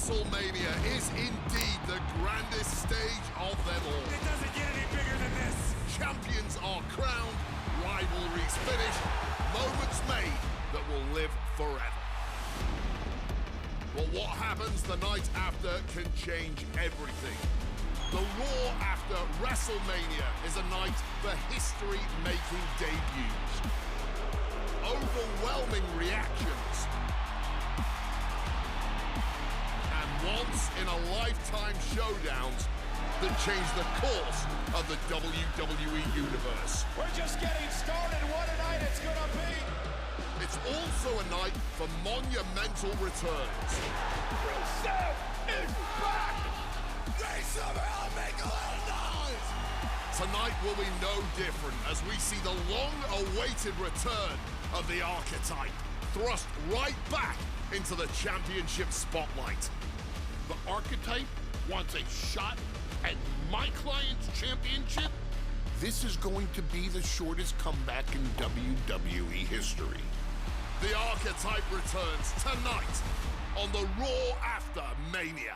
WrestleMania is indeed the grandest stage of them all. It doesn't get any bigger than this. Champions are crowned, rivalries finished, moments made that will live forever. But what happens the night after can change everything. The Raw after WrestleMania is a night for history-making debuts. Overwhelming reactions. And once-in-a-lifetime showdowns that change the course of the WWE Universe. We're just getting started. What a night it's gonna be. It's also a night for monumental returns. Rusev is back! They somehow make a little noise! Tonight will be no different as we see the long-awaited return of the Archetype, thrust right back into the championship spotlight. The Archetype wants a shot at my client's championship? This is going to be the shortest comeback in WWE history. The Archetype returns tonight on the Raw after Mania.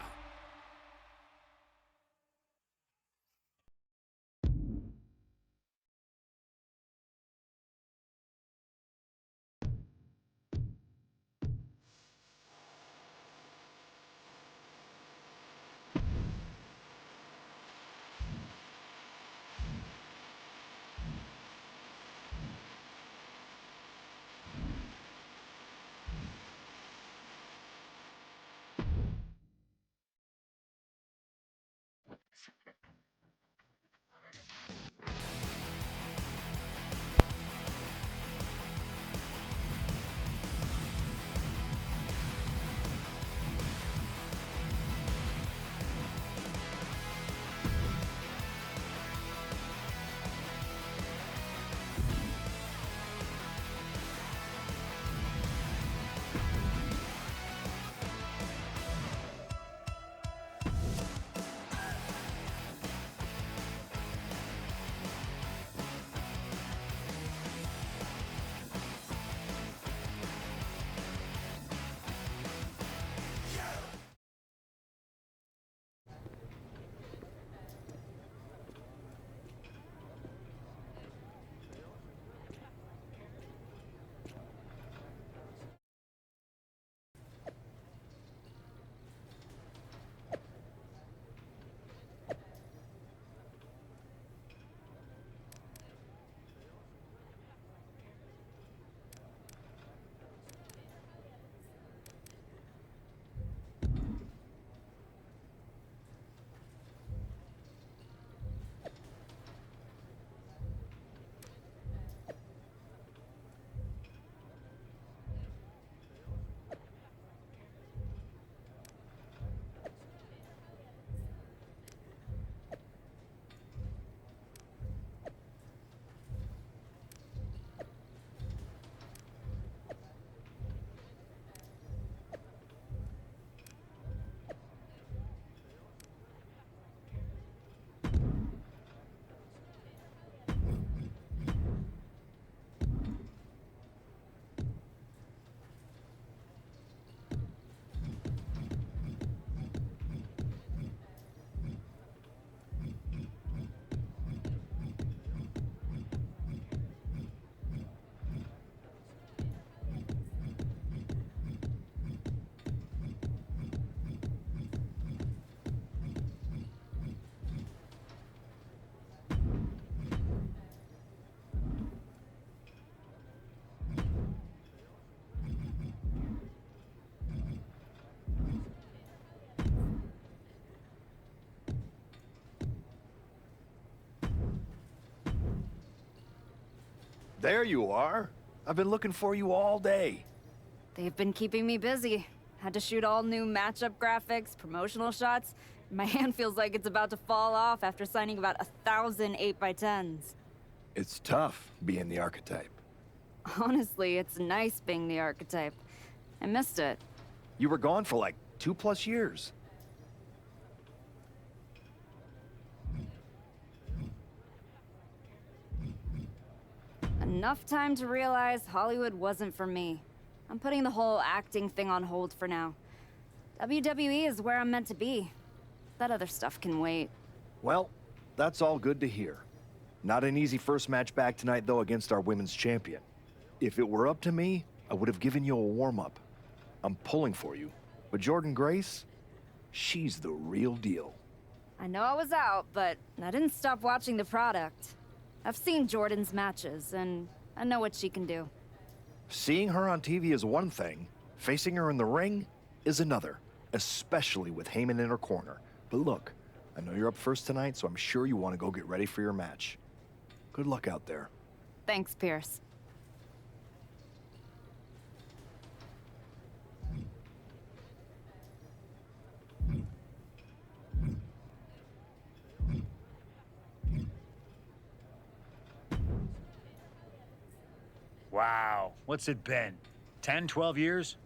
There you are. I've been looking for you all day. They've been keeping me busy. Had to shoot all new matchup graphics, promotional shots. My hand feels like it's about to fall off after signing about 1,000 8x10s. It's tough being the Archetype. Honestly, it's nice being the Archetype. I missed it. You were gone for like 2+ years. Enough time to realize Hollywood wasn't for me. I'm putting the whole acting thing on hold for now. WWE is where I'm meant to be. That other stuff can wait. Well, that's all good to hear. Not an easy first match back tonight, though, against our women's champion. If it were up to me, I would have given you a warm-up. I'm pulling for you. But Jordan Grace, she's the real deal. I know I was out, but I didn't stop watching the product. I've seen Jordan's matches, and I know what she can do. Seeing her on TV is one thing. Facing her in the ring is another, especially with Heyman in her corner. But look, I know you're up first tonight, so I'm sure you want to go get ready for your match. Good luck out there. Thanks, Pierce. Wow, what's it been? 10, 12 years?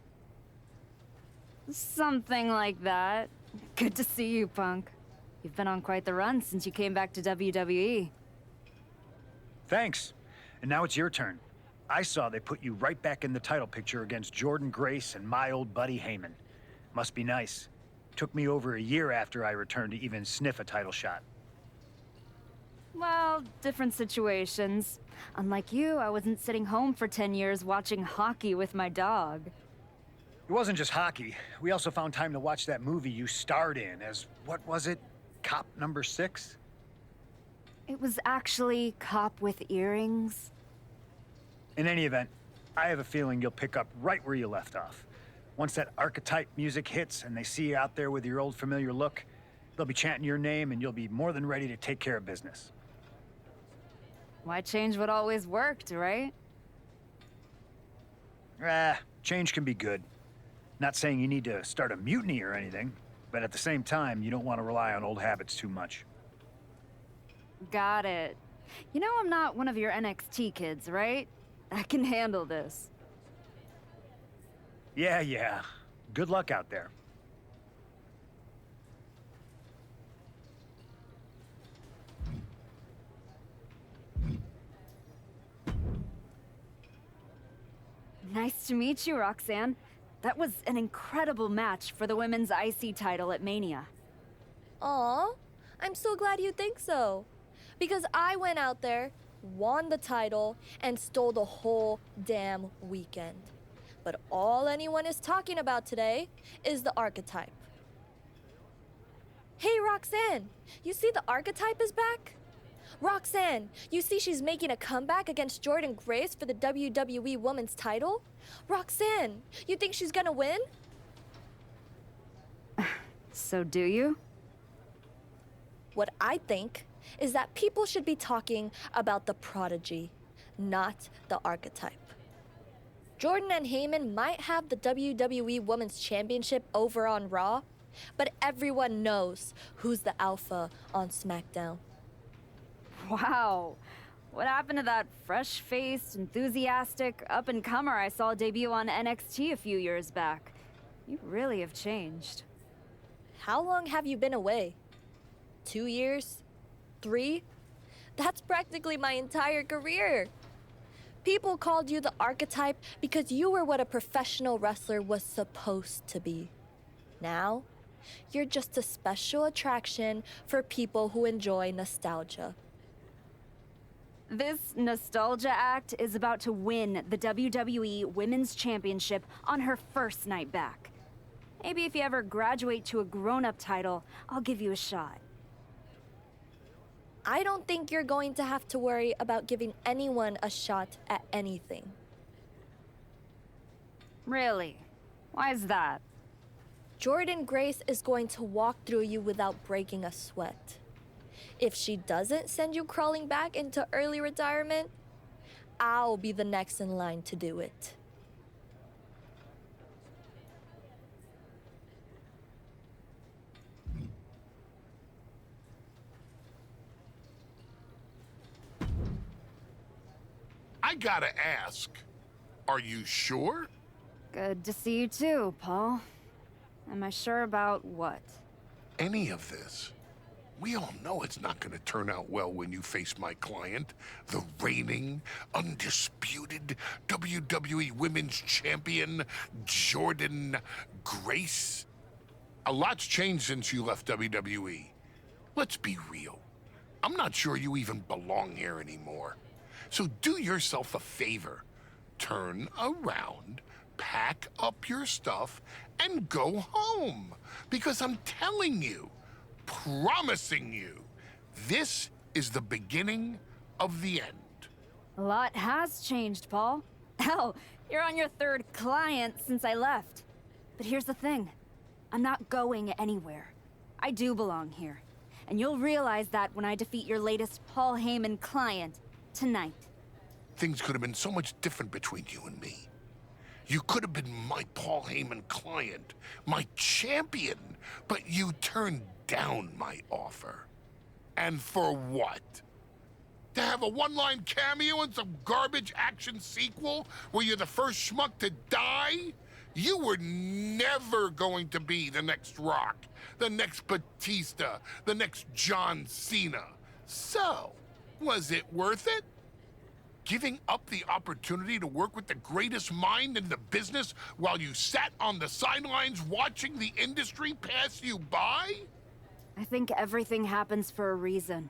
Something like that. Good to see you, Punk. You've been on quite the run since you came back to WWE. Thanks. And now it's your turn. I saw they put you right back in the title picture against Jordan Grace and my old buddy Heyman. Must be nice. Took me over a year after I returned to even sniff a title shot. Well, different situations. Unlike you, I wasn't sitting home for 10 years watching hockey with my dog. It wasn't just hockey. We also found time to watch that movie you starred in as, what was it? Cop number 6? It was actually Cop with Earrings. In any event, I have a feeling you'll pick up right where you left off. Once that archetype music hits and they see you out there with your old familiar look, they'll be chanting your name and you'll be more than ready to take care of business. Why change what always worked, right? Change can be good. Not saying you need to start a mutiny or anything, but at the same time, you don't want to rely on old habits too much. Got it. You know I'm not one of your NXT kids, right? I can handle this. Yeah. Good luck out there. Nice to meet you, Roxanne. That was an incredible match for the women's IC title at Mania. Aw, I'm so glad you think so. Because I went out there, won the title, and stole the whole damn weekend. But all anyone is talking about today is the archetype. Hey, Roxanne, you see the archetype is back? Roxanne, you see she's making a comeback against Jordan Grace for the WWE Women's title? Roxanne, you think she's gonna win? So do you? What I think is that people should be talking about the prodigy, not the archetype. Jordan and Heyman might have the WWE Women's Championship over on Raw, but everyone knows who's the alpha on SmackDown. Wow. What happened to that fresh-faced, enthusiastic up-and-comer I saw debut on NXT a few years back? You really have changed. How long have you been away? 2 years? 3? That's practically my entire career. People called you the archetype because you were what a professional wrestler was supposed to be. Now, you're just a special attraction for people who enjoy nostalgia. This nostalgia act is about to win the WWE Women's Championship on her first night back. Maybe if you ever graduate to a grown-up title, I'll give you a shot. I don't think you're going to have to worry about giving anyone a shot at anything. Really? Why is that? Jordan Grace is going to walk through you without breaking a sweat. If she doesn't send you crawling back into early retirement, I'll be the next in line to do it. I gotta ask, are you sure? Good to see you too, Paul. Am I sure about what? Any of this? We all know it's not gonna turn out well when you face my client, the reigning, undisputed WWE Women's Champion, Jordan Grace. A lot's changed since you left WWE. Let's be real. I'm not sure you even belong here anymore. So do yourself a favor. Turn around, pack up your stuff, and go home. Because I'm telling you, promising you, this is the beginning of the end. A lot has changed, Paul. Hell, you're on your third client since I left. But here's the thing. I'm not going anywhere. I do belong here. And you'll realize that when I defeat your latest Paul Heyman client tonight. Things could have been so much different between you and me. You could have been my Paul Heyman client, my champion, but you turned down my offer. And for what? To have a one-line cameo in some garbage action sequel where you're the first schmuck to die? You were never going to be the next Rock, the next Batista, the next John Cena. So, was it worth it? Giving up the opportunity to work with the greatest mind in the business while you sat on the sidelines watching the industry pass you by? I think everything happens for a reason.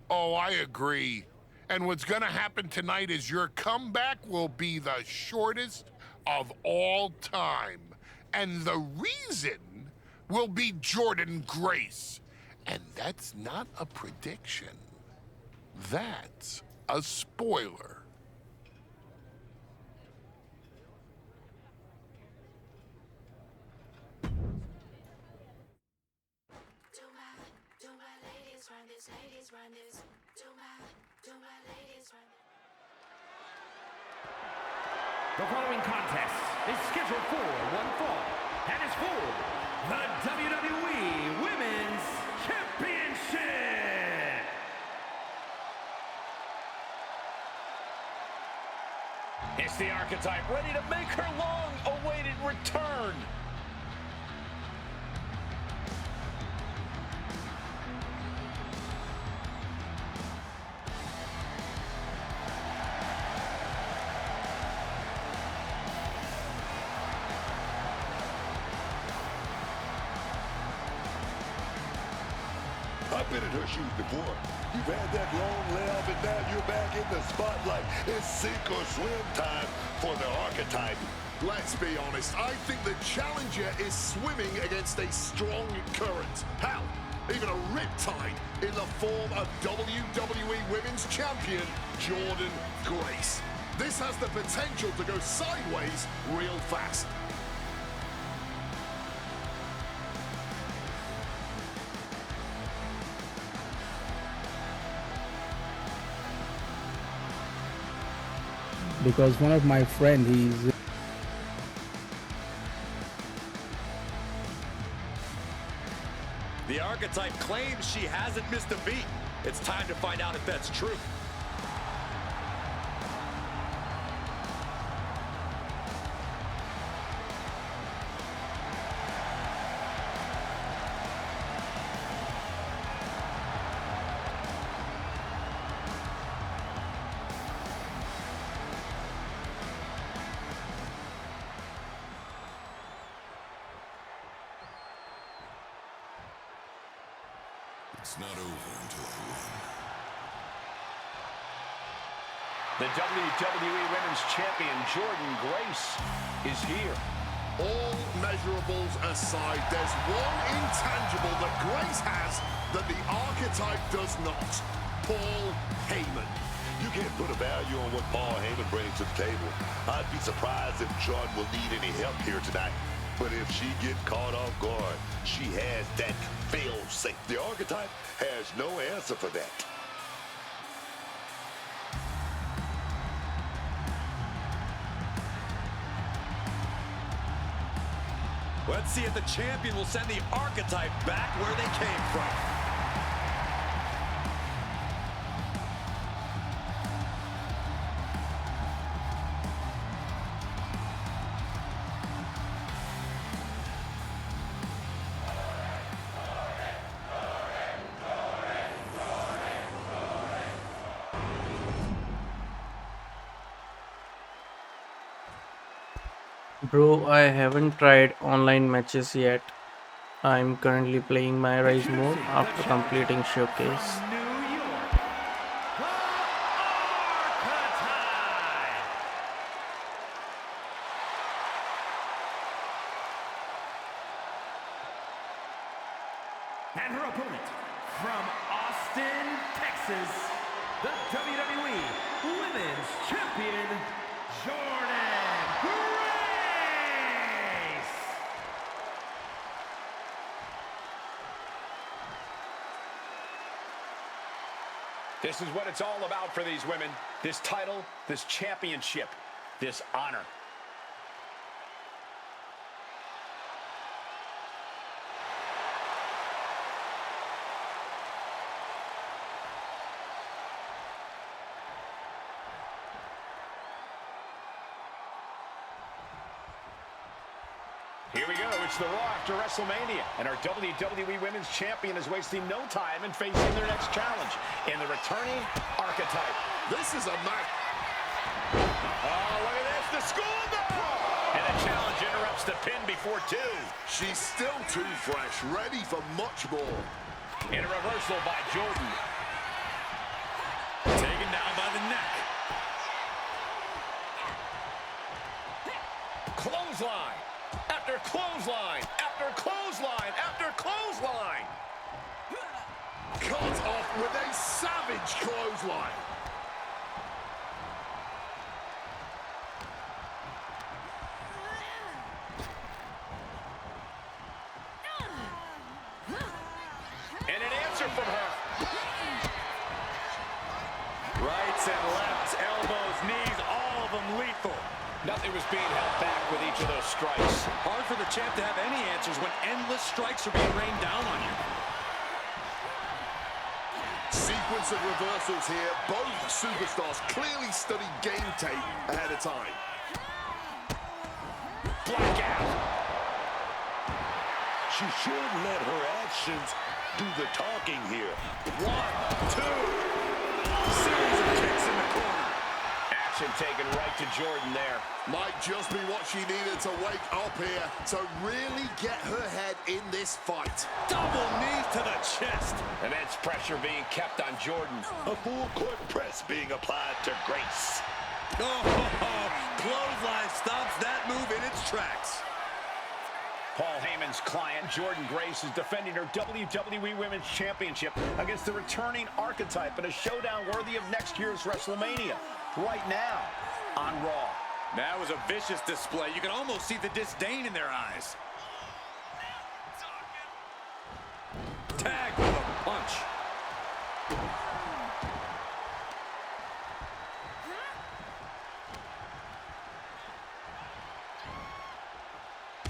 Oh, I agree. And what's gonna happen tonight is your comeback will be the shortest of all time. And the reason will be Jordynne Grace. And that's not a prediction. That's a spoiler. The following contest is scheduled for one fall and is for the WWE Women's Championship. It's the Archetype ready to make her long-awaited return. I've been in her shoes before. You've had that long layup, and now you're back in the spotlight. It's sink or swim time for the Archetype. Let's be honest, I think the challenger is swimming against a strong current. Hell, even a riptide in the form of WWE Women's Champion Jordynne Grace. This has the potential to go sideways real fast. Because one of my friend, he's The Archetype claims she hasn't missed a beat. It's time to find out if that's true. It's not over until I win. The WWE Women's Champion Jordynne Grace is here. All measurables aside, there's one intangible that Grace has that the Archetype does not. Paul Heyman. You can't put a value on what Paul Heyman brings to the table. I'd be surprised if Jordynne will need any help here tonight. But if she gets caught off guard, she has that fail-safe. The Archetype has no answer for that. Let's see if the champion will send the Archetype back where they came from. Bro, I haven't tried online matches yet. I'm currently playing MyRISE mode after completing showcase. From New York, the Archetype. And her opponent, from Austin, Texas, the WWE Women's Champion, Jordan Grace. This is what it's all about for these women. This title, this championship, this honor. Here we go. It's the Raw after WrestleMania, and our WWE Women's Champion is wasting no time in facing their next challenge in the returning Archetype. This is a match. Oh, look at this, the school bell! And the challenge interrupts the pin before two. She's still too fresh, ready for much more. In a reversal by Jordan. Taken down by the neck. Clothesline. After clothesline, after clothesline, after clothesline. Cut off with a savage clothesline. And an answer from her. Rights and lefts, elbows, knees, all of them lethal. Nothing was being held back with each of those strikes. Hard for the champ to have any answers when endless strikes are being rained down on you. Sequence of reversals here. Both superstars clearly studied game tape ahead of time. Blackout. She should let her actions do the talking here. 1, 2. Series of kicks in the corner. Action taken right to Jordan there. Might just be what she needed to wake up here to really get her head in this fight. Double knees to the chest. Immense pressure being kept on Jordan. A full court press being applied to Grace. Oh, clothesline stops that move in its tracks. Paul Heyman's client, Jordan Grace, is defending her WWE Women's Championship against the returning Archetype in a showdown worthy of next year's WrestleMania. Right now on Raw. That was a vicious display. You can almost see the disdain in their eyes. Tag with a punch.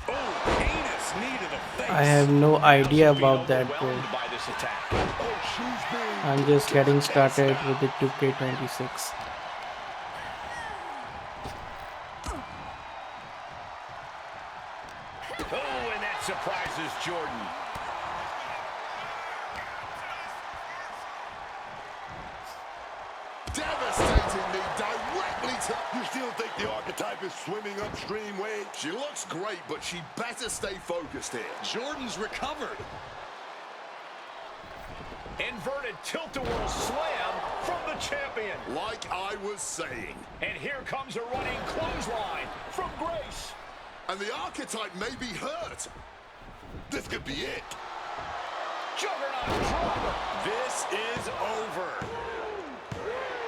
Oh, heinous knee to the face. I have no idea about that, bro. Overwhelmed by this attack. I'm just getting started with the 2K26. Oh, and that surprises Jordan. Devastating knee directly to... You still think the Archetype is swimming upstream, Wade? She looks great, but she better stay focused here. Jordan's recovered. Inverted tilt-a-whirl slam from the champion. Like I was saying. And here comes a running clothesline from Grace. And the Archetype may be hurt. This could be it. Juggernaut driver. This is over.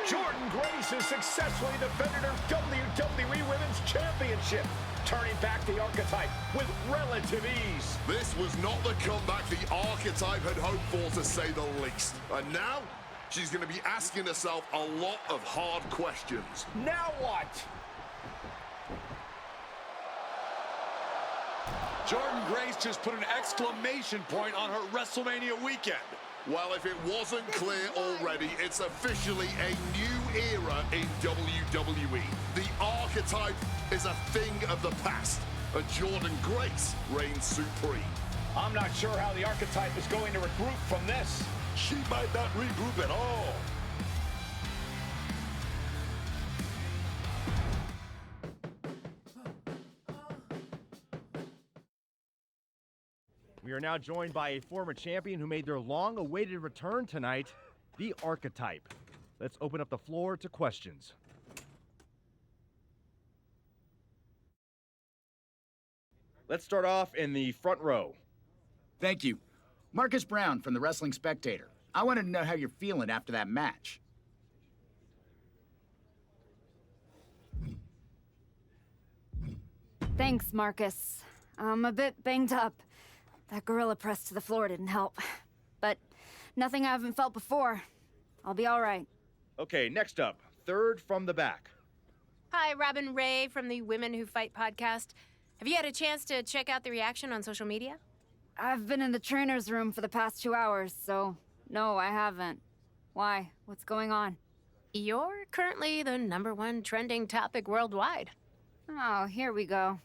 Jordan Grace has successfully defended her WWE Women's Championship, turning back the Archetype with relative ease. This was not the comeback the Archetype had hoped for, to say the least. And now, she's going to be asking herself a lot of hard questions. Now what? Jordan Grace just put an exclamation point on her WrestleMania weekend. Well, if it wasn't clear already, it's officially a new era in WWE. The Archetype is a thing of the past, and Jordan Grace reigns supreme. I'm not sure how the Archetype is going to regroup from this. She might not regroup at all. We are now joined by a former champion who made their long-awaited return tonight, the Archetype. Let's open up the floor to questions. Let's start off in the front row. Thank you. Marcus Brown from the Wrestling Spectator. I wanted to know how you're feeling after that match. Thanks, Marcus. I'm a bit banged up. That gorilla press to the floor didn't help. But nothing I haven't felt before. I'll be all right. Okay, next up, third from the back. Hi, Robin Ray from the Women Who Fight podcast. Have you had a chance to check out the reaction on social media? I've been in the trainer's room for the past 2 hours, so no, I haven't. Why? What's going on? You're currently the #1 trending topic worldwide. Oh, here we go.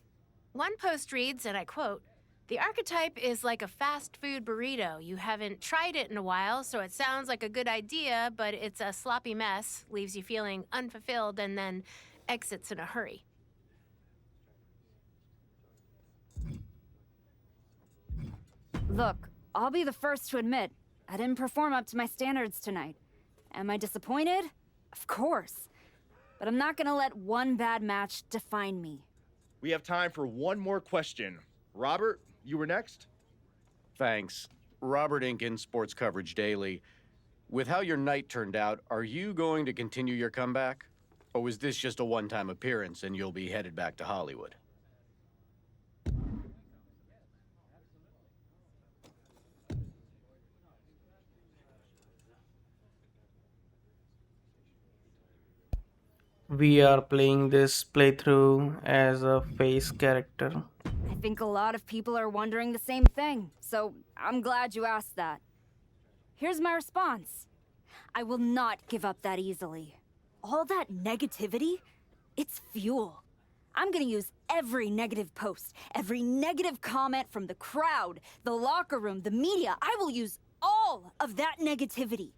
One post reads, and I quote, "The Archetype is like a fast food burrito. You haven't tried it in a while, so it sounds like a good idea, but it's a sloppy mess, leaves you feeling unfulfilled, and then exits in a hurry." Look, I'll be the first to admit, I didn't perform up to my standards tonight. Am I disappointed? Of course. But I'm not gonna let one bad match define me. We have time for one more question. Robert, you were next? Thanks. Robert Inkin, Sports Coverage Daily. With how your night turned out, are you going to continue your comeback? Or was this just a one-time appearance and you'll be headed back to Hollywood? We are playing this playthrough as a face character. I think a lot of people are wondering the same thing, so I'm glad you asked that. Here's my response. I will not give up that easily. All that negativity, it's fuel. I'm gonna use every negative post, every negative comment from the crowd, the locker room, the media. I will use all of that negativity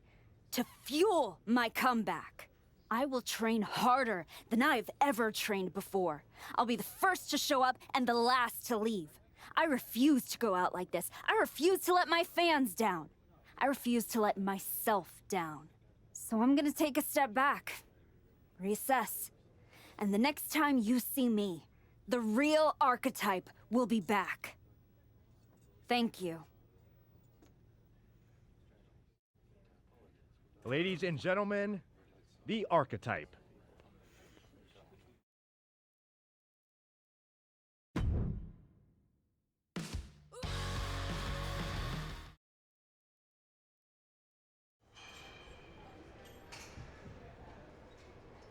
to fuel my comeback. I will train harder than I've ever trained before. I'll be the first to show up and the last to leave. I refuse to go out like this. I refuse to let my fans down. I refuse to let myself down. So I'm gonna take a step back, reassess. And the next time you see me, the real Archetype will be back. Thank you. Ladies and gentlemen, the Archetype.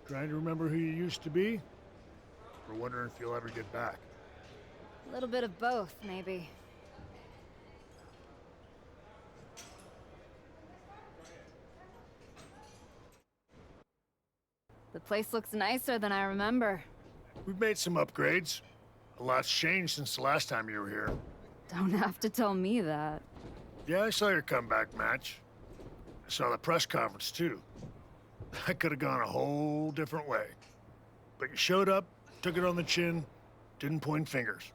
Trying to remember who you used to be? Or wondering if you'll ever get back? A little bit of both, maybe. The place looks nicer than I remember. We've made some upgrades. A lot's changed since the last time you were here. Don't have to tell me that. Yeah, I saw your comeback match. I saw the press conference, too. That could have gone a whole different way. But you showed up, took it on the chin, didn't point fingers.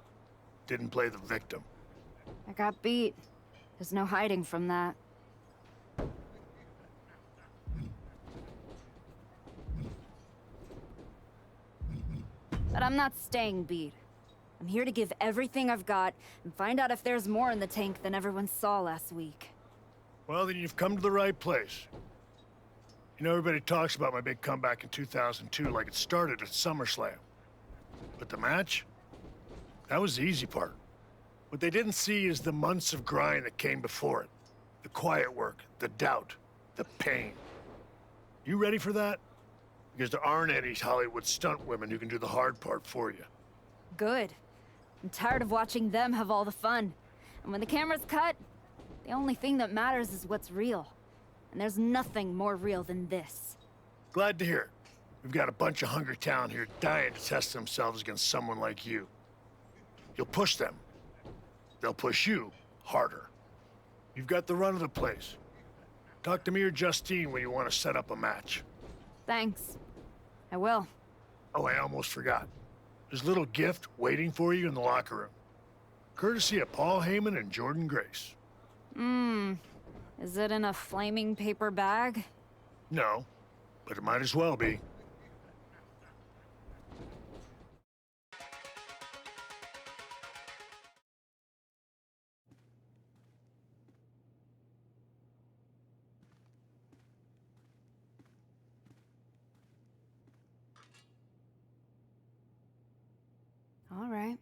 Didn't play the victim. I got beat. There's no hiding from that. But I'm not staying beat. I'm here to give everything I've got and find out if there's more in the tank than everyone saw last week. Well, then you've come to the right place. You know, everybody talks about my big comeback in 2002 like it started at SummerSlam. But the match? That was the easy part. What they didn't see is the months of grind that came before it. The quiet work, the doubt, the pain. You ready for that? Because there aren't any Hollywood stunt women who can do the hard part for you. Good. I'm tired of watching them have all the fun. And when the camera's cut, the only thing that matters is what's real. And there's nothing more real than this. Glad to hear it. We've got a bunch of hungry talent here dying to test themselves against someone like you. You'll push them. They'll push you harder. You've got the run of the place. Talk to me or Justine when you want to set up a match. Thanks. I will. Oh, I almost forgot. There's a little gift waiting for you in the locker room. courtesy of Paul Heyman and Jordan Grace. Is it in a flaming paper bag? No, but it might as well be. All right.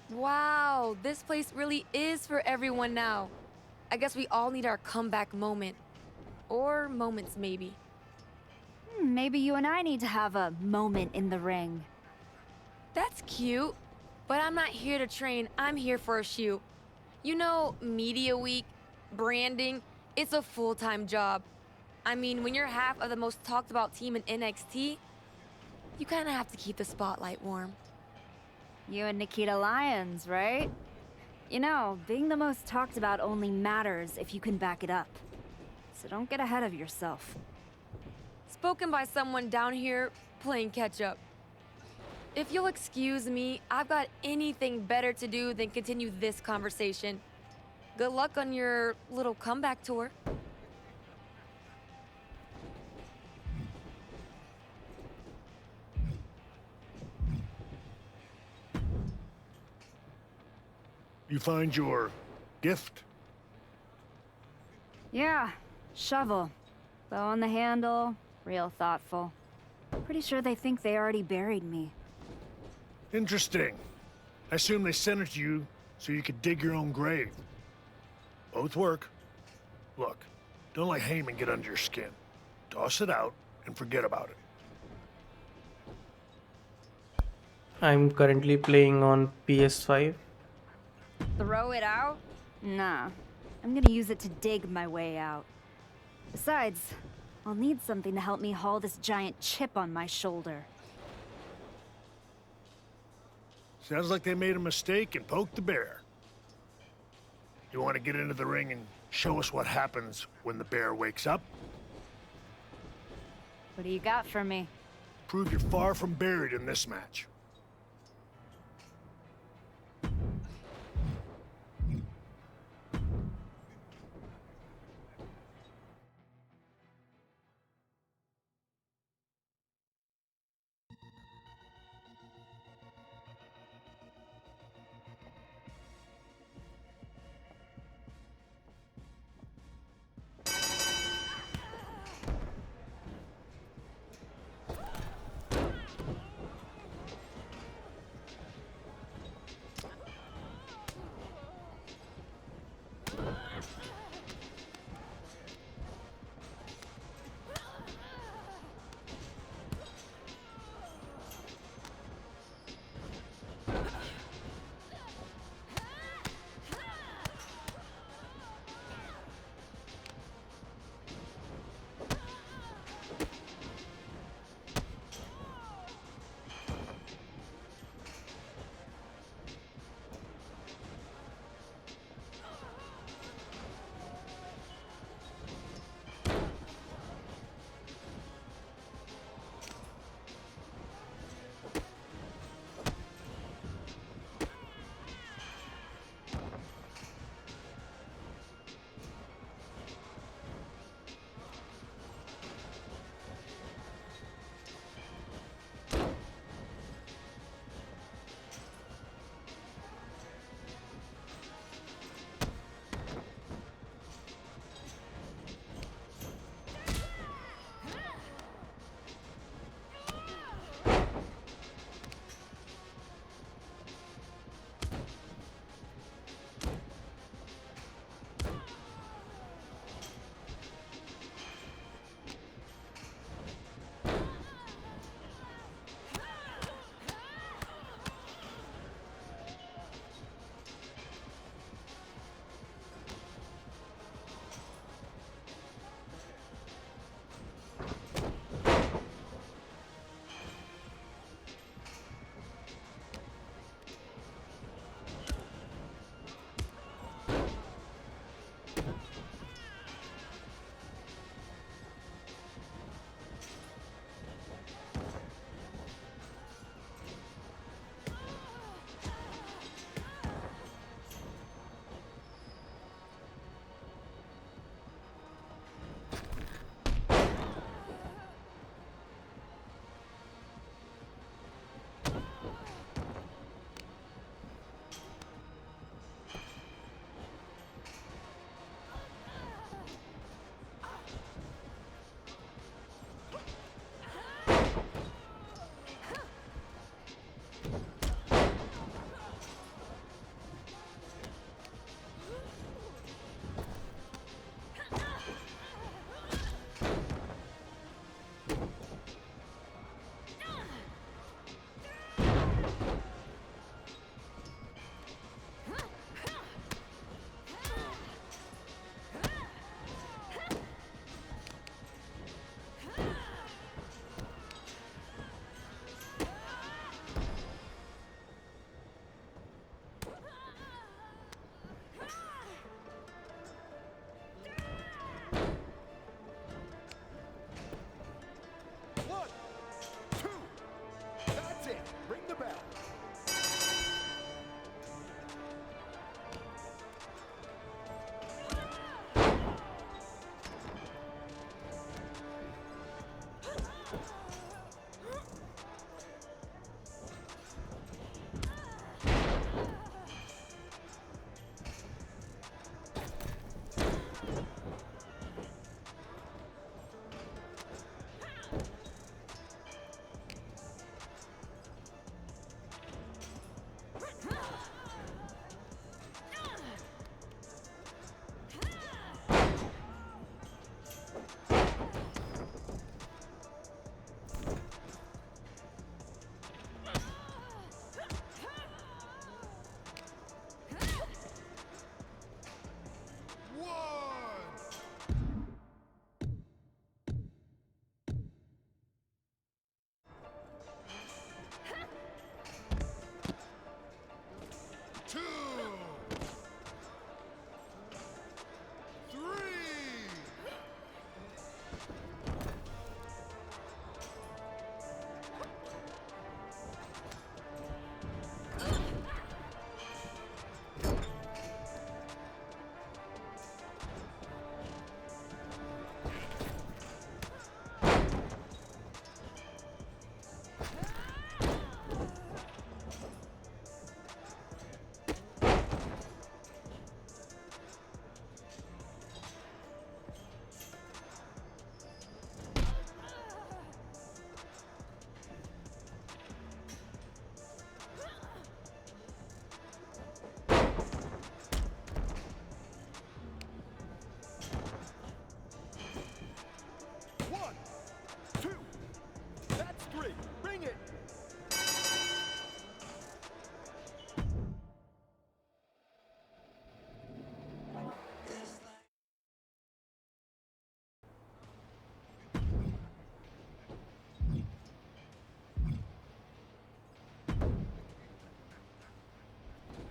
Wow, this place really is for everyone now. I guess we all need our comeback moment. Or moments, maybe. Maybe you and I need to have a moment in the ring. That's cute. But I'm not here to train, I'm here for a shoot. You know, media week, branding, it's a full-time job. I mean, when you're half of the most talked about team in NXT, you kind of have to keep the spotlight warm. You and Nikita Lyons, right? You know, being the most talked about only matters if you can back it up. So don't get ahead of yourself. Spoken by someone down here playing catch-up. If you'll excuse me, I've got anything better to do than continue this conversation. Good luck on your little comeback tour. You find your gift? Yeah, shovel. Bow on the handle, real thoughtful. Pretty sure they think they already buried me. Interesting. I assume they sent it to you so you could dig your own grave. Both work. Look, don't let Heyman get under your skin. Toss it out and forget about it. I'm currently playing on PS5. Throw it out? Nah. I'm gonna use it to dig my way out. Besides, I'll need something to help me haul this giant chip on my shoulder. Sounds like they made a mistake and poked the bear. You want to get into the ring and show us what happens when the bear wakes up? What do you got for me? Prove you're far from buried in this match.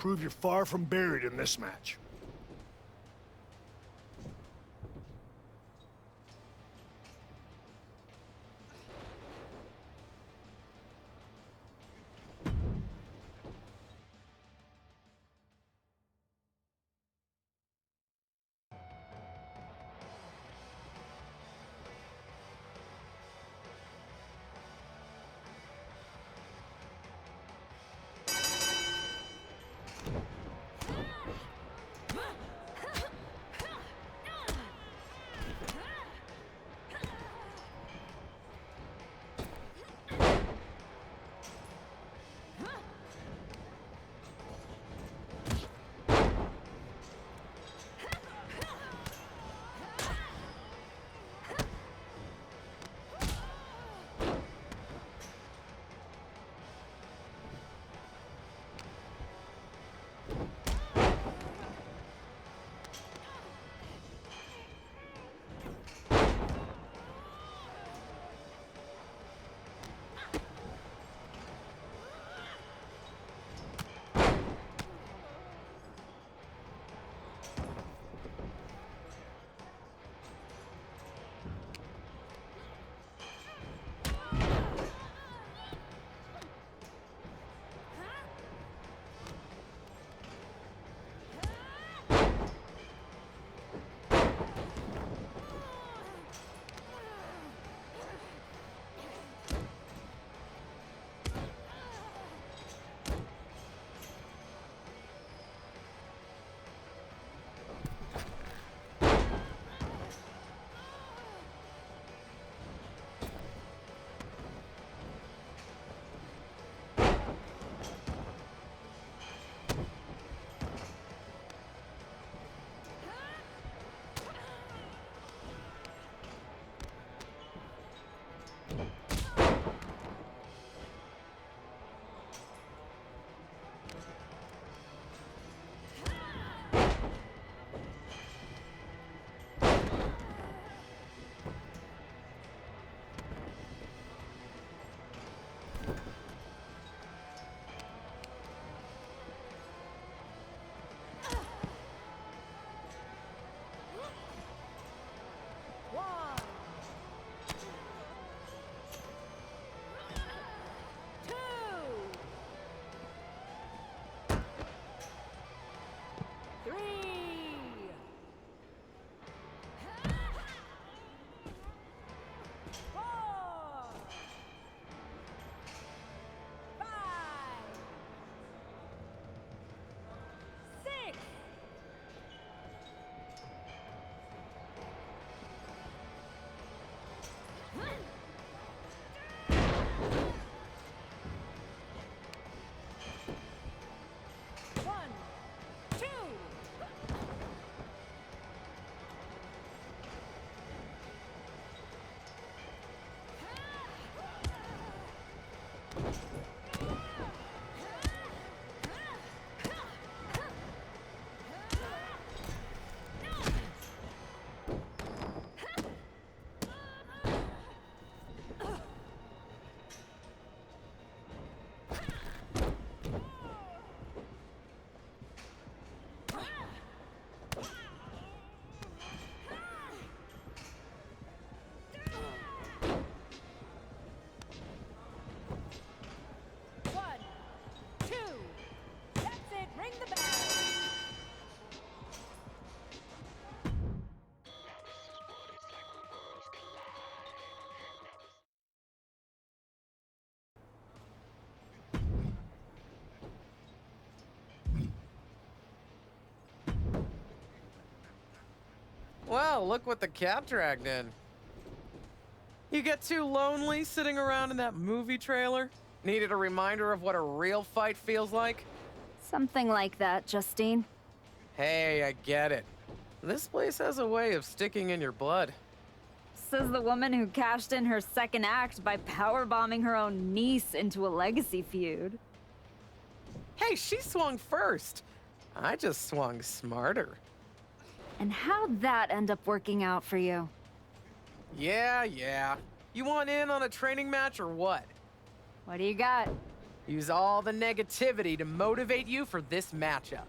prove you're far from buried in this match. Well, look what the cat dragged in. You get too lonely sitting around in that movie trailer? Needed a reminder of what a real fight feels like? Something like that, Justine. Hey, I get it. This place has a way of sticking in your blood. Says the woman who cashed in her second act by powerbombing her own niece into a legacy feud. Hey, she swung first. I just swung smarter. And how'd that end up working out for you? Yeah. You want in on a training match or what? What do you got? Use all the negativity to motivate you for this matchup.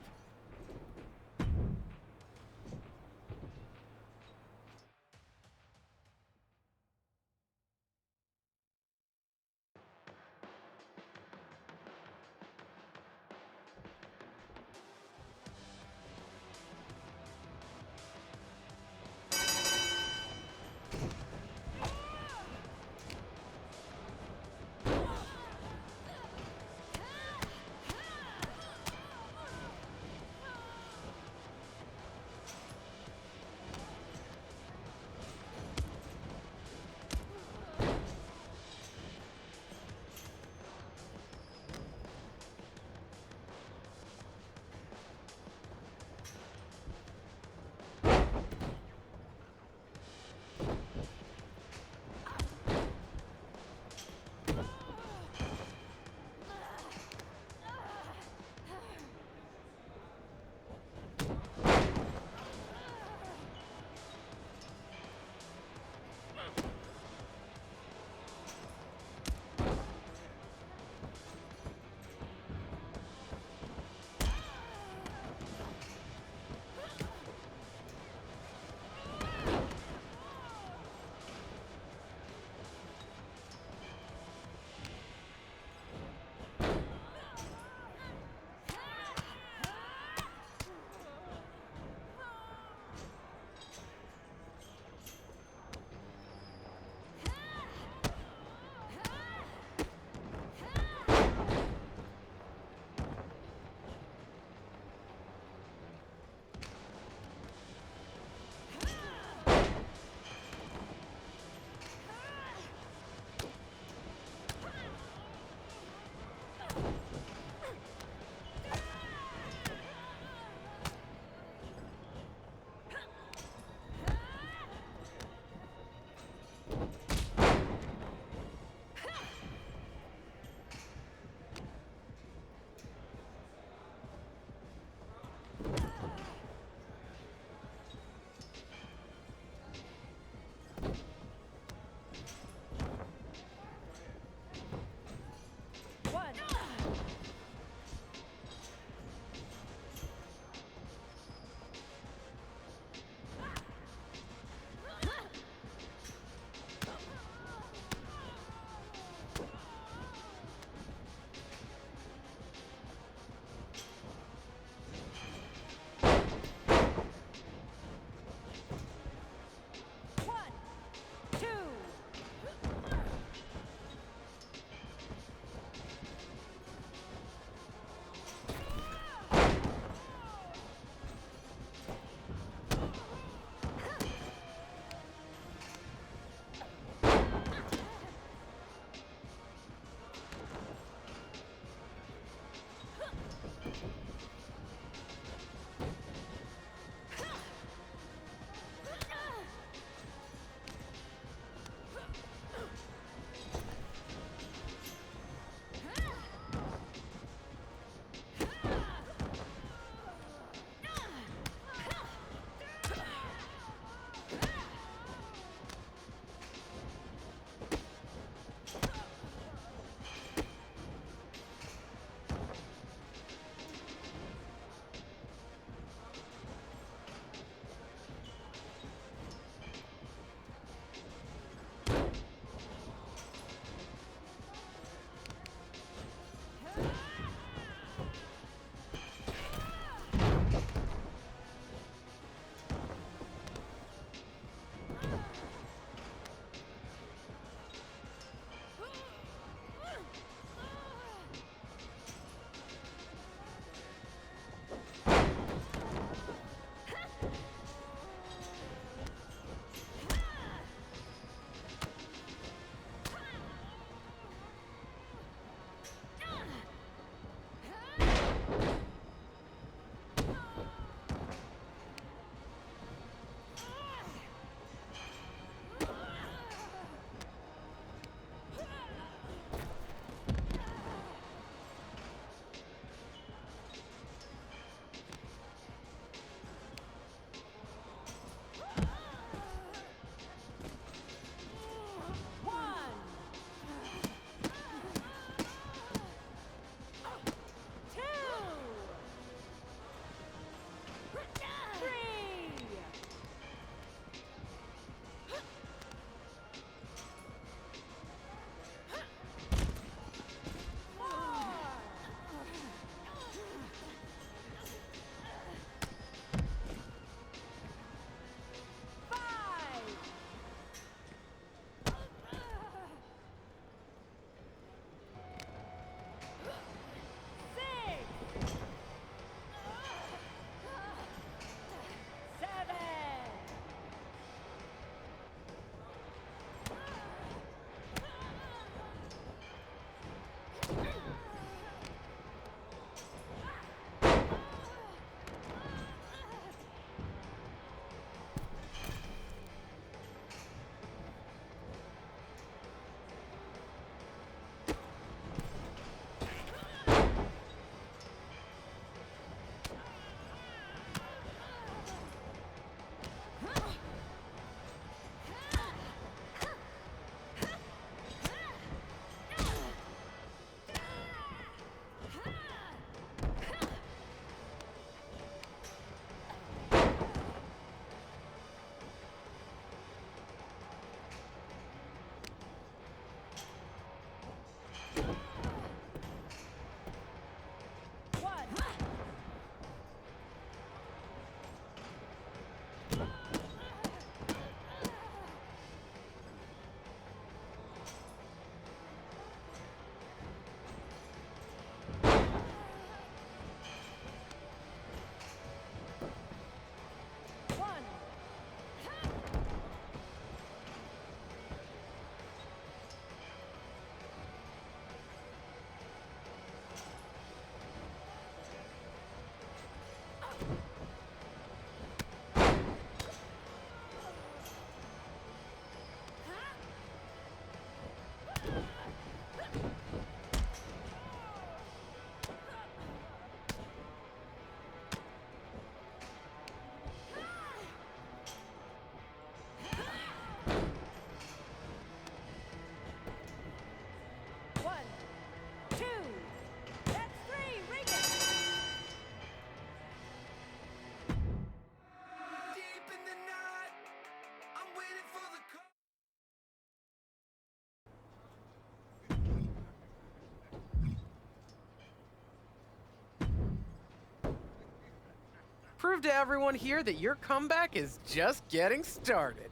Prove to everyone here that your comeback is just getting started.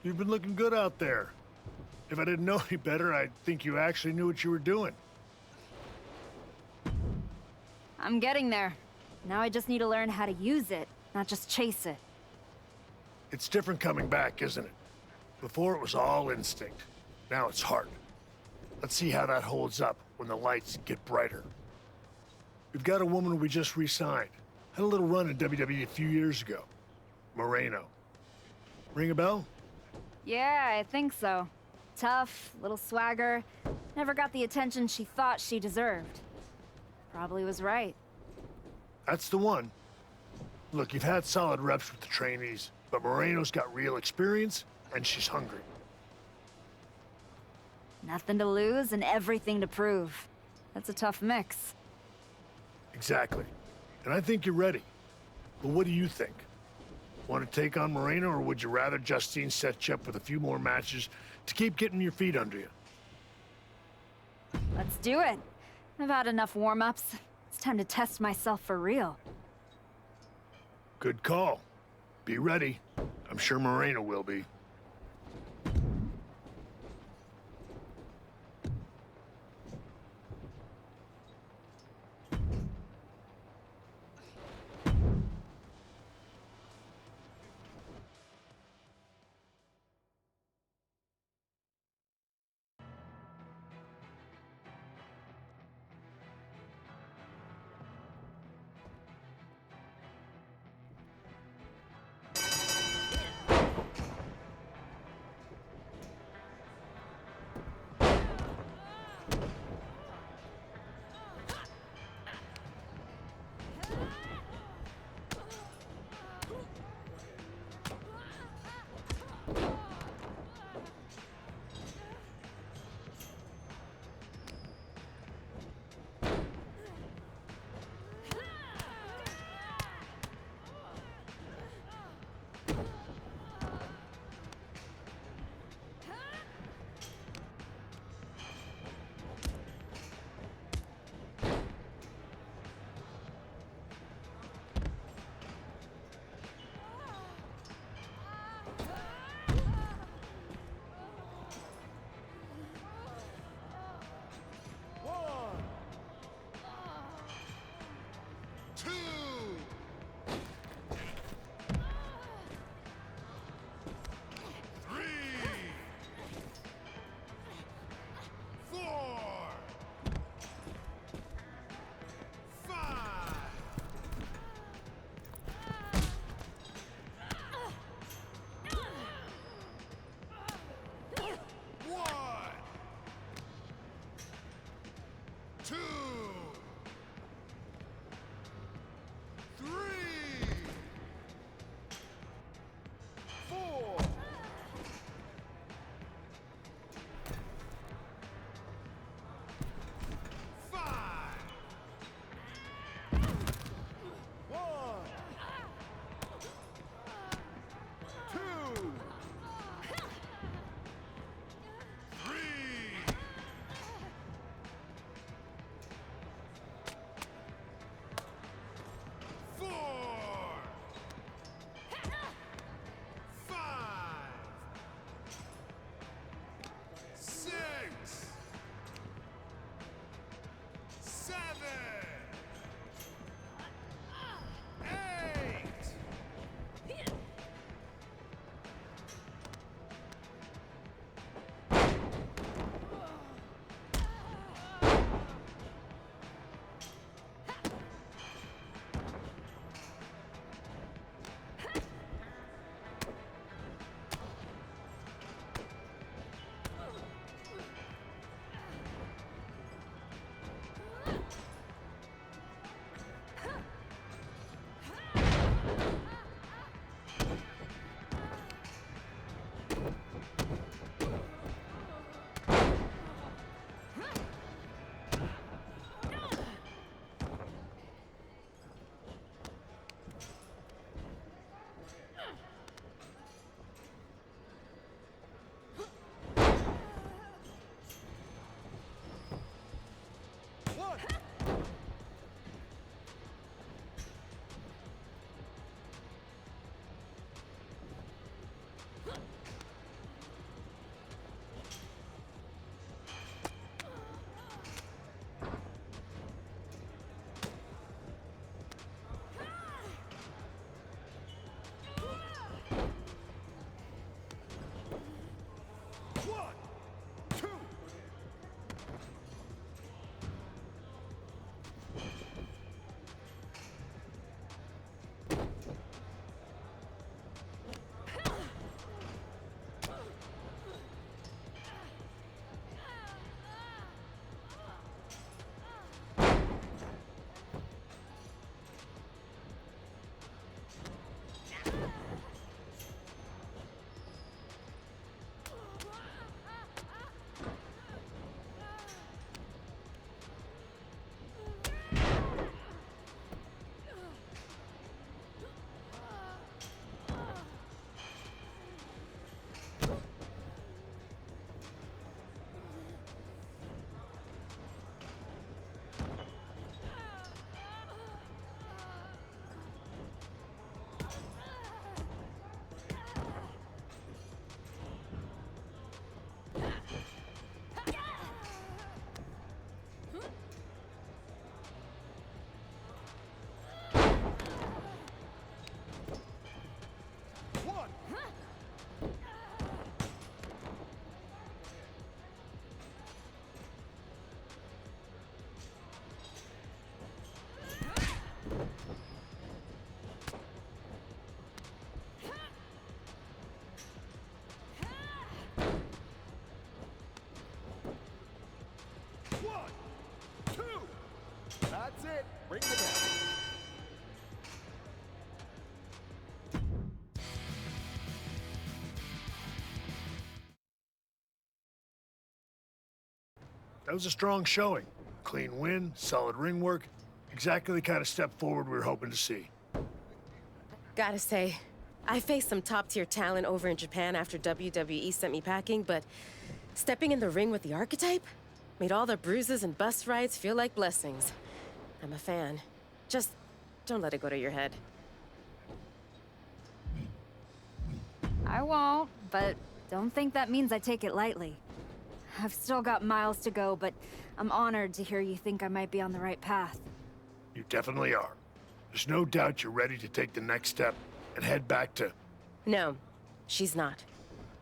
You've been looking good out there. If I didn't know any better, I'd think you actually knew what you were doing. I'm getting there. Now I just need to learn how to use it, not just chase it. It's different coming back, isn't it? Before it was all instinct. Now it's heart. Let's see how that holds up when the lights get brighter. We've got a woman we just re-signed. Had a little run in WWE a few years ago. Moreno. Ring a bell? Yeah, I think so. Tough, little swagger. Never got the attention she thought she deserved. Probably was right. That's the one. Look, you've had solid reps with the trainees, but Moreno's got real experience, and she's hungry. Nothing to lose and everything to prove. That's a tough mix. Exactly. And I think you're ready. But what do you think? Want to take on Moreno, or would you rather Justine set you up with a few more matches to keep getting your feet under you? Let's do it. I've had enough warm-ups. It's time to test myself for real. Good call. Be ready. I'm sure Moreno will be. 1, 2. That's it. Ring the bell. That was a strong showing. Clean win, solid ring work. Exactly the kind of step forward we were hoping to see. Gotta say, I faced some top-tier talent over in Japan after WWE sent me packing, but stepping in the ring with the Archetype made all the bruises and bus rides feel like blessings. I'm a fan. Just don't let it go to your head. I won't, but don't think that means I take it lightly. I've still got miles to go, but I'm honored to hear you think I might be on the right path. You definitely are. There's no doubt you're ready to take the next step and head back to... No, she's not.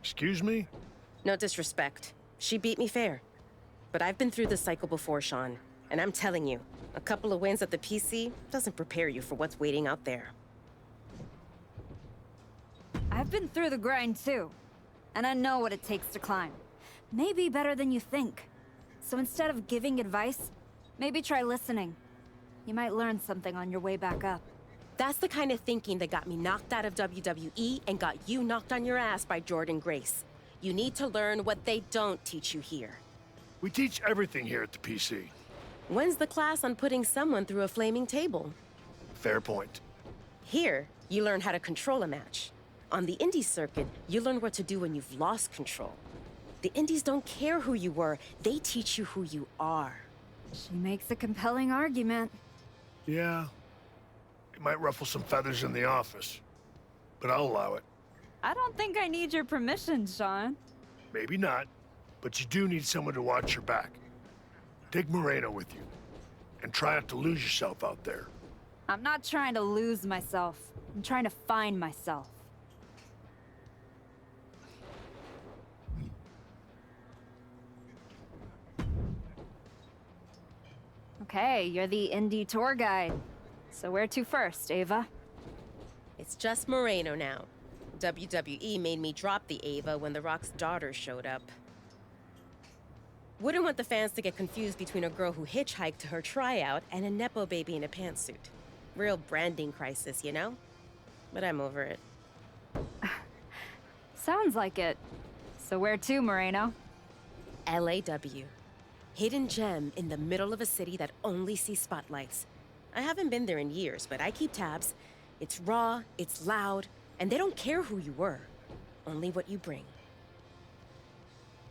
Excuse me? No disrespect. She beat me fair. But I've been through this cycle before, Sean. And I'm telling you, a couple of wins at the PC doesn't prepare you for what's waiting out there. I've been through the grind too, and I know what it takes to climb. Maybe better than you think. So instead of giving advice, maybe try listening. You might learn something on your way back up. That's the kind of thinking that got me knocked out of WWE and got you knocked on your ass by Jordan Grace. You need to learn what they don't teach you here. We teach everything here at the PC. When's the class on putting someone through a flaming table? Fair point. Here, you learn how to control a match. On the indie circuit, you learn what to do when you've lost control. The indies don't care who you were, they teach you who you are. She makes a compelling argument. Yeah. It might ruffle some feathers in the office, but I'll allow it. I don't think I need your permission, Sean. Maybe not, but you do need someone to watch your back. Take Moreno with you, and try not to lose yourself out there. I'm not trying to lose myself. I'm trying to find myself. Okay, you're the indie tour guide. So where to first, Ava? It's just Moreno now. WWE made me drop the Ava when The Rock's daughter showed up. Wouldn't want the fans to get confused between a girl who hitchhiked to her tryout and a Nepo baby in a pantsuit. Real branding crisis, you know? But I'm over it. Sounds like it. So where to, Moreno? LAW. Hidden gem in the middle of a city that only sees spotlights. I haven't been there in years, but I keep tabs. It's raw, it's loud, and they don't care who you were. Only what you bring.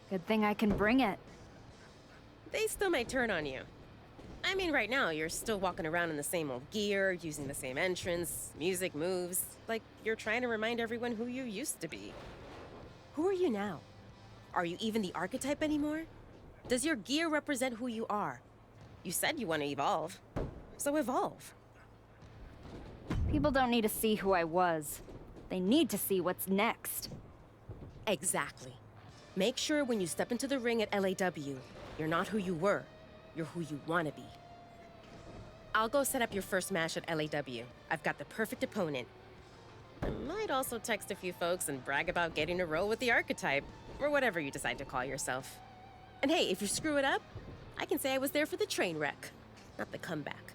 Good thing I can bring it. They still might turn on you. I mean, right now, you're still walking around in the same old gear, using the same entrance, music moves, like you're trying to remind everyone who you used to be. Who are you now? Are you even the archetype anymore? Does your gear represent who you are? You said you want to evolve, so evolve. People don't need to see who I was. They need to see what's next. Exactly. Make sure when you step into the ring at LAW, you're not who you were. You're who you want to be. I'll go set up your first match at LAW. I've got the perfect opponent. I might also text a few folks and brag about getting a role with the Archetype, or whatever you decide to call yourself. And hey, if you screw it up, I can say I was there for the train wreck, not the comeback.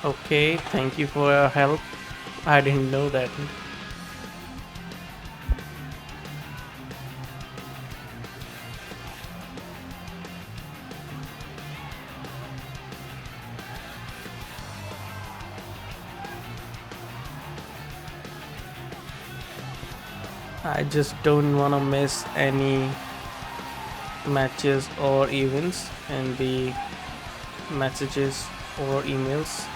Okay, thank you for your help. I didn't know that. I just don't want to miss any matches or events and the messages or emails.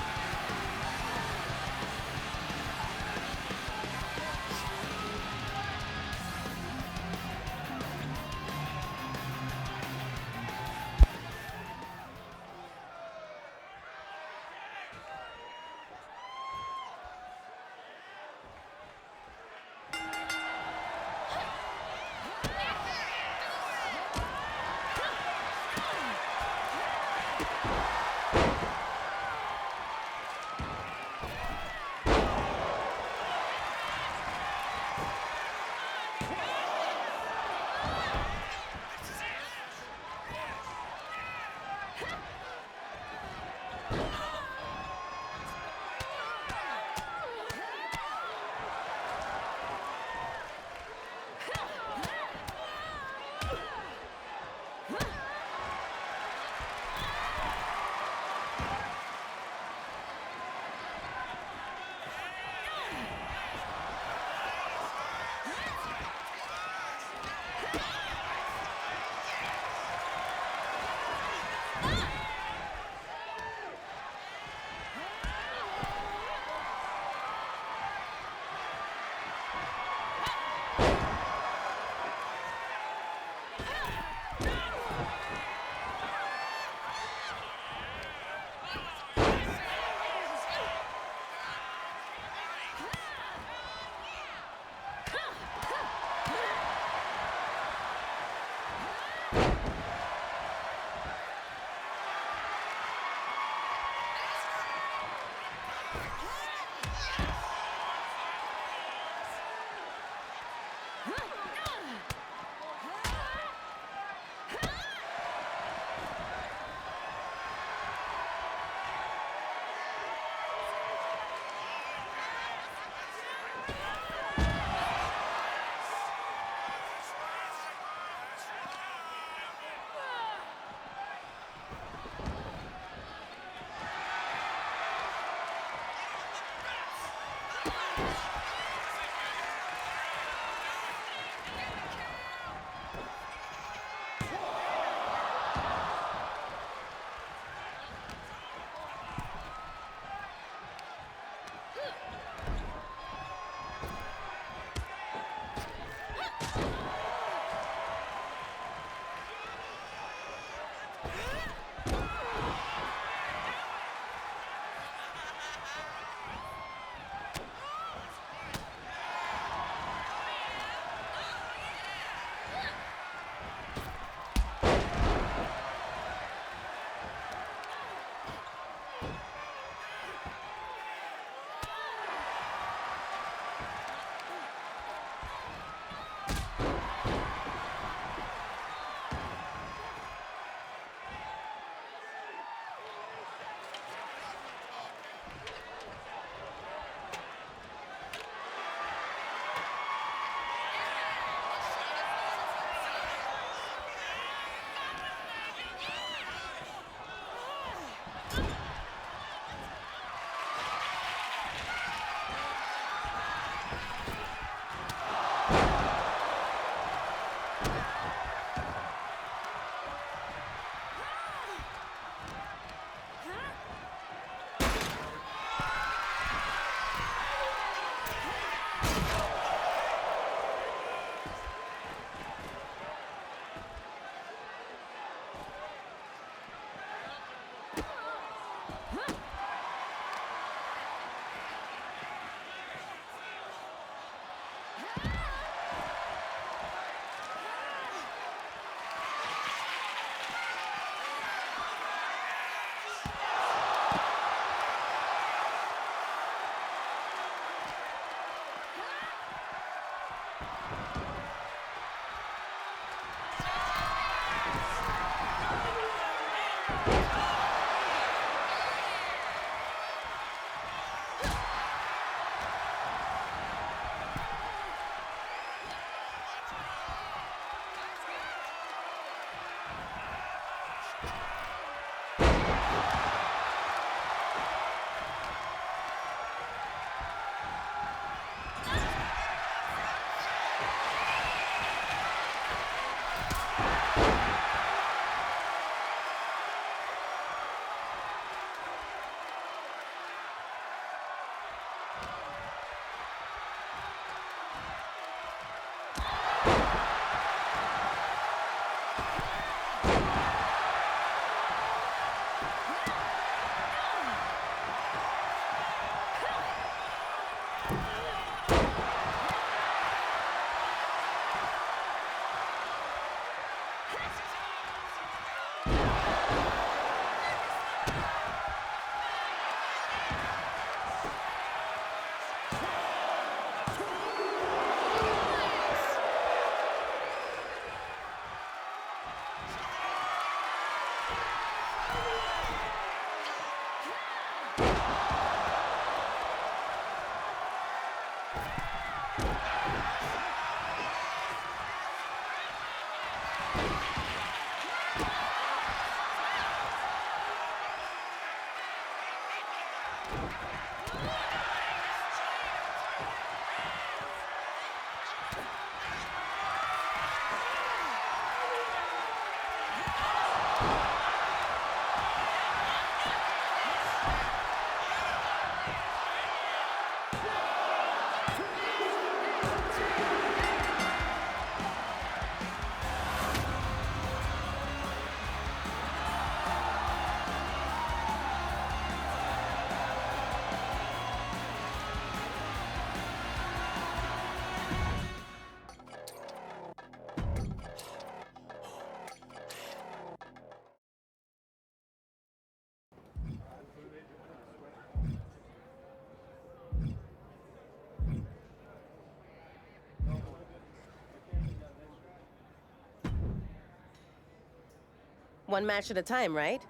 One match at a time, right?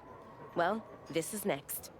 Well, this is next.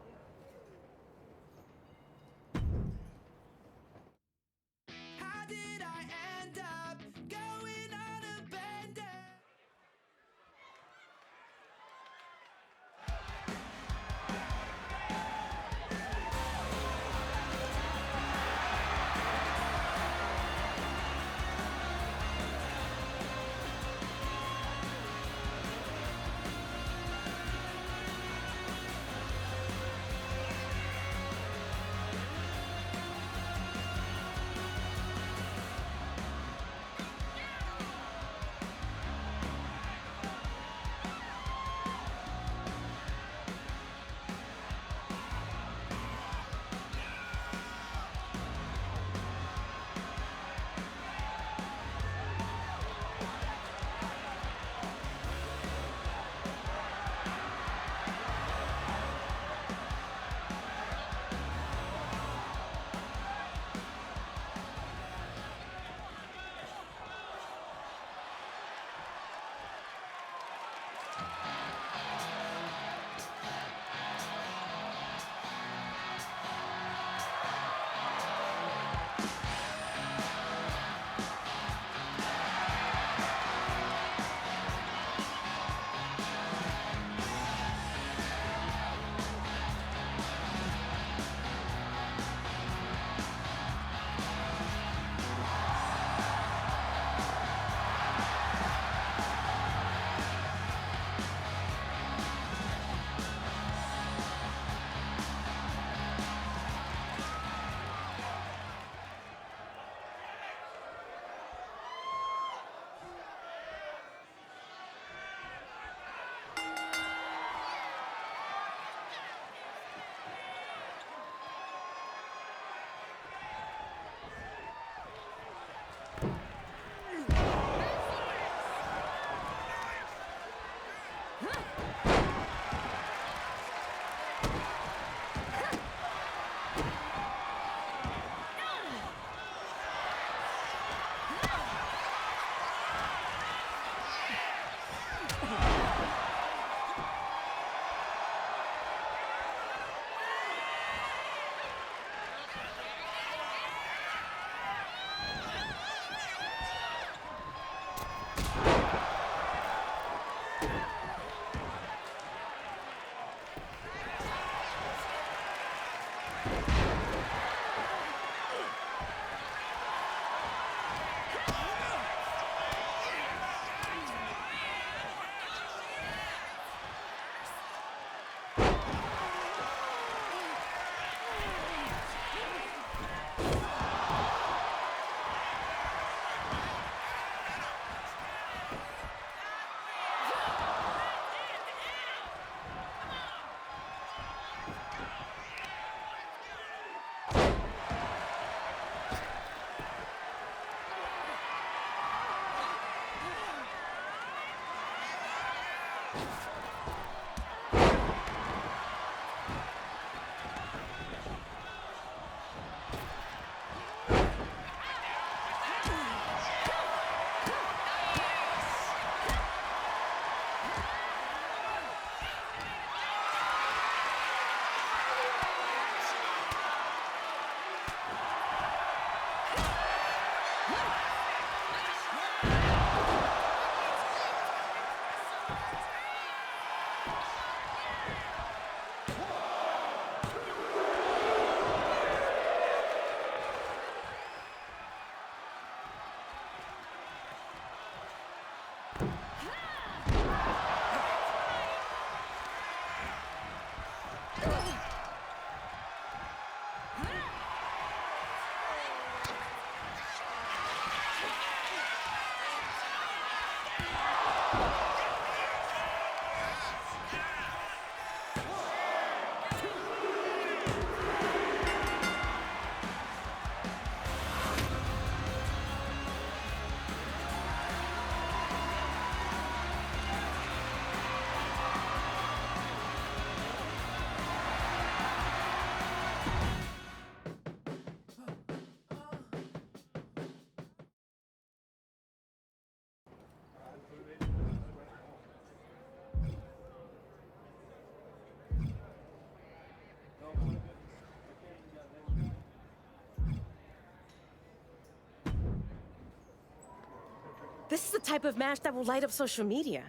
This is the type of match that will light up social media.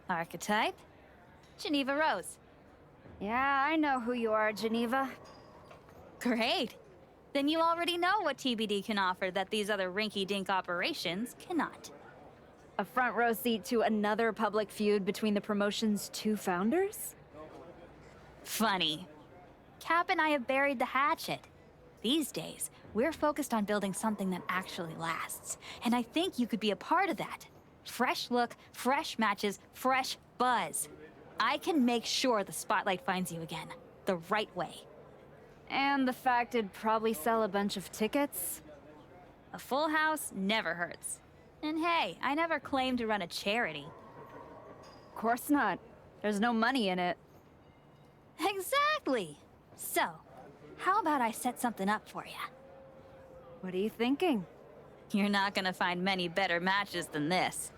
Archetype? Geneva Rose. Yeah, I know who you are, Geneva. Great. Then you already know what TBD can offer that these other rinky-dink operations cannot. A front row seat to another public feud between the promotion's two founders? Funny. Cap and I have buried the hatchet. These days, we're focused on building something that actually lasts. And I think you could be a part of that. Fresh look, fresh matches, fresh buzz. I can make sure the spotlight finds you again, the right way. And the fact it'd probably sell a bunch of tickets? A full house never hurts. And hey, I never claimed to run a charity. Of course not. There's no money in it. Exactly! So, how about I set something up for you? What are you thinking? You're not gonna find many better matches than this.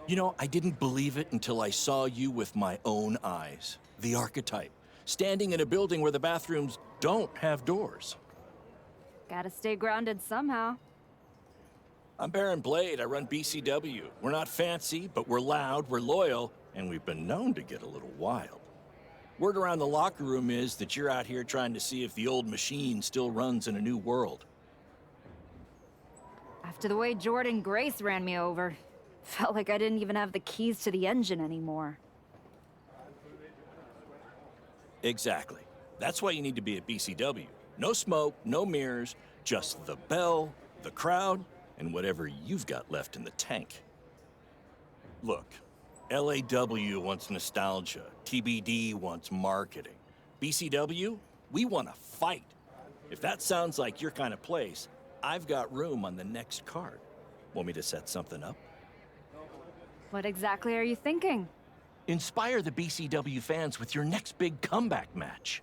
You know, I didn't believe it until I saw you with my own eyes. The archetype, standing in a building where the bathrooms don't have doors. Gotta stay grounded somehow. I'm Baron Blade. I run BCW. We're not fancy, but we're loud, we're loyal, and we've been known to get a little wild. Word around the locker room is that you're out here trying to see if the old machine still runs in a new world. After the way Jordan Grace ran me over, felt like I didn't even have the keys to the engine anymore. Exactly. That's why you need to be at BCW. No smoke, no mirrors, just the bell, the crowd, and whatever you've got left in the tank. Look, LAW wants nostalgia, TBD wants marketing. BCW, we want to fight. If that sounds like your kind of place, I've got room on the next card. Want me to set something up? What exactly are you thinking? Inspire the BCW fans with your next big comeback match.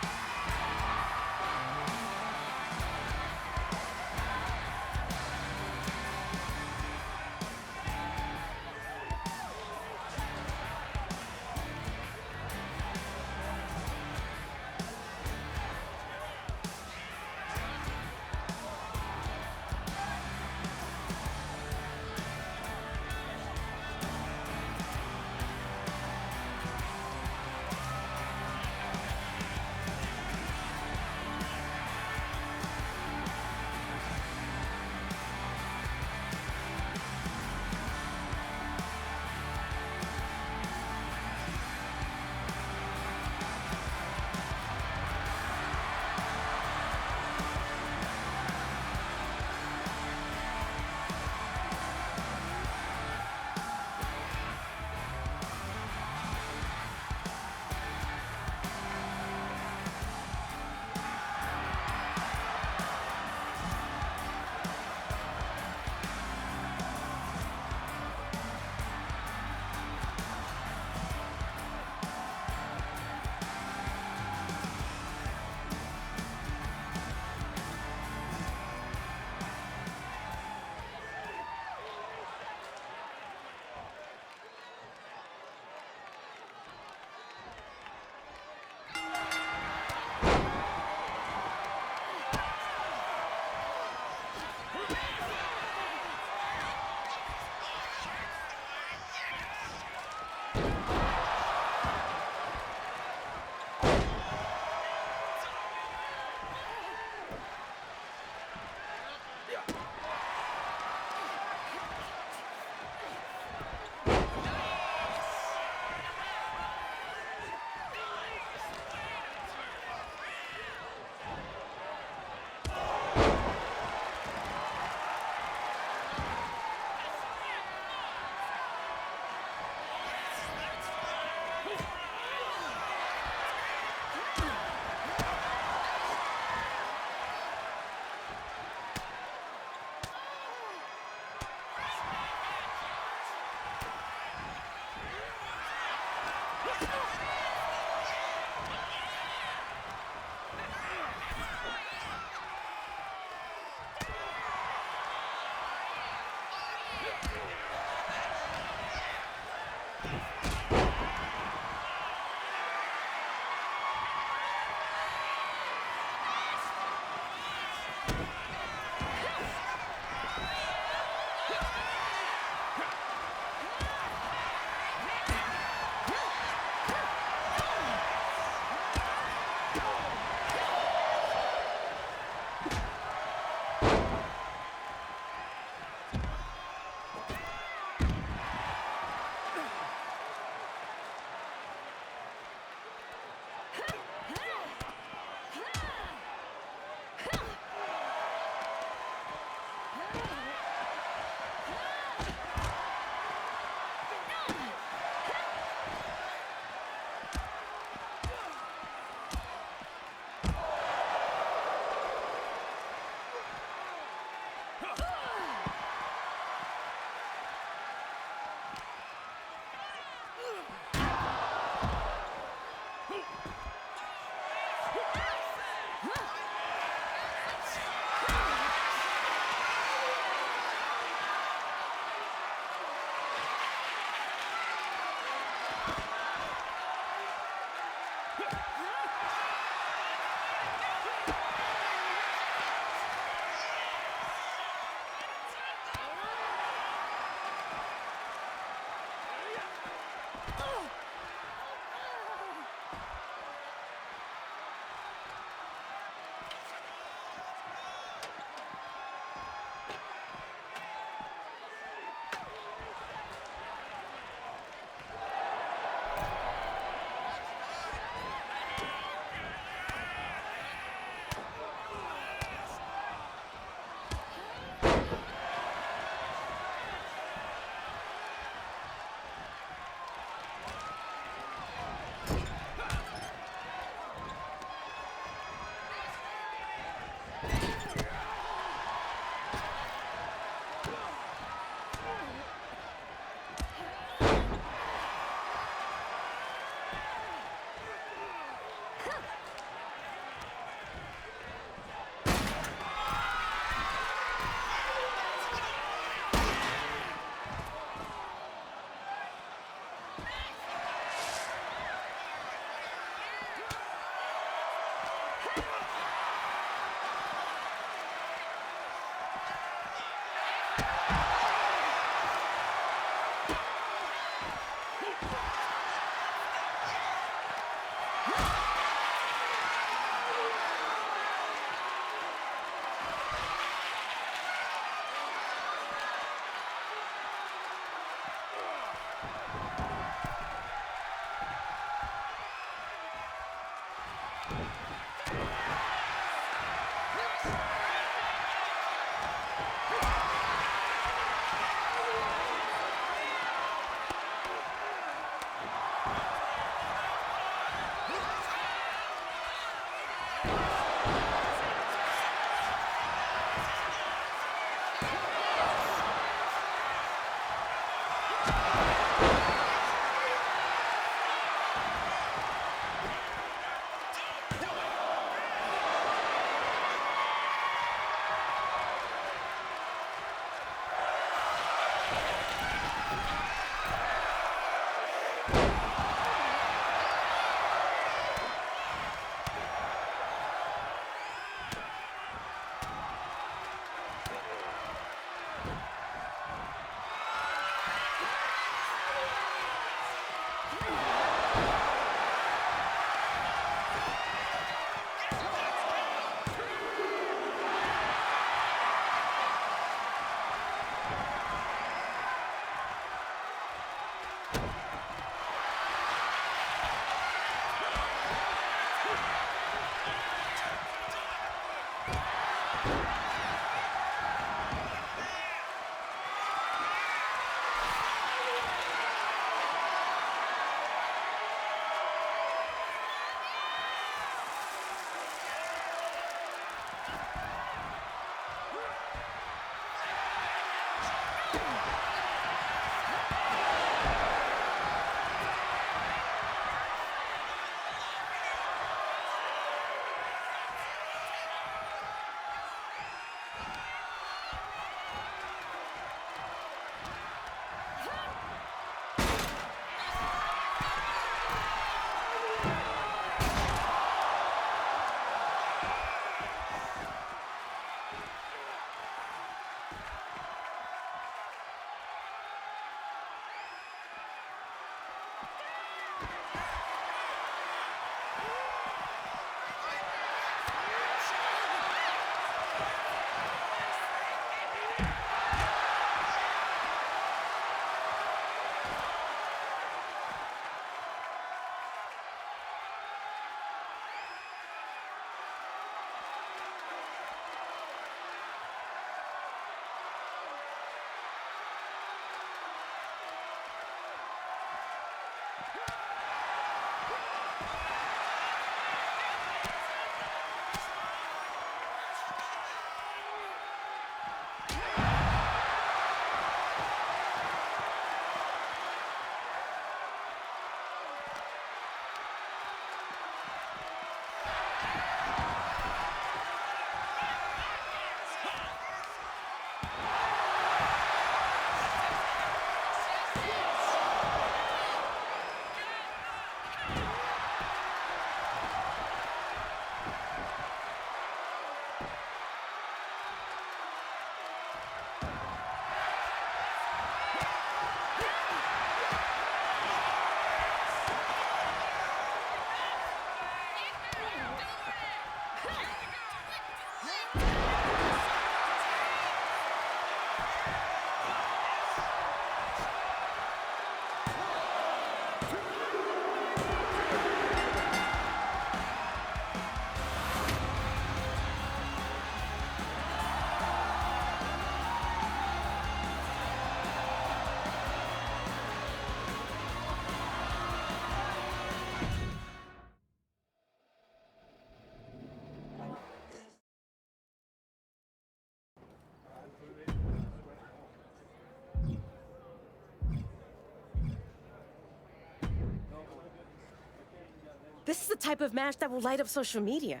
This is the type of match that will light up social media.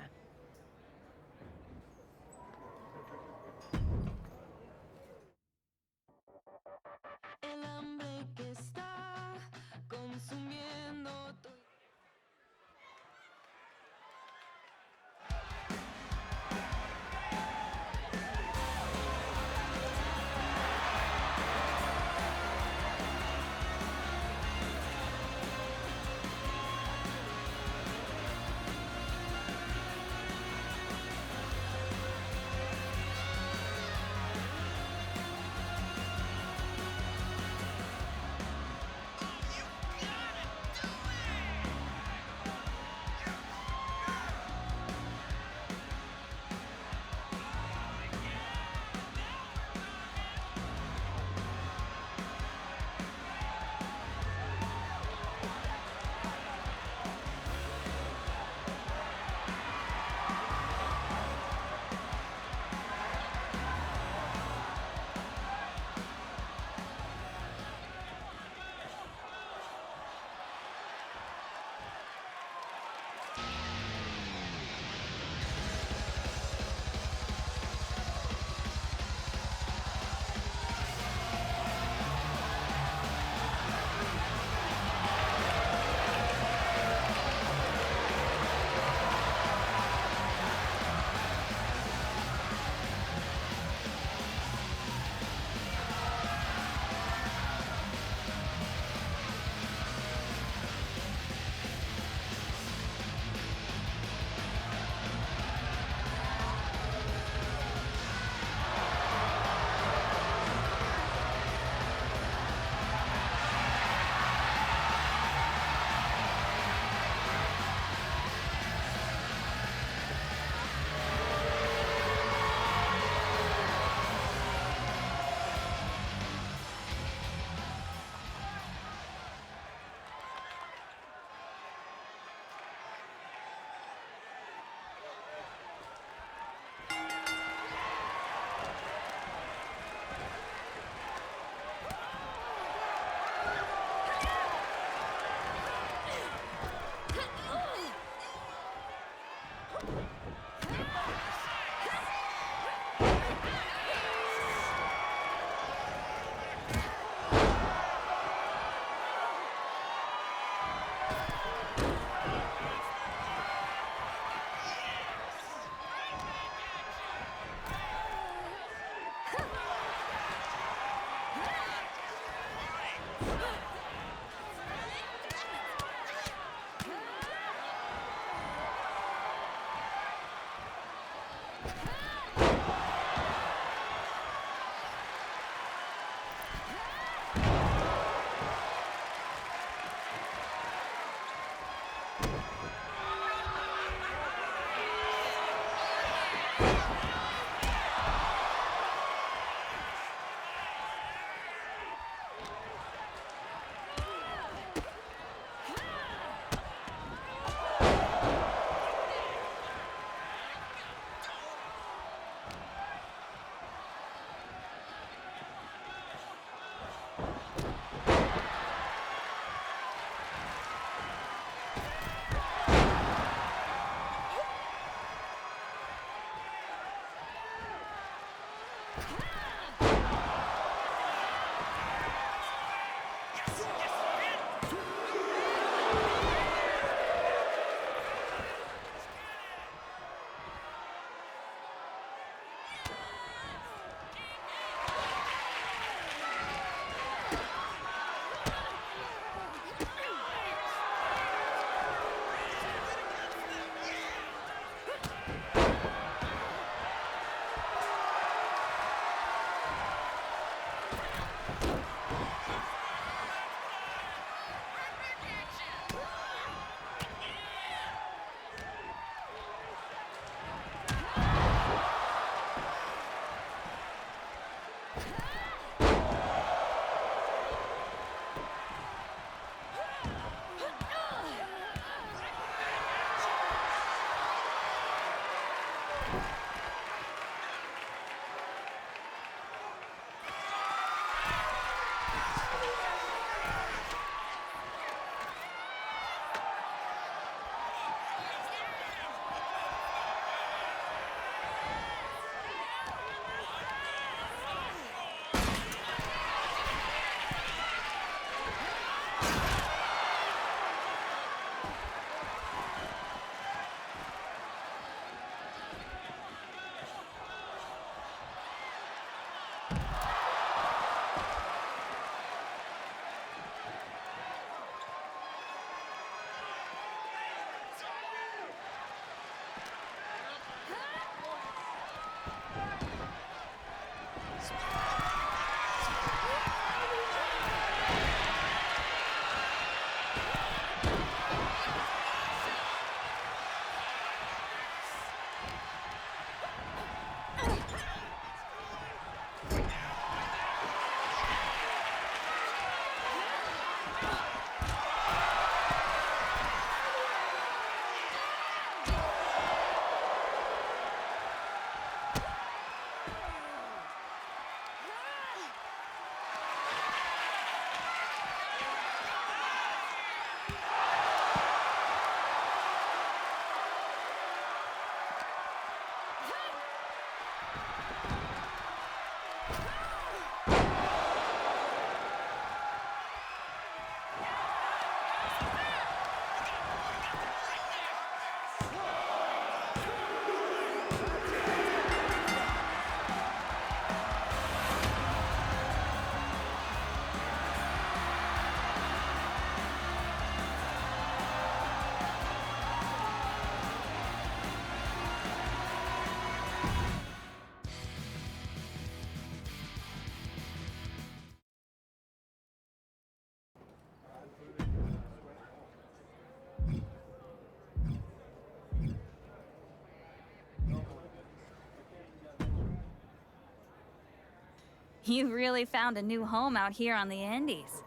You really found a new home out here on the Indies.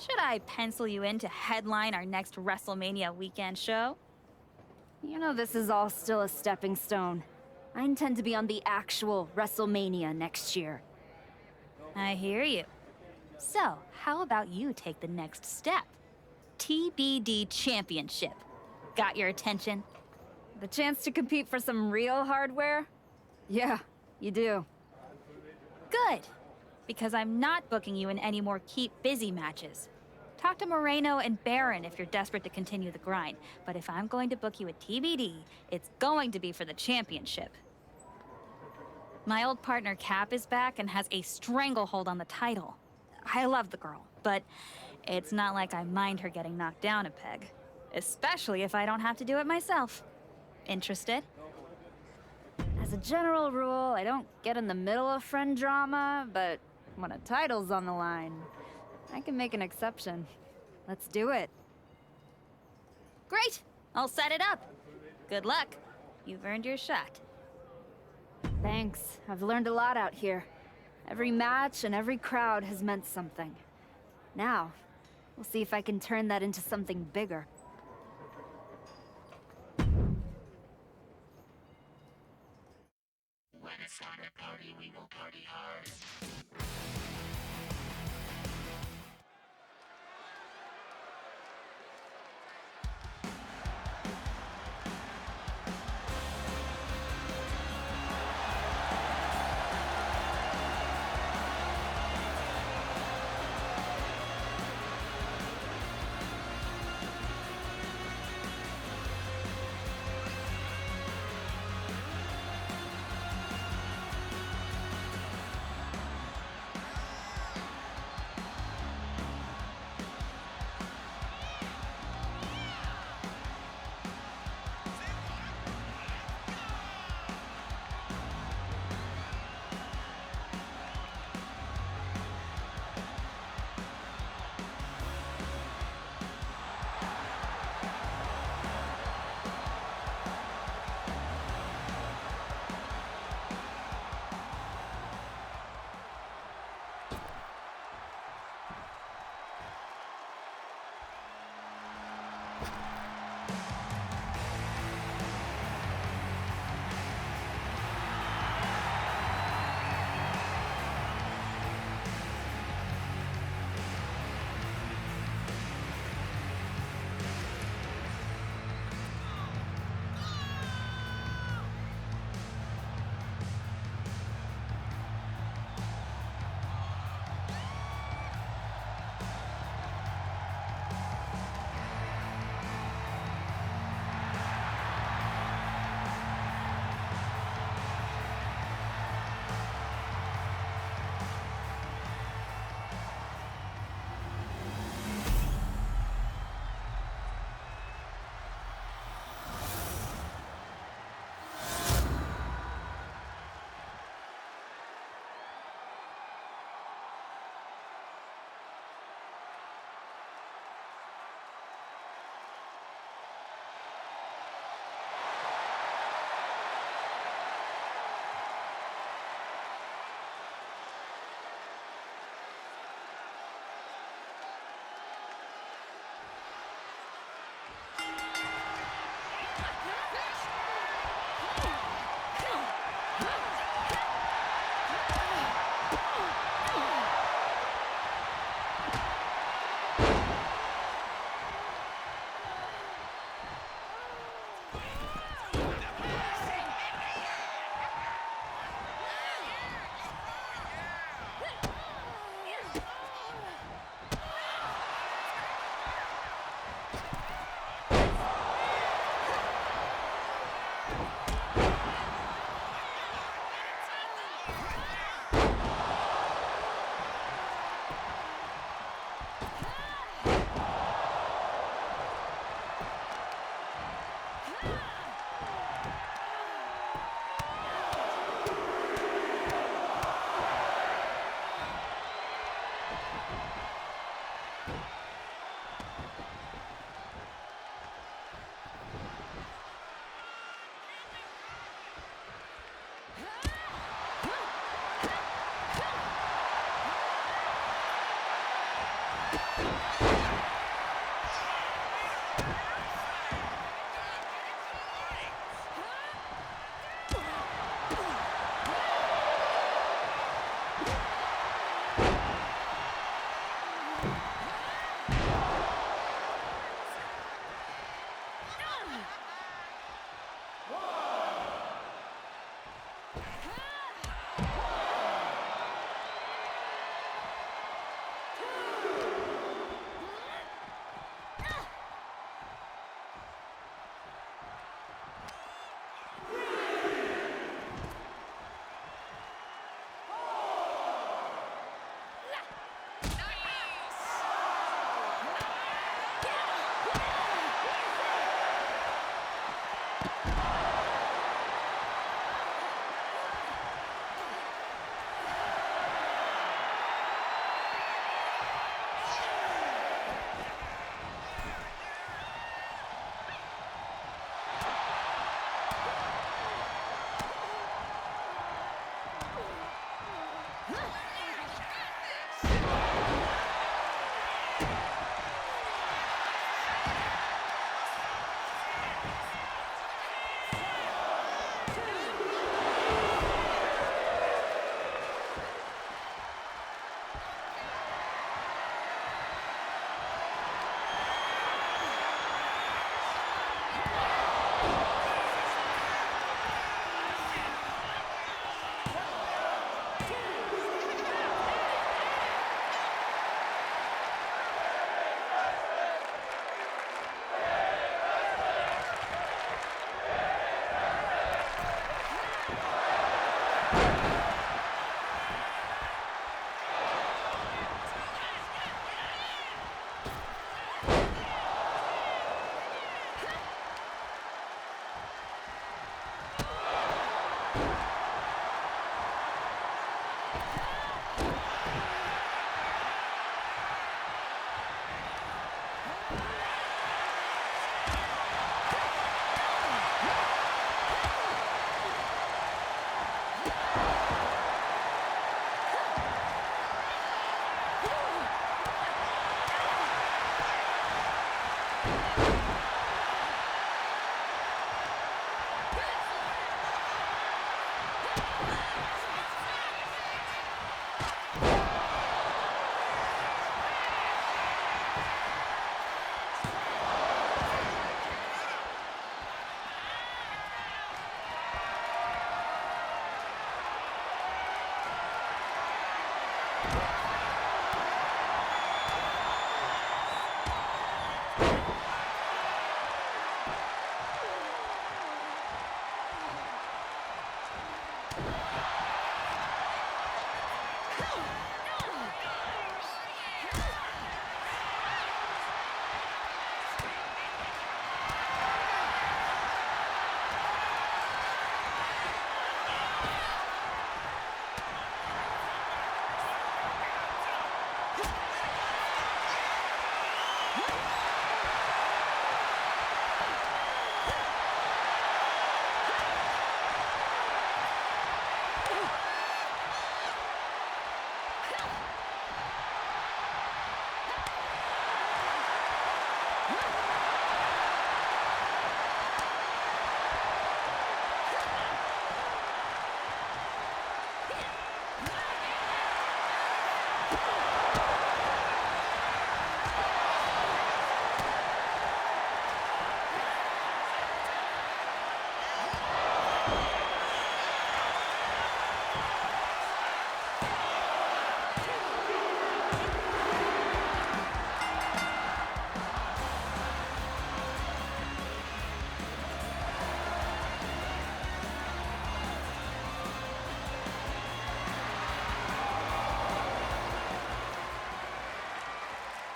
Should I pencil you in to headline our next WrestleMania weekend show? You know this is all still a stepping stone. I intend to be on the actual WrestleMania next year. I hear you. So, how about you take the next step? TBD Championship. Got your attention? The chance to compete for some real hardware? Yeah, you do. Good, because I'm not booking you in any more keep busy matches. Talk to Moreno and Baron if you're desperate to continue the grind, but if I'm going to book you at TBD, it's going to be for the championship. My old partner Cap is back and has a stranglehold on the title. I love the girl, but it's not like I mind her getting knocked down a peg. Especially if I don't have to do it myself. Interested? As a general rule, I don't get in the middle of friend drama, but when a title's on the line, I can make an exception. Let's do it. Great! I'll set it up. Good luck. You've earned your shot. Thanks. I've learned a lot out here. Every match and every crowd has meant something. Now, we'll see if I can turn that into something bigger. When it's time to party, we will party hard.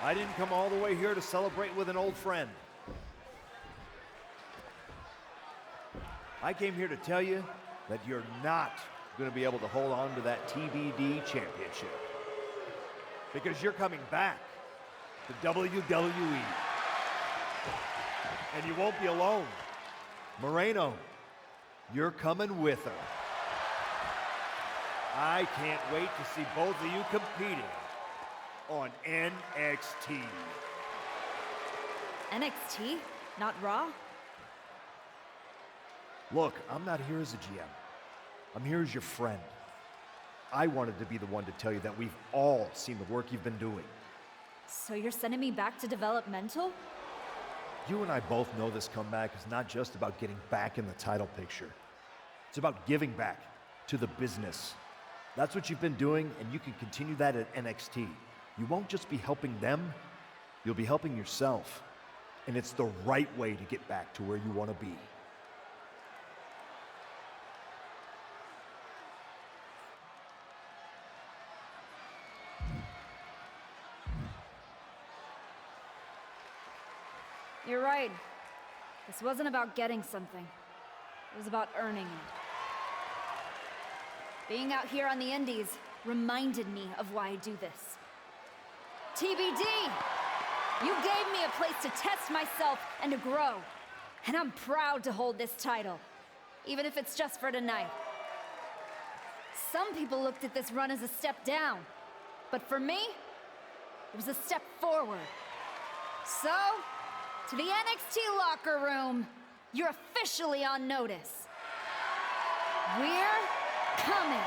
I didn't come all the way here to celebrate with an old friend. I came here to tell you that you're not going to be able to hold on to that TBD championship. Because you're coming back to WWE. And you won't be alone. Moreno, you're coming with her. I can't wait to see both of you competing on NXT. NXT? Not Raw? Look, I'm not here as a GM. I'm here as your friend. I wanted to be the one to tell you that we've all seen the work you've been doing. So you're sending me back to developmental? You and I both know this comeback is not just about getting back in the title picture. It's about giving back to the business. That's what you've been doing, and you can continue that at NXT. You won't just be helping them, you'll be helping yourself. And it's the right way to get back to where you want to be. You're right. This wasn't about getting something. It was about earning it. Being out here on the Indies reminded me of why I do this. TBD! You gave me a place to test myself and to grow. And I'm proud to hold this title, even if it's just for tonight. Some people looked at this run as a step down, but for me, it was a step forward. So, to the NXT locker room, you're officially on notice. We're coming.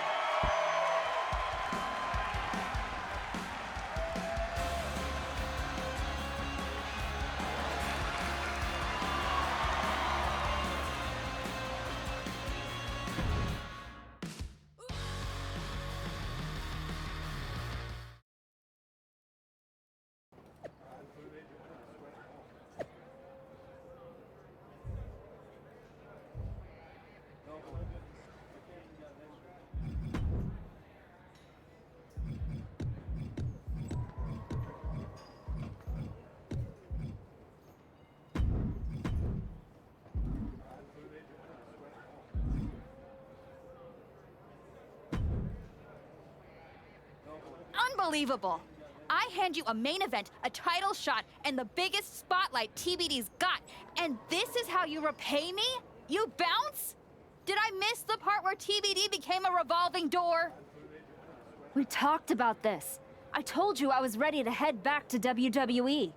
Unbelievable! I hand you a main event, a title shot, and the biggest spotlight TBD's got, and this is how you repay me? You bounce? Did I miss the part where TBD became a revolving door? We talked about this. I told you I was ready to head back to WWE.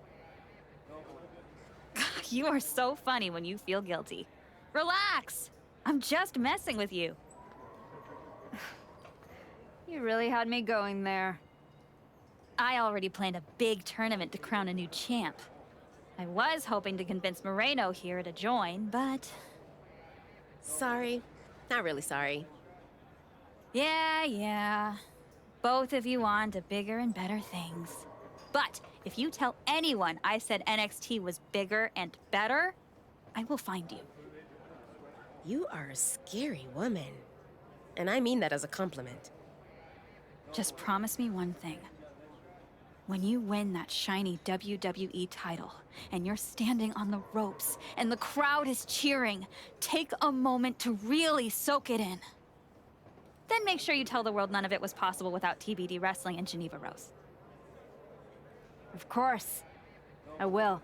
You are so funny when you feel guilty. Relax! I'm just messing with you. You really had me going there. I already planned a big tournament to crown a new champ. I was hoping to convince Moreno here to join, but... Sorry. Not really sorry. Yeah. Both of you on to bigger and better things. But if you tell anyone I said NXT was bigger and better, I will find you. You are a scary woman. And I mean that as a compliment. Just promise me one thing. When you win that shiny WWE title, and you're standing on the ropes, and the crowd is cheering, take a moment to really soak it in. Then make sure you tell the world none of it was possible without TBD wrestling and Geneva Rose. Of course. I will.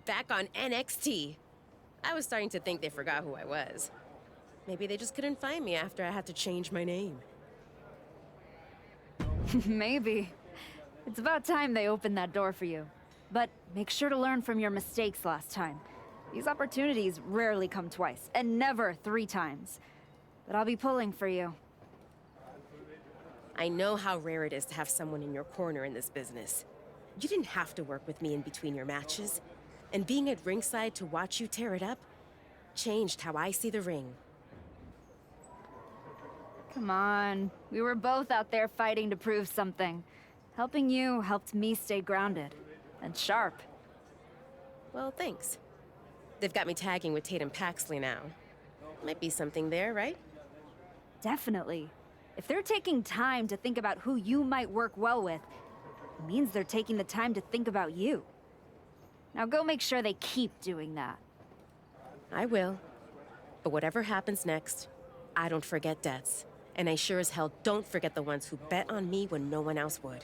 Back on NXT. I was starting to think they forgot who I was. Maybe they just couldn't find me after I had to change my name. Maybe. It's about time they opened that door for you. But make sure to learn from your mistakes last time. These opportunities rarely come twice, and never 3 times. But I'll be pulling for you. I know how rare it is to have someone in your corner in this business. You didn't have to work with me in between your matches. And being at ringside to watch you tear it up changed how I see the ring. Come on. We were both out there fighting to prove something. Helping you helped me stay grounded. And sharp. Well, thanks. They've got me tagging with Tatum Paxley now. Might be something there, right? Definitely. If they're taking time to think about who you might work well with, it means they're taking the time to think about you. Now go make sure they keep doing that. I will. But whatever happens next, I don't forget debts. And I sure as hell don't forget the ones who bet on me when no one else would.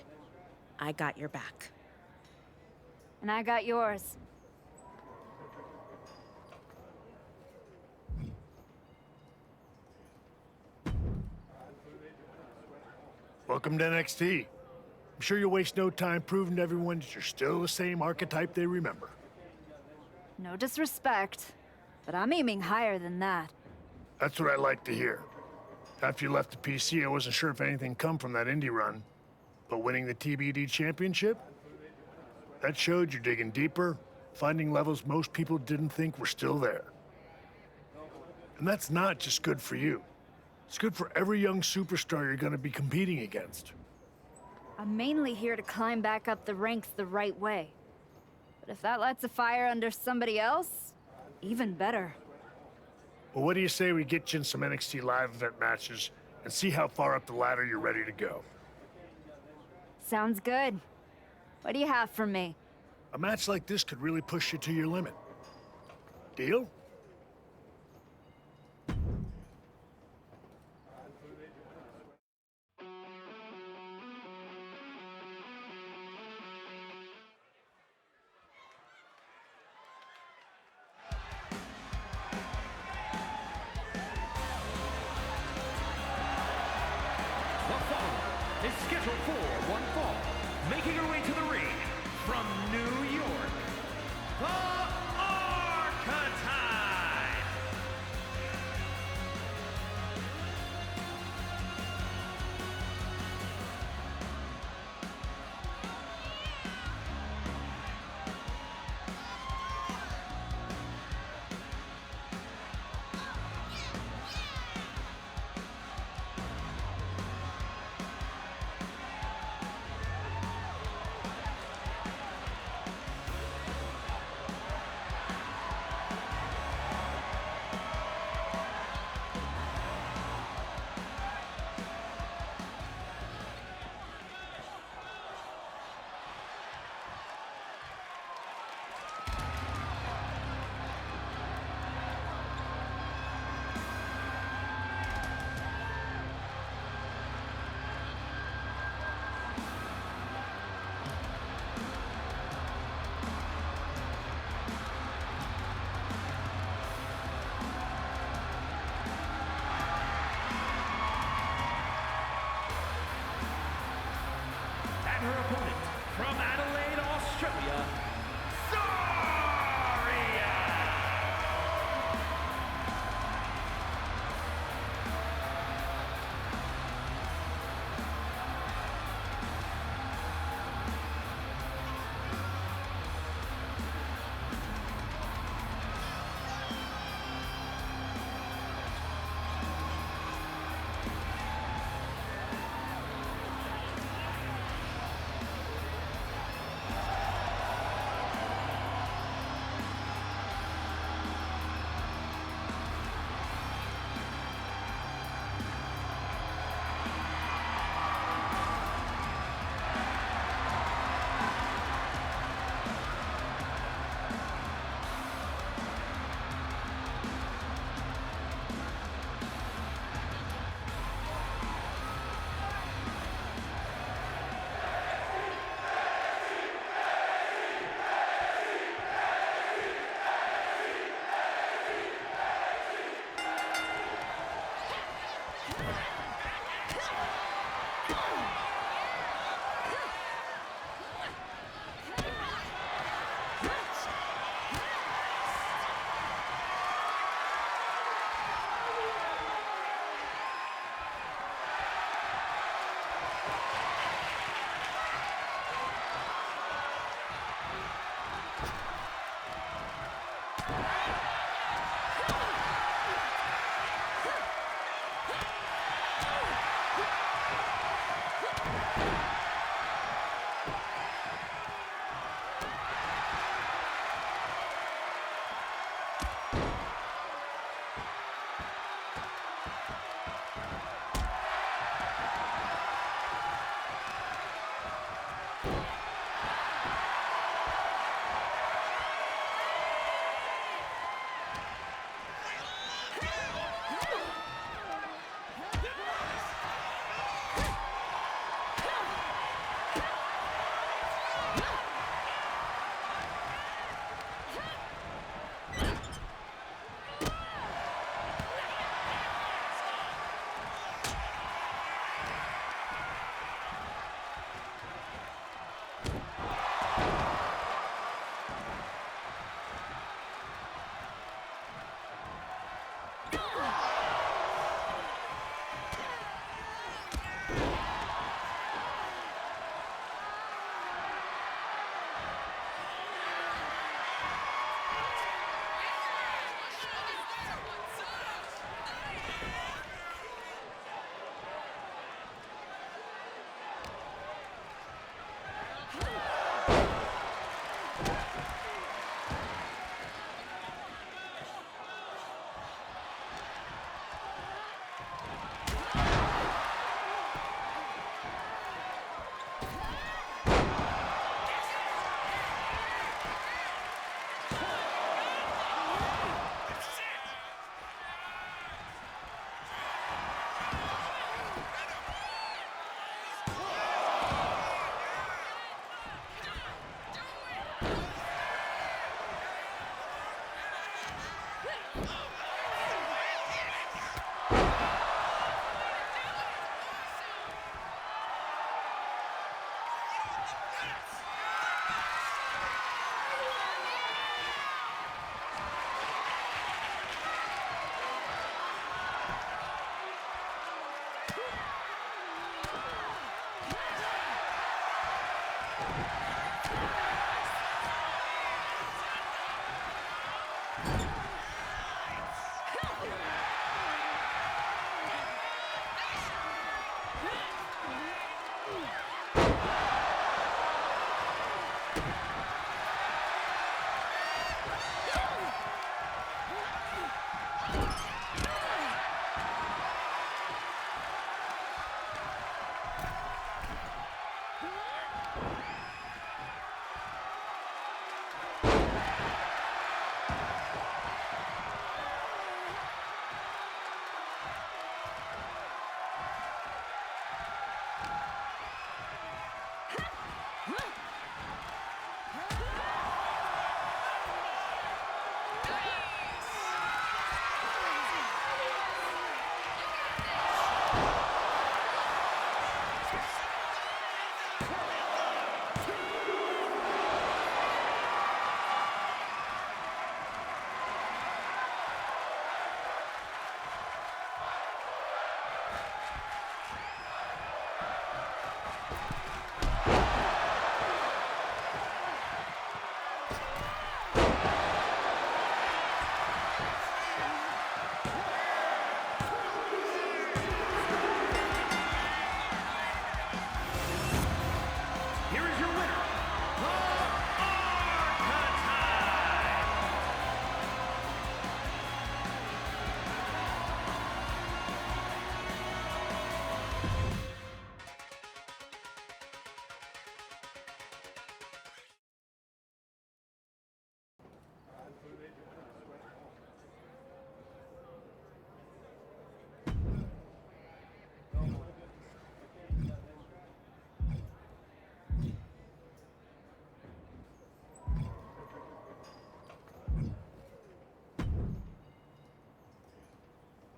I got your back. And I got yours. Welcome to NXT. I'm sure you'll waste no time proving to everyone that you're still the same archetype they remember. No disrespect, but I'm aiming higher than that. That's what I like to hear. After you left the PC, I wasn't sure if anything come from that indie run. But winning the TBD championship? That showed you're digging deeper, finding levels most people didn't think were still there. And that's not just good for you. It's good for every young superstar you're gonna be competing against. I'm mainly here to climb back up the ranks the right way. But if that lights a fire under somebody else, even better. Well, what do you say we get you in some NXT live event matches and see how far up the ladder you're ready to go? Sounds good. What do you have for me? A match like this could really push you to your limit. Deal? Is scheduled for one fall, making her way to the ring from New York, the Archetype.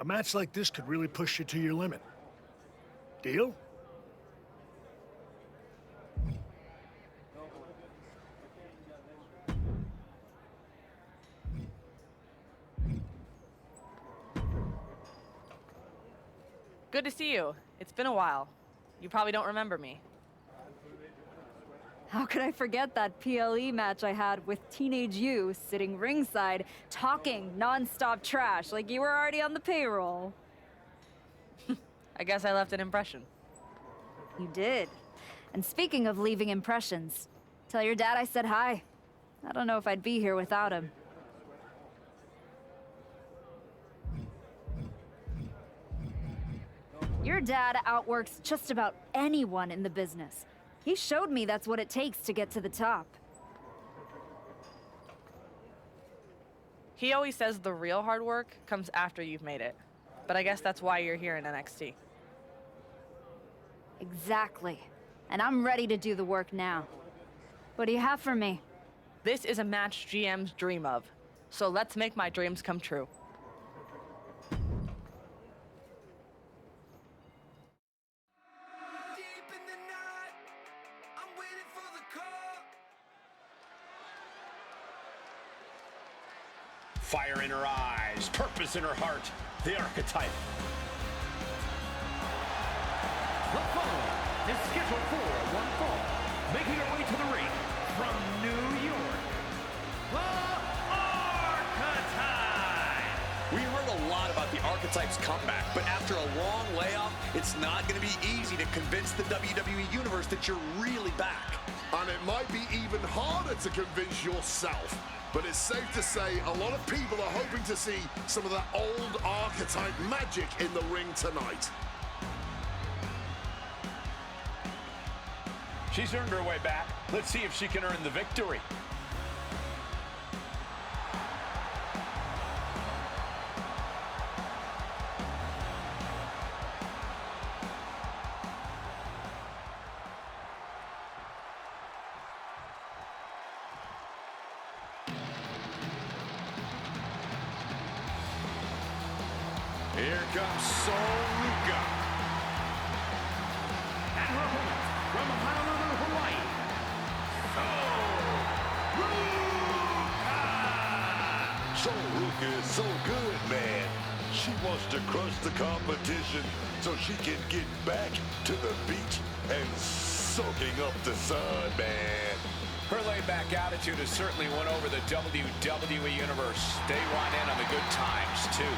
A match like this could really push you to your limit. Deal? Good to see you. It's been a while. You probably don't remember me. How could I forget that PLE match I had with teenage you sitting ringside, talking non-stop trash like you were already on the payroll? I guess I left an impression. You did. And speaking of leaving impressions, tell your dad I said hi. I don't know if I'd be here without him. Your dad outworks just about anyone in the business. He showed me that's what it takes to get to the top. He always says the real hard work comes after you've made it. But I guess that's why you're here in NXT. Exactly. And I'm ready to do the work now. What do you have for me? This is a match GMs dream of. So let's make my dreams come true. Fire in her eyes, purpose in her heart, the archetype. The following is scheduled for one fall, making her way to the ring from New York, the Archetype. We heard a lot about the Archetype's comeback, but after a long layoff, it's not going to be easy to convince the WWE Universe that you're really back. And it might be even harder to convince yourself. But it's safe to say a lot of people are hoping to see some of that old archetype magic in the ring tonight. She's earned her way back. Let's see if she can earn the victory. Here comes Sol Ruka. And her opponent from Honolulu, Hawaii, Sol Ruka is so good, man. She wants to crush the competition so she can get back to the beach and soaking up the sun, man. Her laid-back attitude has certainly won over the WWE Universe. They want in on the good times, too.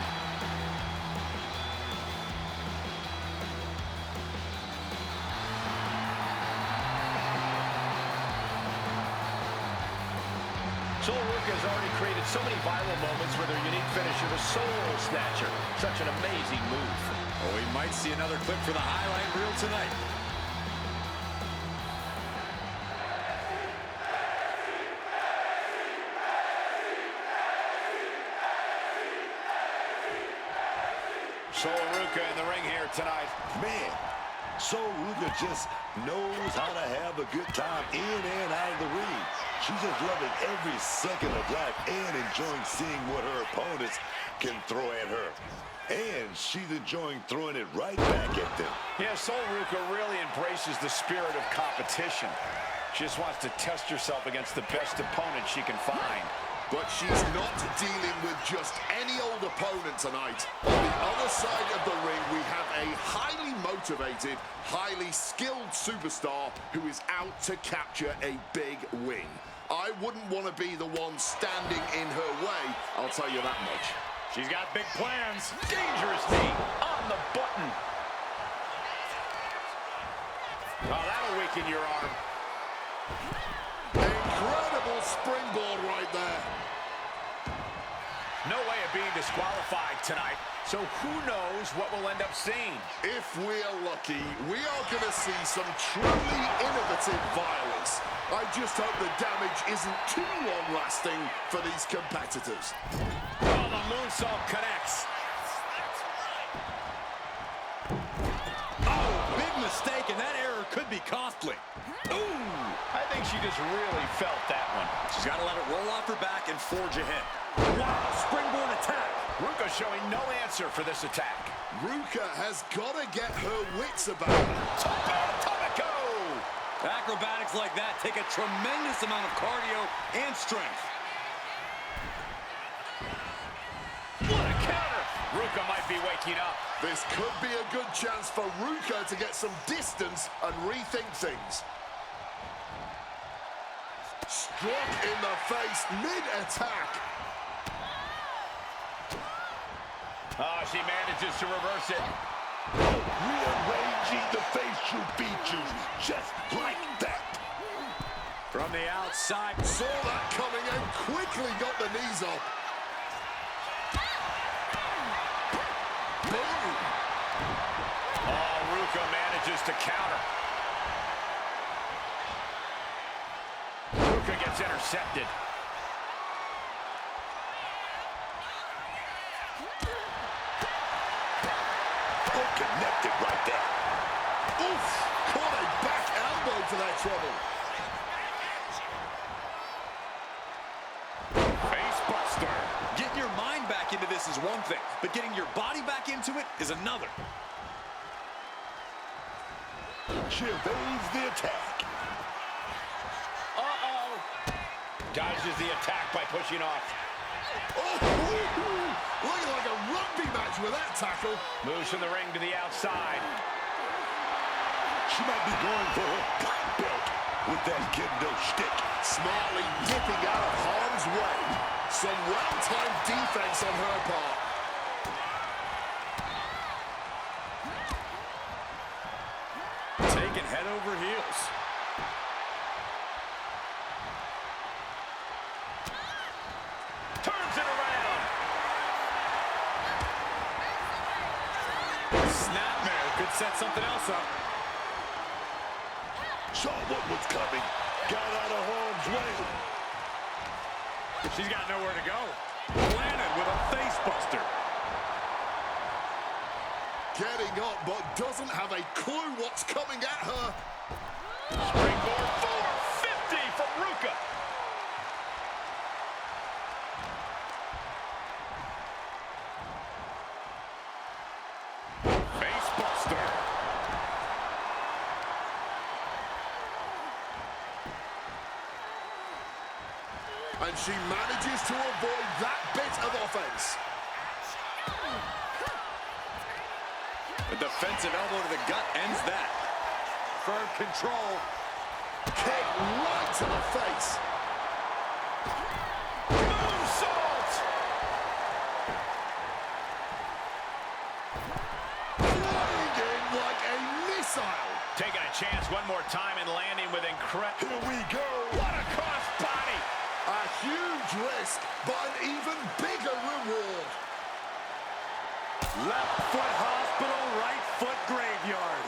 Sol Ruka has already created so many viral moments with her unique finisher, the Soul Snatcher. Such an amazing move. Oh, we might see another clip for the highlight reel tonight. Sol Ruka in the ring here tonight. Man, Sol Ruka just knows how to have a good time in and out of the ring. She's just loving every second of life and enjoying seeing what her opponents can throw at her. And she's enjoying throwing it right back at them. Yeah, Sol Ruka really embraces the spirit of competition. She just wants to test herself against the best opponent she can find. But she's not dealing with just any old opponent tonight. On the other side of the ring, we have a highly motivated, highly skilled superstar who is out to capture a big win. I wouldn't want to be the one standing in her way, I'll tell you that much. She's got big plans. Dangerous knee on the button. Oh, that'll weaken your arm. Incredible springboard right there. No way of being disqualified tonight. So who knows what we'll end up seeing? If we're lucky, we are going to see some truly innovative violence. I just hope the damage isn't too long-lasting for these competitors. Oh, the moonsault connects. Oh, big mistake, and that error could be costly. Ooh, I think she just really felt that one. She's got to let it roll off her back and forge ahead. Wow, springboard attack. Ruka showing no answer for this attack. Ruka has got to get her wits about her. Topico! Acrobatics like that take a tremendous amount of cardio and strength. What a counter! Ruka might be waking up. This could be a good chance for Ruka to get some distance and rethink things. Struck in the face mid-attack. Oh, she manages to reverse it. Rearranging the facial features just like that. From the outside. Saw that coming and quickly got the knees up. Boom! Oh, Ruka manages to counter. Ruka gets intercepted. Connected right there. Oof! Caught a back elbow for that trouble. Face buster. Getting your mind back into this is one thing, but getting your body back into it is another. She evades the attack. Uh-oh. Dodges the attack by pushing off. Oh, looking like a rugby match with that tackle. Moves from the ring to the outside. She might be going for her black belt with that kendo stick. Smartly dipping out of harm's way. Some well-timed defense on her part. Taking head over heels. set something else up. Saw what was coming. Got out of harm's way. She's got nowhere to go. Landed with a face buster. Getting up, but doesn't have a clue what's coming at her. Springboard 450 from Ruka. Face buster. And she manages to avoid that bit of offense. A defensive elbow to the gut ends that. Firm control. Kick right to the face. Moonsault! Flying in like a missile. Taking a chance one more time and landing with incredible. Here we go. What a cross body! A huge risk, but an even bigger reward. Left foot hospital, right foot graveyard.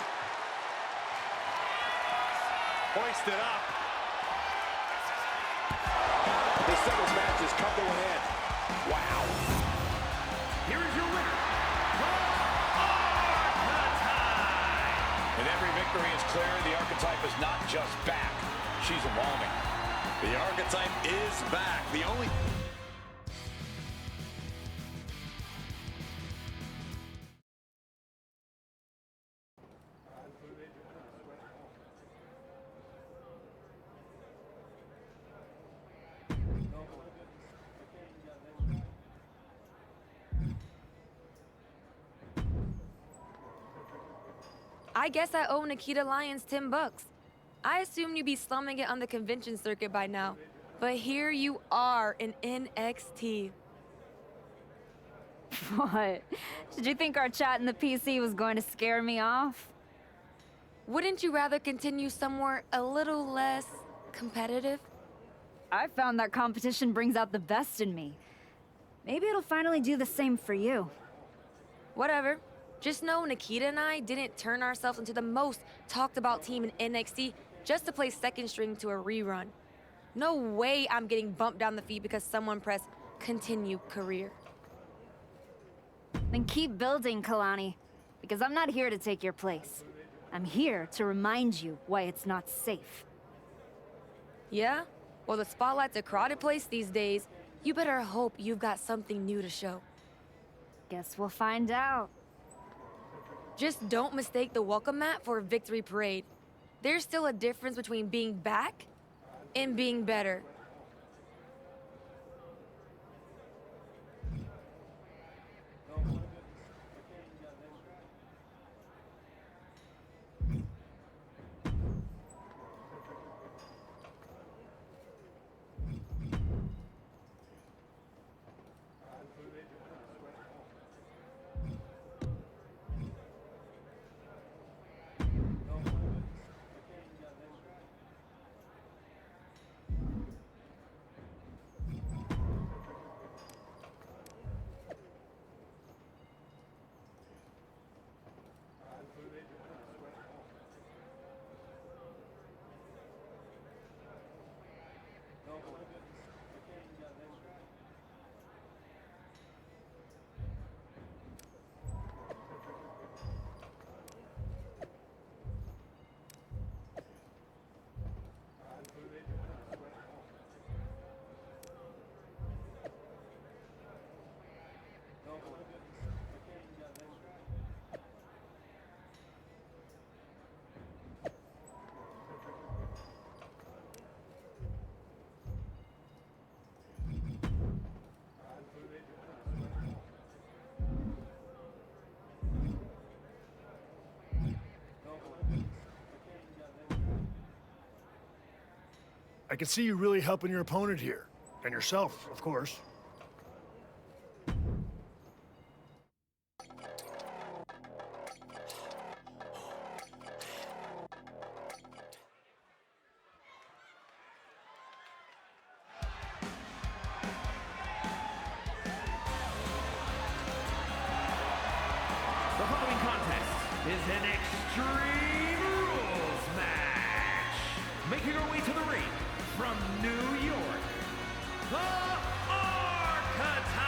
Hoisted up. This singles match has come to an end. Wow. Here is your winner, the Archetype. And every victory is clear. The Archetype is not just back. She's evolving. The Archetype is back. The only... I guess I owe Nikita Lyons $10. I assumed you'd be slumming it on the convention circuit by now. But here you are in NXT. What? Did you think our chat in the PC was going to scare me off? Wouldn't you rather continue somewhere a little less competitive? I found that competition brings out the best in me. Maybe it'll finally do the same for you. Whatever. Just know Nikita and I didn't turn ourselves into the most talked about team in NXT just to play second string to a rerun. No way I'm getting bumped down the feed because someone pressed continue career. Then keep building, Kalani, because I'm not here to take your place. I'm here to remind you why it's not safe. Yeah? Well, the spotlight's a crowded place these days. You better hope you've got something new to show. Guess we'll find out. Just don't mistake the welcome mat for a victory parade. There's still a difference between being back and being better. I can see you really helping your opponent here. And yourself, of course. The following contest is an Extreme Rules match. Making her way to the ring from New York, the Archetype.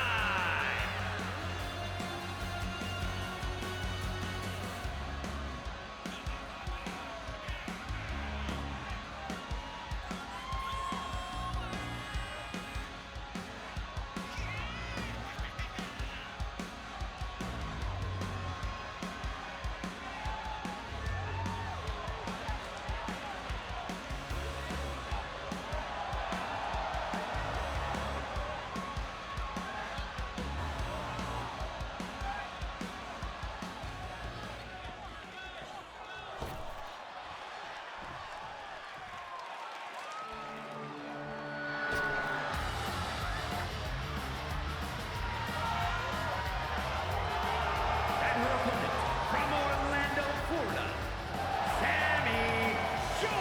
From Orlando, Florida, Sammy George.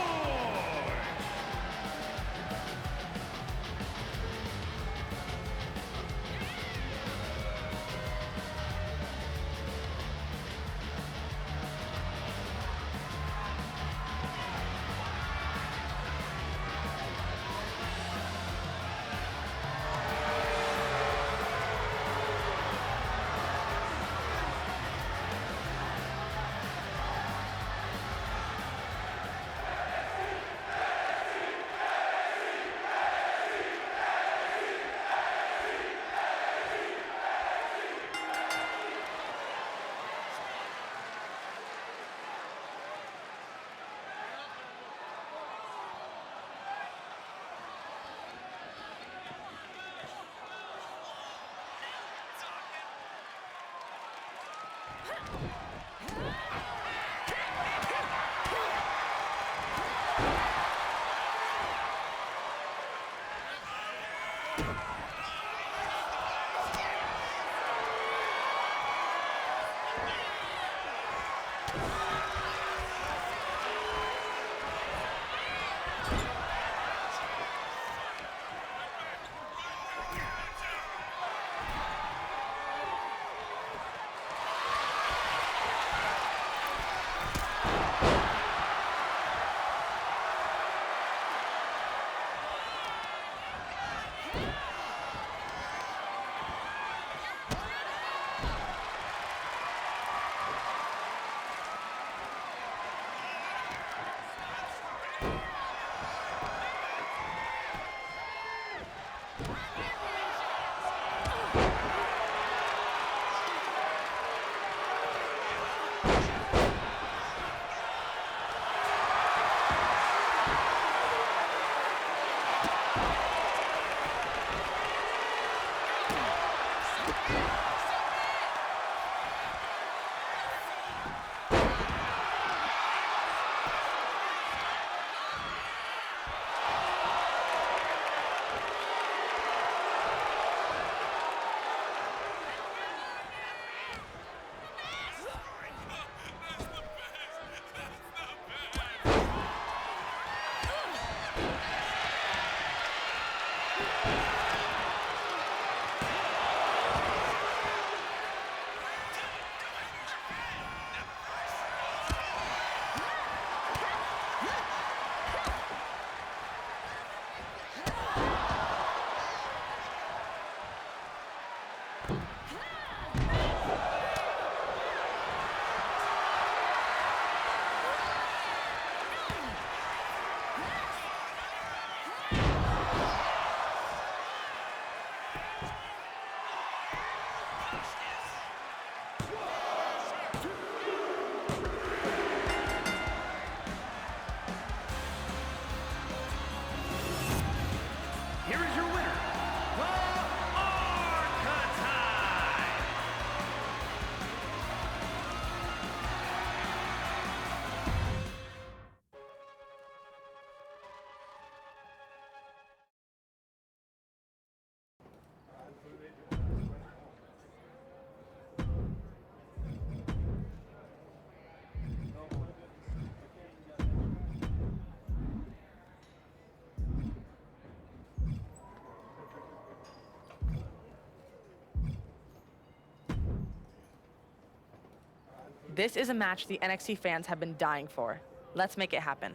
This is a match the NXT fans have been dying for. Let's make it happen.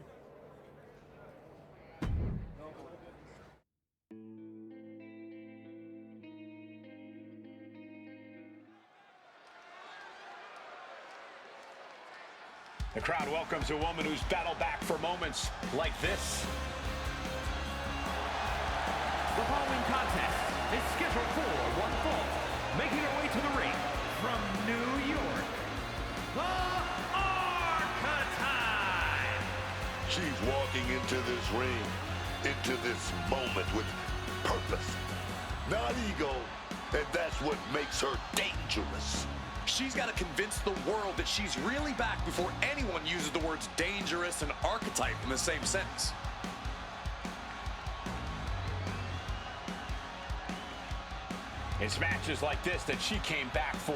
The crowd welcomes a woman who's battled back for moments like this. The following contest is scheduled for one fall. Making her way to the ring from New York, the Archetype! She's walking into this ring, into this moment with purpose, not ego, and that's what makes her dangerous. She's got to convince the world that she's really back before anyone uses the words dangerous and archetype in the same sentence. It's matches like this that she came back for.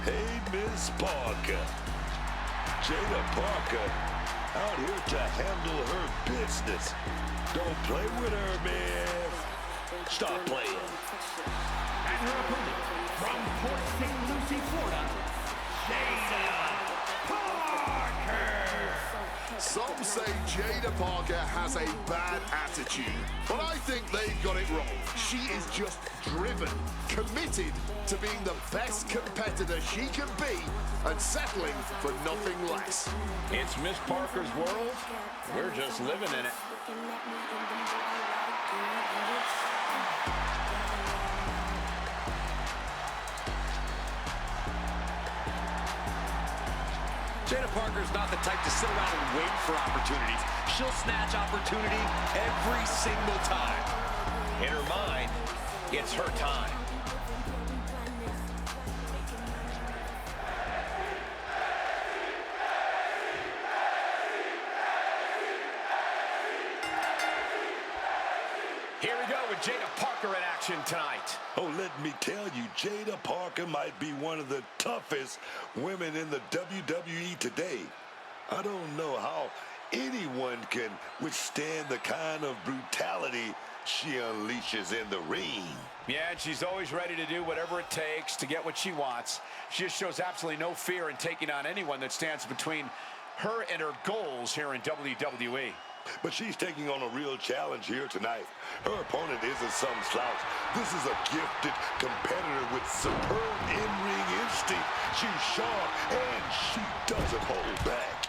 Hey, Miss Parker. Jada Parker out here to handle her business. Don't play with her, man. Stop playing. And her opponent from Port St. Lucie, Florida, Jada Parker. Some say Jada Parker has a bad attitude, but I think they've got it wrong. She is just driven, committed to being the best competitor she can be and settling for nothing less. It's Miss Parker's world. We're just living in it. Jada Parker's not the type to sit around and wait for opportunities. She'll snatch opportunity every single time. In her mind, it's her time. Here we go with Jada Parker in action tonight. Oh, let me tell you, Jada Parker might be one of the toughest women in the WWE today. I don't know how anyone can withstand the kind of brutality she unleashes in the ring. Yeah, and she's always ready to do whatever it takes to get what she wants. She just shows absolutely no fear in taking on anyone that stands between her and her goals here in WWE. But she's taking on a real challenge here tonight. Her opponent isn't some slouch. This is a gifted competitor with superb in-ring instinct. She's sharp, and she doesn't hold back.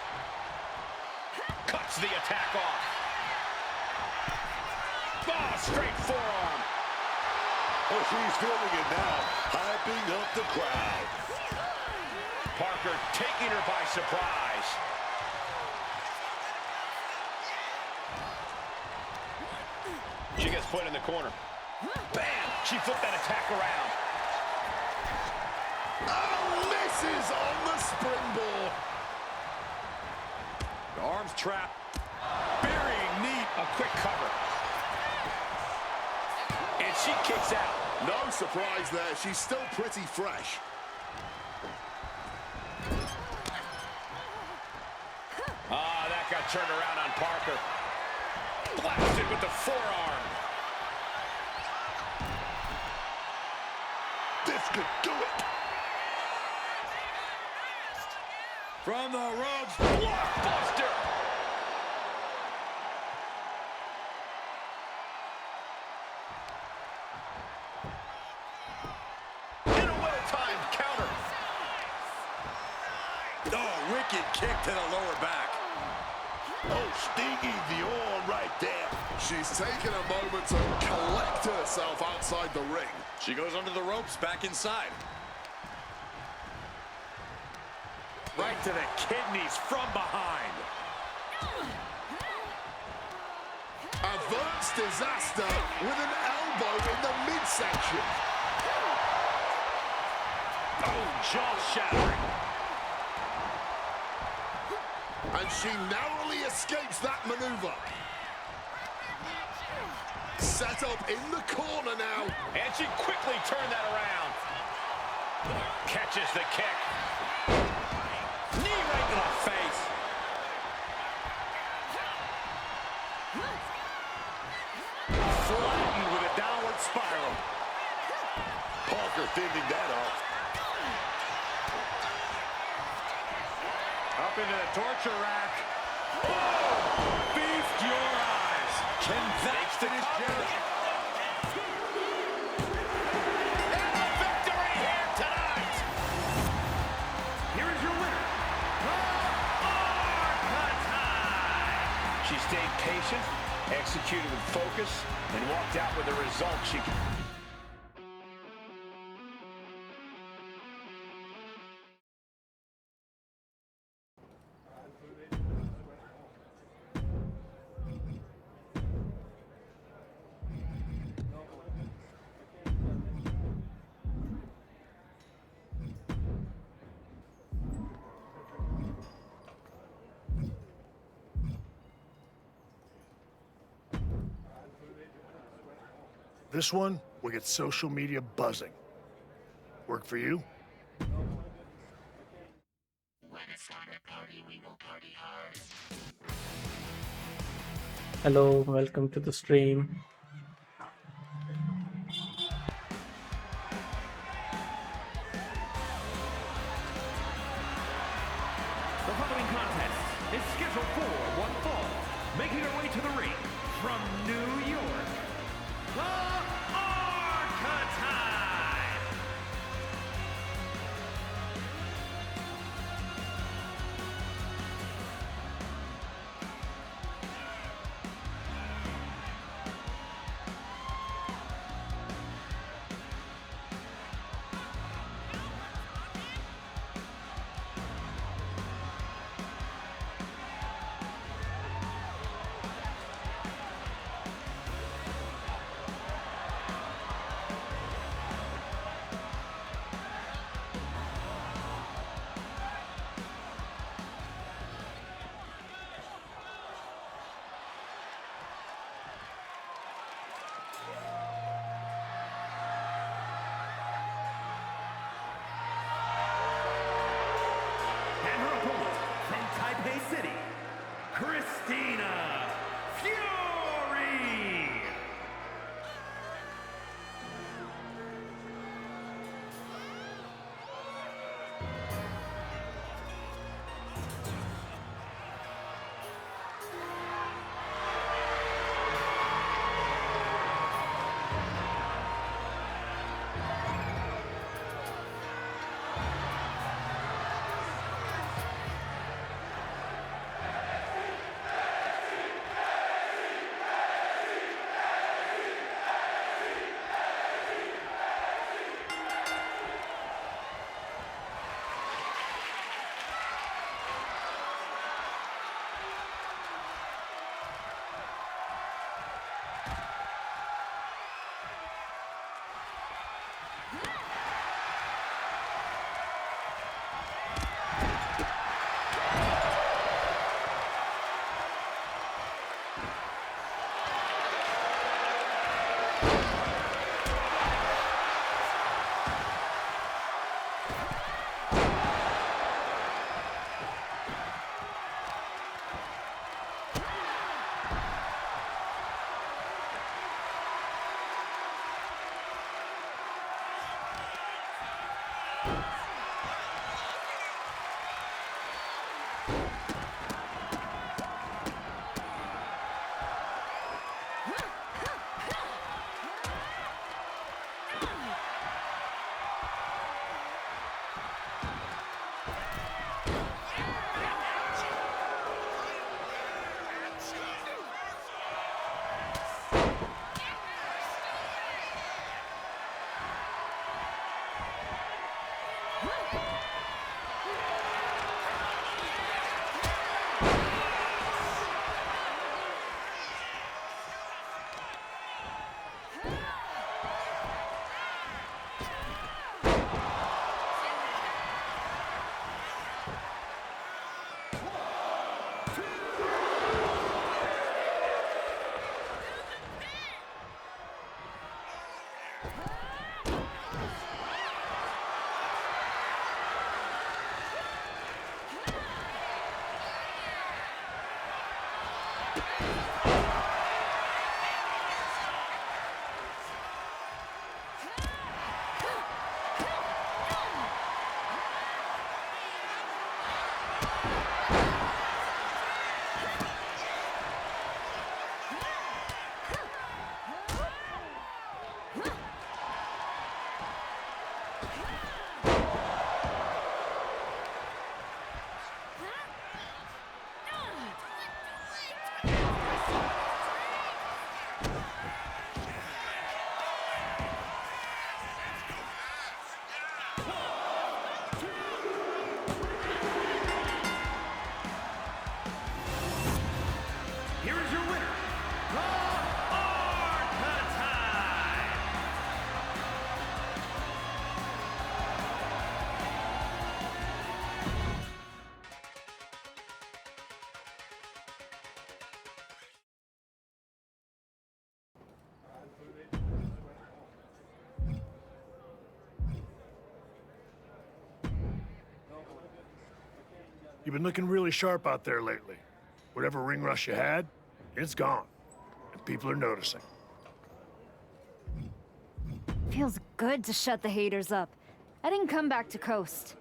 Cuts the attack off. Oh, straight forearm. Oh, she's feeling it now, hyping up the crowd. Parker taking her by surprise. She gets put in the corner. Bam! She flipped that attack around. Oh, misses on the springboard. The arms trapped. Burying knee. A quick cover. And she kicks out. No surprise there. She's still pretty fresh. Ah, that got turned around on Parker. Blasted with the forearm. This could do it. From the ropes. Blockbuster. In a well-timed counter. Oh, wicked kick to the lower back. Oh, stinging the arm right there. She's taken a moment to collect herself outside the ring. She goes under the ropes, back inside. Right to the kidneys from behind. Averts disaster with an elbow in the midsection. Oh, jaw-shattering. And she narrowly escapes that maneuver. Set up in the corner now. And she quickly turned that around. Catches the kick. Knee right to the face. Flattened with a downward spiral. Parker fending that off. Up into the torture rack. Oh! Feast your eyes. Can that finish Jerry? And a victory here tonight. Here is your winner, the Archetype. She stayed patient, executed with focus, and walked out with the result she could. This one will get social media buzzing. Work for you? When it's time to party, we will party hard. Hello, welcome to the stream. The following contest is scheduled for one fall. Making her way to the ring from New York, the Archetype. City, Christina Fury. Here is your winner, the Archetype. You've been looking really sharp out there lately. Whatever ring rush you had, it's gone. And people are noticing. Feels good to shut the haters up. I didn't come back to coast.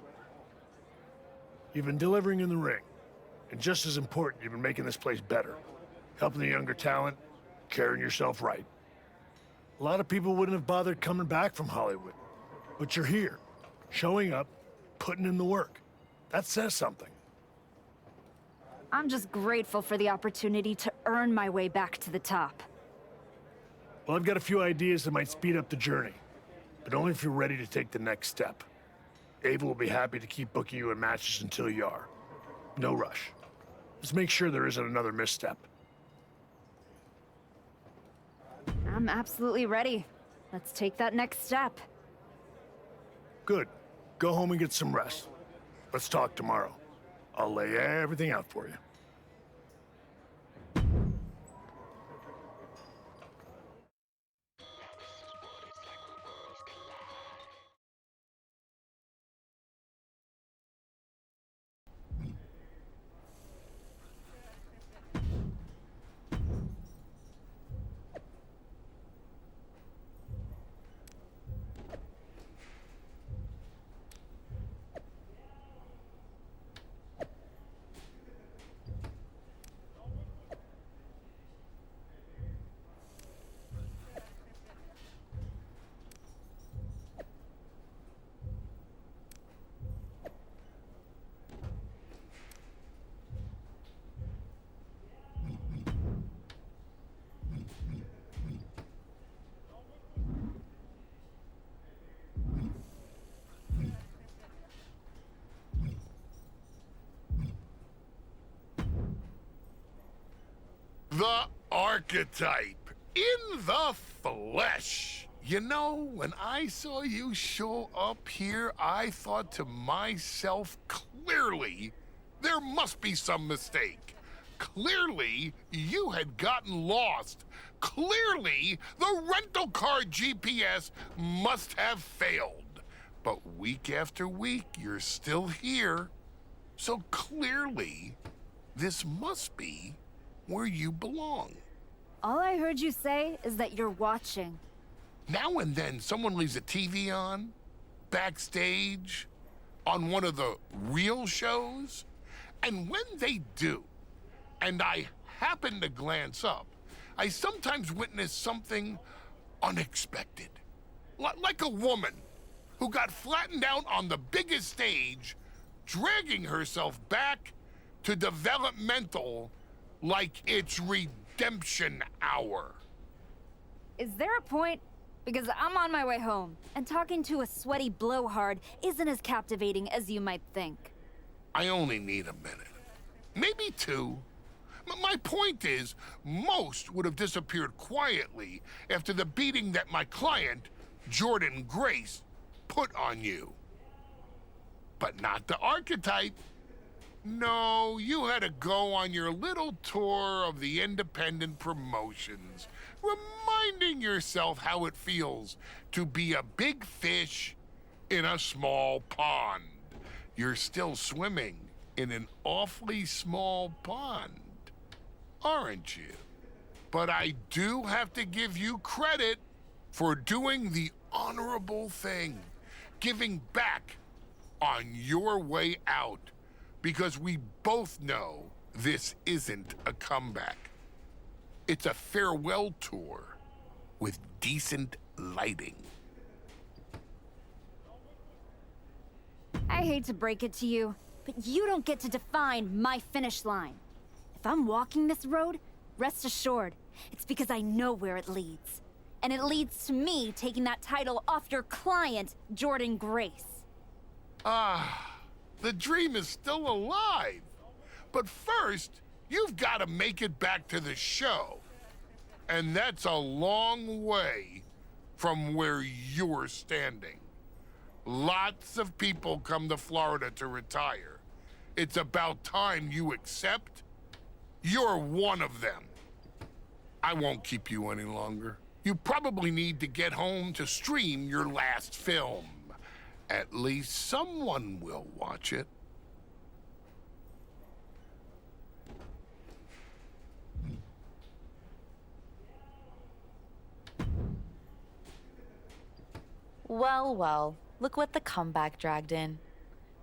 You've been delivering in the ring. And just as important, you've been making this place better. Helping the younger talent, carrying yourself right. A lot of people wouldn't have bothered coming back from Hollywood. But you're here, showing up, putting in the work. That says something. I'm just grateful for the opportunity to earn my way back to the top. Well, I've got a few ideas that might speed up the journey, but only if you're ready to take the next step. Ava will be happy to keep booking you in matches until you are. No rush. Just make sure there isn't another misstep. I'm absolutely ready. Let's take that next step. Good. Go home and get some rest. Let's talk tomorrow. I'll lay everything out for you. The Archetype in the flesh. You know, when I saw you show up here, I thought to myself, clearly, there must be some mistake. Clearly, you had gotten lost. Clearly, the rental car GPS must have failed. But week after week, you're still here. So clearly, this must be where you belong. All I heard you say is that you're watching. Now and then, someone leaves a TV on, backstage, on one of the real shows. And when they do, and I happen to glance up, I sometimes witness something unexpected. Like a woman who got flattened out on the biggest stage, dragging herself back to developmental like it's redemption hour. Is there a point? Because I'm on my way home, and talking to a sweaty blowhard isn't as captivating as you might think. I only need a minute. Maybe two. My point is, most would have disappeared quietly after the beating that my client, Jordan Grace, put on you. But not the Archetype. No, you had to go on your little tour of the independent promotions, reminding yourself how it feels to be a big fish in a small pond. You're still swimming in an awfully small pond, aren't you? But I do have to give you credit for doing the honorable thing, giving back on your way out Because we both know this isn't a comeback. It's a farewell tour with decent lighting. I hate to break it to you, but you don't get to define my finish line. If I'm walking this road, rest assured, it's because I know where it leads. And it leads to me taking that title off your client, Jordan Grace. Ah, the dream is still alive. But first, you've got to make it back to the show. And that's a long way from where you're standing. Lots of people come to Florida to retire. It's about time you accept you're one of them. I won't keep you any longer. You probably need to get home to stream your last film. At least someone will watch it. Well, well, look what the comeback dragged in.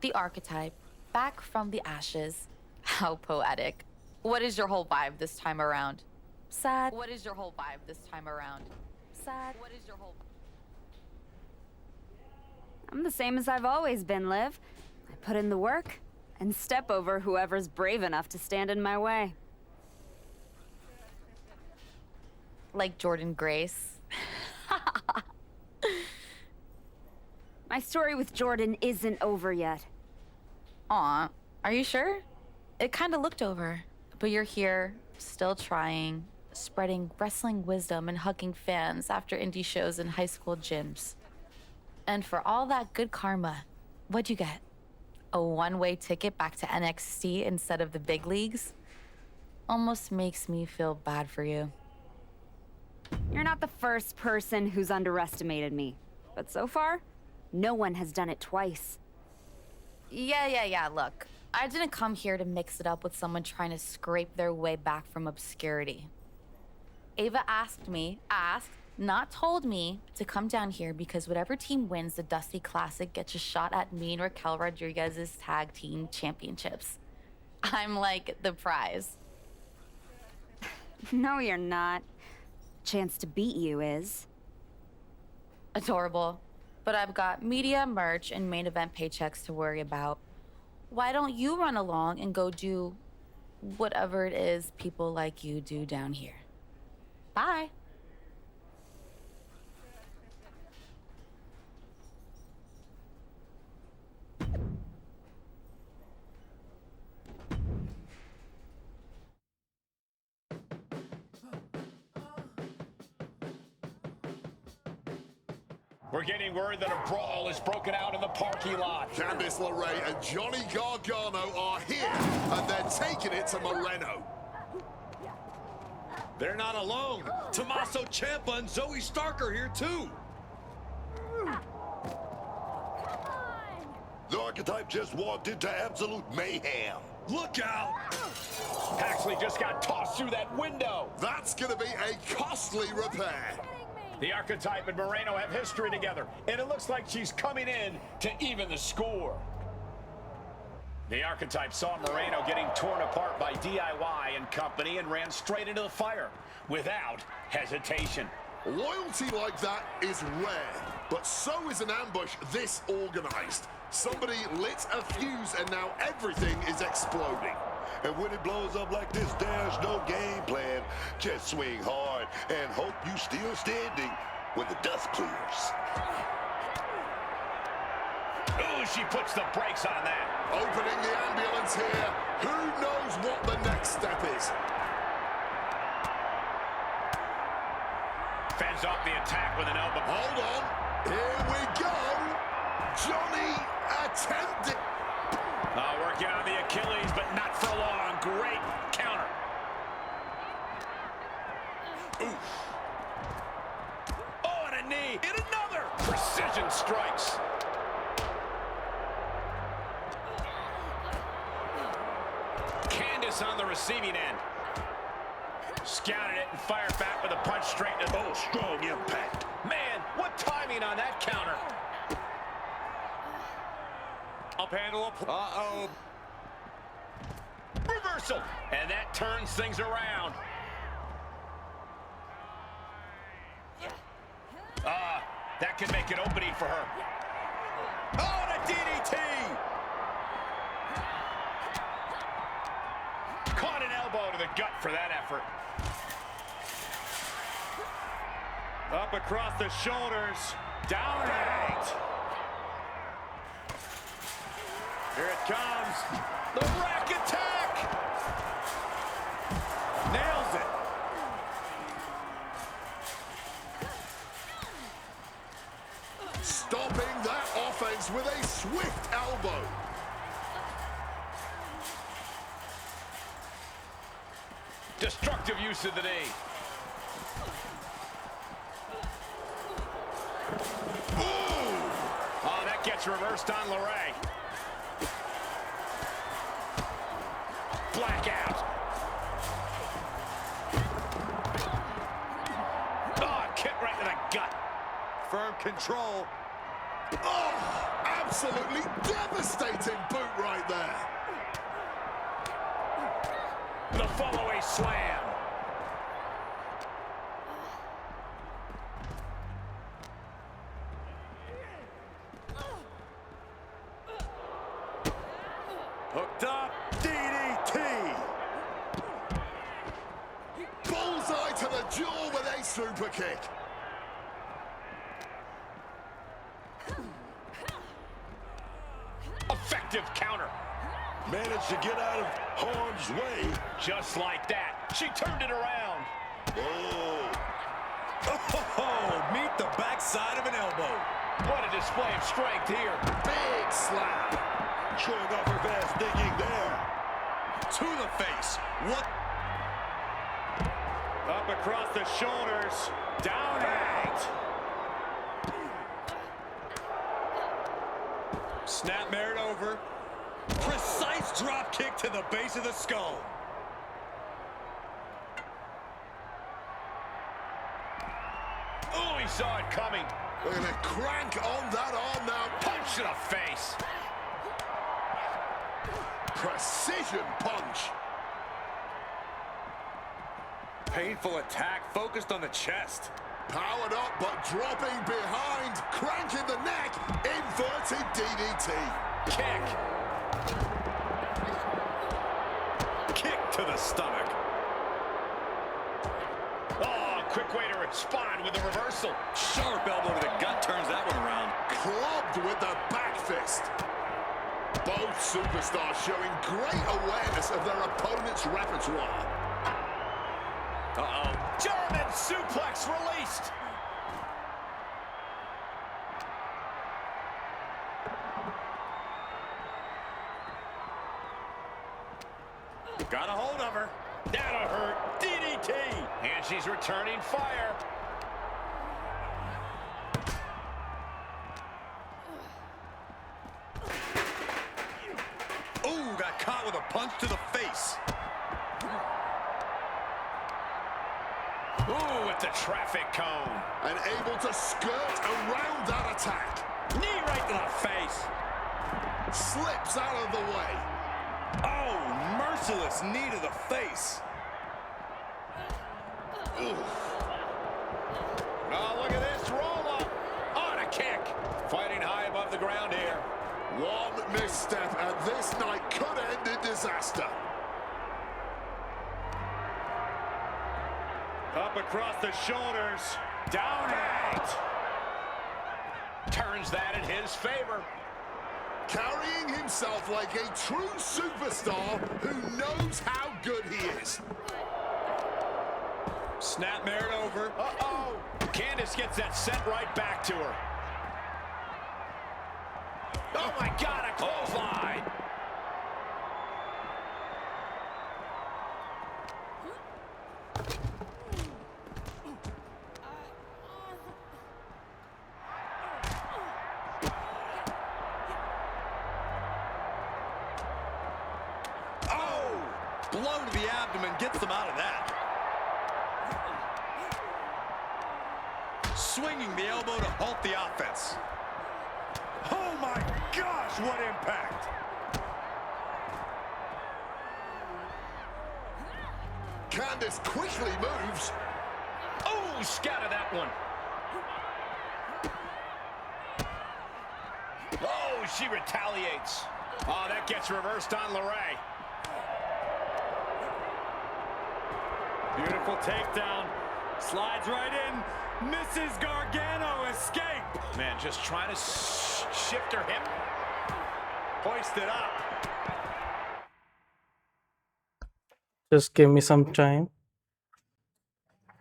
The archetype, back from the ashes. How poetic. What is your whole vibe this time around? Sad. What is your whole vibe this time around? Sad. What is your whole... I'm the same as I've always been, Liv. I put in the work and step over whoever's brave enough to stand in my way. Like Jordan Grace. My story with Jordan isn't over yet. Aw, are you sure? It kinda looked over. But you're here, still trying, spreading wrestling wisdom and hugging fans after indie shows in high school gyms. And for all that good karma, what'd you get? A one-way ticket back to NXT instead of the big leagues? Almost makes me feel bad for you. You're not the first person who's underestimated me. But so far, no one has done it twice. Yeah, look. I didn't come here to mix it up with someone trying to scrape their way back from obscurity. Ava asked, not told me, to come down here because whatever team wins the Dusty Classic gets a shot at me and Raquel Rodriguez's tag team championships. I'm like the prize. No, you're not. Chance to beat you is. Adorable. But I've got media, merch, and main event paychecks to worry about. Why don't you run along and go do whatever it is people like you do down here? Bye. We're getting word that a brawl is broken out in the parking lot. Candice LeRae and Johnny Gargano are here, and they're taking it to Moreno. They're not alone. Tommaso Ciampa and Zoe Stark are here too. The archetype just walked into absolute mayhem. Look out! Paxley just got tossed through that window. That's going to be a costly repair. The archetype and Moreno have history together, and it looks like she's coming in to even the score. The archetype saw Moreno getting torn apart by DIY and company and ran straight into the fire without hesitation. Loyalty like that is rare, but so is an ambush this organized. Somebody lit a fuse and now everything is exploding. And when it blows up like this, there's no game plan. Just swing hard and hope you still standing when the dust clears. Ooh, she puts the brakes on that. Opening the ambulance here. Who knows what the next step is? Fends off the attack with an elbow. Hold on. Here we go. Johnny attempted. Working on the Achilles, but not for long. Great counter. Oof. Oh, and a knee. And another. Precision strikes. Candice on the receiving end. Scouted it and fired back with a punch straight to the... Oh, strong impact. Man, what timing on that counter. Up handle up. Uh-oh. reversal, and that turns things around. That can make an opening for her. Oh, and a DDT! Caught an elbow to the gut for that effort. Up across the shoulders. Down and out. Here it comes. The rack attack. Nails it. Stopping that offense with a swift elbow. Destructive use of the knee. Ooh! Oh, that gets reversed on LeRae. Blackout. Oh, kick right to the gut. Firm control. Oh, absolutely devastating boot right there. The follow-away slam. Hooked up. DDT. Bullseye to the jaw with a super kick. Effective counter. Managed to get out of harm's way. Just like that. She turned it around. Oh. Oh, meet the backside of an elbow. What a display of strength here. Big slap. Showing off her fast thinking there. To the face. What? Up across the shoulders. Down and out. Snap married over. Precise drop kick to the base of the skull. Oh, he saw it coming. We're going to crank on that arm now. Punch to the face. Precision punch. Painful attack focused on the chest. Powered up, but dropping behind. Cranking the neck. Inverted DDT. Kick. Kick to the stomach. Oh, quick way to respond with the reversal. Sharp elbow to the gut turns that one around. Clubbed with the back fist. Both superstars showing great awareness of their opponent's repertoire. Uh-oh. German suplex released. Got a hold of her. That'll hurt. DDT. And she's returning fire. Ooh, got caught with a punch to the face. Ooh, with the traffic cone. And able to skirt around that attack. Knee right to the face. Slips out of the way. Oh, merciless knee to the face. Oh, look at this roll up. On a kick. Fighting high above the ground here. One misstep and this night could end in disaster. Up across the shoulders. Down and out. Turns that in his favor. Carrying himself like a true superstar who knows how good he is. Snap married over. Uh-oh. Candice gets that sent right back to her. Oh, my God, a clothesline. Blow to the abdomen gets them out of that. Swinging the elbow to halt the offense. Oh my gosh, what impact! Candace quickly moves. Oh, scattered that one. Oh, she retaliates. Oh, that gets reversed on LeRae. Beautiful takedown. Slides right in. Mrs. Gargano escape. Man, just trying to shift her hip. Hoisted up. Just give me some time.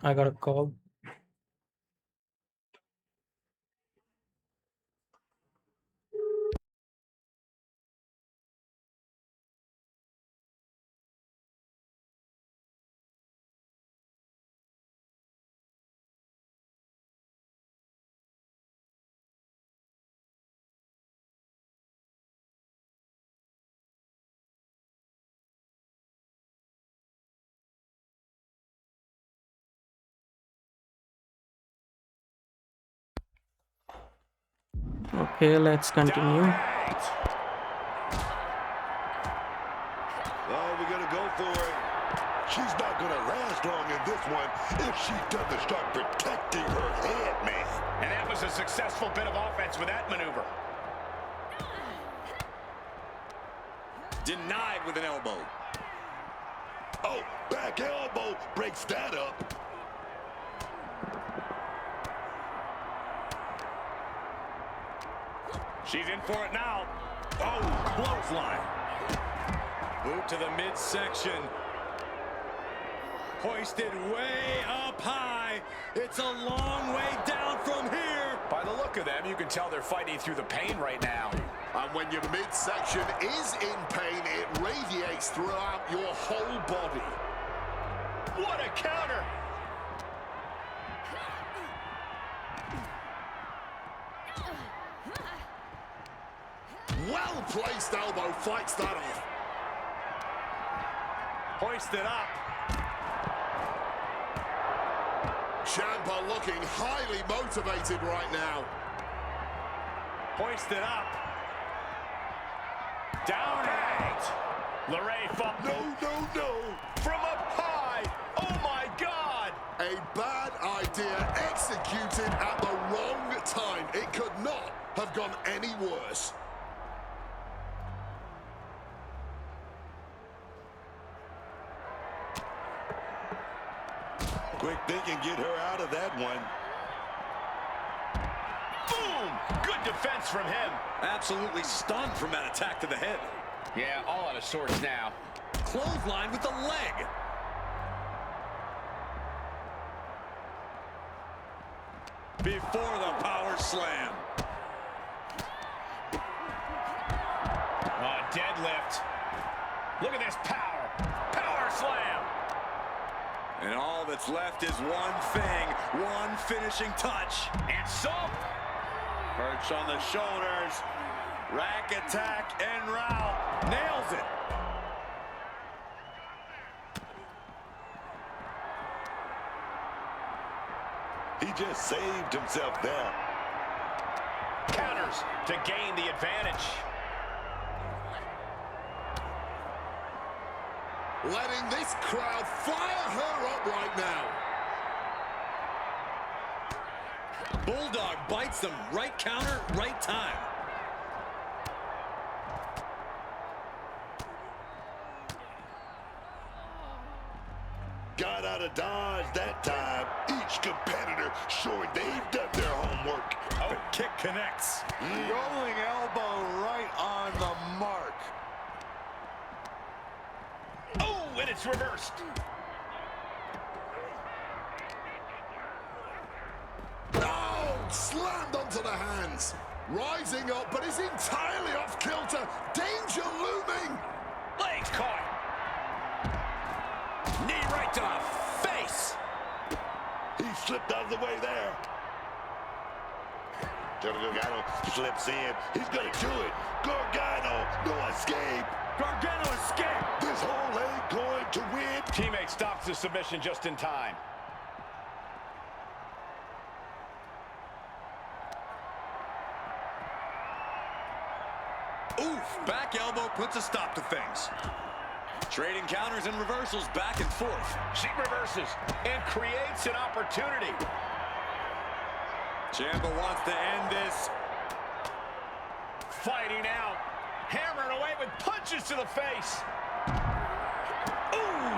I got a call. Okay, let's continue. Oh, we're going to go for it. She's not going to last long in this one if she doesn't start protecting her head, man. And that was a successful bit of offense with that maneuver. Denied with an elbow. Oh, back elbow breaks that up. She's in for it now. Oh, clothesline. Boot to the midsection. Hoisted way up high. It's a long way down from here. By the look of them, you can tell they're fighting through the pain right now. And when your midsection is in pain, it radiates throughout your whole body. What a counter! Well-placed elbow fights that off. Hoisted up. Ciampa looking highly motivated right now. Hoisted up. Down it. LeRae fought. No. From up high. Oh, my God. A bad idea executed at the wrong time. It could not have gone any worse. Quick thinking, get her out of that one. Boom! Good defense from him. Absolutely stunned from that attack to the head. Yeah, all out of sorts now. Clothesline with the leg. Before the power slam. Oh, deadlift. Look at this power. Power slam. And all that's left is one thing, one finishing touch. And some. Perch on the shoulders. Rack attack en route. Nails it. He just saved himself there. Counters to gain the advantage. Letting this crowd fire her up right now. Bulldog bites them. Right counter, right time. Got out of dodge that time. Each competitor showing they've done their homework. Oh, kick connects. Rolling elbow right on the mark. Oh, and it's reversed. Oh, slammed onto the hands. Rising up, but is entirely off kilter. Danger looming. Legs caught. Knee right to the face. He slipped out of the way there. Gargano slips in. He's going to do it. Gargano, no escape. Gargano escape. This hole ain't going to win. Teammate stops the submission just in time. Oof, back elbow puts a stop to things. Trading counters and reversals back and forth. She reverses and creates an opportunity. Ciampa wants to end this. Fighting out. Hammering away with punches to the face. Ooh!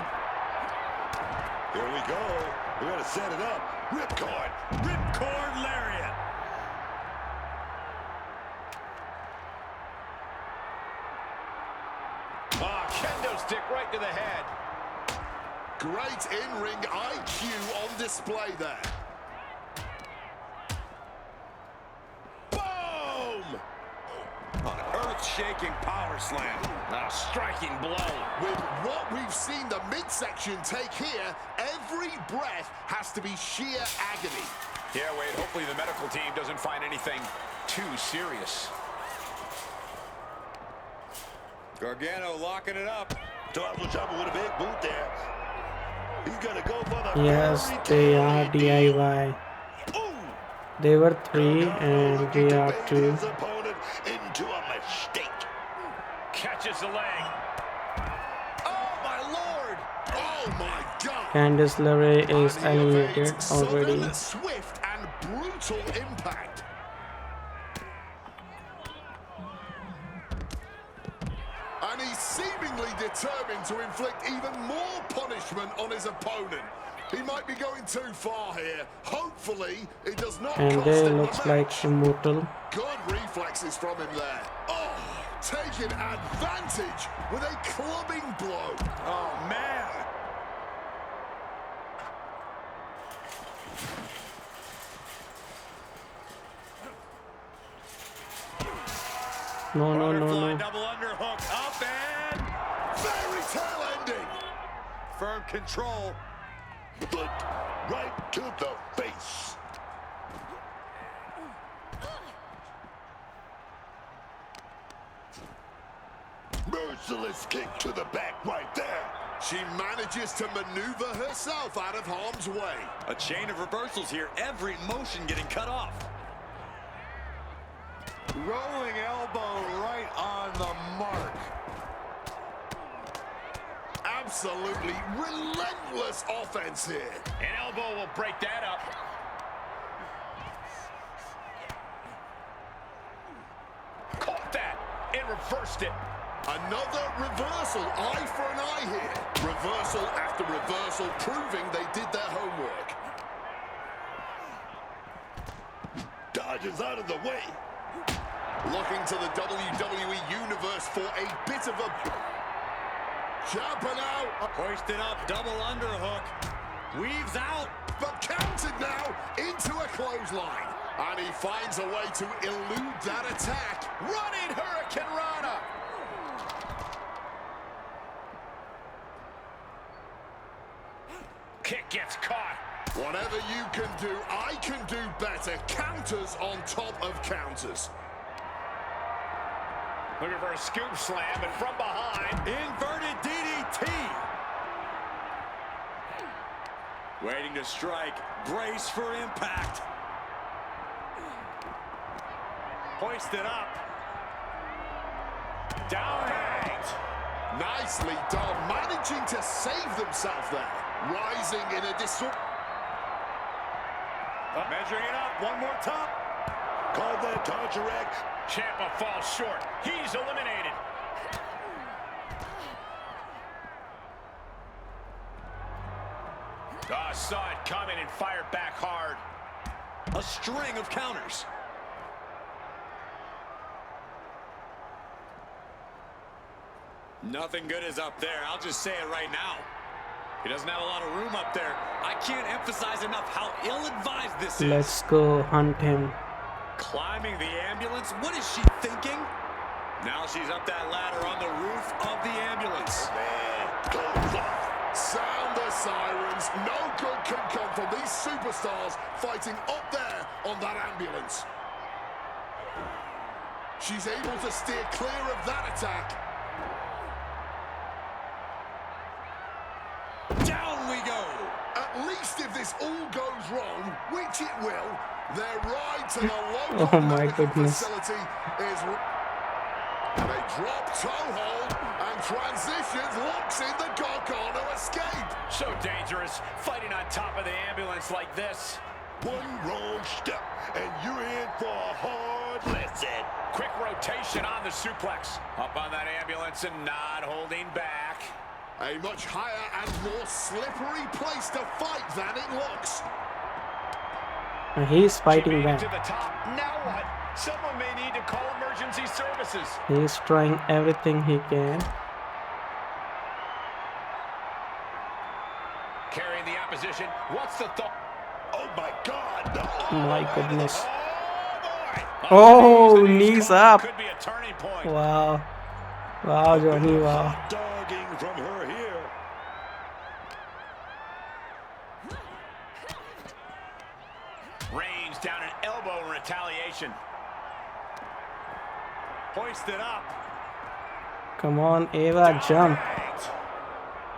Here we go. We gotta set it up. Ripcord. Ripcord lariat. Kendo stick right to the head. Great in-ring IQ on display there. Boom! An earth-shaking power slam. A striking blow. With what we've seen the midsection take here, every breath has to be sheer agony. Yeah, Wade, hopefully the medical team doesn't find anything too serious. Gargano locking it up. Tommaso Ciampa with a big boot there. He's gonna go for the Yes, they are DIY. They were 3 and we are 2. his opponent into a mistake. Catches the leg. Oh my lord! Oh my god! Candice LeRae is eliminated already. Sudden, swift and brutal impact. And he's seemingly determined to inflict even more punishment on his opponent. He might be going too far here. Hopefully, it does not And cost they him the looks match. like immortal. Good reflexes from him there. Oh, taking advantage with a clubbing blow. Oh, man. No, no, no, Butterfly no. double underhook up and Fairy tale ending. firm control. Foot right to the face. Merciless kick to the back right there. She manages to maneuver herself out of harm's way. A chain of reversals here. Every motion getting cut off. Rolling elbow right on the mark. Absolutely relentless offense here. An elbow will break that up. Caught that and reversed it. Another reversal, eye for an eye here. Reversal after reversal, proving they did their homework. Dodges out of the way. Looking to the WWE Universe for a bit of a... Ciampa now. Hoisted up, double underhook. Weaves out. But countered now into a clothesline. And he finds a way to elude that attack. Running Hurricane Rana. Kick gets caught. Whatever you can do, I can do better. Counters on top of counters. Looking for a scoop slam, and from behind, Inverted DDT. Waiting to strike. Brace for impact. Hoisted up. downhand. Nicely done, managing to save themselves there. Rising in a Measuring it up, one more top. Call that Tarjarek. Ciampa falls short. He's eliminated. Saw it coming and fired back hard. A string of counters. Nothing good is up there. I'll just say it right now. He doesn't have a lot of room up there. I can't emphasize enough how ill-advised this is. Let's go hunt him. Climbing the ambulance? What is she thinking? Now she's up that ladder on the roof of the ambulance. Sound the sirens. No good can come from these superstars fighting up there on that ambulance. She's able to steer clear of that attack. Down we go. At least if this all goes wrong, which it will, their ride to the local medical facility is... And a drop toe hold and transitions, locks in like this. One wrong step, and you're in for a hard lesson. Quick rotation on the suplex. Up on that ambulance and not holding back. A much higher and more slippery place to fight than it looks. And he's fighting back. To the top. Now what? Someone may need to call emergency services. He's trying everything he can. Carrying the opposition. What's the thought? Oh my God! My goodness. Oh, knees up. Could be a turning point. Wow. Wow, Johnny, wow. Dogging from her here. Range down an elbow in retaliation. Hoisted up. Come on, Ava, jump.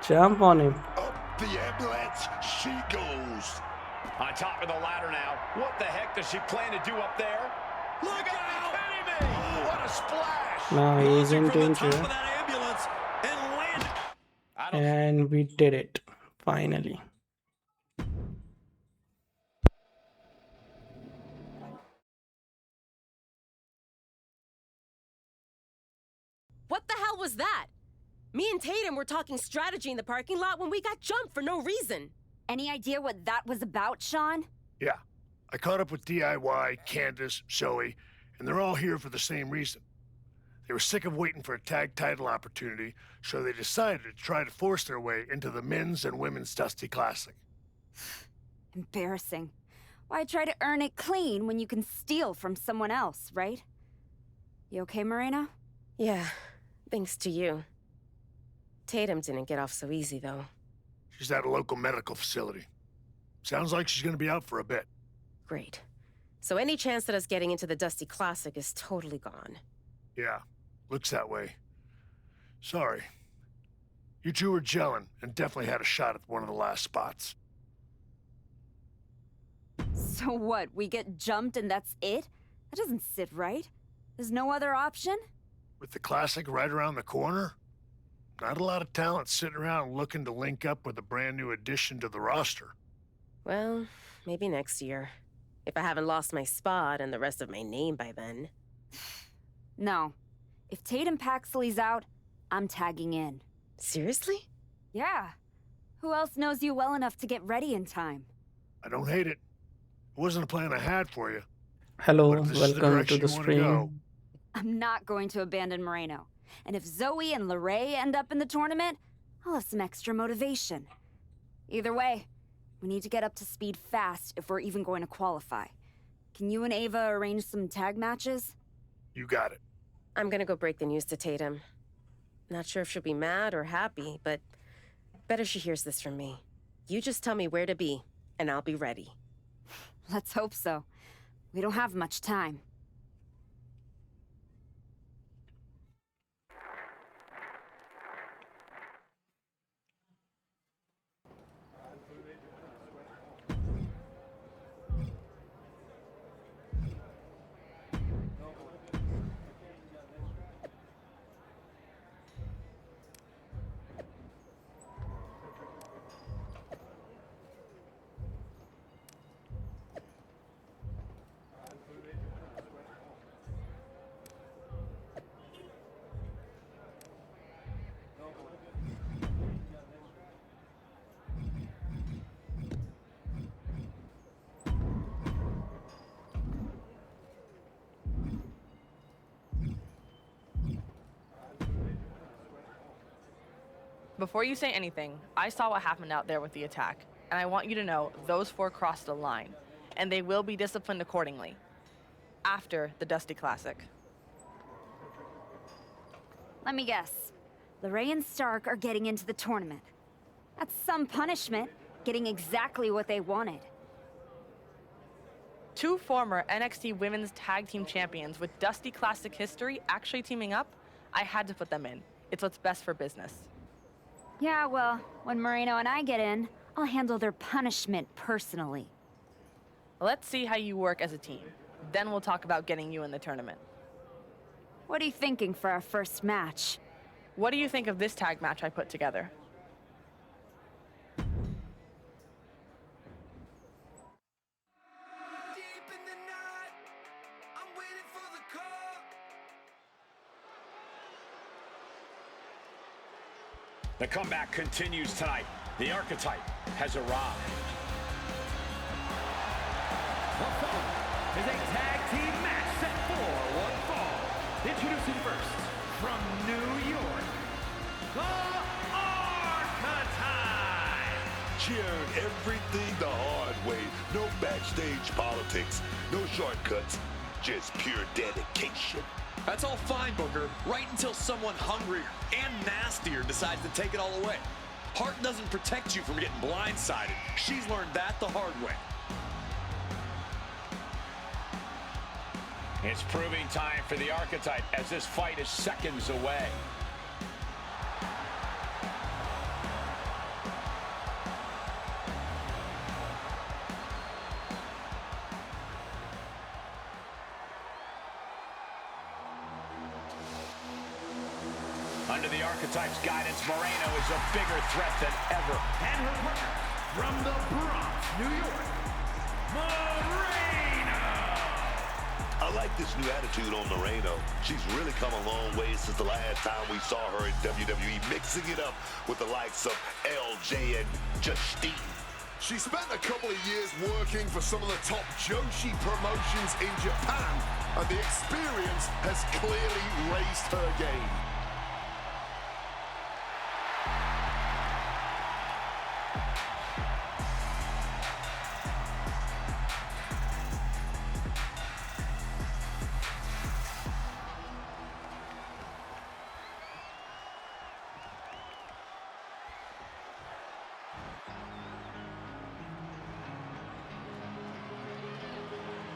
Jump on him. Up the ambulance she goes. On top of the ladder now. What the heck does she plan to do up there? Look out! Kidding me! What a splash! Now he's in danger. And we did it. Finally. What the hell was that? Me and Tatum were talking strategy in the parking lot when we got jumped for no reason. Any idea what that was about, Sean? Yeah. I caught up with DIY, Candace, Zoe, and they're all here for the same reason. They were sick of waiting for a tag title opportunity, so they decided to try to force their way into the men's and women's Dusty Classic. Embarrassing. Why try to earn it clean when you can steal from someone else, right? You okay, Moreno? Yeah, thanks to you. Tatum didn't get off so easy, though. She's at a local medical facility. Sounds like she's gonna be out for a bit. Great. So any chance at us getting into the Dusty Classic is totally gone. Yeah, looks that way. Sorry. You two were gelling and definitely had a shot at one of the last spots. So what, we get jumped and that's it? That doesn't sit right. There's no other option? With the Classic right around the corner, not a lot of talent sitting around looking to link up with a brand new addition to the roster. Well, maybe next year. If I haven't lost my spot and the rest of my name by then. No. If Tatum Paxley's out, I'm tagging in. Seriously? Yeah. Who else knows you well enough to get ready in time? I don't hate it. It wasn't a plan I had for you. Hello, But if this is the welcome to direction the you wanna go, stream. I'm not going to abandon Moreno. And if Zoe and Lorray end up in the tournament, I'll have some extra motivation. Either way, we need to get up to speed fast if we're even going to qualify. Can you and Ava arrange some tag matches? You got it. I'm gonna go break the news to Tatum. Not sure if she'll be mad or happy, but better she hears this from me. You just tell me where to be, and I'll be ready. Let's hope so. We don't have much time. Before you say anything, I saw what happened out there with the attack, and I want you to know those four crossed the line, and they will be disciplined accordingly after the Dusty Classic. Let me guess. Lorray and Stark are getting into the tournament. That's some punishment, getting exactly what they wanted. Two former NXT Women's Tag Team Champions with Dusty Classic history actually teaming up, I had to put them in. It's what's best for business. Yeah, well, when Moreno and I get in, I'll handle their punishment personally. Let's see how you work as a team. Then we'll talk about getting you in the tournament. What are you thinking for our first match? What do you think of this tag match I put together? The comeback continues tonight. The archetype has arrived. The following is a tag team match set for one fall. Introducing first, from New York, the Archetype. Cheered everything the hard way. No backstage politics, no shortcuts, just pure dedication. That's all fine, Booker, right until someone hungrier and nastier decides to take it all away. Heart doesn't protect you from getting blindsided. She's learned that the hard way. It's proving time for the archetype as this fight is seconds away. Under the archetype's guidance, Moreno is a bigger threat than ever. And her partner, from the Bronx, New York, Moreno. I like this new attitude on Moreno. She's really come a long way since the last time we saw her in WWE, mixing it up with the likes of LJ and Justine. She spent a couple of years working for some of the top Joshi promotions in Japan, and the experience has clearly raised her game.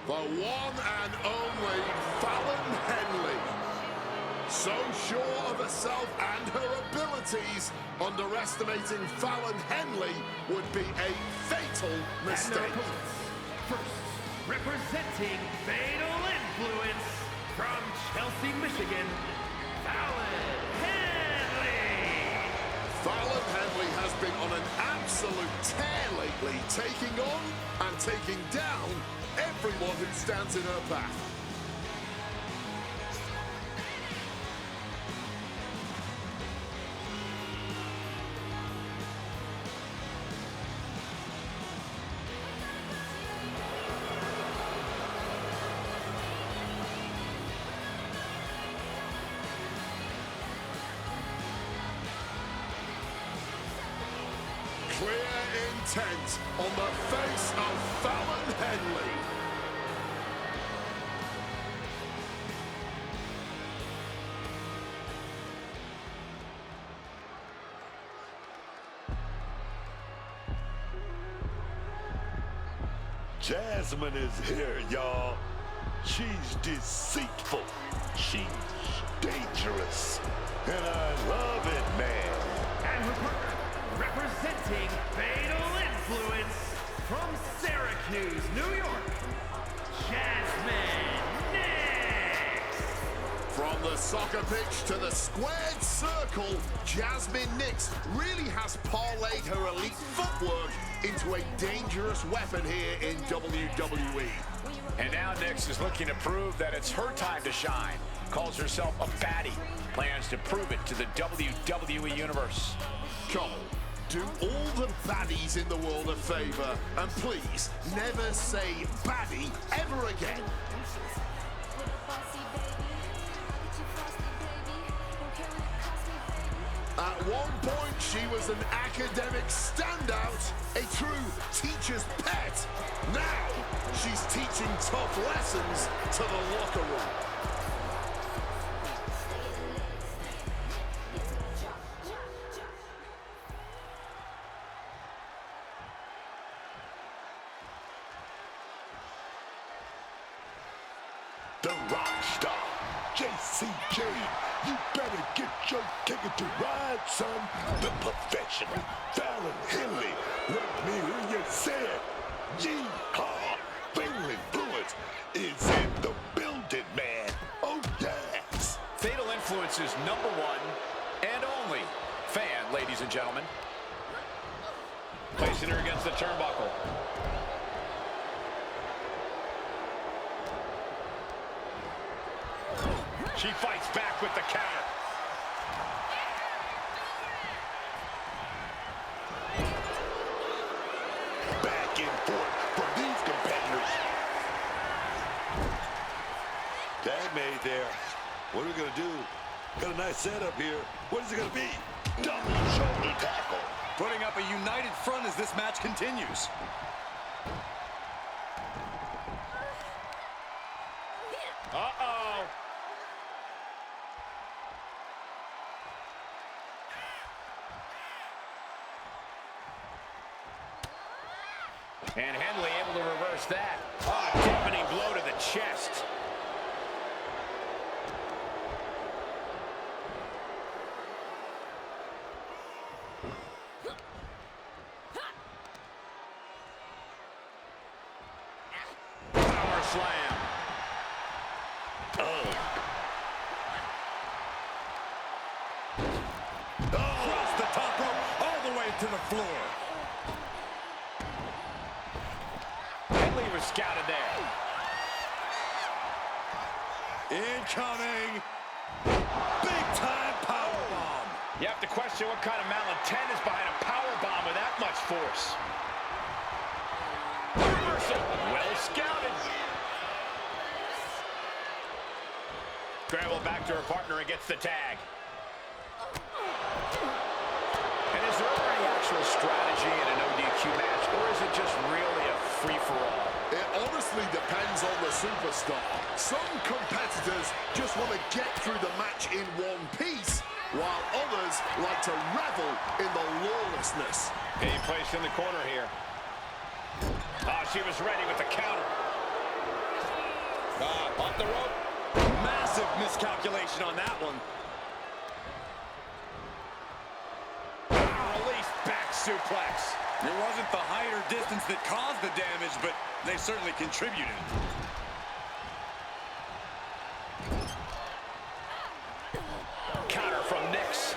The one and only Fallon Henley. So sure of herself and her abilities, underestimating Fallon Henley would be a fatal mistake. First, representing Fatal Influence from Chelsea, Michigan, Fallon Henley. Fallon Henley has been on an absolute tear lately, taking on and taking down everyone who stands in her path. Clear intent on the face of Fallon Henley. Jasmine is here, y'all. She's deceitful. She's dangerous. And I love it, man. And her partner, representing Fatal Influence from Syracuse, New York, Jasmine Nix. From the soccer pitch to the squared circle, Jasmine Nix really has parlayed her elite footwork into a dangerous weapon here in WWE. And now Nix is looking to prove that it's her time to shine. Calls herself a baddie. Plans to prove it to the WWE Universe. Cole, do all the baddies in the world a favor, and please never say baddie ever again. At one point, she was an academic standout, a true teacher's pet. Now, she's teaching tough lessons to the locker room. The rock star, JCJ. You better get your ticket to ride, son. The professional, Fallon Henley. Let me hear you say it. Yeehaw! Fatal Influence is in the building, man. Oh, yes. Fatal Influence's #1 and only fan, ladies and gentlemen. Placing her against the turnbuckle. She fights back with the counter. there. What are we going to do? Got a nice setup here. What is it going to be? Double shoulder tackle. Putting up a united front as this match continues. Uh-oh. And Henley able to reverse that. Oh, deafening blow to the chest. Power slam. Across the top rope, all the way to the floor. Henley was scouted there. Incoming. Big time powerbomb. You have to question what kind of malintent is behind a powerbomb with that much force. Reversal. Well scouted. Scramble back to her partner and gets the tag. And is there any actual strategy in an ODQ match, or is it just really a free-for-all? It honestly depends on the superstar. Some competitors just want to get through the match in one piece, while others like to revel in the lawlessness. Being placed in the corner here. Oh, she was ready with the counter. Off the rope. Massive miscalculation on that one. Release back suplex. It wasn't the height or distance that caused the damage, but they certainly contributed. Counter from Nix.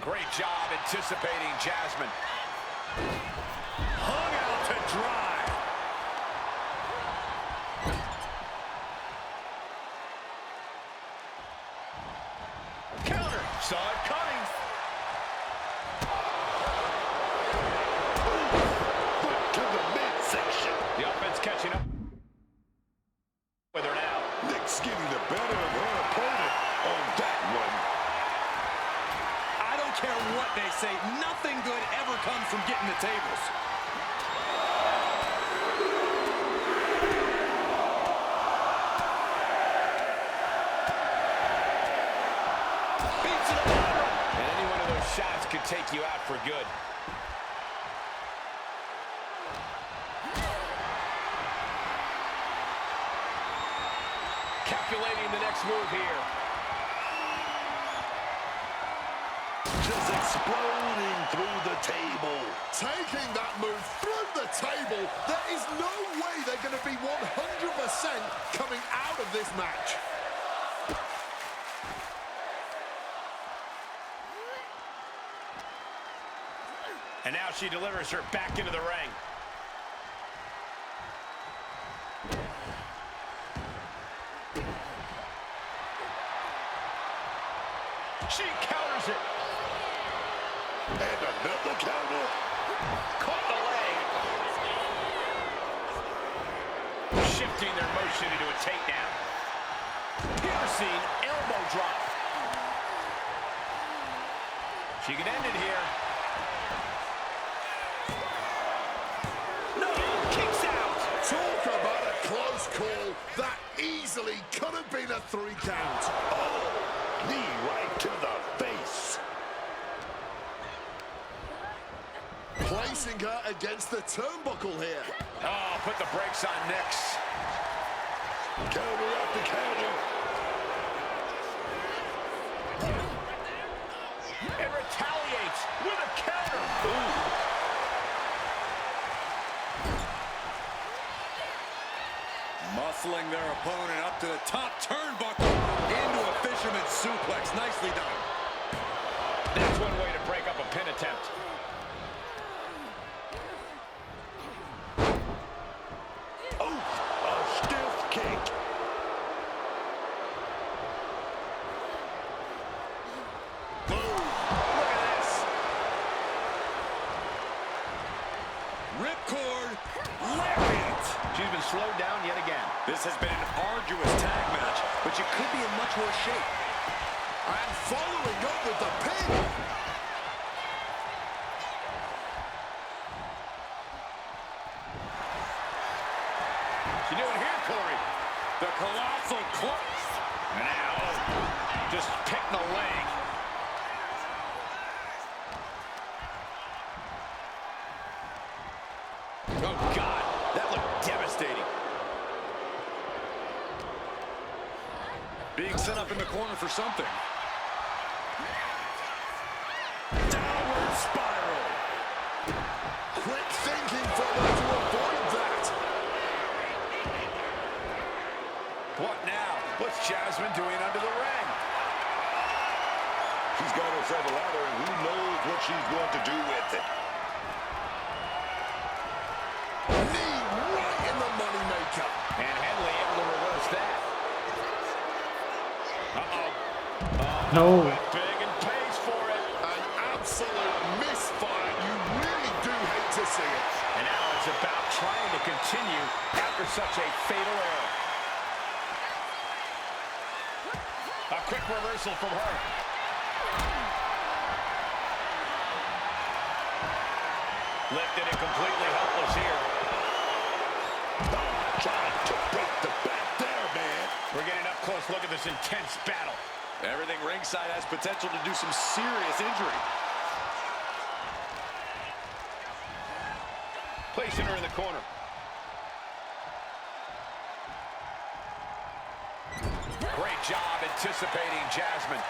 Great job anticipating Jasmine. Hung out to dry. Counter. Saw it coming. Foot to the midsection. The offense catching up with her now. Nick's getting the better of her opponent on that one. I don't care what they say, nothing good ever comes from getting the tables. Beats it up. And any one of those shots could take you out for good. Calculating the next move here. Just exploding through the table. Taking that move through the table, there is no way they're going to be 100% coming out of this match. And now she delivers her back into the ring. She counters it. And another counter. Caught the leg. Shifting their motion into a takedown. Piercing elbow drop. She can end it here. No, kicks out. Talk about a close call. That easily could have been a 3 count. Oh, knee right to the face. Placing her against the turnbuckle here. Oh, put the brakes on Nix. Counter after counter. And retaliates with a counter. Ooh. Muscling their opponent up to the top turnbuckle into a fisherman's suplex. Nicely done. That's one way to break up a pin attempt. Oh, a stiff kick. Boom. Look at this. This has been an arduous tag match, but you could be in much worse shape. And following up with the pin. What's she doing here, Corey? The colossal clutch. And now, just picking the leg. Oh, God. That looked devastating. Being set up in the corner for something. Downward spiral. Quick thinking for her to avoid that. What now? What's Jasmine doing under the ring? She's got herself a ladder, and who knows what she's going to do with it. Knee right in the moneymaker. And Henley able to reverse that. Uh-oh. No. Went big and pays for it. An absolute misfire. You really do hate to see it. And now it's about trying to continue after such a fatal error. A quick reversal from her. Lifted and completely helpless here. Trying to break the back there, man. We're getting up close. Look at this intense battle. Everything ringside has potential to do some serious injury. Placing her in the corner. Great job anticipating Jasmine.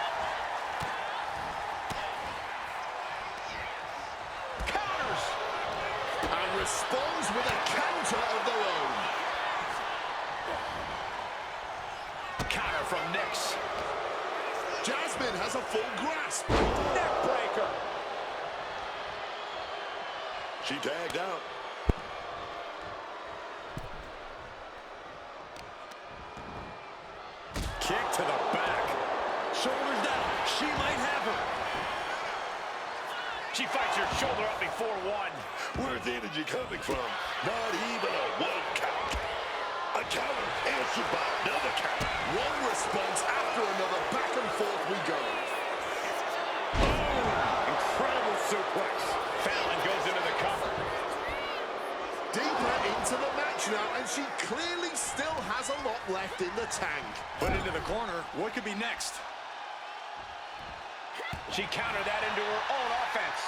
Counters. And responds with a counter of their own. Counter from Nyx. Jasmine has a full grasp. Neck breaker. She tagged out. Kick to the back. Shoulders down. She might have her. She fights her shoulder up before one. Where's the energy coming from? Not even a one count. A counter answered by another count. One response after another. Back and forth we go. Oh, incredible suplex. Fallon goes into the cover. Deeper into the match now, and she clearly still has a lot left in the tank. But into the corner, what could be next? She countered that into her own offense.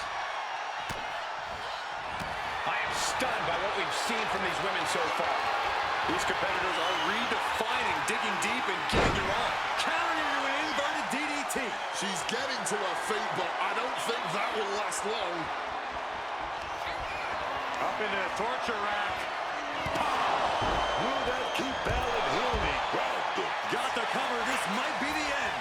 I am stunned by what we've seen from these women so far. These competitors are redefining digging deep and giving it all. Countering into an inverted DDT. She's getting to her feet, but I don't think that will last long. Up into the torture rack. Will that keep Fallon Henley grounded? Got the cover. This might be the end.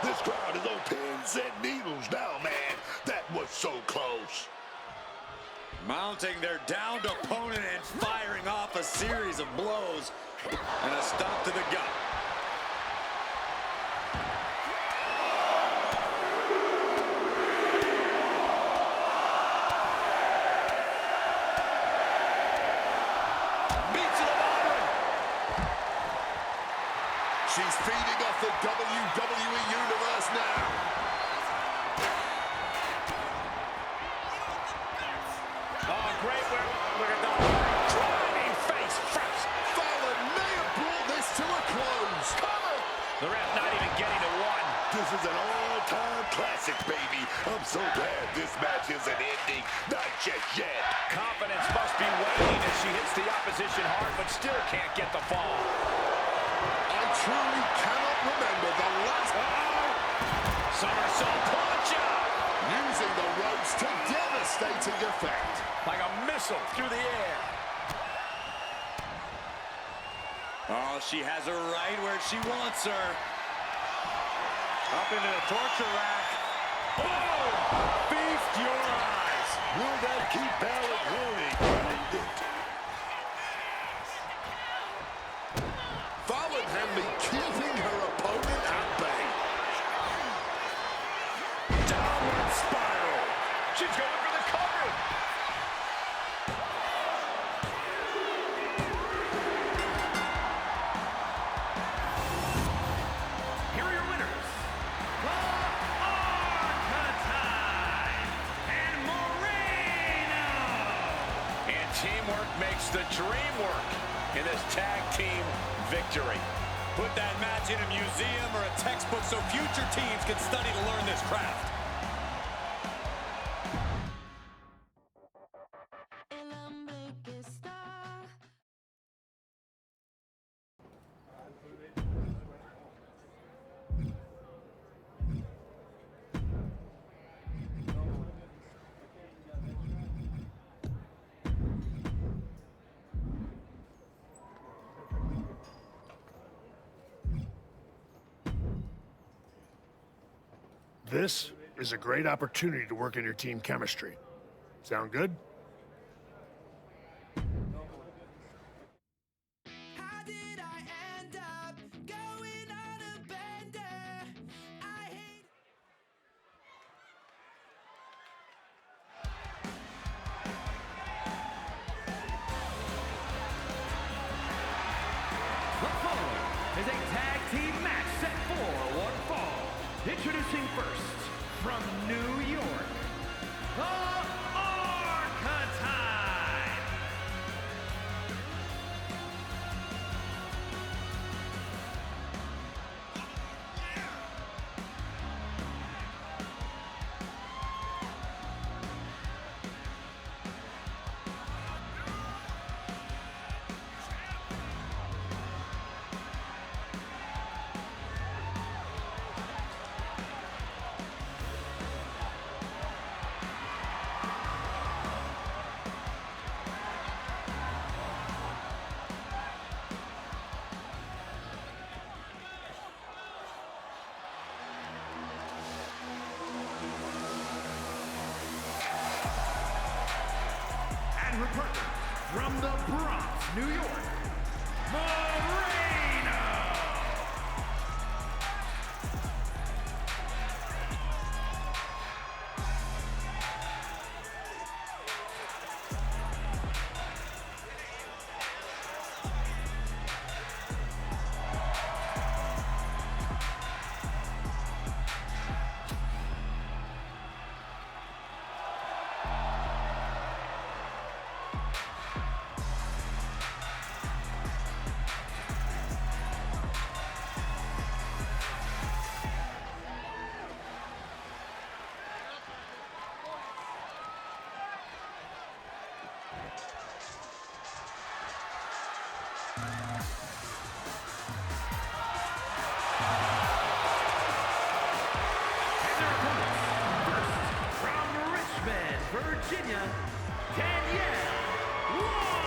This crowd is on pins and needles now, man. That was so close. Mounting their downed opponent and firing off a series of blows. And a stop to the gut. She's feeding off the WWE Universe now. Oh, great work. Look at that. Driving face first. Fallon may have brought this to a close. Cover. The ref not even getting to one. This is an all-time classic, baby. I'm so glad this match isn't ending. Not just yet. Confidence must be waning as she hits the opposition hard, but still can't get the fall. I truly cannot remember the last... Somersault punch out. Using the ropes to devastating effect. Like a missile through the air. Oh, she has her right where she wants her. Up into the torture rack. Oh! Feast your eyes. Will that keep Fallon Henley grounded? Fallon Henley keeping her opponent at bay. Downward spiral. She's going for the cover. extreme work in this tag team victory. Put that match in a museum or a textbook so future teams can study to learn this craft. This is a great opportunity to work on your team chemistry. Sound good? The following is a tag team match set for one fall. Introducing first, from New York, the Archetype. And her partner, from the Bronx, New York, Moreno. From Richmond, Virginia, Danielle Wallace.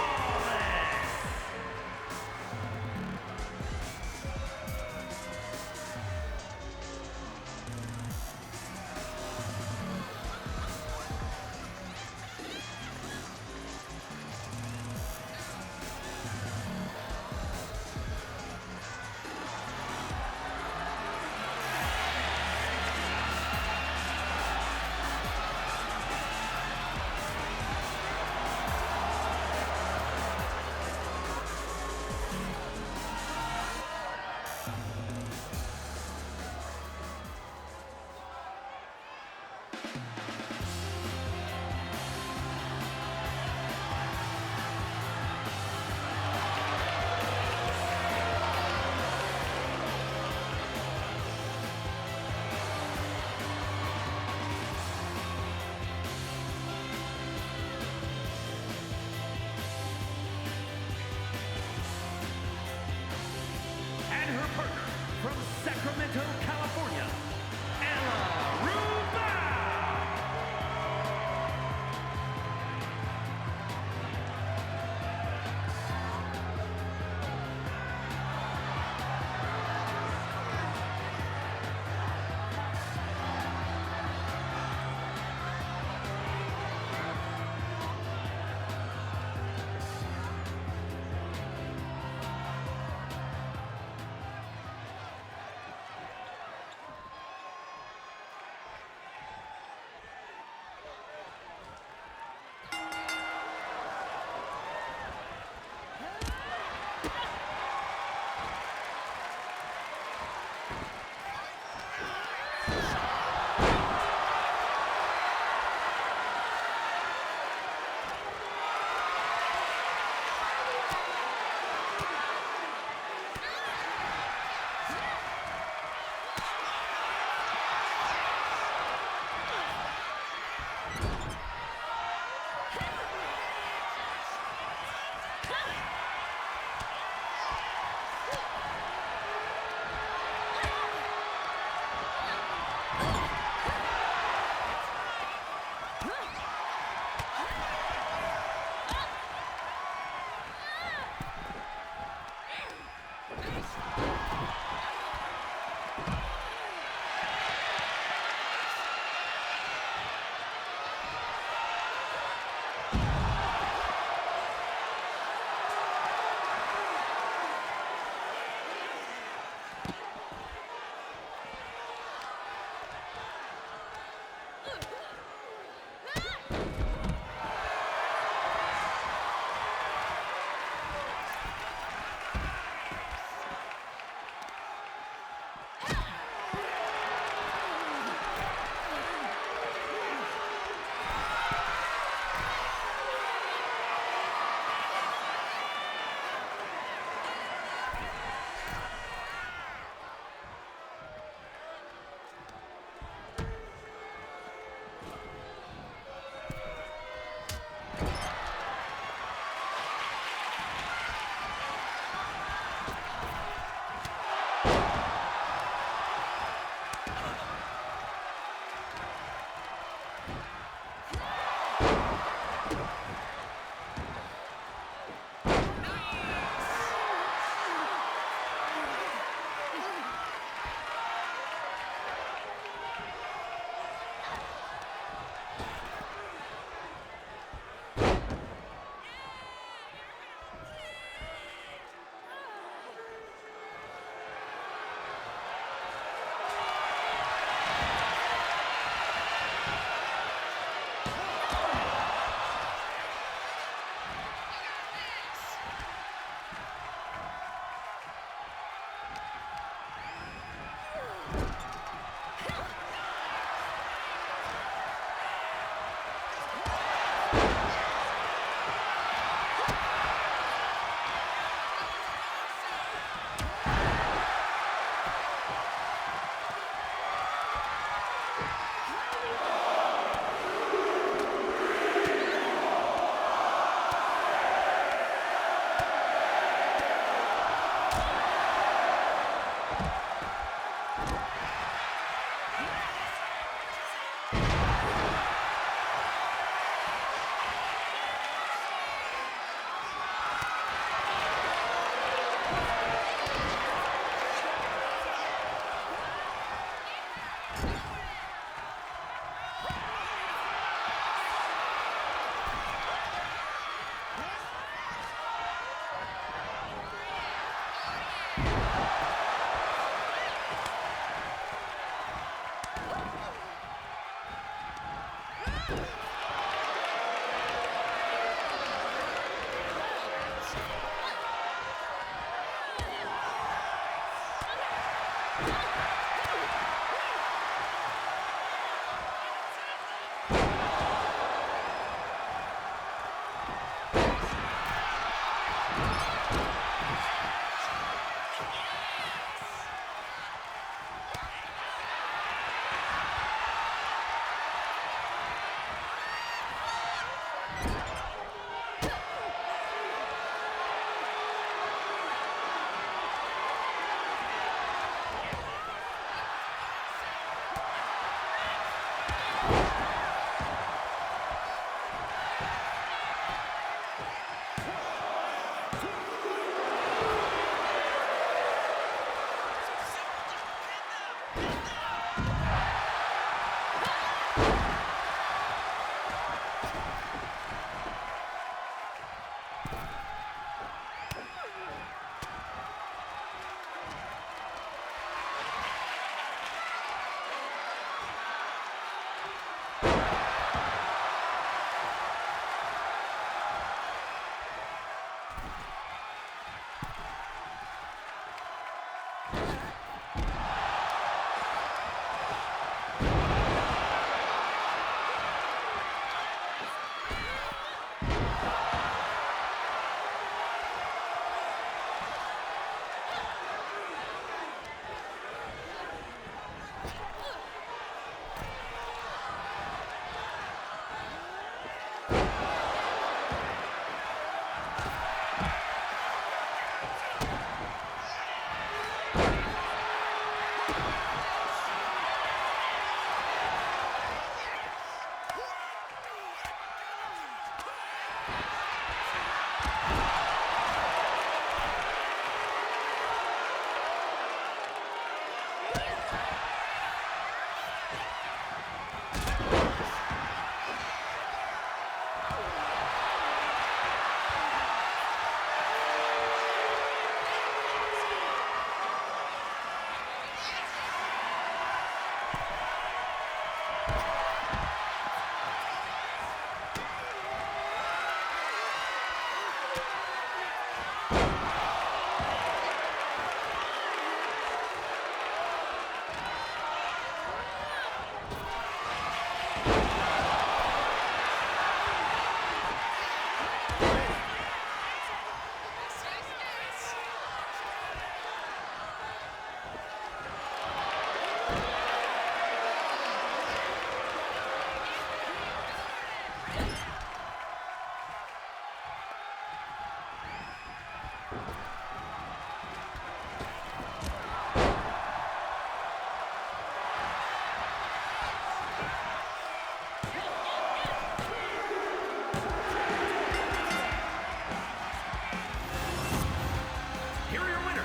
Here are your winners,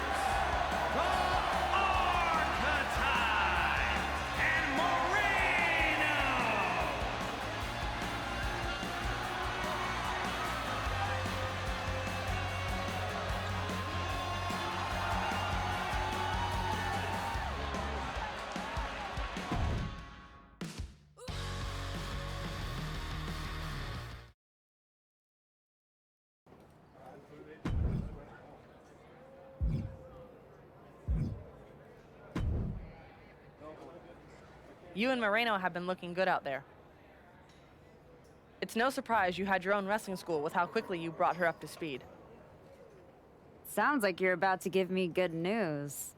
the Archetype and Moreno. You and Moreno have been looking good out there. It's no surprise you had your own wrestling school with how quickly you brought her up to speed. Sounds like you're about to give me good news.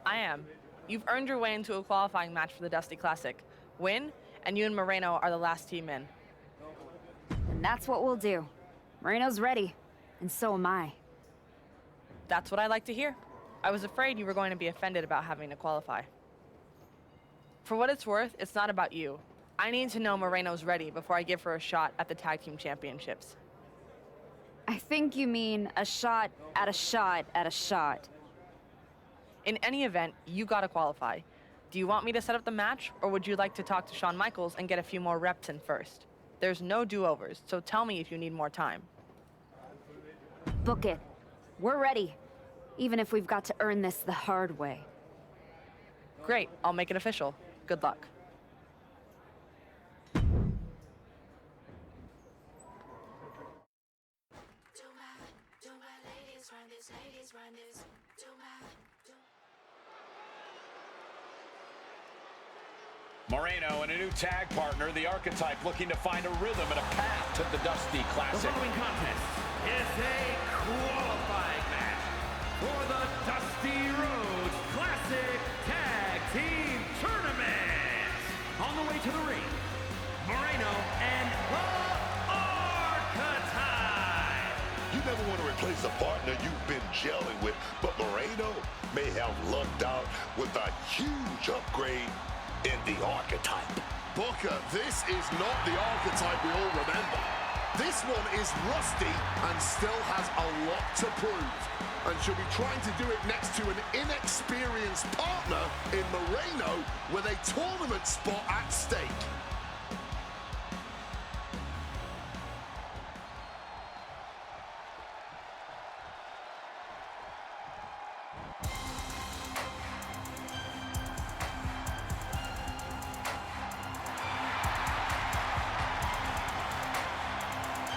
I am. You've earned your way into a qualifying match for the Dusty Classic. Win, and you and Moreno are the last team in. And that's what we'll do. Moreno's ready, and so am I. That's what I like to hear. I was afraid you were going to be offended about having to qualify. For what it's worth, it's not about you. I need to know Moreno's ready before I give her a shot at the Tag Team Championships. I think you mean a shot at a shot at a shot. In any event, you gotta qualify. Do you want me to set up the match, or would you like to talk to Shawn Michaels and get a few more reps in first? There's no do-overs, so tell me if you need more time. Book it. We're ready, even if we've got to earn this the hard way. Great, I'll make it official. Good luck. Moreno and a new tag partner, the Archetype, looking to find a rhythm and a path to the Dusty The Classic. following contest is a qualifying match for the Dusty Rhodes Classic Tag Team Tournament. On the way to the ring, Moreno and the Archetype. You never want to replace a partner you've been gelling with, but Moreno may have lucked out with a huge upgrade in the Archetype. Booker, this is not the Archetype we all remember. This one is rusty and still has a lot to prove. And she'll be trying to do it next to an inexperienced partner in Moreno with a tournament spot at stake.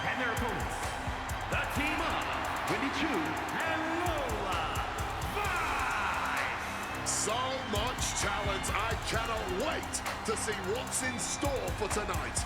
And their opponents, the team of Wendy Chu and Lola Vice. So much talent, I cannot wait to see what's in store for tonight.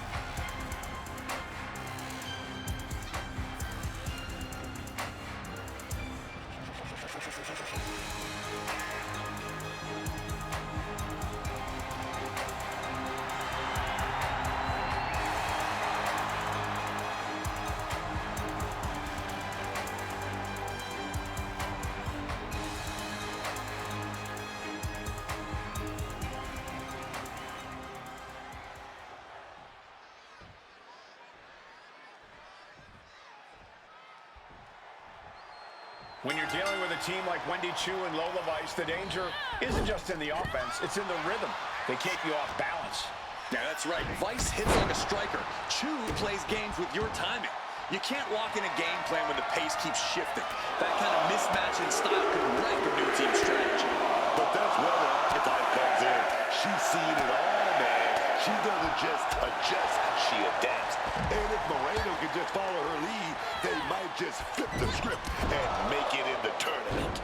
When you're dealing with a team like Wendy Chu and Lola Vice, the danger isn't just in the offense, it's in the rhythm. They keep you off balance. Yeah, that's right. Vice hits like a striker. Chu plays games with your timing. You can't walk in a game plan when the pace keeps shifting. That kind of mismatch in style could wreck a new team strategy. But that's where the Archetype comes in. She's seen it all, man. She doesn't just adjust, she adapts. And if Moreno can just follow her lead, they might just flip the script and make it in the tournament.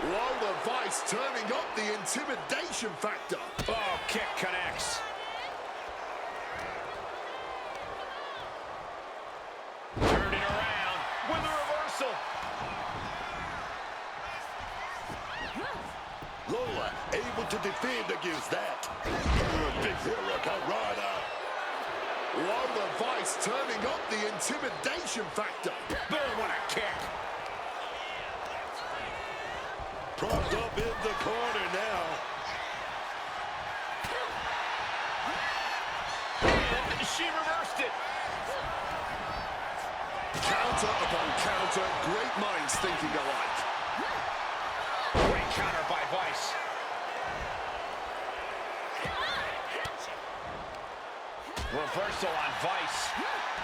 Lola Vice turning up the intimidation factor. Oh, kick connects. Turning around with a reversal. Lola able to defend against that. Big Hurricane Rider. Lola Vice turning up the intimidation factor. Boom, what a kick. up in the corner now. And she reversed it. Counter upon counter, great minds thinking alike. Great counter by Vice. Reversal on Vice.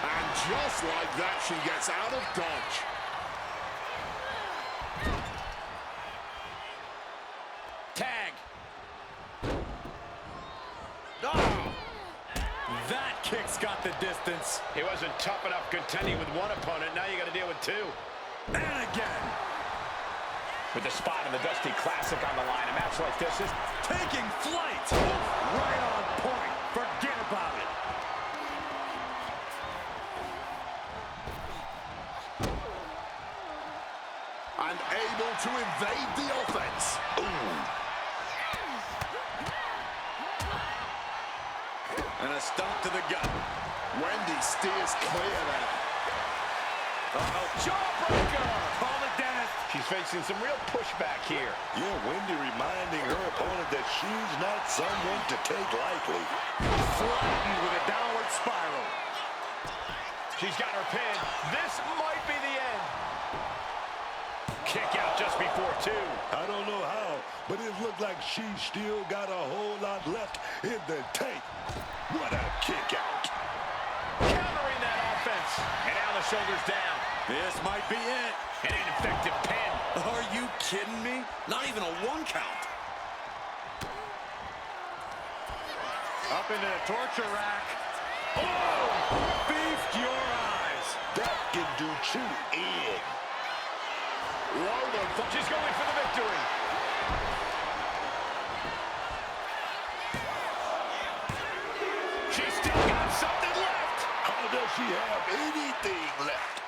And just like that, she gets out of dodge. Tag. Oh! That kick's got the distance. He wasn't tough enough contending with one opponent. Now you got to deal with two. And again. With the spot in the Dusty Classic on the line, a match like this is taking flight. Right on point. Forget about it. And able to evade the offense. Ooh. And a stomp to the gut. Wendy steers clear there. Uh-oh, jawbreaker! Call it Dennis. She's facing some real pushback here. Yeah, Wendy reminding her opponent that she's not someone to take lightly. Flattened with a downward spiral. She's got her pin. This might be the end. Kick out just before two. I don't know how, but it looked like she's still got a whole lot left in the tank. What a kick out. Countering that offense. And now the shoulders down. This might be it. An ineffective pin. Are you kidding me? Not even a 1 count. Up into the torture rack. Oh! Feast your eyes. That can do two in. She's going for the victory. She's still got something left. How does she have anything left?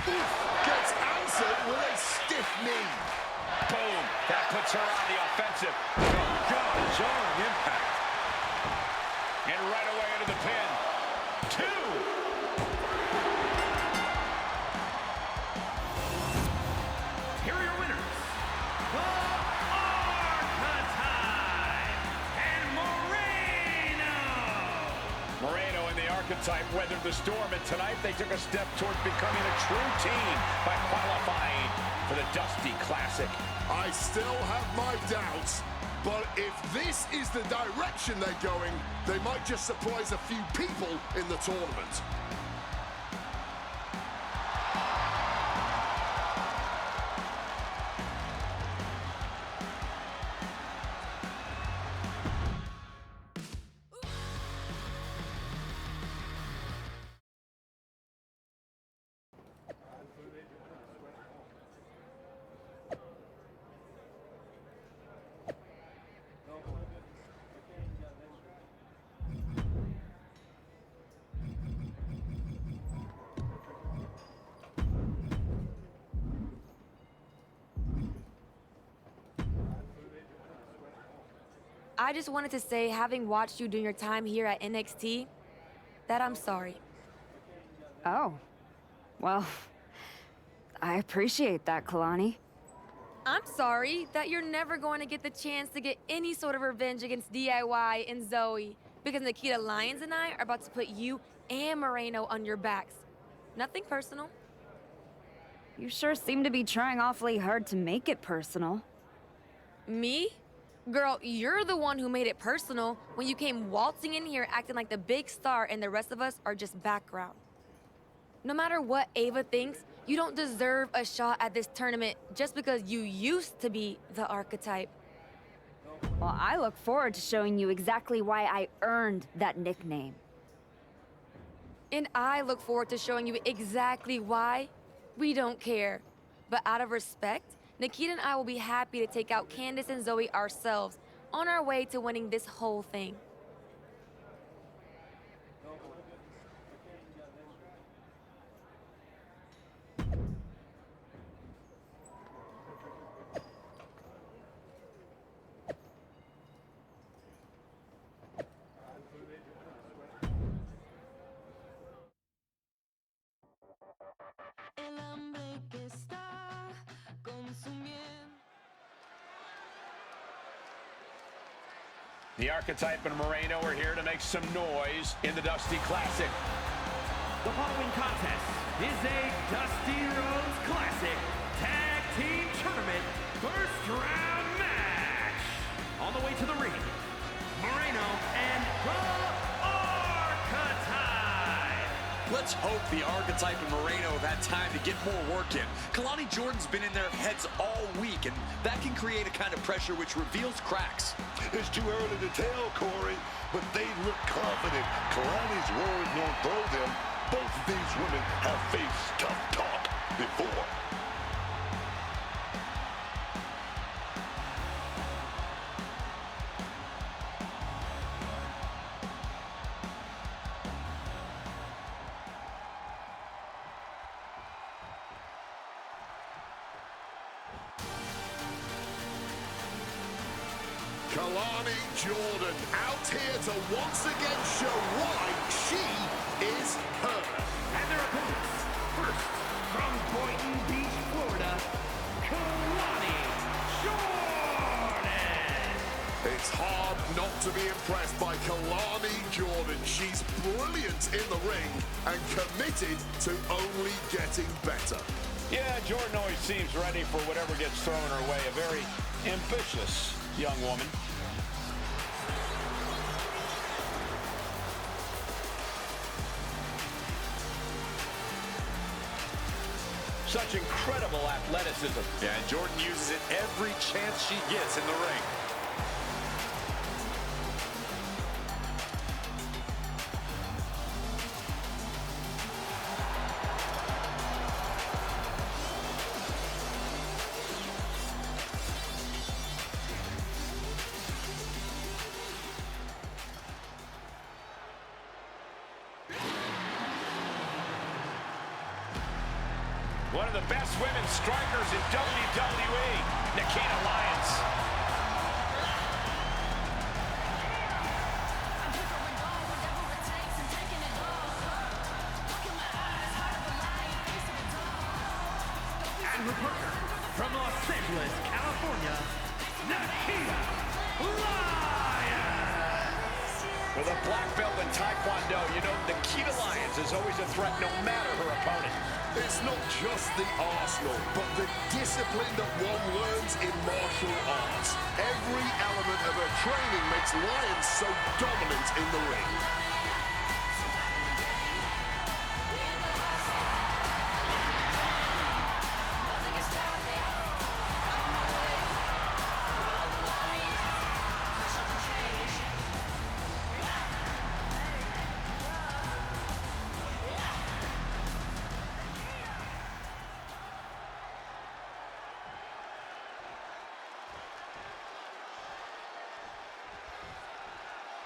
Gets answered with a stiff knee. Boom. That puts her on the offensive. Oh, God, jarring impact. And right away into the pin. Two. Here are your winners, the Archetype and Moreno and the Archetype weathered the storm, and tonight they took a step towards becoming a true team by qualifying for the Dusty Classic. I still have my doubts, but if this is the direction they're going, they might just surprise a few people in the tournament. I just wanted to say, having watched you during your time here at NXT, that I'm sorry. Oh. Well, I appreciate that, Kalani. I'm sorry that you're never going to get the chance to get any sort of revenge against DIY and Zoe, because Nikita Lyons and I are about to put you and Moreno on your backs. Nothing personal. You sure seem to be trying awfully hard to make it personal. Me? Girl, you're the one who made it personal when you came waltzing in here acting like the big star and the rest of us are just background. No matter what Ava thinks, you don't deserve a shot at this tournament just because you used to be the Archetype. Well, I look forward to showing you exactly why I earned that nickname. And I look forward to showing you exactly why we don't care. But out of respect, Nikita and I will be happy to take out Candace and Zoe ourselves on our way to winning this whole thing. El hombre que está The Archetype and Moreno are here to make some noise in the Dusty Classic. The following contest is a Dusty Rhodes Classic Tag Team Tournament first round match. On the way to the ring, Moreno and the Archetype. Let's hope the Archetype and Moreno have had time to get more work in. Kalani Jordan's been in their heads all week, and that can create a kind of pressure which reveals cracks. It's too early to tell, Corey, but they look confident. Kalani's words won't throw them. Both of these women have faced tough talk before. Kalani Jordan out here to once again show why she is her. And their opponents, first from Boynton Beach, Florida, Kalani Jordan. It's hard not to be impressed by Kalani Jordan. She's brilliant in the ring and committed to only getting better. Yeah, Jordan always seems ready for whatever gets thrown her way. A very ambitious young woman. Such incredible athleticism. Yeah, and Jordan uses it every chance she gets in the ring. One of the best women strikers in WWE, Nikita Lyons. And her partner from Los Angeles, California, Nikita Lyons. With a black belt in Taekwondo, you know Nikita Lyons is always a threat no matter her opponent. It's not just the arsenal, but the discipline that one learns in martial arts. Every element of her training makes Lyons so dominant in the ring.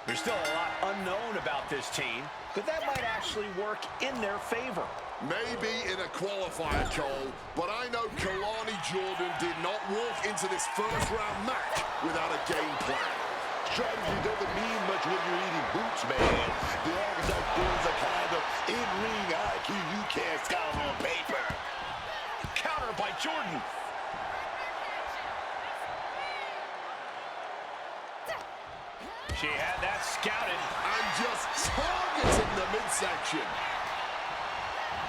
There's still a lot unknown about this team, but that might actually work in their favor. Maybe in a qualifier, Cole, but I know Kalani Jordan did not walk into this first-round match without a game plan. Strategy doesn't mean much when you're eating boots, man. The Archetype brings a kind of in-ring IQ you can't scout on paper. Counter by Jordan. She had that scouted. And just targeting the midsection.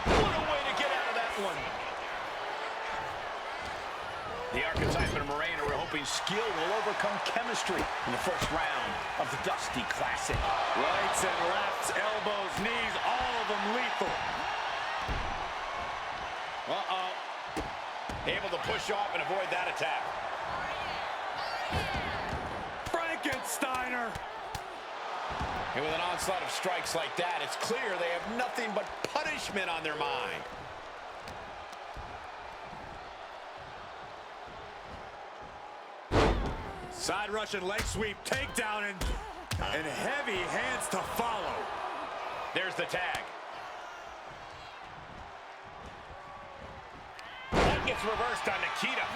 What a way to get out of that one. The Archetype and Moreno are hoping skill will overcome chemistry in the first round of the Dusty Classic. Rights and lefts, elbows, knees, all of them lethal. Uh-oh. Able to push off and avoid that attack. Frankensteiner! And with an onslaught of strikes like that, it's clear they have nothing but punishment on their mind. Side Russian leg sweep, takedown, and heavy hands to follow. There's the tag. That gets reversed on Nikita.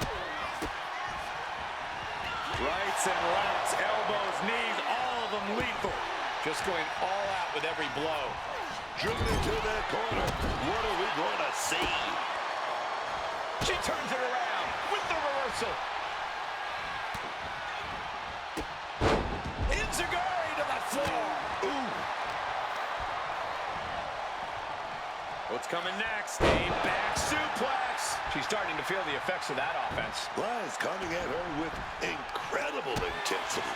Rights and lefts, elbows, knees, all of them lethal. Just going all out with every blow. Driven into that corner. What are we going to see? She turns it around with the reversal. Enziguri coming next. A back suplex. She's starting to feel the effects of that offense. Rise coming at her with incredible intensity.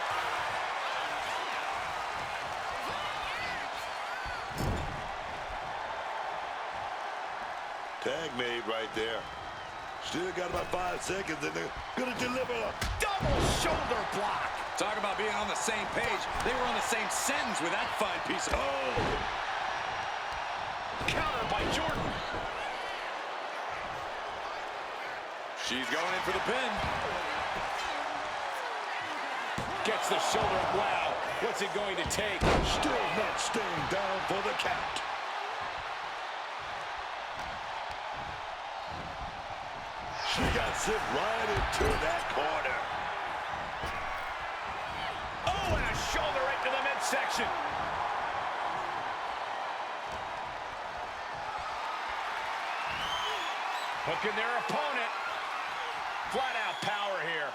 Tag made right there. Still got about 5 seconds, and they're going to deliver a double shoulder block. Talk about being on the same page. They were on the same sentence with that fine piece of... Oh! Counter by Jordan. She's going in for the pin. Gets the shoulder up. Wow. What's it going to take? Still not staying down for the count. She got sent right into that corner. Oh, and a shoulder right to the midsection. Hooking their opponent. Flat out power here.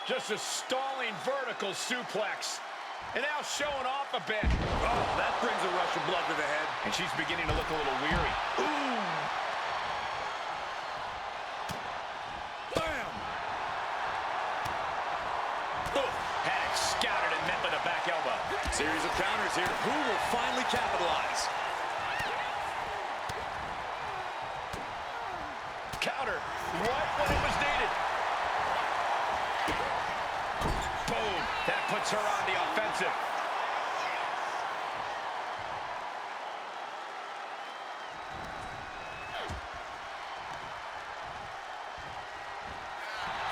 Just a stalling vertical suplex. And now showing off a bit. Oh, that brings a rush of blood to the head. And she's beginning to look a little weary. Ooh. Bam. Ooh. Had it scouted and met with a back elbow. Series of counters here. Who will finally capitalize? Counter. Right when it was needed. Boom. That puts her on the offensive.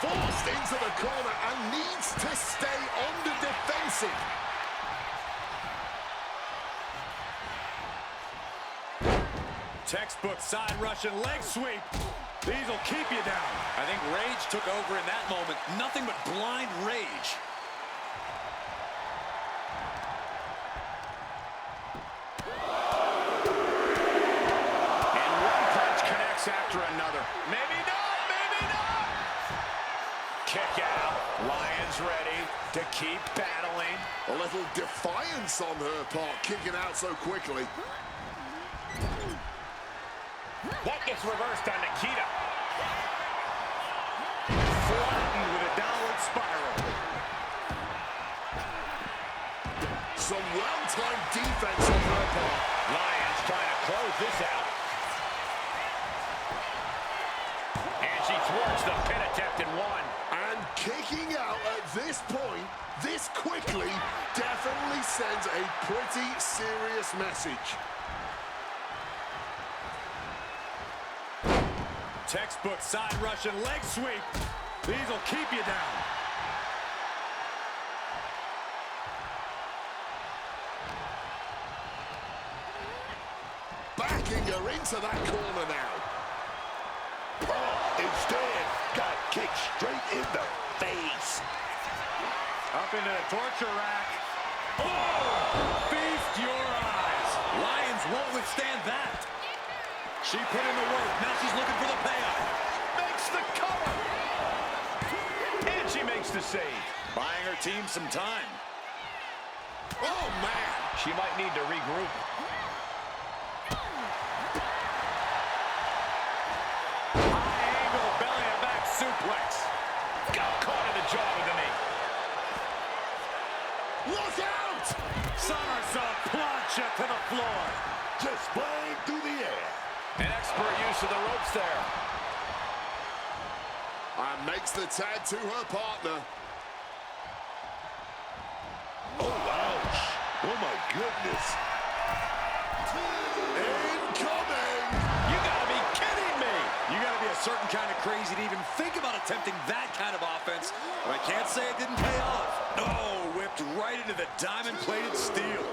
Forced into the corner and needs to stay on the defensive. Textbook side Russian leg sweep. These will keep you down. I think rage took over in that moment. Nothing but blind rage. And one punch connects after another. Maybe not, maybe not. Kick out. Lions ready to keep battling. A little defiance on her part, kicking out so quickly. That gets reversed on Nikita. Flattened with a downward spiral. Some well-timed defense on her part. Lions trying to close this out. And she thwarts the pin attempt in one. And kicking out at this point, this quickly, definitely sends a pretty serious message. Textbook side Russian leg sweep. These will keep you down. Backing her into that corner now. Oh, instead, got kicked straight in the face. Up into the torture rack. Oh! Feast your eyes. Lions won't withstand that. She put in the work. Now she's looking for the payoff. Makes the cover. And she makes the save. Buying her team some time. Oh, man. She might need to regroup. High angle belly to back suplex. Got caught in the jaw with the knee. Look out! Somersault plancha to the floor. Just flying through the air. An expert use of the ropes there. And makes the tag to her partner. Oh, ouch. Oh, my goodness. Incoming! You gotta be kidding me! You gotta be a certain kind of crazy to even think about attempting that kind of offense. But I can't say it didn't pay off. Oh, whipped right into the diamond-plated steel.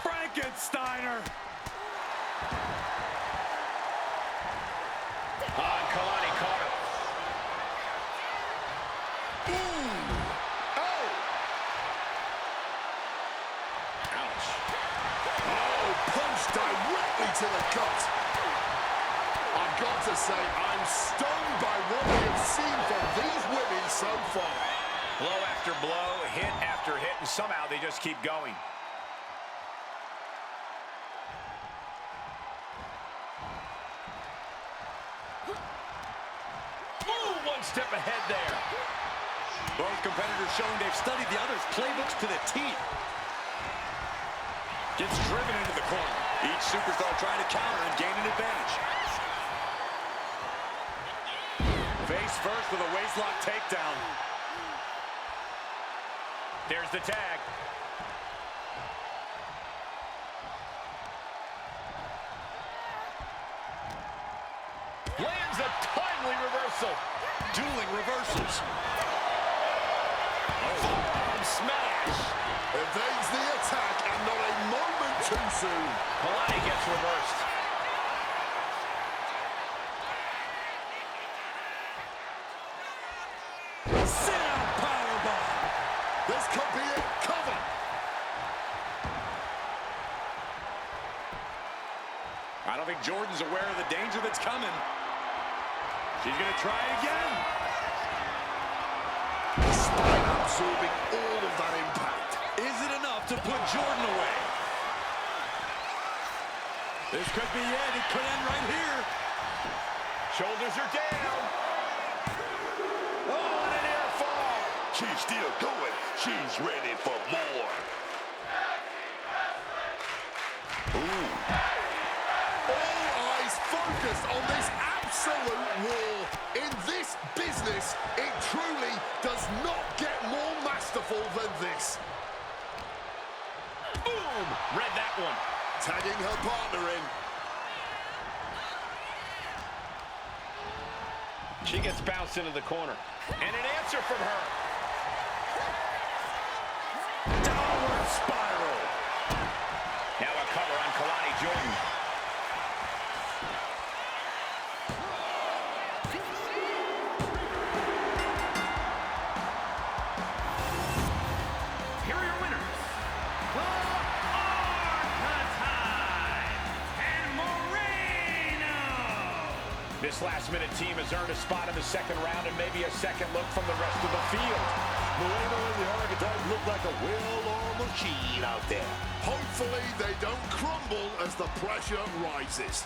Frankensteiner! Kalani caught her. Oh! Ouch. Oh, punch directly to the gut. I've got to say, I'm stunned by what we have seen from these women so far. Blow after blow, hit after hit, and somehow they just keep going. one step ahead there. Both competitors showing they've studied the other's playbooks to the T. Gets driven into the corner. Each superstar trying to counter and gain an advantage. Face first with a waistlock takedown. There's the tag. Lands a timely reversal. Dueling reversals. Forearm smash. Evades the attack and not a moment too soon. Kalani gets reversed. Sit-out powerbomb. This could be it. Cover. I don't think Jordan's aware of the danger that's coming. She's going to try again. Spine absorbing all of that impact. Is it enough to put Jordan away? This could be it. It could end right here. Shoulders are down. Oh, and an air fall. She's still going. She's ready for more. Ooh. All eyes focused on this absolute war. In this business, it truly does not get more masterful than this. Boom! Read that one. Tagging her partner in. She gets bounced into the corner. And an answer from her. Downward spiral. Now a cover on Kalani Jordan. Here are your winners, the Archetype and Moreno. This last-minute team has earned a spot in the second round and maybe a second look from the rest of the field. Moreno and the Archetype look like a well-oiled machine out there. Hopefully they don't crumble as the pressure rises.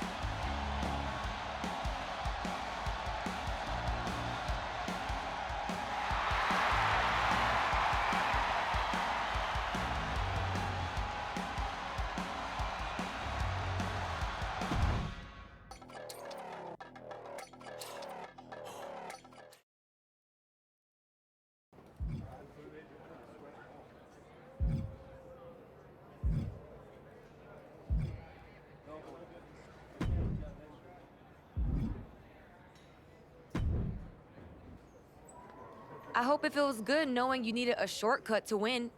I hope it feels good knowing you needed a shortcut to win.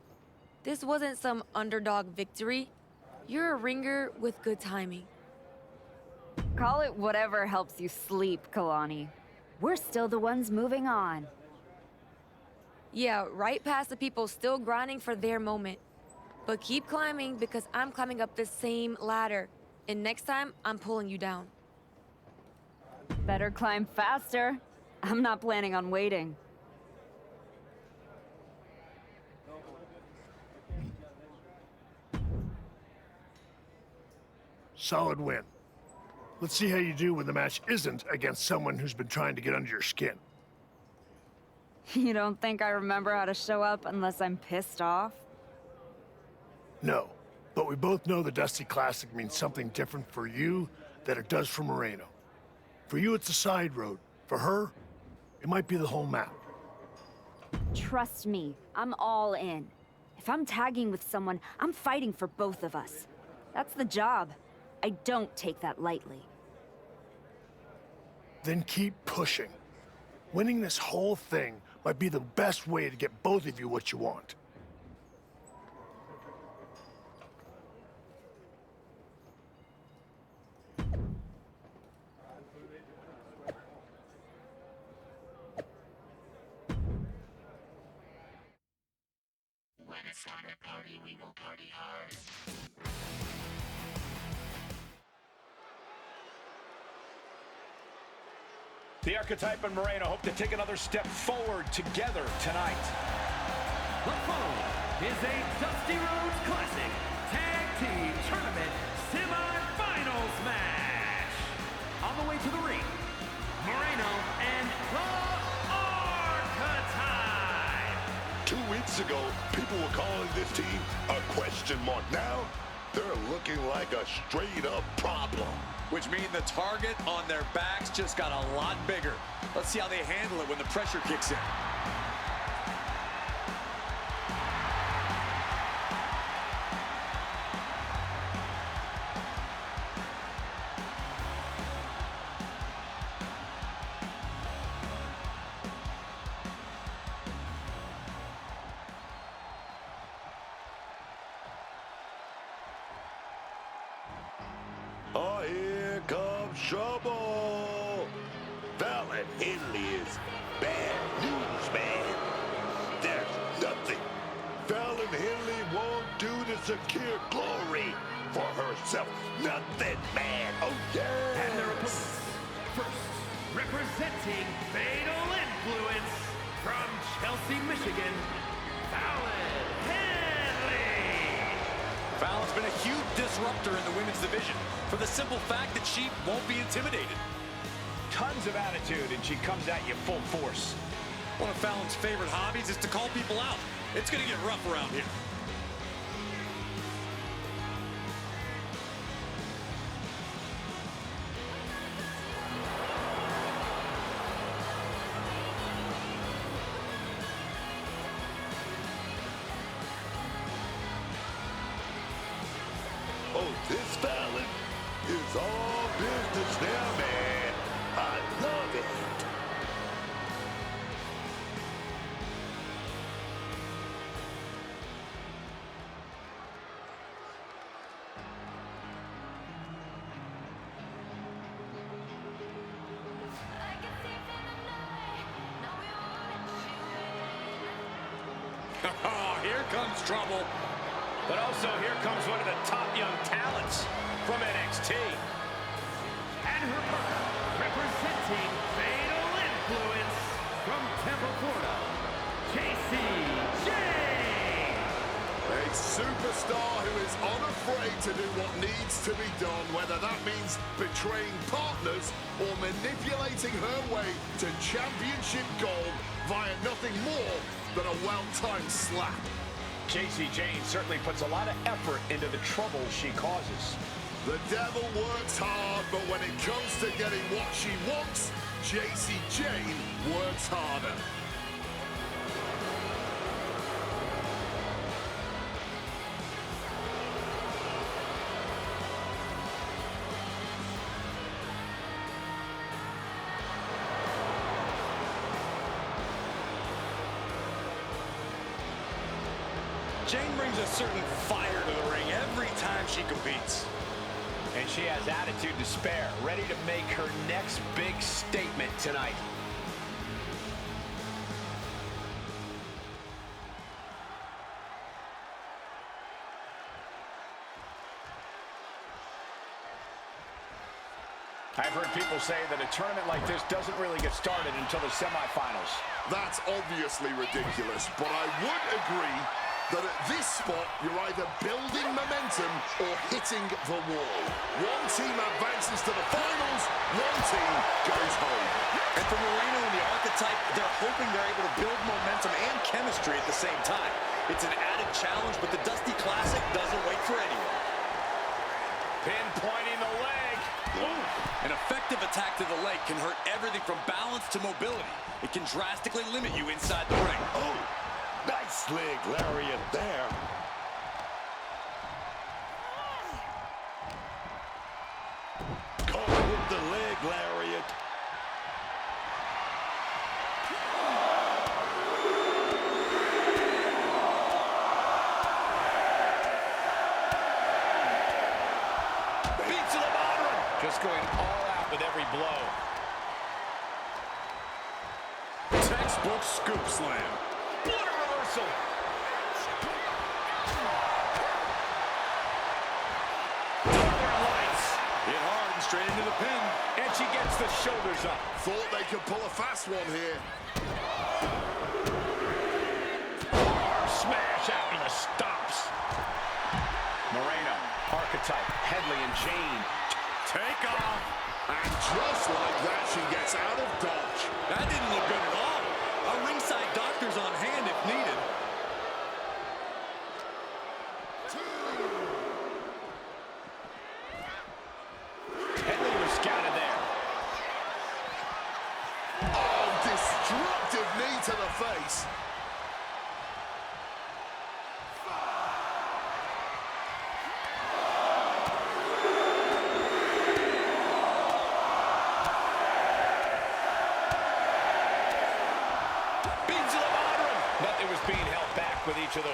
This wasn't some underdog victory. You're a ringer with good timing. Call it whatever helps you sleep, Kalani. We're still the ones moving on. Yeah, right past the people still grinding for their moment. But keep climbing because I'm climbing up the same ladder. And next time, I'm pulling you down. Better climb faster. I'm not planning on waiting. Solid win. Let's see how you do when the match isn't against someone who's been trying to get under your skin. You don't think I remember how to show up unless I'm pissed off? No, but we both know the Dusty Classic means something different for you than it does for Moreno. For you, it's a side road. For her, it might be the whole map. Trust me, I'm all in. If I'm tagging with someone, I'm fighting for both of us. That's the job. I don't take that lightly. Then keep pushing. Winning this whole thing might be the best way to get both of you what you want. When it's time to party, we will party hard. The Archetype and Moreno hope to take another step forward together tonight. The following is a Dusty Rhodes Classic Tag Team Tournament Semi-Finals match. On the way to the ring, Moreno and the weeks ago, people were calling this team a question mark. Now, they're looking like a straight-up problem. Which means the target on their backs just got a lot bigger. Let's see how they handle it when the pressure kicks in. Oh, here comes trouble. Fallon Henley is bad news, man. There's nothing Fallon Henley won't do to secure glory for herself. Nothing, man. Oh, yeah. And their opponents, first, representing Fatal Influence from Chelsea, Michigan, Fallon Henley. Fallon's been a huge disruptor in the women's division for the simple fact that she won't be intimidated. Tons of attitude, and she comes at you full force. One of Fallon's favorite hobbies is to call people out. It's going to get rough around here. Oh, this Fallon is all business now, man. I love it. Oh, here comes trouble. But also, here comes one of the top young talents from NXT. And her partner, representing Fatal Influence from Tampa, Florida, Jane. A superstar who is unafraid to do what needs to be done, whether that means betraying partners or manipulating her way to championship gold via nothing more than a well-timed slap. Jacy Jane certainly puts a lot of effort into the trouble she causes. The devil works hard, but when it comes to getting what she wants, Jacy Jane works harder. Jane brings a certain fire to the ring every time she competes. And she has attitude to spare, ready to make her next big statement tonight. I've heard people say that a tournament like this doesn't really get started until the semifinals. That's obviously ridiculous, but I would agree that at this spot, you're either building momentum or hitting the wall. One team advances to the finals, one team goes home. And for Moreno and the Archetype, they're hoping they're able to build momentum and chemistry at the same time. It's an added challenge, but the Dusty Classic doesn't wait for anyone. Pinpointing the leg. Ooh. An effective attack to the leg can hurt everything from balance to mobility. It can drastically limit you inside the ring. Oh, nice leg lariat there. Caught with the leg lariat. Beats to the bottom. Just going all out with every blow. Textbook scoop slam. What a reversal. Northern Lights. Hit hard and straight into the pin. And she gets the shoulders up. Thought they could pull a fast one here. Smash after the stops. Moreno, Archetype, Headley, and Jane. Take off. And just like that, she gets out of dodge. That didn't look good at all. A ringside doctor's on hand if needed.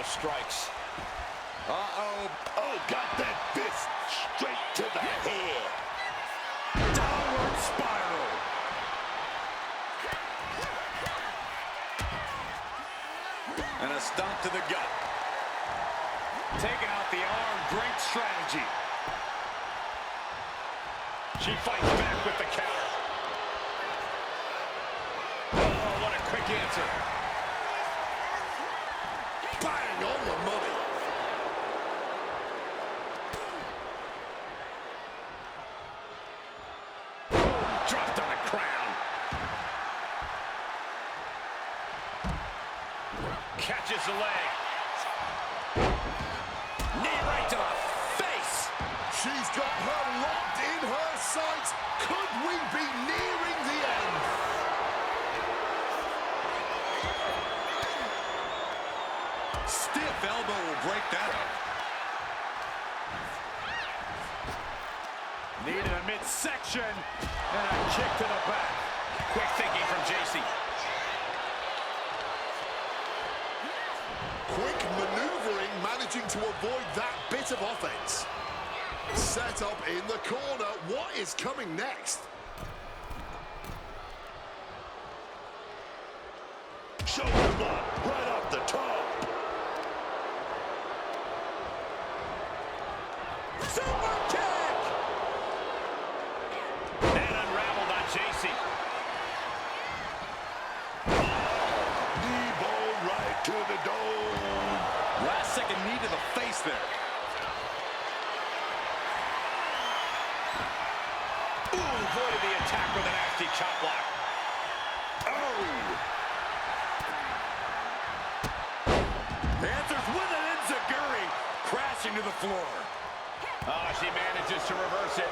of strikes. Uh-oh. Oh, got that fist straight to the head. Downward spiral. And a stomp to the gut. Taking out the arm. Great strategy. She fights back with the counter. Oh, what a quick answer. Bang on the money. Dropped on the crown. Catches the leg. Knee right to the face. She's got her locked in her sights. Could we be nearing the end? Stiff elbow will break that up. Knee to the midsection. And a kick to the back. Quick thinking from JC. Quick maneuvering, managing to avoid that bit of offense. Set up in the corner. What is coming next? Shoulder block right off the top. Super kick! And unraveled on JC. Knee ball right to the dome. Last second knee to the face there. Ooh, avoided the attack with a nasty chop block. Oh! Answers with an enziguri, crashing to the floor. Oh, she manages to reverse it.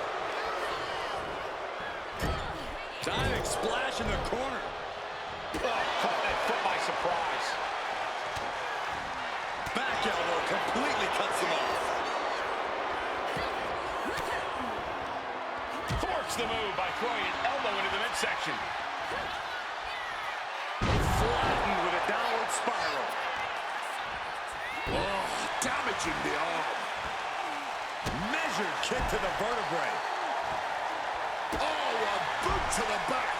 Diving splash in the corner. Oh, caught that foot by surprise. Back elbow completely cuts them off. Forks the move by throwing an elbow into the midsection. Flattened with a downward spiral. Oh, damaging the arm. Measured kick to the vertebrae. Oh, a boot to the back.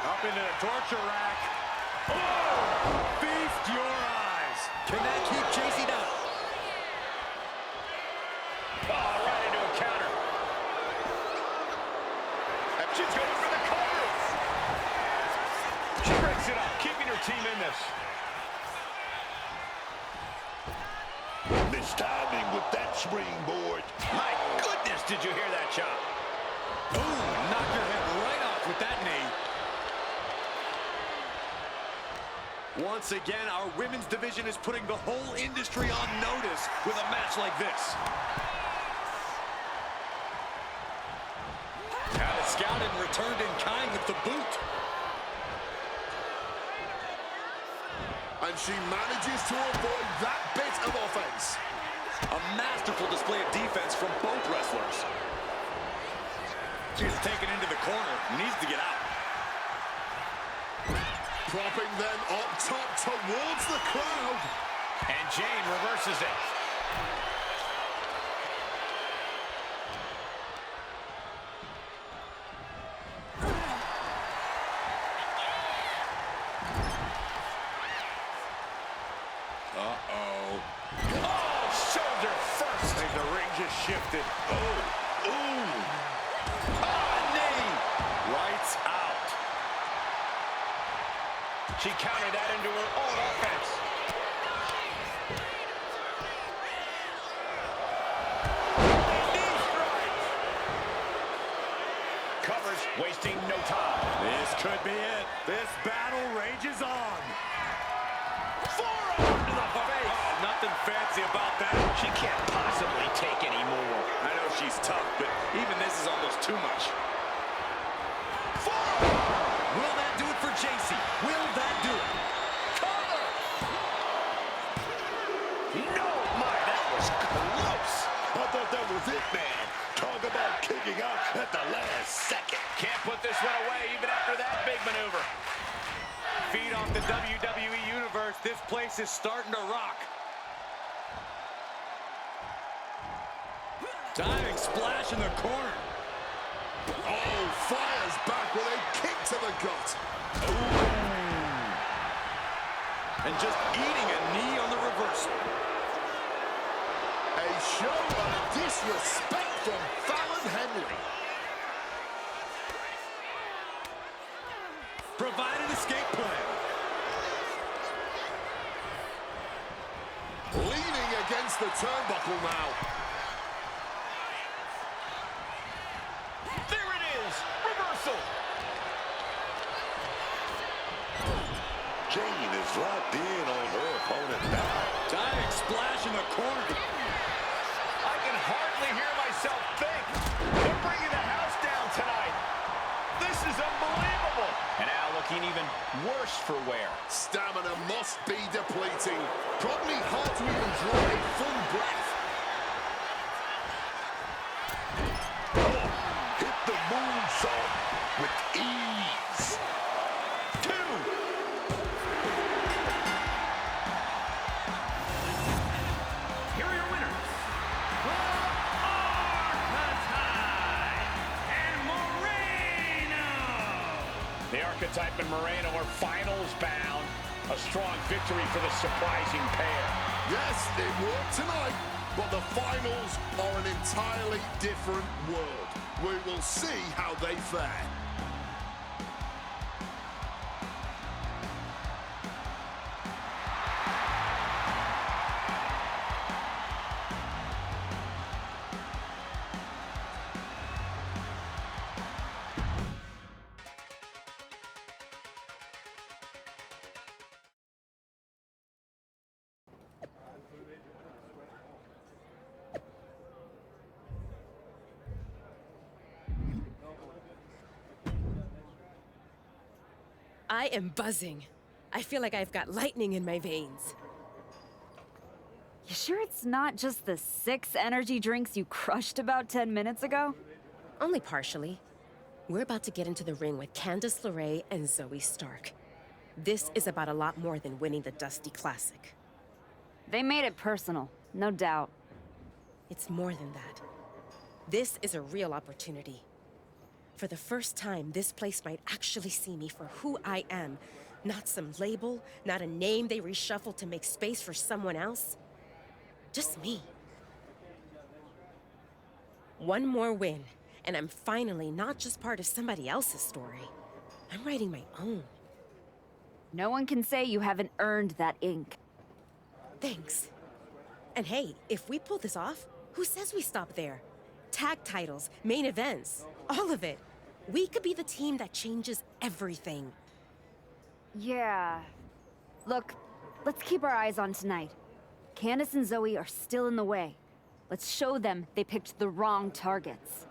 Up into the torture rack. Oh! Feast your eyes. Can that keep JC down? Oh, right into a counter. And she's going for the cover. She breaks it up, keeping her team in this. Mistiming with that springboard. My goodness, did you hear that chop? Ooh, knocked your head right off with that knee. Once again, our women's division is putting the whole industry on notice with a match like this. Had it scouted and returned in kind with the boot. And she manages to avoid that bit of offense. A masterful display of defense from both wrestlers. She's taken into the corner, needs to get out. Propping them up top towards the crowd. And Jane reverses it. Uh-oh. Oh, shoulder first. And the ring just shifted. Oh, ooh. Ah, knee. Lights out. She countered that into her own offense. Knee strike. Covers, wasting no time. This could be it. This battle rages on. Forearm to the face. Oh, nothing fancy about that. She can't possibly take any more. I know she's tough, but even this is almost too much. Forearm. Will that do it for JC? Will that do it? Cover! No, my, that was close. I thought that was it, man. Talk about kicking out at the last second. Can't put this one away even after that big maneuver. Feed off the WWE Universe. This place is starting to rock. Diving splash in the corner. Oh, fires back with a kick to the gut. And just eating a knee on the reversal. A show of disrespect from Fallon Henley. Provide an escape plan. Leaning against the turnbuckle now. There it is. Reversal. Jane is locked in on her opponent now. Diving splash in the corner. I can hardly hear myself think. They're bringing the house down tonight. This is unbelievable. And now looking even worse for wear. Stamina must be depleting. Probably hard to even draw a full breath. Hit the moonsault with ease. 2. Here are your winners, the Archetype and Moreno. The Archetype and Moreno are finals bound. A strong victory for the surprising pair. Yes, it worked tonight, but the finals are an entirely different world. We will see how they fare. I am buzzing. I feel like I've got lightning in my veins. You sure it's not just the 6 energy drinks you crushed about 10 minutes ago? Only partially. We're about to get into the ring with Candice LeRae and Zoe Stark. This is about a lot more than winning the Dusty Classic. They made it personal, no doubt. It's more than that. This is a real opportunity. For the first time, this place might actually see me for who I am. Not some label, not a name they reshuffle to make space for someone else. Just me. One more win, and I'm finally not just part of somebody else's story. I'm writing my own. No one can say you haven't earned that ink. Thanks. And hey, if we pull this off, who says we stop there? Tag titles, main events, all of it. We could be the team that changes everything. Yeah. Look, let's keep our eyes on tonight. Candice and Zoe are still in the way. Let's show them they picked the wrong targets.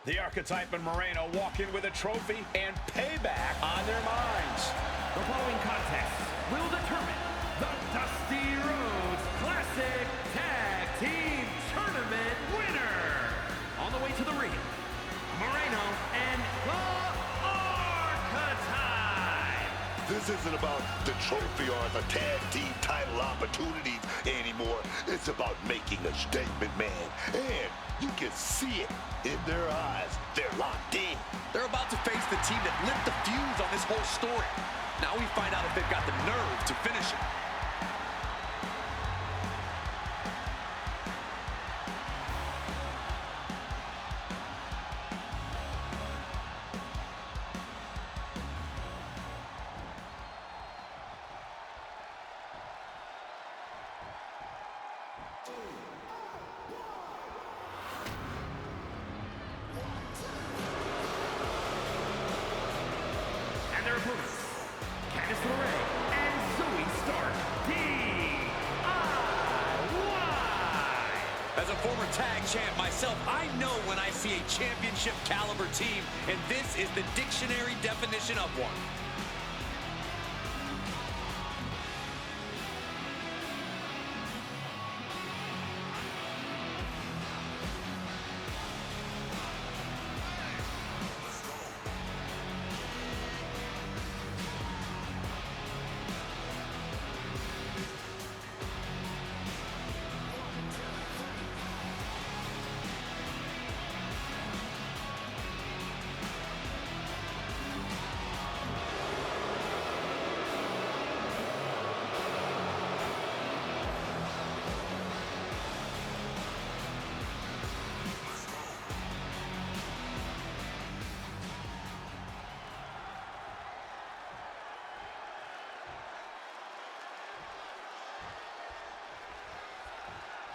The Archetype and Moreno walk in with a trophy and payback on their minds. The following contest will determine the Dusty Rhodes Classic Tag Team Tournament winner. On the way to the ring, Moreno and the Archetype. This isn't about the trophy or the tag team title opportunities anymore. It's about making a statement, man. And you can see it in their eyes. They're locked in. They're about to face the team that lit the fuse on this whole story. Now we find out if they've got the nerve to finish it. And their opponents, Candice LeRae and Zoe Stark. champ myself, I know when I see a championship caliber team, and this is the dictionary definition of one.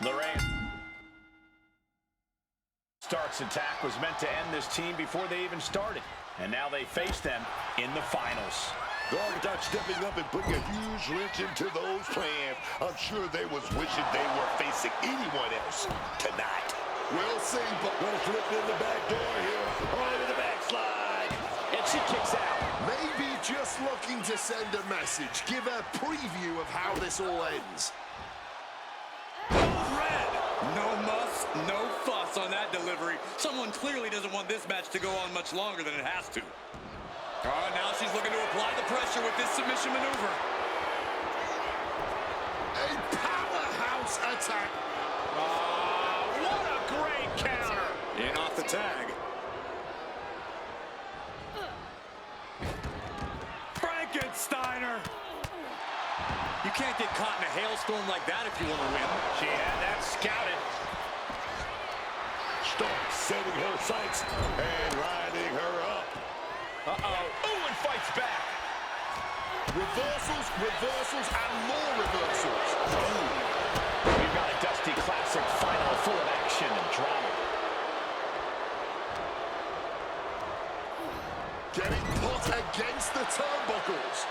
Lorraine. Stark's attack was meant to end this team before they even started. And now they face them in the finals. The Argonauts stepping up and putting a huge wrench into those plans. I'm sure they was wishing they were facing anyone else tonight. We'll see, but gonna slip in the back door here. Oh, to the backslide. And she kicks out. Maybe just looking to send a message. Give a preview of how this all ends. No muss, no fuss on that delivery. Someone clearly doesn't want this match to go on much longer than it has to. Oh, now she's looking to apply the pressure with this submission maneuver. A powerhouse attack. What a great counter. In off the tag. Frankensteiner. You can't get caught in a hailstorm like that if you want to win. She had that scouted. Stark setting her sights and riding her up. Oh, and fights back. Reversals, reversals, and more reversals. We've got a Dusty Classic final full of action and drama. Getting put against the turnbuckles.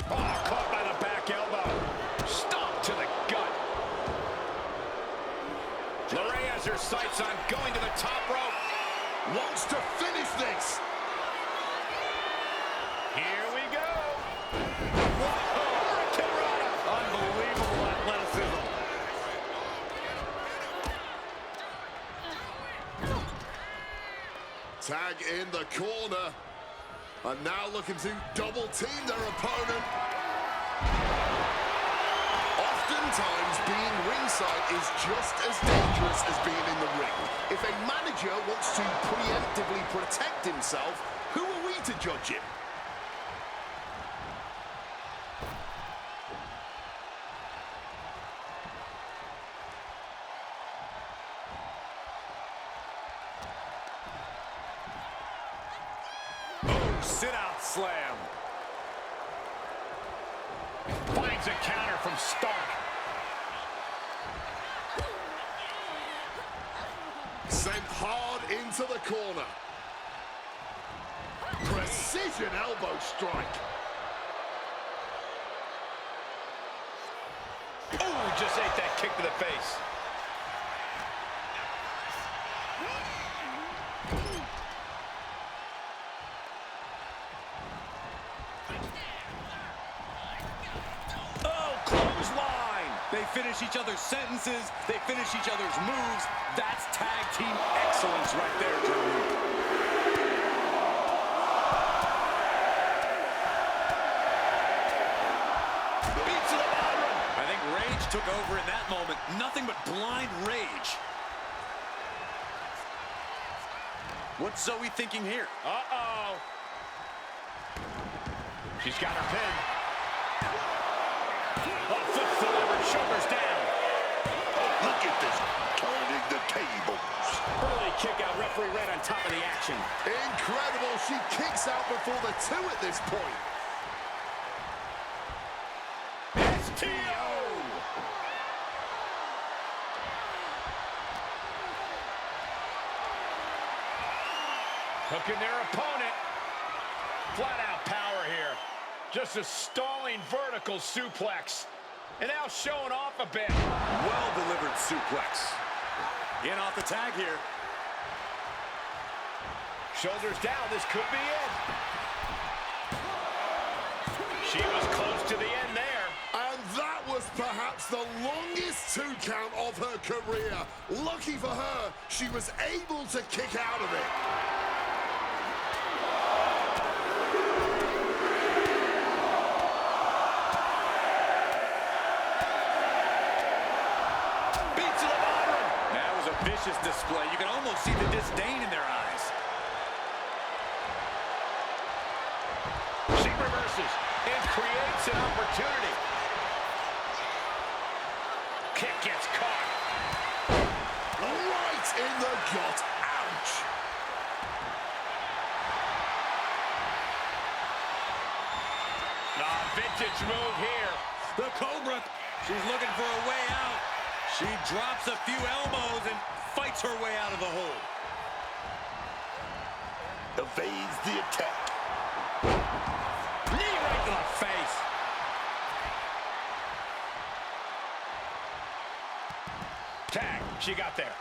Oh, caught by the back elbow. Stomp to the gut. Lorraine has her sights on going to the top rope. Wants to finish this. Here we go. Whoa, unbelievable athleticism. Tag in the corner. And now looking to double team their opponent. Oftentimes, being ringside is just as dangerous as being in the ring. If a manager wants to preemptively protect himself, who are we to judge him? Sit-out slam. Finds a counter from Stark. Sent hard into the corner. Precision elbow strike. Oh, just ate that kick to the face. They finish each other's sentences. They finish each other's moves. That's tag team excellence right there, Drew. Beats to the bottom. I think rage took over in that moment. Nothing but blind rage. What's Zoe thinking here? Uh-oh. She's got her pin. Foot delivered, shoulders down. Oh, look at this, turning the tables. Early kick out, referee right on top of the action. Incredible, she kicks out before the two at this point. STO! Hooking their opponent. Flat out power here. Just a stalling vertical suplex. And now showing off a bit. Well-delivered suplex. In off the tag here. Shoulders down, this could be it. She was close to the end there. And that was perhaps the longest 2 count of her career. Lucky for her, she was able to kick out of it. Beat to the bottom. That was a vicious display. You can almost see the disdain in their eyes. She reverses and creates an opportunity. Kick gets caught. Right in the gut. Ouch. Vintage move here. The Cobra. She's looking for a way out. She drops a few elbows and fights her way out of the hole. Evades the attack. Knee right to the face. Tag. She got there.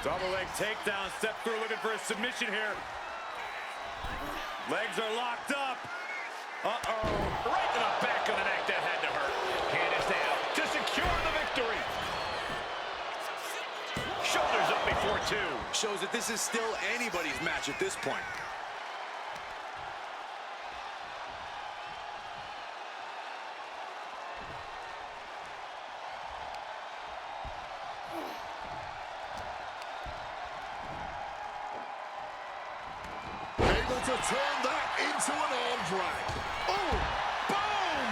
Double leg takedown. Step through looking for a submission here. Legs are locked up. Uh-oh. Right to the back of the neck. That had to hurt. Candace down to secure the victory. Shoulders up before 2. Shows that this is still anybody's match at this point. Able to turn that into an arm drag. Oh, boom!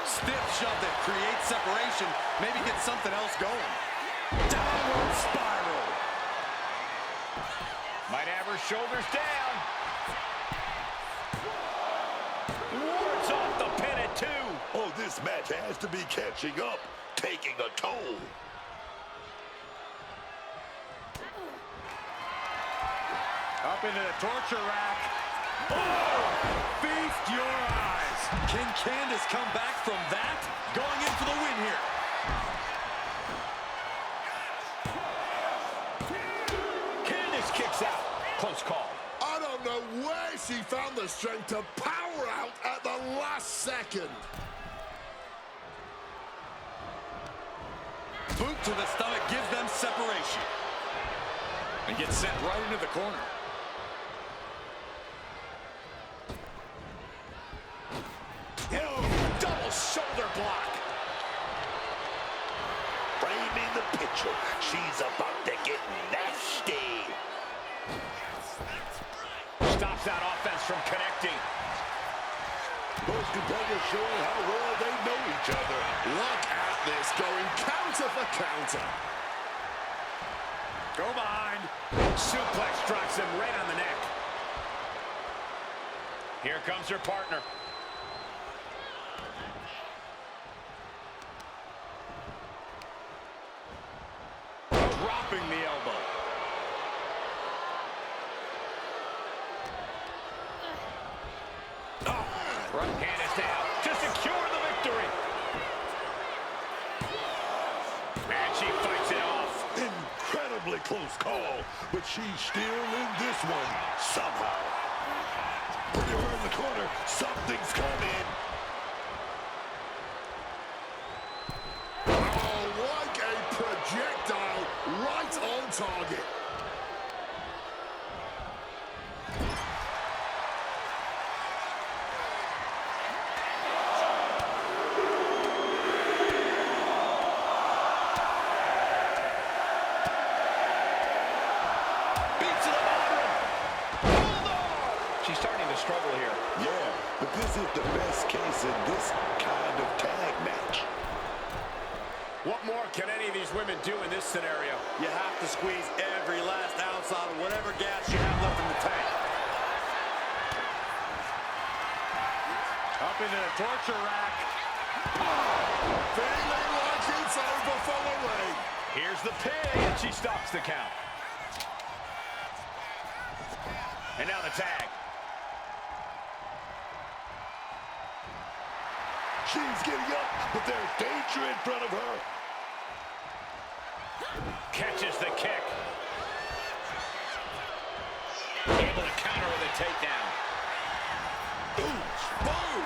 Stiff shove that creates separation. Maybe get something else going. Downward spiral. Might have her shoulders down. Wards off the pin at 2. Oh, this match has to be catching up, taking a toll. Up into the torture rack. Oh! Feast your eyes. Can Candace come back from that? Going in for the win here. Candace kicks out. Close call. I don't know where she found the strength to power out at the last second. Boot to the stomach gives them separation. And gets sent right into the corner. Double shoulder block. Framing the picture. She's about to get nasty. Stops that offense from connecting. Both competitors showing how well they know each other. Look at this, going counter for counter. Go behind. Suplex drops him right on the neck. Here comes her partner. Dropping the elbow. Front hand is down to secure the victory. And she fights it off. Incredibly close call, but she's still in this one somehow. Putting her in the corner, something's coming. Oh, like a projectile, right on target. Struggle here. Yeah, but this is the best case in this kind of tag match. What more can any of these women do in this scenario? You have to squeeze every last ounce out of whatever gas you have left in the tank. Up into the torture rack. Feeling like it's over for Lorraine. Here's the pin, and she stops the count. And now the tag. She's getting up, but there's danger in front of her. Catches the kick. Able to counter with a takedown. Boom! Boom!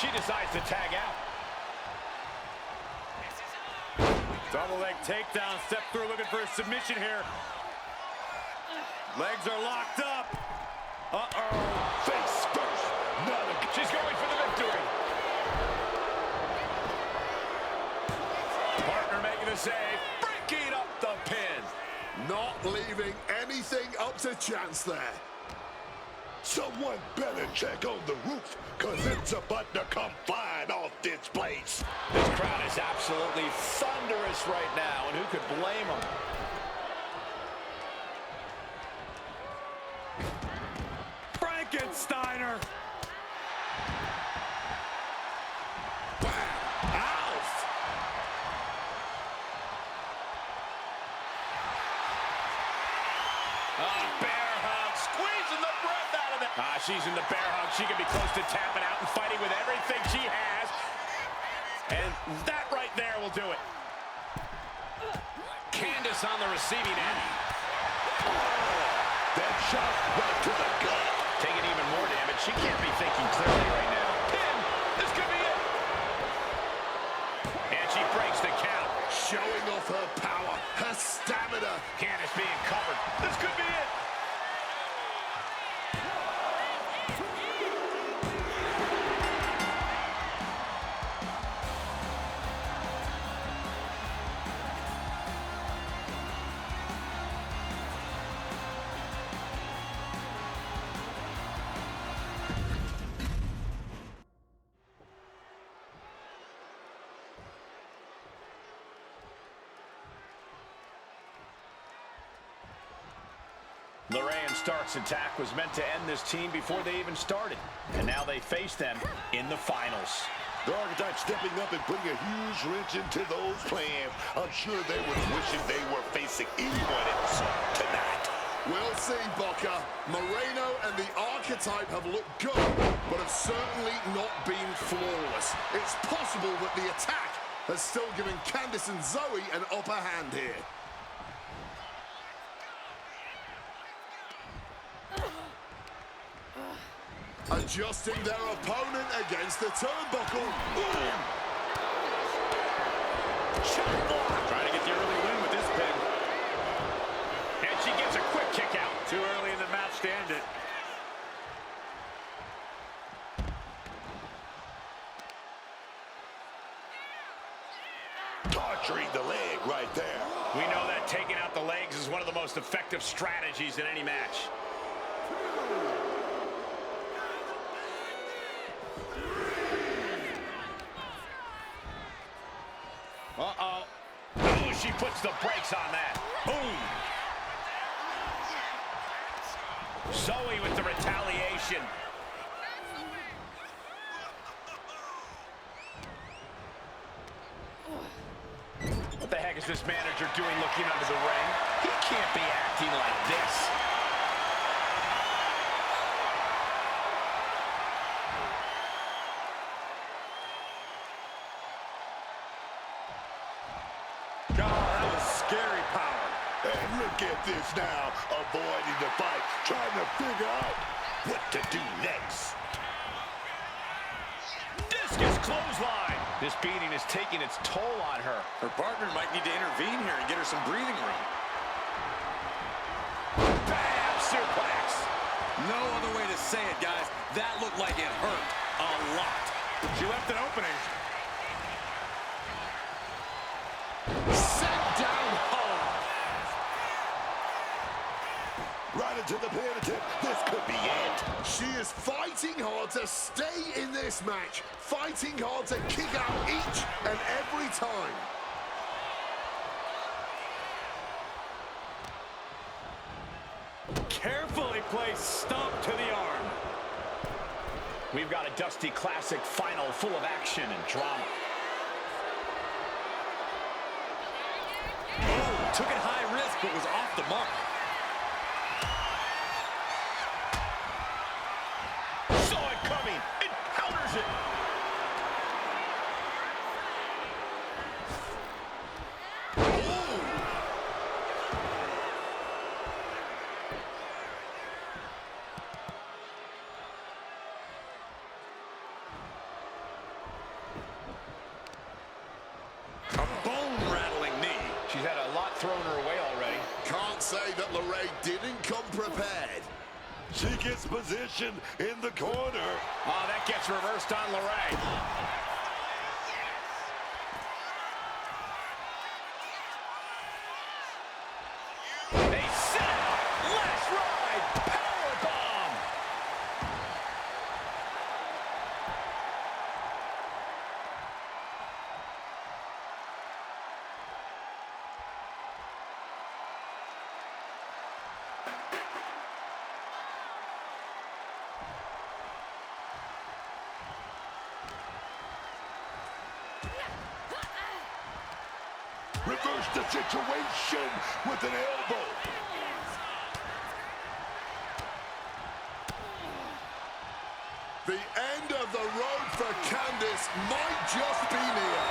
She decides to tag out. Double leg takedown. Step through looking for a submission here. Legs are locked up. Uh-oh. Face first. She's going for the victory. Partner making the save. Breaking up the pin. Not leaving anything up to chance there. Someone better check on the roof, because it's about to come flying off this place. This crowd is absolutely thunderous right now, and who could blame them? Frankensteiner. She's in the bear hug. She could be close to tapping out and fighting with everything she has. And that right there will do it. Candace on the receiving end. That shot right to the gut. Taking even more damage. She can't be thinking clearly right now. Pin! This could be it. And she breaks the count. Showing off her power, her stamina. Candace being covered. This could be it. Lorraine Stark's attack was meant to end this team before they even started. And now they face them in the finals. The Archetype stepping up and putting a huge wrench into those plans. I'm sure they were wishing they were facing anyone else tonight. We'll see, Booker. Moreno and the Archetype have looked good, but have certainly not been flawless. It's possible that the attack has still given Candice and Zoe an upper hand here. Adjusting their opponent against the turnbuckle. Boom! Shot block. Trying to get the early win with this pin. And she gets a quick kick out. Too early in the match to end it. Torturing the leg right there. We know that taking out the legs is one of the most effective strategies in any match. Uh-oh. Ooh, she puts the brakes on that. Boom. Zoe with the retaliation. What the heck is this manager doing looking under the ring? He can't be acting like this. Scary power. And look at this now, avoiding the fight, trying to figure out what to do next. Discus clothesline. This beating is taking its toll on her. Her partner might need to intervene here and get her some breathing room. Bam! Suplex. No other way to say it, guys. That looked like it hurt a lot. She left an opening. Set down hard. Right into the pin attempt. This could be it. She is fighting hard to stay in this match. Fighting hard to kick out each and every time. Carefully placed stomp to the arm. We've got a Dusty Classic final full of action and drama. Oh, took it high risk, but was off the mark. Saw it coming and how say that LeRae didn't come prepared. She gets position in the corner. Oh, that gets reversed on LeRae. They set up. Last ride. Powerbomb. Reverse the situation with an elbow. The end of the road for Candice might just be near.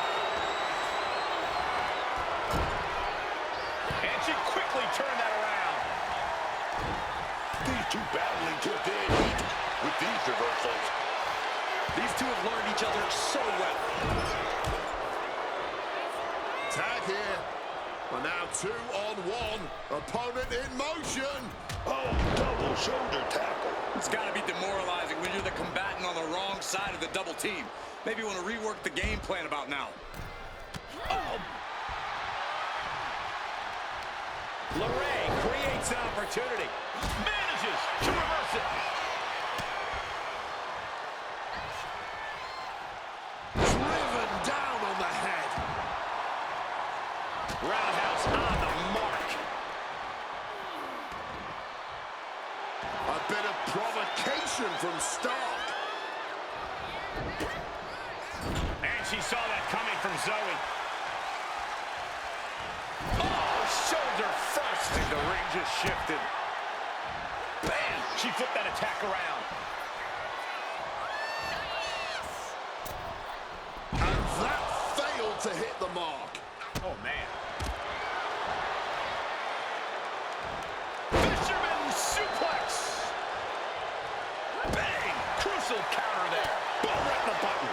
And she quickly turned that around. These two battling till dead heat with these reversals. These two have learned each other so well. Tag here. Well, now 2-on-1. Opponent in motion. Oh, double shoulder tackle. It's got to be demoralizing when you're the combatant on the wrong side of the double team. Maybe you want to rework the game plan about now. Oh. LeRae creates an opportunity. Manages to reverse it. Driven down on the head. Roundhouse on the mark. A bit of provocation from Stark. And she saw that coming from Zoe. Oh, shoulder first. And the ring just shifted. Bam! She flipped that attack around. And that failed to hit the mark. Oh, man. Fisherman suplex. Bang! Crucial counter there. Ball right in the button.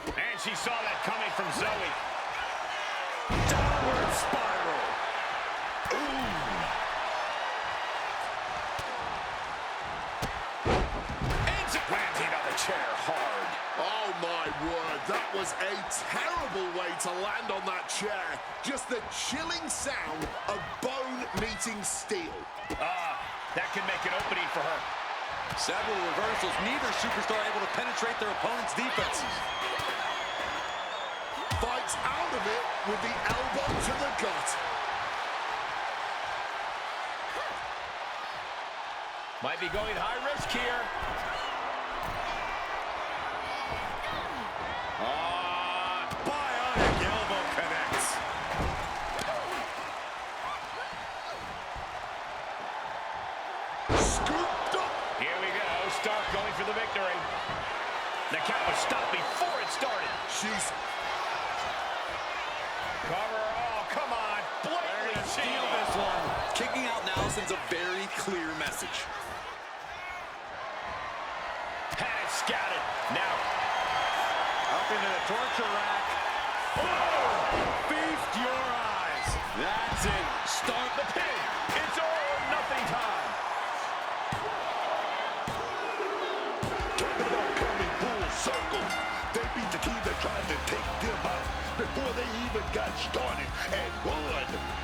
And she saw that coming from Zoe. Downward spiral. Ooh. Landing on the chair hard. Oh my word, that was a terrible way to land on that chair. Just the chilling sound of bone meeting steel. That can make an opening for her. Several reversals, neither superstar able to penetrate their opponent's defenses. Fights out of it with the elbow to the gut. Might be going high risk here. Bionic elbow connects. Scooped up. Here we go. Stark going for the victory. The count was stopped before it started. She's cover. Oh, come on. Blatantly steal this one. Kicking out now sends a very clear message. Had it scouted. Now up into the torture rack. Oh! Feast your eyes. That's it. Start the pin. It's all or nothing time. Talking about coming full circle. They beat the team that tried to take them out before they even got started and won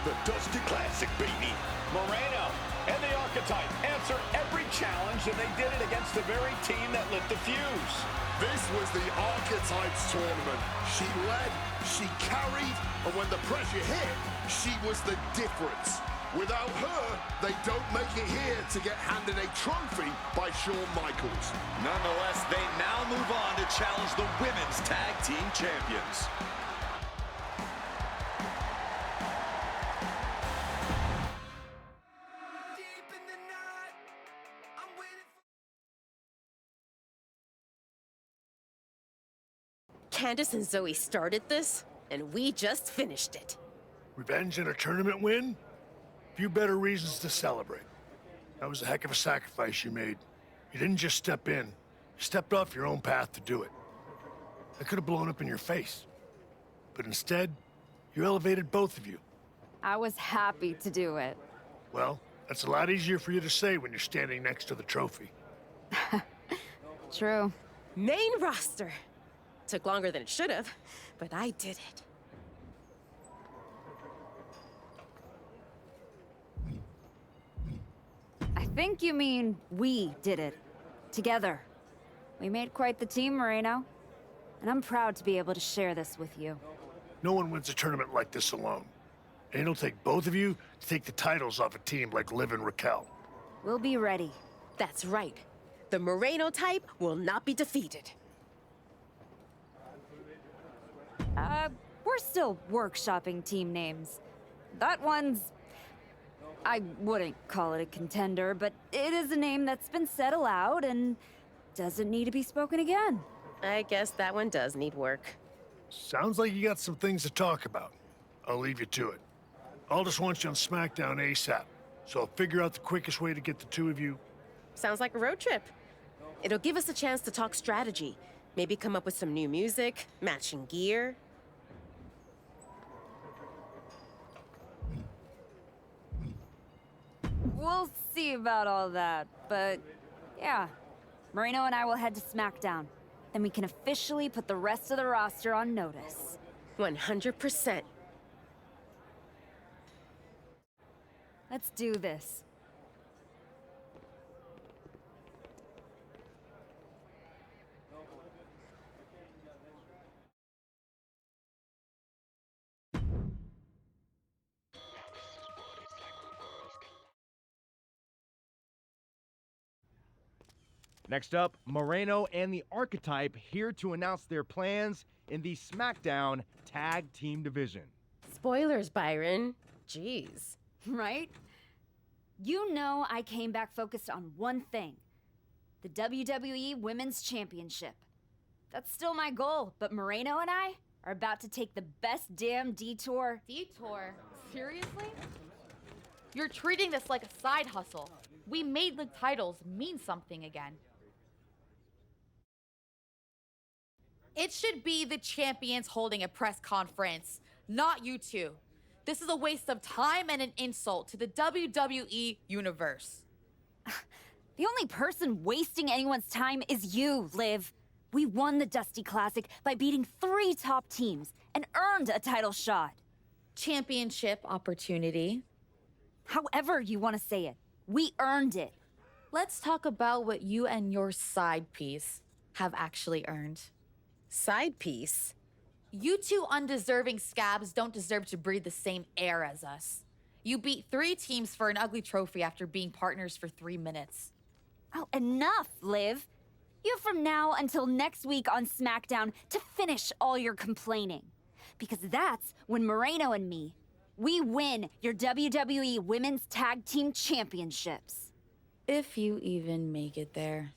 the Dusty Classic, baby. Moreno and the Archetype answer every challenge, and they did it against the very team that lit the fuse. This was the Archetypes tournament. She led, she carried, and when the pressure hit, she was the difference. Without her, they don't make it here to get handed a trophy by Shawn Michaels. Nonetheless, they now move on to challenge the Women's Tag Team Champions. Candice and Zoe started this, and we just finished it. Revenge and a tournament win? Few better reasons to celebrate. That was a heck of a sacrifice you made. You didn't just step in. You stepped off your own path to do it. I could have blown up in your face. But instead, you elevated both of you. I was happy to do it. Well, that's a lot easier for you to say when you're standing next to the trophy. True. Main roster. Took longer than it should have, but I did it. I think you mean we did it. Together. We made quite the team, Moreno. And I'm proud to be able to share this with you. No one wins a tournament like this alone. And it'll take both of you to take the titles off a team like Liv and Raquel. We'll be ready. That's right. The Moreno type will not be defeated. We're still workshopping team names. That one's... I wouldn't call it a contender, but it is a name that's been said aloud and doesn't need to be spoken again. I guess that one does need work. Sounds like you got some things to talk about. I'll leave you to it. Aldous wants you on SmackDown ASAP, so I'll figure out the quickest way to get the two of you. Sounds like a road trip. It'll give us a chance to talk strategy. Maybe come up with some new music, matching gear. We'll see about all that, but yeah. Moreno and I will head to SmackDown. Then we can officially put the rest of the roster on notice. 100%. Let's do this. Next up, Moreno and the Archetype here to announce their plans in the SmackDown Tag Team Division. Spoilers, Byron. Jeez. Right? You know I came back focused on one thing. The WWE Women's Championship. That's still my goal, but Moreno and I are about to take the best damn detour. Detour? Seriously? You're treating this like a side hustle. We made the titles mean something again. It should be the champions holding a press conference, not you two. This is a waste of time and an insult to the WWE universe. The only person wasting anyone's time is you, Liv. We won the Dusty Classic by beating 3 top teams and earned a title shot. Championship opportunity. However you want to say it, we earned it. Let's talk about what you and your side piece have actually earned. Side piece? You two undeserving scabs don't deserve to breathe the same air as us. You beat 3 teams for an ugly trophy after being partners for 3 minutes. Oh, enough, Liv. You have from now until next week on SmackDown to finish all your complaining. Because that's when Moreno and me, we win your WWE Women's Tag Team Championships. If you even make it there.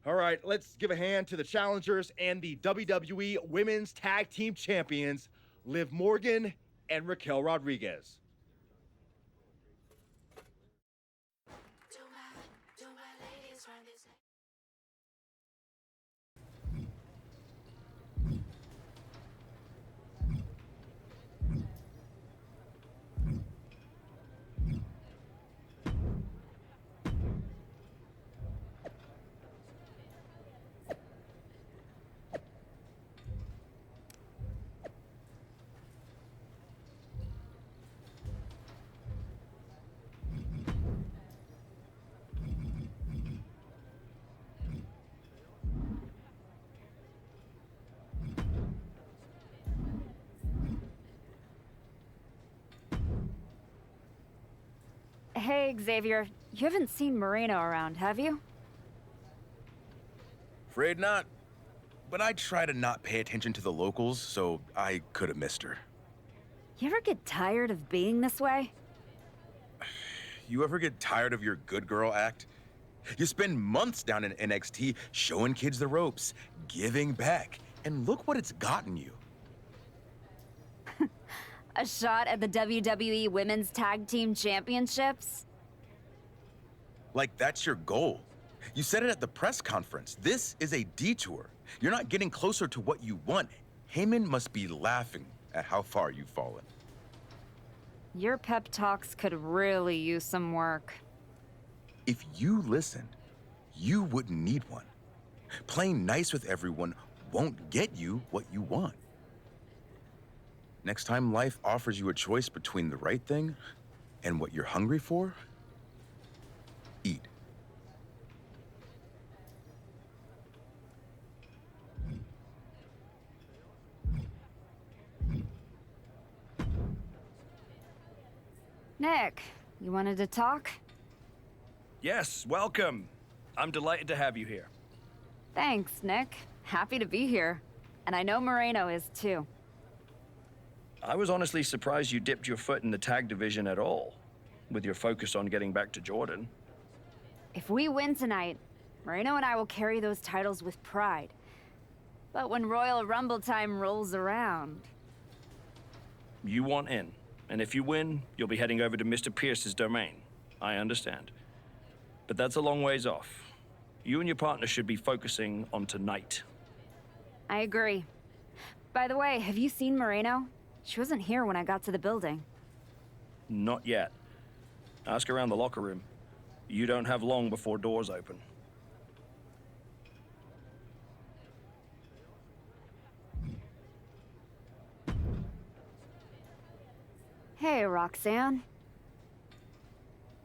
All right, let's give a hand to the challengers and the WWE Women's Tag Team Champions, Liv Morgan and Raquel Rodriguez. Hey, Xavier. You haven't seen Moreno around, have you? Afraid not. But I try to not pay attention to the locals, so I could have missed her. You ever get tired of being this way? You ever get tired of your good girl act? You spend months down in NXT showing kids the ropes, giving back, and look what it's gotten you. A shot at the WWE Women's Tag Team Championships? Like, that's your goal. You said it at the press conference. This is a detour. You're not getting closer to what you want. Heyman must be laughing at how far you've fallen. Your pep talks could really use some work. If you listened, you wouldn't need one. Playing nice with everyone won't get you what you want. Next time life offers you a choice between the right thing and what you're hungry for, eat. Nick, you wanted to talk? Yes, welcome. I'm delighted to have you here. Thanks, Nick. Happy to be here. And I know Moreno is too. I was honestly surprised you dipped your foot in the tag division at all, with your focus on getting back to Jordan. If we win tonight, Moreno and I will carry those titles with pride. But when Royal Rumble time rolls around... You want in, and if you win, you'll be heading over to Mr. Pierce's domain. I understand. But that's a long ways off. You and your partner should be focusing on tonight. I agree. By the way, have you seen Moreno? She wasn't here when I got to the building. Not yet. Ask around the locker room. You don't have long before doors open. Hey, Roxanne.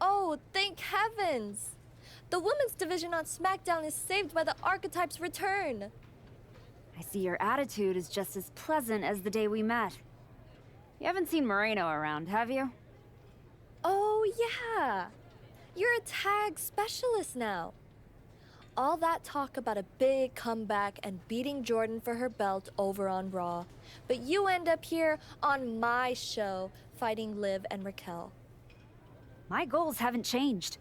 Oh, thank heavens! The women's division on SmackDown is saved by the Archetype's return. I see your attitude is just as pleasant as the day we met. You haven't seen Moreno around, have you? Oh, yeah. You're a tag specialist now. All that talk about a big comeback and beating Jordan for her belt over on Raw. But you end up here on my show fighting Liv and Raquel. My goals haven't changed.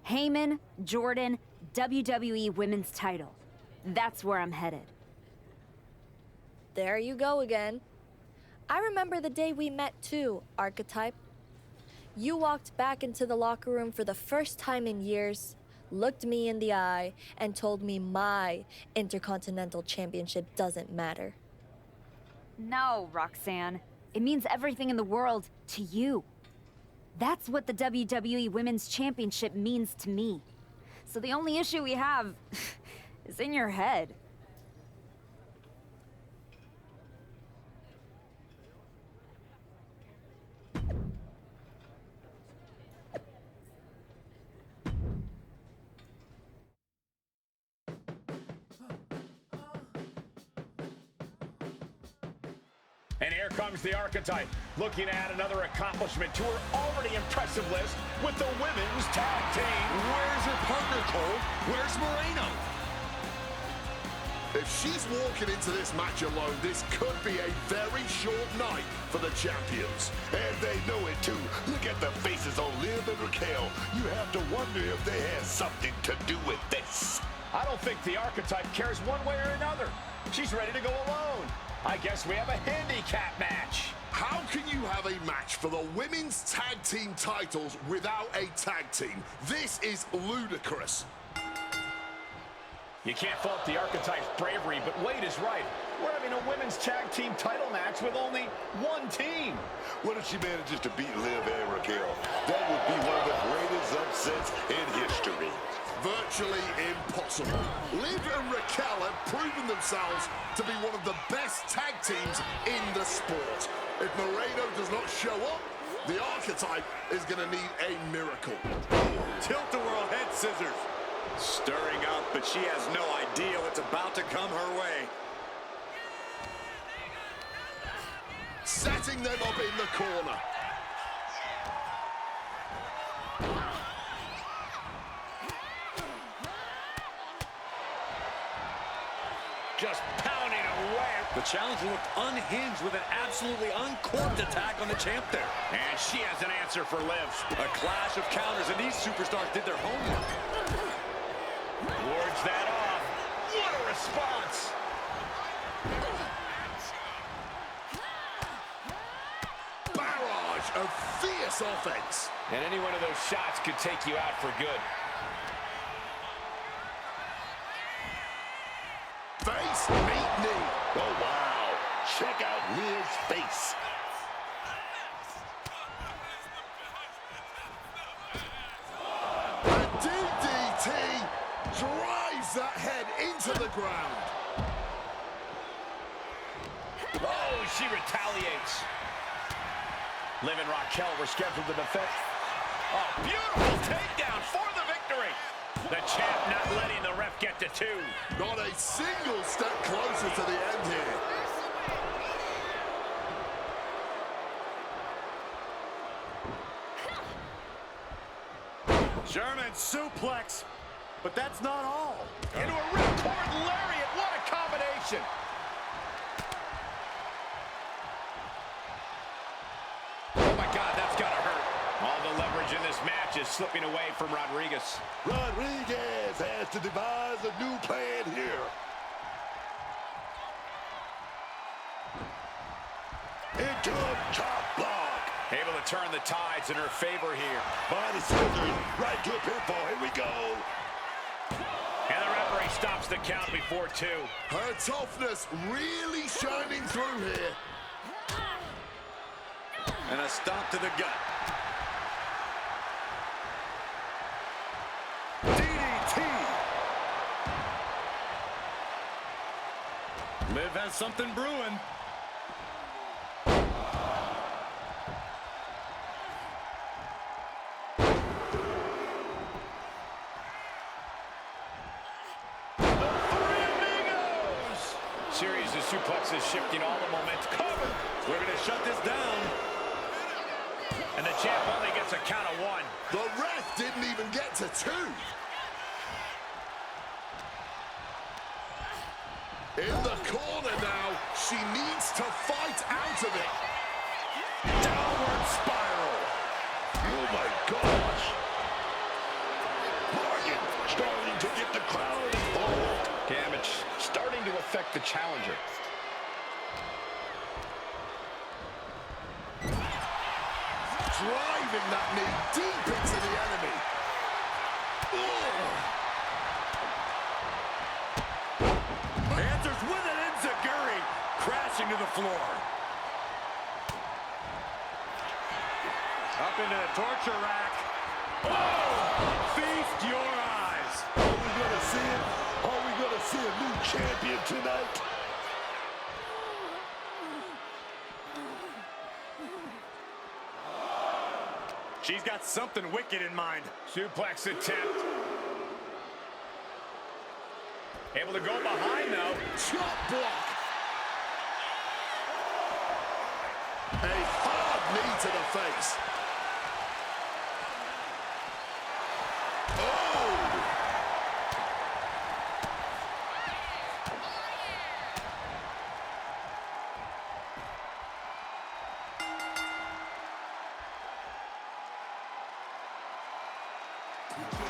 Heyman, Jordan, WWE Women's title. That's where I'm headed. There you go again. I remember the day we met too, Archetype. You walked back into the locker room for the first time in years, looked me in the eye, and told me my Intercontinental Championship doesn't matter. No, Roxanne. It means everything in the world to you. That's what the WWE Women's Championship means to me. So the only issue we have is in your head. And here comes the Archetype, looking at another accomplishment to her already impressive list with the women's tag team. Where's her partner, Cole? Where's Moreno? If she's walking into this match alone, this could be a very short night for the champions. And they know it too. Look at the faces on Liv and Raquel. You have to wonder if they had something to do with this. I don't think the Archetype cares one way or another. She's ready to go alone. I guess we have a handicap match. How can you have a match for the women's tag team titles without a tag team? This is ludicrous. You can't fault the Archetype's bravery, but Wade is right. We're having a women's tag team title match with only one team. What if she manages to beat Liv and Raquel? That would be one of the greatest upsets in history. Virtually impossible. Liv and Raquel have proven themselves to be one of the best tag teams in the sport. If Moreno does not show up, the Archetype is going to need a miracle. Tilt-a-whirl head scissors. Stirring up, but she has no idea what's about to come her way. Setting them up in the corner. Just pounding away. The challenger looked unhinged with an absolutely uncorked attack on the champ there. And she has an answer for Liv. A clash of counters, and these superstars did their homework. Wards that off. What a response. Barrage of fierce offense. And any one of those shots could take you out for good. face, meet knee. Oh, wow. Check out Liv's face. A DDT drives that head into the ground. Oh, she retaliates. Liv and Raquel were scheduled to defend. Oh, beautiful takedown for the victory. The champ not letting the ref get to 2. Not a single step closer to the end here. German suplex, but that's not all. Into a ripcord lariat. What a combination. Oh, my God, that's got to hurt. All the leverage in this match is slipping away from Rodriguez. Rodriguez has to devise a new plan here. Into a chop block. Able to turn the tides in her favor here. Body scissors right to a pinfall. Here we go. And the referee stops the count before 2. Her toughness really shining through here. And a stomp to the gut. DDT. Liv has something brewing. Series of suplexes shifting all the momentum. Cover. We're going to shut this down. And the champ only gets a count of 1. The ref didn't even get to 2. In the corner now. She needs to fight out of it. Downward spiral. Oh, my gosh. Morgan starting to get the crowd involved. Damage starting to affect the challenger. Driving that knee deep into the enemy. Answers with an enziguri, crashing to the floor. Up into the torture rack. Oh! Feast your eyes. Are we going to see it? Are we going to see a new champion tonight? She's got something wicked in mind. Suplex attempt. Able to go behind, though. Chop block. A hard knee to the face.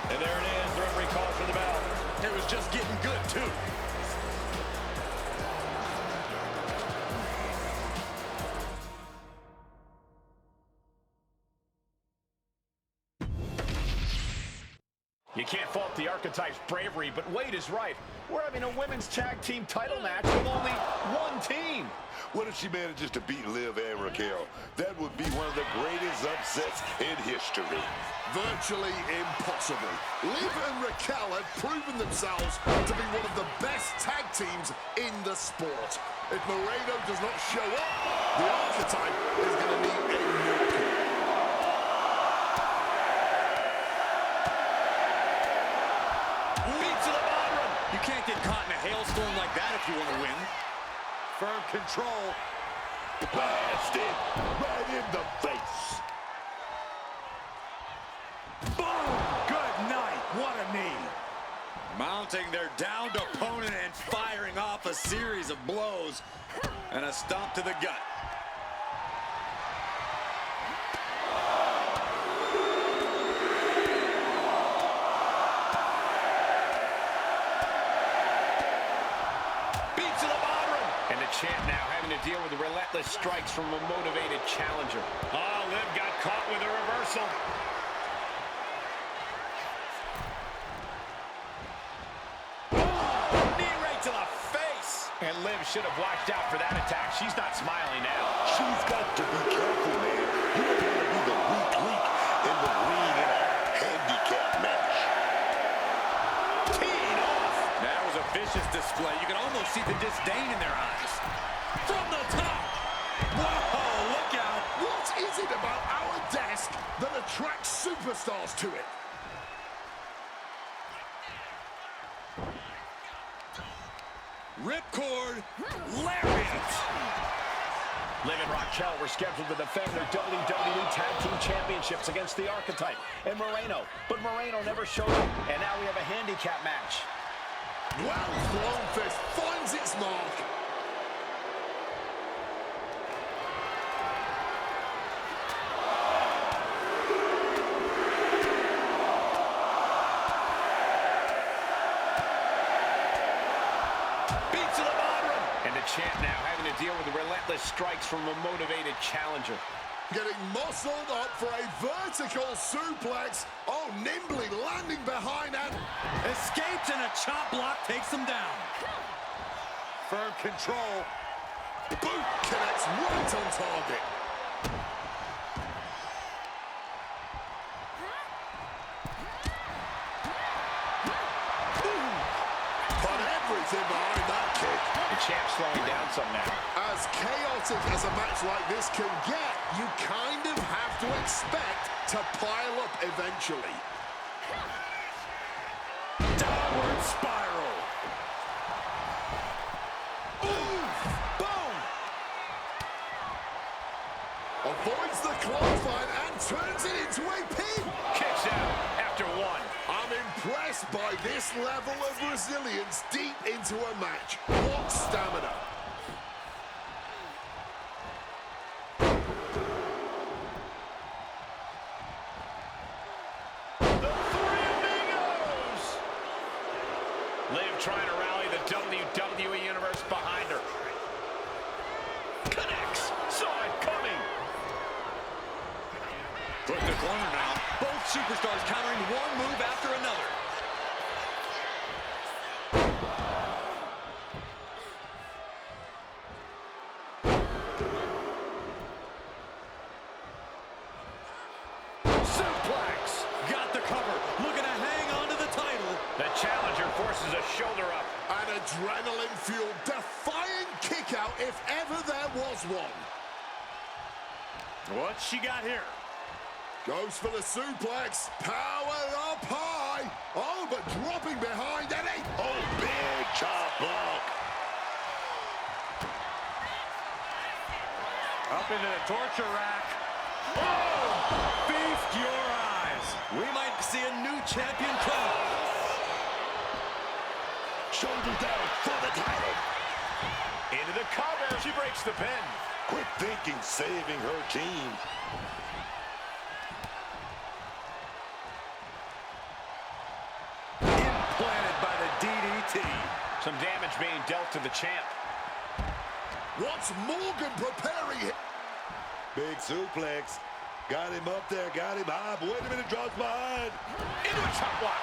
And there it is. The referee calls for the bell. It was just getting good, too. You can't fault the Archetype's bravery, but Wade is right. We're having a women's tag team title match with only one team. What if she manages to beat Liv and Raquel? That would be one of the greatest upsets in history. Virtually impossible. Liv and Raquel have proven themselves to be one of the best tag teams in the sport. If Moreno does not show up, the Archetype is going to need a miracle. Beat to the bottom. You can't get caught in a hailstorm like that if you want to win. Firm control. Blasted right in the face. Boom! Good night. What a knee. Mounting their downed opponent and firing off a series of blows. And a stomp to the gut. Beat to the bottom. And the champ now having to deal with the relentless strikes from a motivated challenger. Oh, Liv got caught with a reversal. Knee right to the face. should have watched out for that attack. She's not smiling now. She's got to be careful, man. You don't want to be the weak link in the ring in a handicap match. Teeing off. That was a vicious display. You can almost see the disdain in their eyes. From the top. Whoa, look out. What is it about our desk that attracts superstars to it? Ripcord, lariat. Liv and Raquel were scheduled to defend their WWE Tag Team Championships against the Archetype and Moreno, but Moreno never showed up, and now we have a handicap match. Well, Thrown Fist finds its mark. Champ now having to deal with the relentless strikes from a motivated challenger. Getting muscled up for a vertical suplex. Oh, nimbly landing behind and... Escapes, and a chop block takes him down. Firm control. Boot connects right on target. Put everything behind that kick. The champ's slowing down some now. As chaotic as a match like this can get, you kind of have to expect to pile up eventually. Downward spiral. Oof! Boom! Avoids the clothesline and turns it into a pin. Kicks out after one. I'm impressed by this level of resilience deep into a match. What stamina. The Three Amigos! Liv trying to rally the WWE Universe behind her. Connects. Saw it coming. Flip the corner now. Both superstars countering one move after another. Suplex. Got the cover. Looking to hang on to the title. The challenger forces a shoulder up. An adrenaline-fueled, defying kick-out if ever there was one. What's she got here? Goes for the suplex. Power up high. Oh, but dropping behind Eddie. Oh, big chop block. Up into the torture rack. Oh! Feast your eyes. We might see a new champion come. Shoulder down for the title. Into the cover. She breaks the pin. Quick thinking, saving her team. Implanted by the DDT. Some damage being dealt to the champ. What's Morgan preparing? Big suplex. Got him up there, got him high. But wait a minute, drops behind. Into a top block.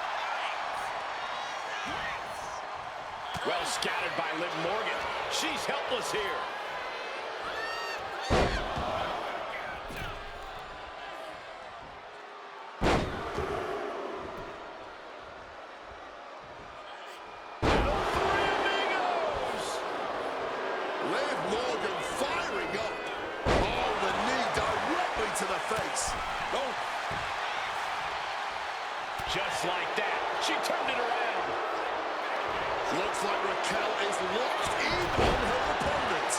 Well scouted by Liv Morgan. She's helpless here. Liv Morgan firing up. Oh, the knee directly to the face. Oh. Just like that. She turned it around. Looks like Raquel is locked in on her opponent.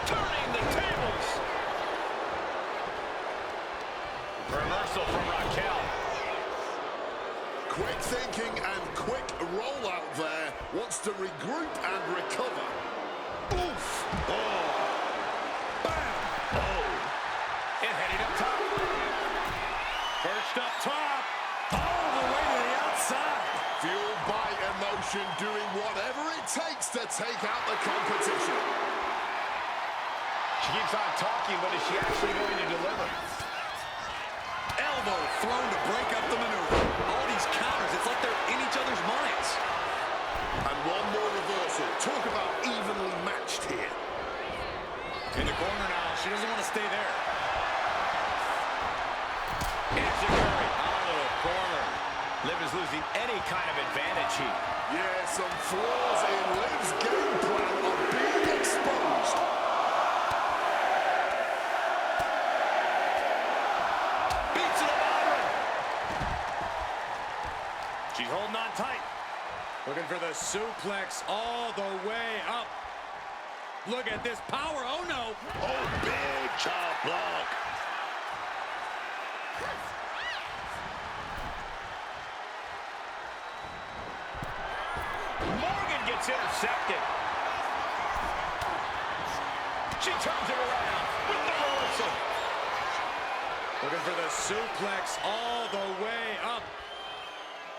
Turning the tables. Reversal from Raquel. Quick thinking and quick rollout there. Wants to regroup and recover. Oof! Oh! Bam! Oh! And heading up top. Perched up top. All the way to the outside. Fueled by emotion, doing whatever it takes to take out the competition. She keeps on talking, but is she actually going to deliver? Elbow thrown to break up the maneuver. All these counters, it's like they're in each other's minds. And one more reversal. Talk about corner now. She doesn't want to stay there. Enziguri out of the corner. Liv is losing any kind of advantage here. Yeah, some flaws in Liv's game plan are being exposed. Beats to the bottom. She's holding on tight. Looking for the suplex all the way up. Look at this power. Oh, no. Oh, big chop block. Morgan gets intercepted. She turns it around with the reversal. Looking for the suplex all the way up.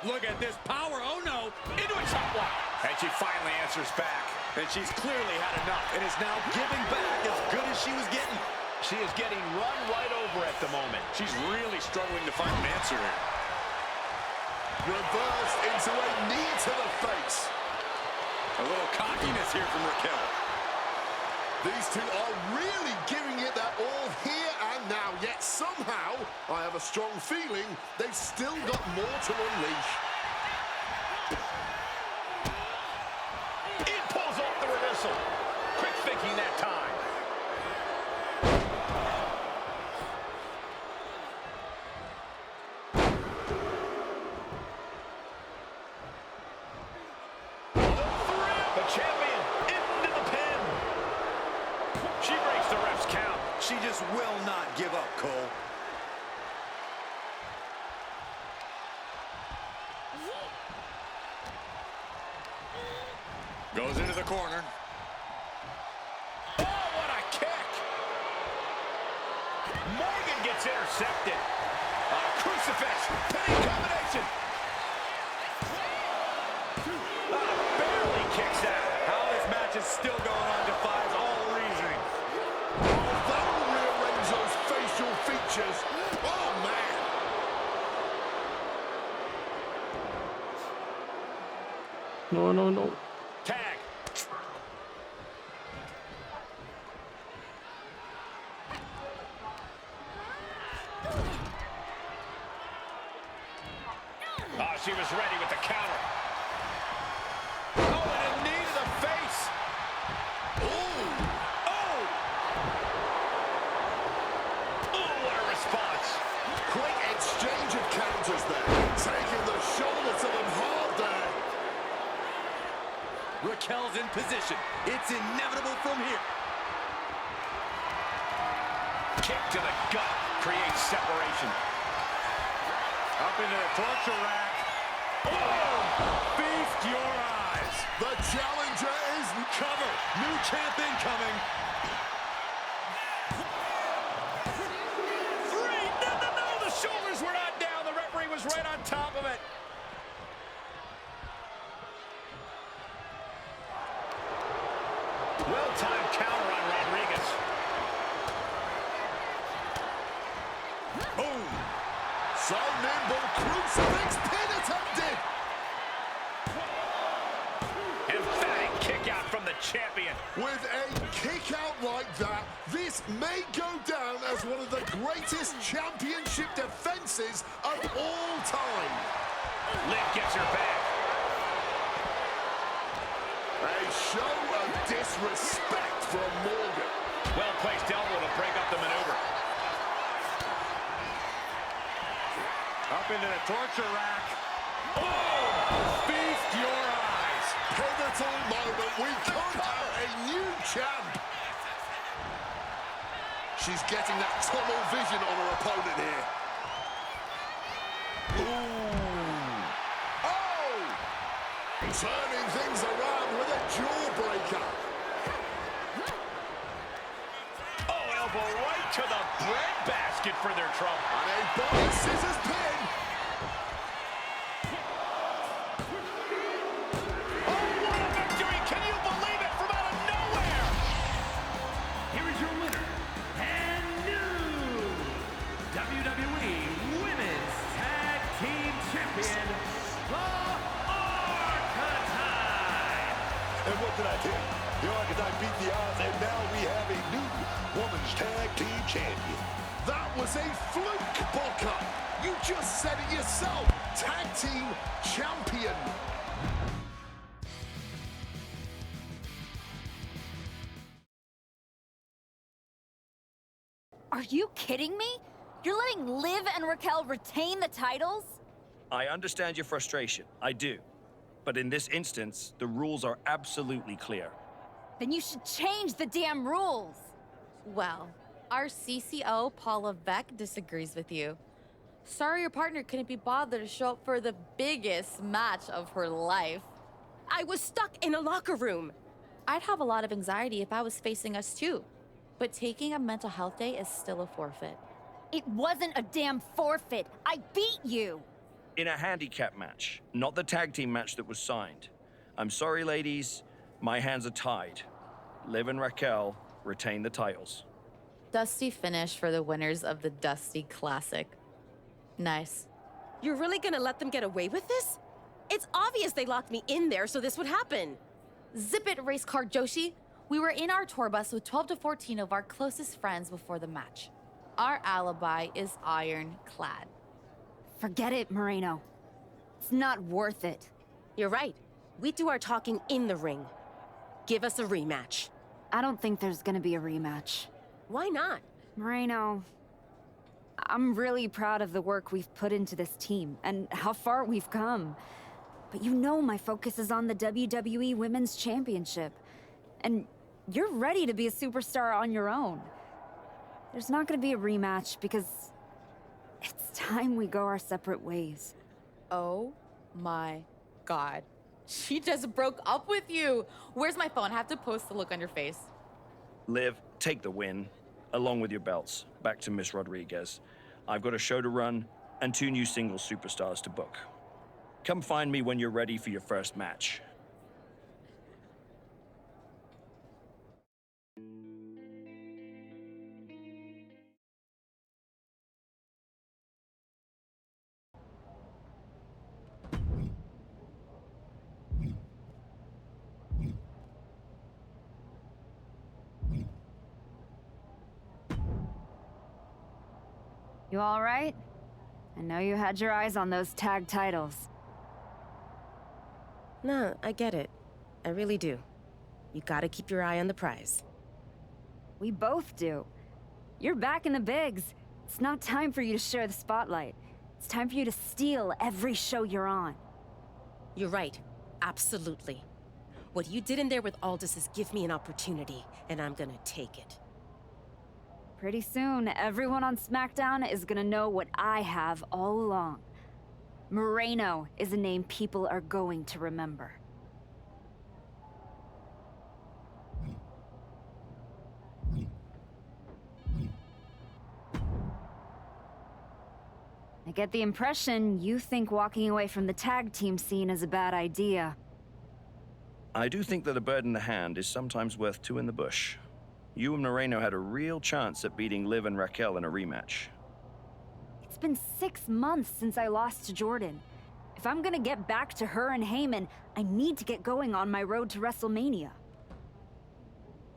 Look at this power. Oh, no. Into a chop block. And she finally answers back. And she's clearly had enough and is now giving back as good as she was getting. She is getting run right over at the moment. She's really struggling to find an answer here. Reversed into a knee to the face. A little cockiness here from Raquel. These two are really giving it their all here and now, yet somehow, I have a strong feeling they've still got more to unleash. It pulls off the reversal. Quick thinking that time. The champion into the pin. She breaks the ref's count. She just will not give up, Cole. Goes into the corner. Oh, what a kick! Morgan gets intercepted. Crucifix, pinning combination. Barely kicks out. How this match is still going on defies all reasoning. That'll rearrange those facial features. Oh, man. No, no, no. Tag. Oh, she was ready with the counter. Oh, and a knee to the face. Ooh. Oh. Oh, what a response. Quick exchange of counters there. Taking the shoulder to them hard there. Raquel's in position. It's inevitable from here. Kick to the gut creates separation. Up into the torture rack. Oh! Feast your eyes. The challenger is Cover. New champ incoming. Three. No. The shoulders were not down. The referee was right on top of it. Well-timed counter on Rodriguez. boom. So nimble, crucifix pin attempted. Emphatic kick out from the champion. With a kick out like that, this may go down as one of the greatest championship defenses of all time. Liv gets her back. A show of disrespect from Morgan. Well-placed elbow to break up the maneuver. Up into the torture rack. Oh! Feast your eyes. Pivotal moment. We could have a new champ. She's getting that tunnel vision on her opponent here. Ooh. Oh! Turning things around with a jawbreaker. Oh, elbow right to the breadbasket for their trouble. And a body scissors pin. Oh, what a victory! Can you believe it? From out of nowhere! Here is your winner, and new WWE Women's Tag Team Champion, the Archetype. And what did I do? The Archetype beat the odds, and now we have a new Women's Tag Team Champion. That was a fluke, Booker. You just said it yourself. Tag Team Champion. Are you kidding me? You're letting Liv and Raquel retain the titles? I understand your frustration. I do. But in this instance, the rules are absolutely clear. Then you should change the damn rules. Well, our CCO, Paul Levesque, disagrees with you. Sorry your partner couldn't be bothered to show up for the biggest match of her life. I was stuck in a locker room. I'd have a lot of anxiety if I was facing us too. But taking a mental health day is still a forfeit. It wasn't a damn forfeit. I beat you. In a handicap match, not the tag team match that was signed. I'm sorry, ladies. My hands are tied. Liv and Raquel retain the titles. Dusty finish for the winners of the Dusty Classic. Nice. You're really gonna let them get away with this? It's obvious they locked me in there so this would happen. Zip it, race car Joshi. We were in our tour bus with 12 to 14 of our closest friends before the match. Our alibi is ironclad. Forget it, Moreno. It's not worth it. You're right. We do our talking in the ring. Give us a rematch. I don't think there's gonna be a rematch. Why not? Moreno, I'm really proud of the work we've put into this team and how far we've come. But you know my focus is on the WWE Women's Championship. And you're ready to be a superstar on your own. There's not gonna be a rematch because it's time we go our separate ways. Oh my God. She just broke up with you. Where's my phone? I have to post the look on your face. Liv, take the win, along with your belts, back to Miss Rodriguez. I've got a show to run and 2 new single superstars to book. Come find me when you're ready for your first match. You all right? I know you had your eyes on those tag titles. No, I get it. I really do. You gotta keep your eye on the prize. We both do. You're back in the bigs. It's not time for you to share the spotlight. It's time for you to steal every show you're on. You're right. Absolutely. What you did in there with Aldous is give me an opportunity, and I'm gonna take it. Pretty soon, everyone on SmackDown is gonna know what I have all along. Moreno is a name people are going to remember. I get the impression you think walking away from the tag team scene is a bad idea. I do think that a bird in the hand is sometimes worth 2 in the bush. You and Moreno had a real chance at beating Liv and Raquel in a rematch. It's been 6 months since I lost to Jordan. If I'm gonna get back to her and Heyman, I need to get going on my road to WrestleMania.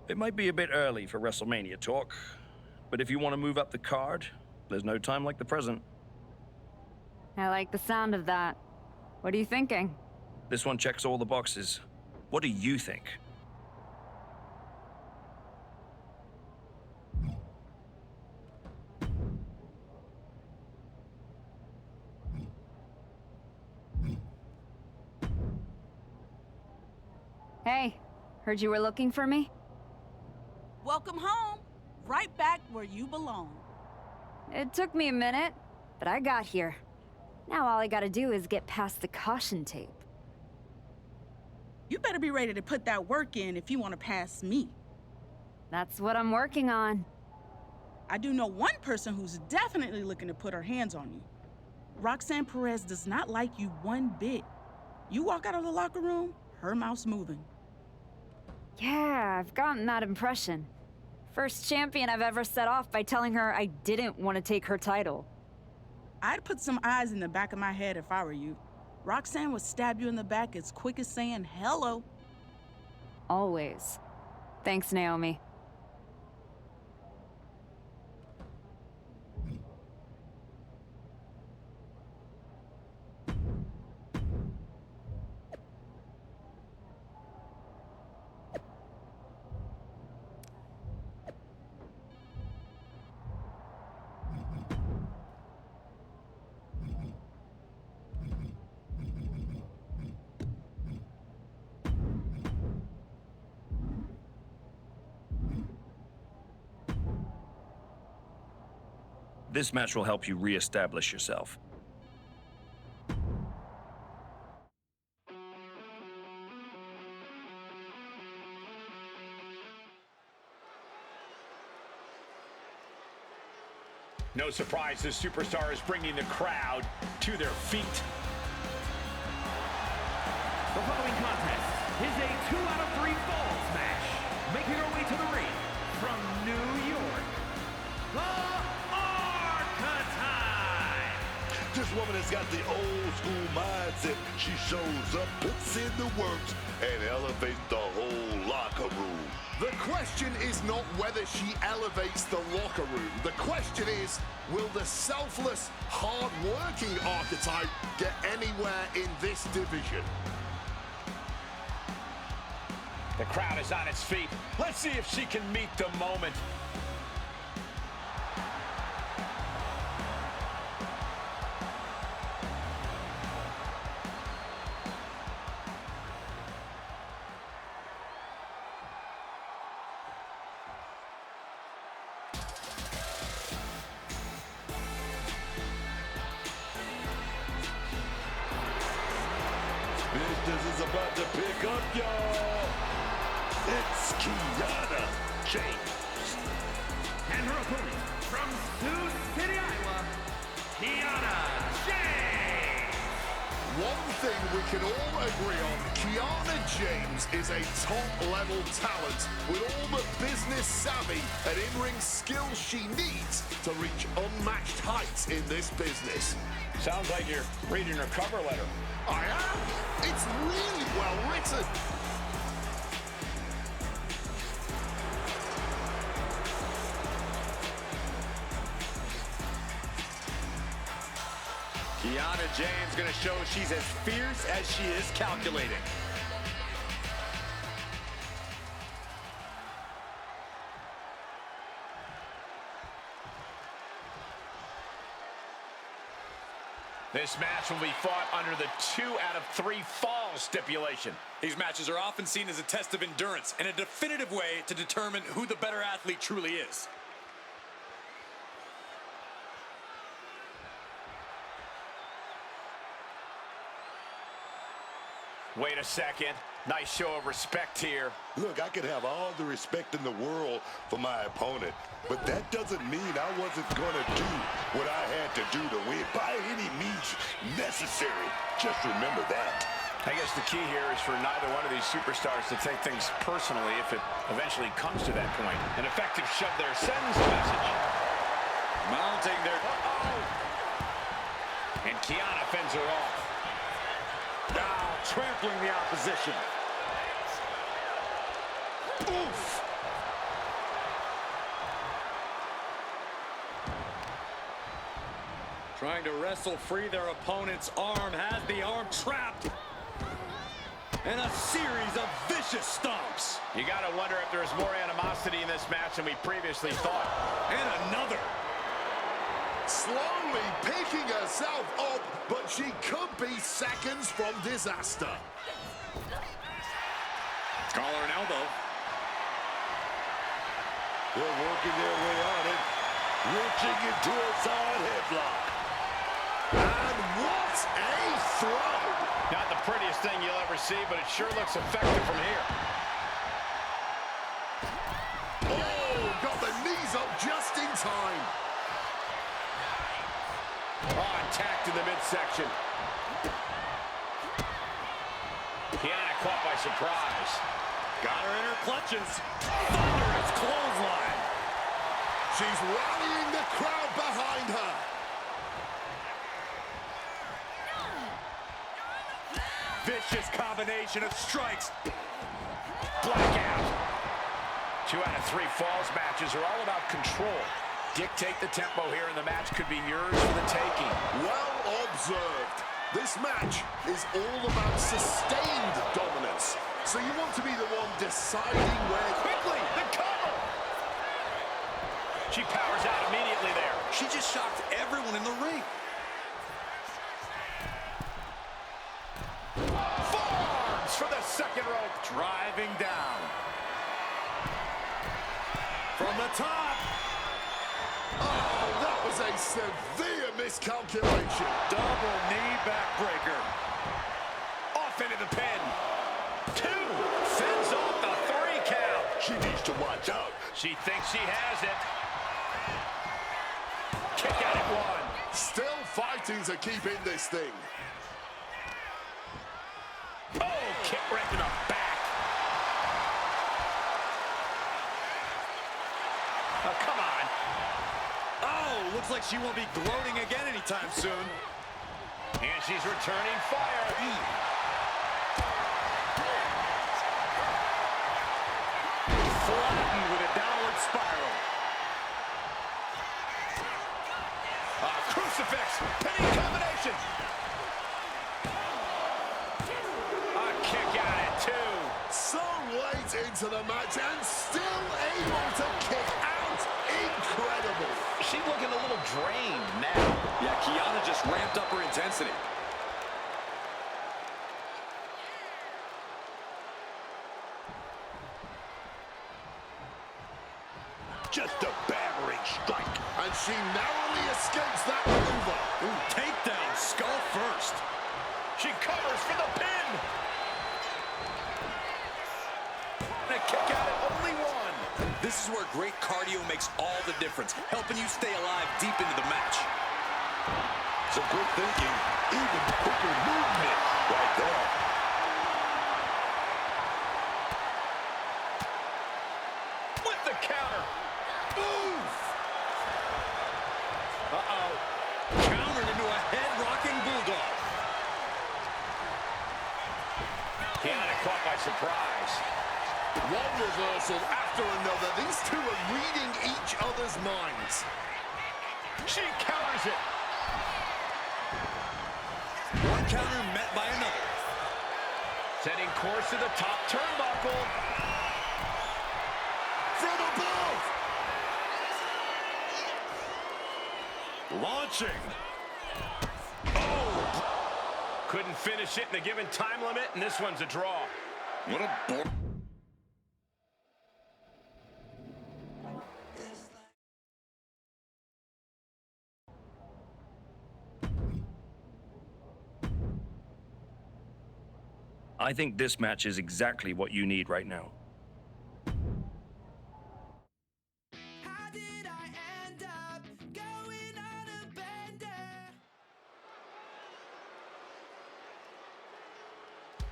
It might be a bit early for WrestleMania talk, but if you want to move up the card, there's no time like the present. I like the sound of that. What are you thinking? This one checks all the boxes. What do you think? Hey, heard you were looking for me? Welcome home. Right back where you belong. It took me a minute, but I got here. Now all I gotta do is get past the caution tape. You better be ready to put that work in if you want to pass me. That's what I'm working on. I do know one person who's definitely looking to put her hands on you. Roxanne Perez does not like you one bit. You walk out of the locker room, her mouth's moving. Yeah, I've gotten that impression. First champion I've ever set off by telling her I didn't want to take her title. I'd put some eyes in the back of my head if I were you. Roxanne would stab you in the back as quick as saying hello. Always. Thanks, Naomi. This match will help you re-establish yourself. No surprise, this superstar is bringing the crowd to their feet. The following contest is a 2 out of 3 falls match. Making her way to the ring from New York, the This woman has got the old school mindset. She shows up, puts in the works, and elevates the whole locker room. The question is not whether she elevates the locker room. The question is, will the selfless, hard-working archetype get anywhere in this division? The crowd is on its feet. Let's see if she can meet the moment. Business is about to pick up, y'all. It's Kiana James. And her opponent from Sioux City, Iowa, Kiana James. One thing we can all agree on, Kiana James is a top-level talent with all the business savvy and in-ring skills she needs to reach unmatched heights in this business. Sounds like you're reading her cover letter. I am. It's really well written. Kiana James gonna show she's as fierce as she is calculating. This match will be fought under the 2 out of 3 falls stipulation. These matches are often seen as a test of endurance and a definitive way to determine who the better athlete truly is. Wait a second. Nice show of respect here. Look, I could have all the respect in the world for my opponent, but that doesn't mean I wasn't gonna do what I had to do to win by any means necessary. Just remember that. I guess the key here is for neither one of these superstars to take things personally if it eventually comes to that point. An effective shove there sends the message. Mounting their... And Kiana fends her off. Now trampling the opposition. Oof! Trying to wrestle free their opponent's arm, has the arm trapped. And a series of vicious stomps. You gotta wonder if there's more animosity in this match than we previously thought. And another. Slowly picking herself up, but she could be seconds from disaster. Collar and elbow. They're working their way on it, wrenching into a side headlock. And what a throw! Not the prettiest thing you'll ever see, but it sure looks effective from here. Oh, got the knees up just in time. Oh, attacked in the midsection. Kiana caught by surprise. Got her in her clutches. Thunderous clothesline. She's rallying the crowd behind her. Vicious combination of strikes. Blackout. 2 out of 3 falls matches are all about control. Dictate the tempo here, and the match could be yours for the taking. Well observed. This match is all about sustained dominance. So you want to be the one deciding where... Quickly, the cover! She powers out immediately there. She just shocked everyone in the ring. Forearms for the second rope. Driving down. From the top. Oh, that was a severe miscalculation. Double knee backbreaker. Off into the pin. 2. Fends off the 3 count. She needs to watch out. She thinks she has it. Kick out at 1. Still fighting to keep in this thing. Oh, kick right to the back. Oh, come on. Oh, looks like she won't be gloating again anytime soon. And she's returning fire. Flattened with a downward spiral. Crucifix. Pinning combination. A kick out at 2. So late into the match and still able to kick out. Incredible. She's looking a little drained now. Yeah, Kiana just ramped up her intensity. Just a battering strike. And she narrowly escapes that maneuver. Ooh, takedown, skull first. She covers for the pin. And a kick out at only 1. This is where great cardio makes all the difference, helping you stay alive deep into the match. Some good thinking, even quicker movement right there. With the counter. Move! Uh-oh. Countered into a head-rocking bulldog. Kiana caught by surprise. One reversal after another. These two are reading each other's minds. She counters it. One counter met by another. Setting course to the top turnbuckle. From above! Launching. Oh! Couldn't finish it in the given time limit, and this one's a draw. What a bore. I think this match is exactly what you need right now.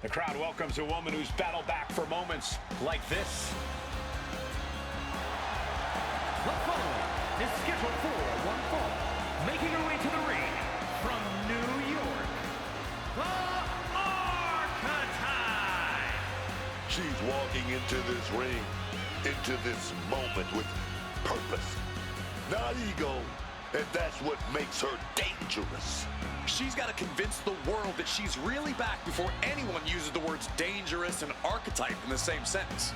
The crowd welcomes a woman who's battled back for moments like this. The following is scheduled for one fall. Making her way to the ring from New York, the Archetype. She's walking into this ring, into this moment with purpose, not ego, and that's what makes her dangerous. She's got to convince the world that she's really back before anyone uses the words dangerous and archetype in the same sentence.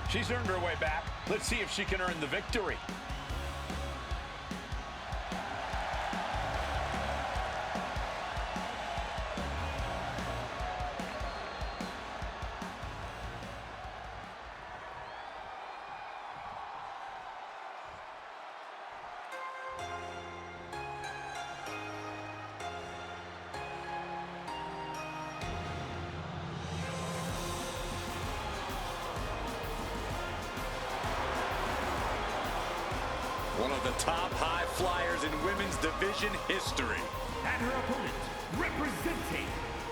She's earned her way back. Let's see if she can earn the victory. One of the top high flyers in women's division history. And her opponent, representing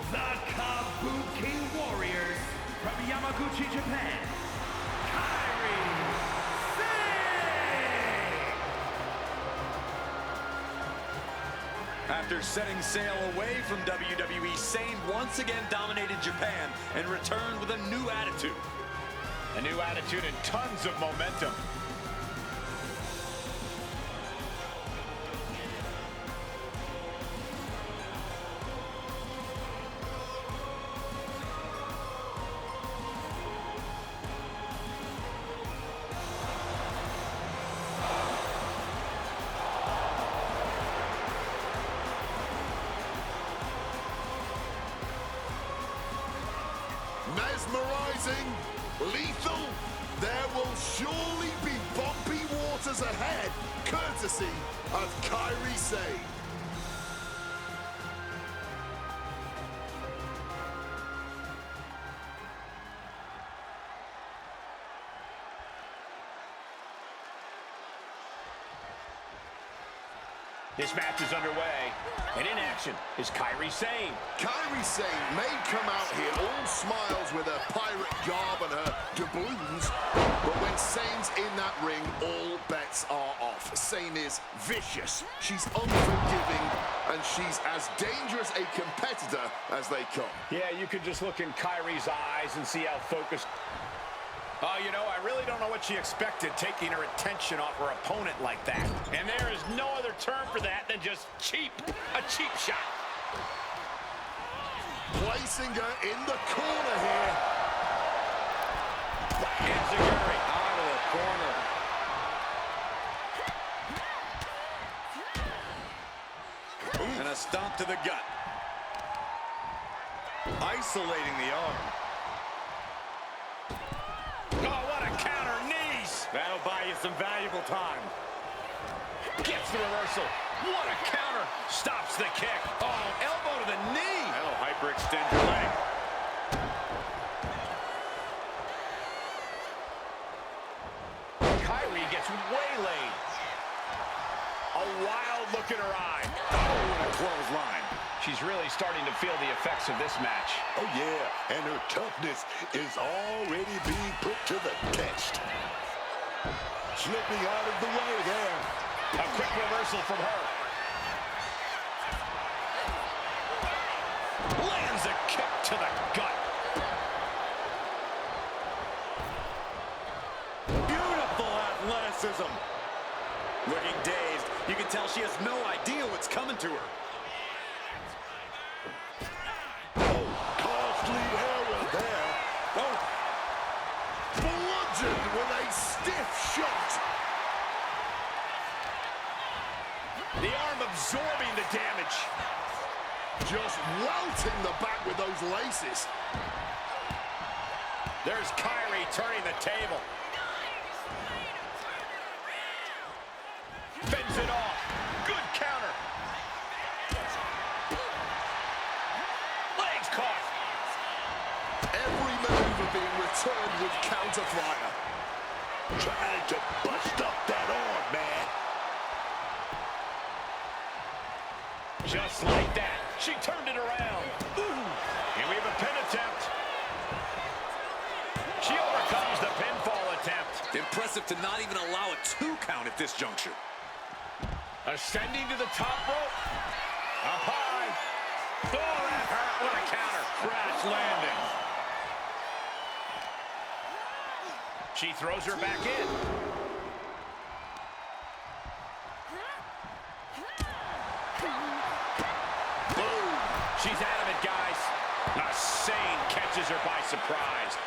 the Kabuki Warriors from Yamaguchi, Japan, Kairi Sane! After setting sail away from WWE, Sane once again dominated Japan and returned with a new attitude. A new attitude and tons of momentum. Mesmerizing, lethal, there will surely be bumpy waters ahead, courtesy of Kairi Sane. This match is underway, and in action is Kairi Sane. Kairi Sane may come out here all smiles with her pirate garb and her doubloons, but when Sane's in that ring, all bets are off. Sane is vicious, she's unforgiving, and she's as dangerous a competitor as they come. Yeah, you could just look in Kairi's eyes and see how focused. Oh, you know, I really don't know what she expected, taking her attention off her opponent like that. And there is no other term for that than just cheap. A cheap shot. Placing her in the corner here. Enziguri out of the corner. And a stomp to the gut. Isolating the arm. Oh, what a counter, knees. That'll buy you some valuable time. Gets the reversal. What a counter. Stops the kick. Oh, elbow to the knee. That'll hyperextend your leg. Kairi gets waylaid. A wild look in her eye. Oh, and a clothesline. She's really starting to feel the effects of this match. Oh, yeah, and her toughness is already being put to the test. Slipping out of the way there. A quick reversal from her. Lands a kick to the gut. Beautiful athleticism. Looking dazed, you can tell she has no idea what's coming to her. With a stiff shot. The arm absorbing the damage. Just welting the back with those laces. There's Kairi turning the table. Fends it off. Good counter. Legs caught. Every maneuver being returned with counter fire. Trying to bust up that arm, man. Just like that. She turned it around. Ooh. And we have a pin attempt. She overcomes the pinfall attempt. Impressive to not even allow a 2 count at this juncture. Ascending to the top rope. Up high. Oh, that hurt. What a counter. Crash landing. She throws her back in. Boom. She's out of it, guys. A Sane catches her by surprise.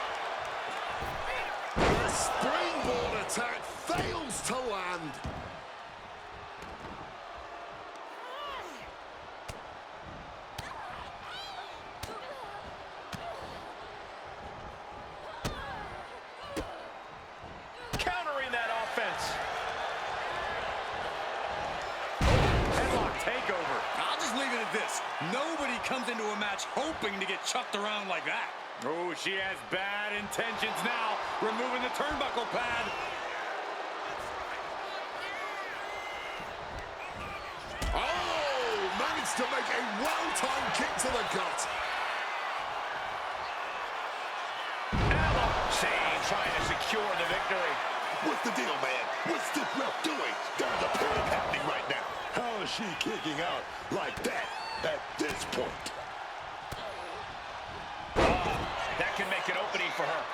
The springboard attack fails to land. Countering that offense. Headlock takeover. I'll just leave it at this. Nobody comes into a match hoping to get chucked around like that. Oh, she has bad intentions now. Removing the turnbuckle pad. Oh, managed to make a well-timed kick to the gut. Sane trying to secure the victory. What's the deal, man? What's this ref doing? There's a panic happening right now. How is she kicking out like that at this point? Oh, that can make an opening for her.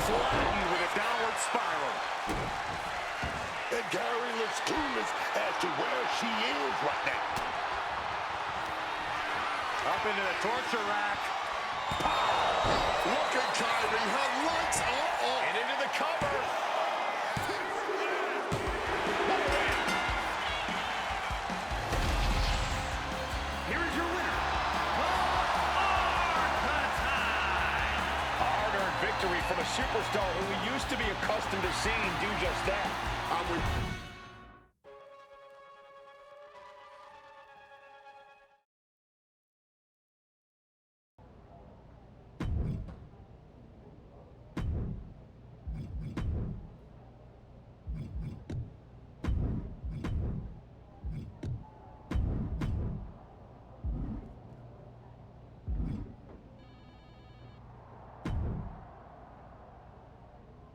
Flattened with a downward spiral. And Gary looks clueless as to where she is right now. Up into the torture rack. Look at Kyrie, her lights are on. And into the cover. Here is your winner, Hard-earned victory from a superstar who we used to be accustomed to seeing do just that. And we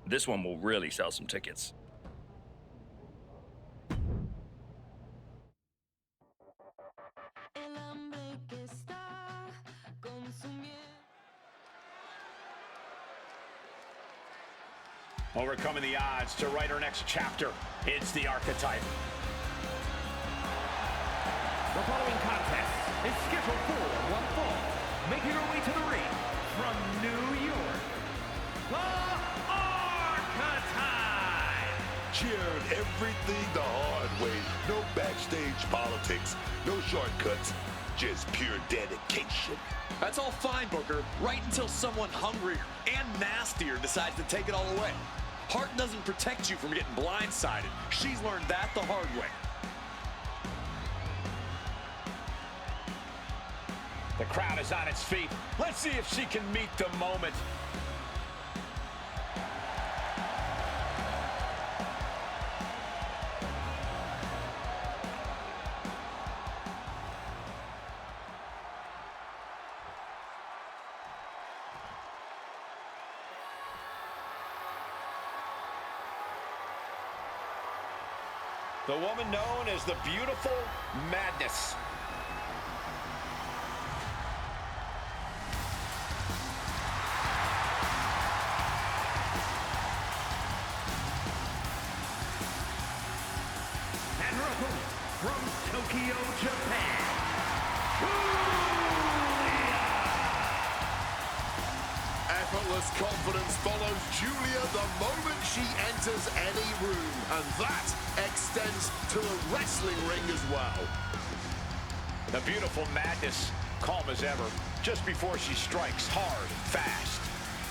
This one will really sell some tickets. Overcoming the odds to write our next chapter. It's the archetype. The following contest is scheduled for one fall. Making her way to the ring from New York, the Archetype! Cheered everything the hard way. No backstage politics, no shortcuts, just pure dedication. That's all fine, Booker, right until someone hungrier and nastier decides to take it all away. Heart doesn't protect you from getting blindsided. She's learned that the hard way. The crowd is on its feet. Let's see if she can meet the moment. The woman known as the Beautiful Madness. And her opponent from Tokyo, Japan, effortless confidence follows Julia the moment she enters any room, and that extends to the wrestling ring as well. The Beautiful Madness, calm as ever, just before she strikes hard and fast.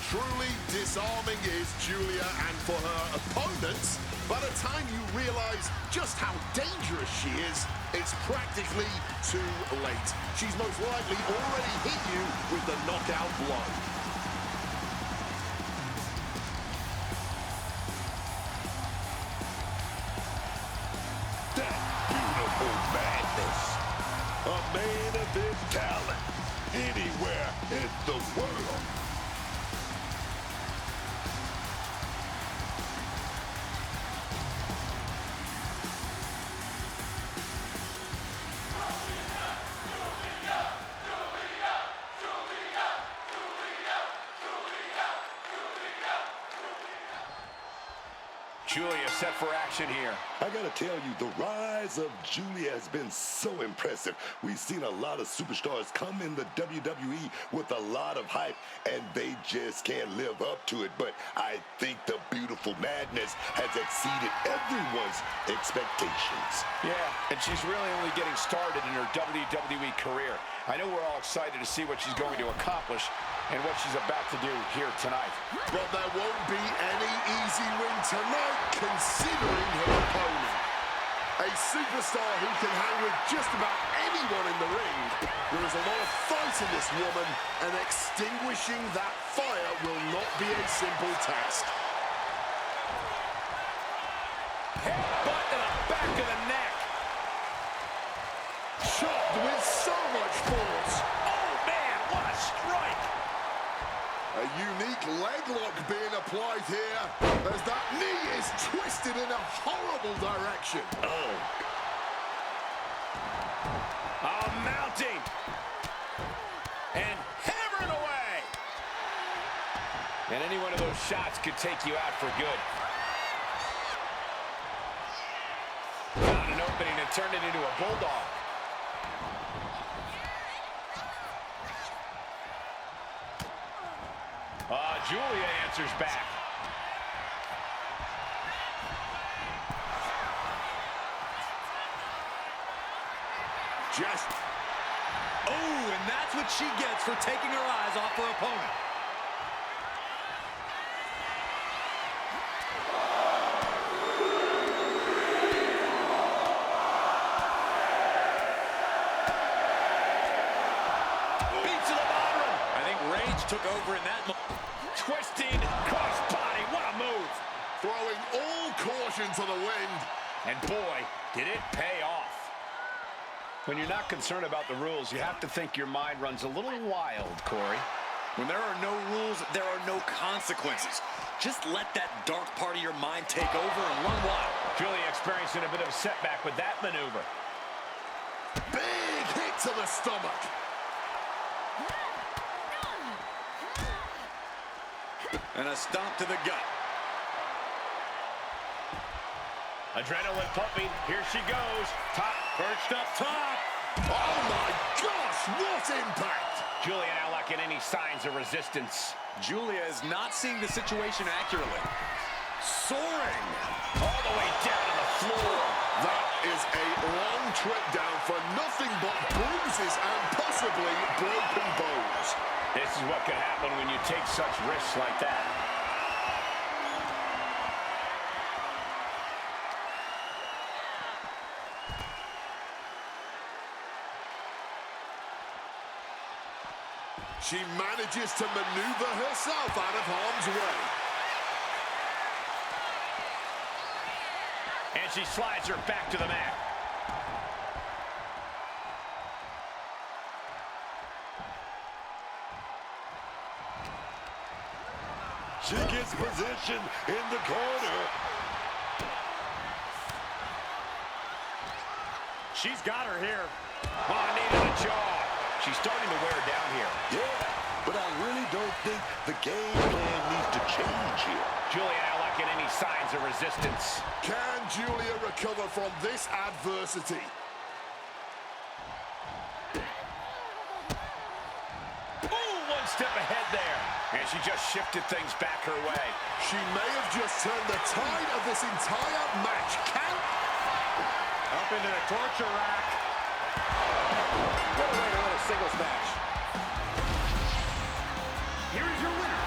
Truly disarming is Julia, and for her opponents, by the time you realize just how dangerous she is, it's practically too late. She's most likely already hit you with the knockout blow. A main event talent anywhere in the world. Julia set for action here. I gotta tell you, the rise of Julia has been so impressive. We've seen a lot of superstars come in the WWE with a lot of hype, and they just can't live up to it. But I think the Beautiful Madness has exceeded everyone's expectations. Yeah, and she's really only getting started in her WWE career. I know we're all excited to see what she's going to accomplish and what she's about to do here tonight. But there won't be any easy win tonight, considering her opponent. A superstar who can hang with just about anyone in the ring. There is a lot of fight in this woman, and extinguishing that fire will not be a simple task. Headbutt to the back of the neck. Shot with so much force. Oh, man, what a strike. A unique leg lock being applied here as that knee is twisted in a horrible direction. Oh, mounting. And hammering away. And any one of those shots could take you out for good. Found an opening and turned it into a bulldog. Julia answers back. Just. Oh, and that's what she gets for taking her eyes off her opponent. Beats to the bottom. I think rage took over in that moment. Twisting crossbody. What a move. Throwing all caution to the wind. And boy, did it pay off. When you're not concerned about the rules, you have to think your mind runs a little wild, Corey. When there are no rules, there are no consequences. Just let that dark part of your mind take over and run wild. Julia experiencing a bit of a setback with that maneuver. Big hit to the stomach. And a stomp to the gut. Adrenaline pumping. Here she goes. Top, perched up top. Oh my gosh, what impact! Julia now lacking any signs of resistance. Julia is not seeing the situation accurately. Soaring. All the way down to the floor. That is a long trip down for nothing but bruises and possibly broken bones. This is what can happen when you take such risks like that. She manages to maneuver herself out of harm's way. And she slides her back to the mat. She gets position in the corner. She's got her here. Oh, knee to the jaw. She's starting to wear down here. Yeah, but I really don't think the game plan needs to change here. Julia not lacking any signs of resistance. Can Julia recover from this adversity? Ooh, one step ahead there. And she just shifted things back her way. She may have just turned the tide of this entire match. Up into the torture rack. What a way to win a singles match. Here is your winner,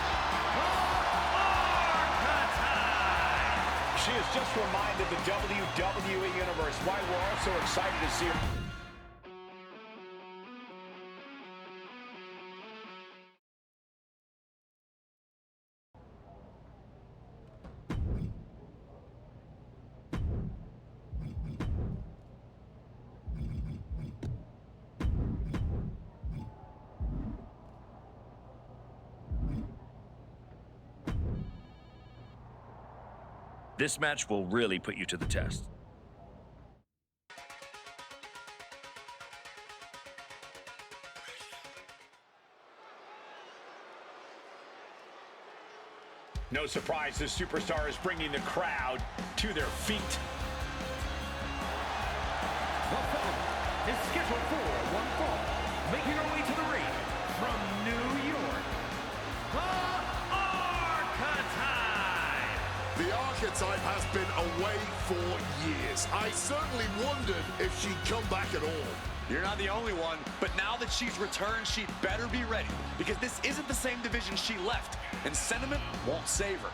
She has just reminded the WWE Universe why we're all so excited to see her. This match will really put you to the test. No surprise, this superstar is bringing the crowd to their feet. The following is scheduled for one fall, making her way to the ring from New York, the Archetype. The Archetype has been away for years. I certainly wondered if she'd come back at all. You're not the only one, but now that she's returned, she'd better be ready, because this isn't the same division she left, and sentiment won't save her.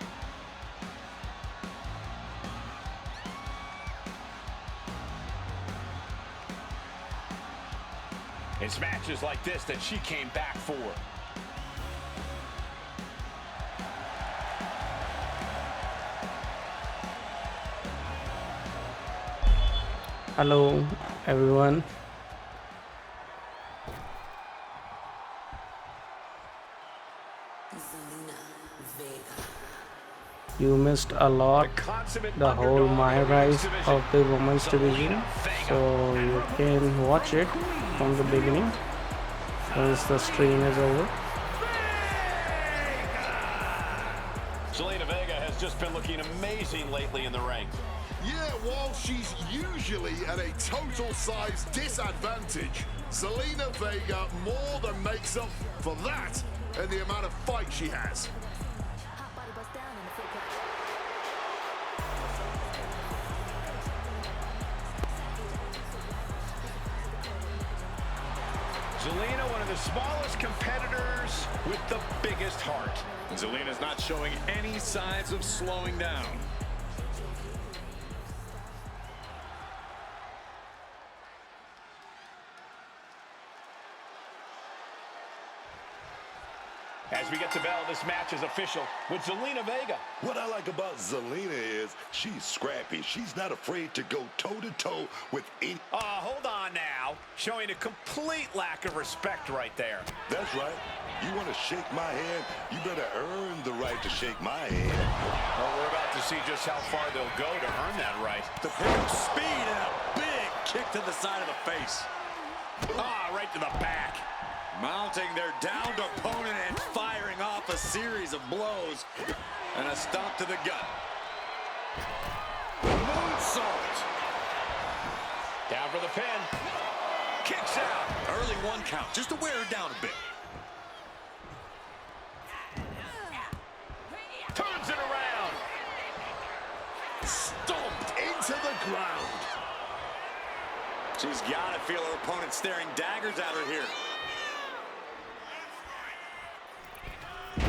It's matches like this that she came back for. Hello everyone. Is the You missed a lot, the whole MyRISE of the women's division, so you can watch it from the beginning once the stream is over. Zelina Vega has just been looking amazing lately in the ring. Yeah, while she's usually at a total size disadvantage, Zelina Vega more than makes up for that and the amount of fight she has. Zelina, one of the smallest competitors with the biggest heart. Zelina's not showing any signs of slowing down. As we get to bell, this match is official with Zelina Vega. What I like about Zelina is she's scrappy. She's not afraid to go toe-to-toe with any... Hold on now. Showing a complete lack of respect right there. That's right. You want to shake my hand, you better earn the right to shake my hand. Well, we're about to see just how far they'll go to earn that right. The big speed and a big kick to the side of the face. Right to the back. Mounting their downed opponent and firing off a series of blows. And a stomp to the gut. Moonsault. Down for the pin. Kicks out. Early one count, just to wear her down a bit. Turns it around. Stomped into the ground. She's got to feel her opponent staring daggers at her here.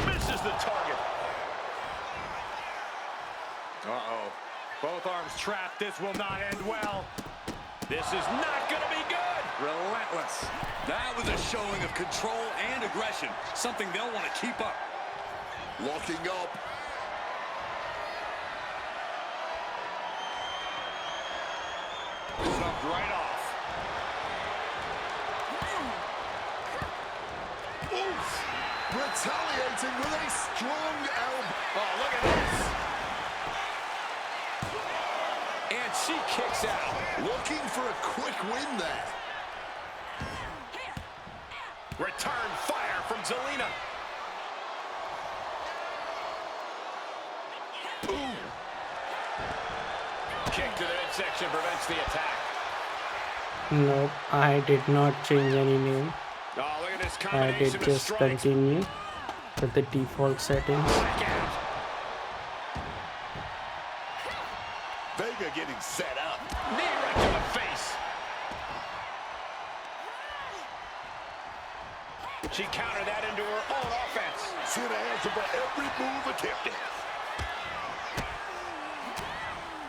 Misses the target. Uh-oh. Both arms trapped. This will not end well. This is not going to be good. Relentless. That was a showing of control and aggression. Something they'll want to keep up. Locking up. Shoved right off. Oof! Retaliating with a strong elbow. Oh, look at this. And she kicks out. Looking for a quick win there. Return fire from Zelina. Ooh. Kick to the midsection prevents the attack. Nope, I did not change any name. Oh, look at this I did combination of just strikes. continue with the default settings. Vega getting set up. Knee right to the face. She countered that into her own offense. See the answer for every move attempted.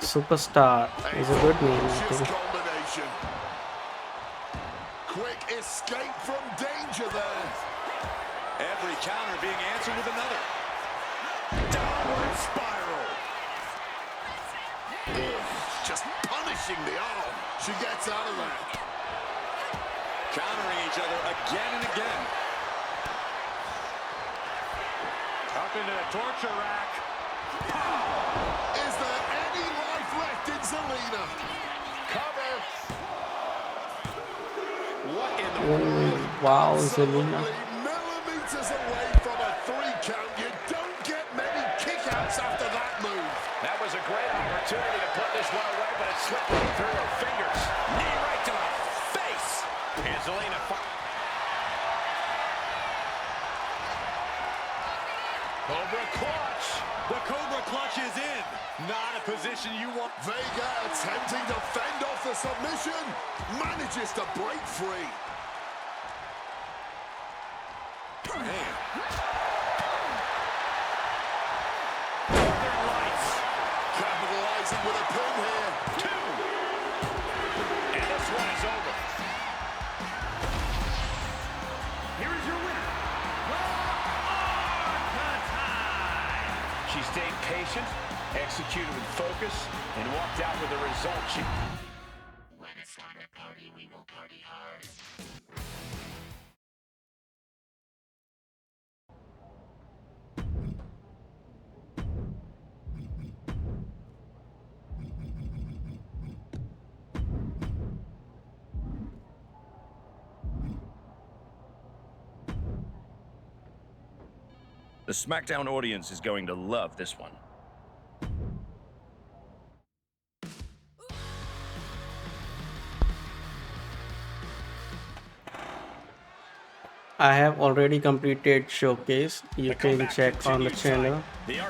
Superstar is a good name, I think. Combination. Quick escape from danger there. Every counter being answered with another. Downward spiral. Just punishing the arm. She gets out of that. Countering each other again and again. Up into the torture rack. Is there any life left in Zelina? Cover. What in the Oh, wow, Zelina. Millimeters away from a 3 count. You don't get many kickouts after that move. That was a great opportunity to put this one away, but it slipped right through her fingers. Knee right to the face. And Zelina. Cobra clutch. The Cobra clutch is in. Not a position you want. Vega attempting to fend off the submission. Manages to break free. Man. Northern Lights. Capitalizing with a pin here. 2. And this one is over. Here is your winner. She stayed patient, executed with focus, and walked out with a result she... Let's start a party, we will party hard. The SmackDown audience is going to love this one. I have already completed showcase. You can check on the channel.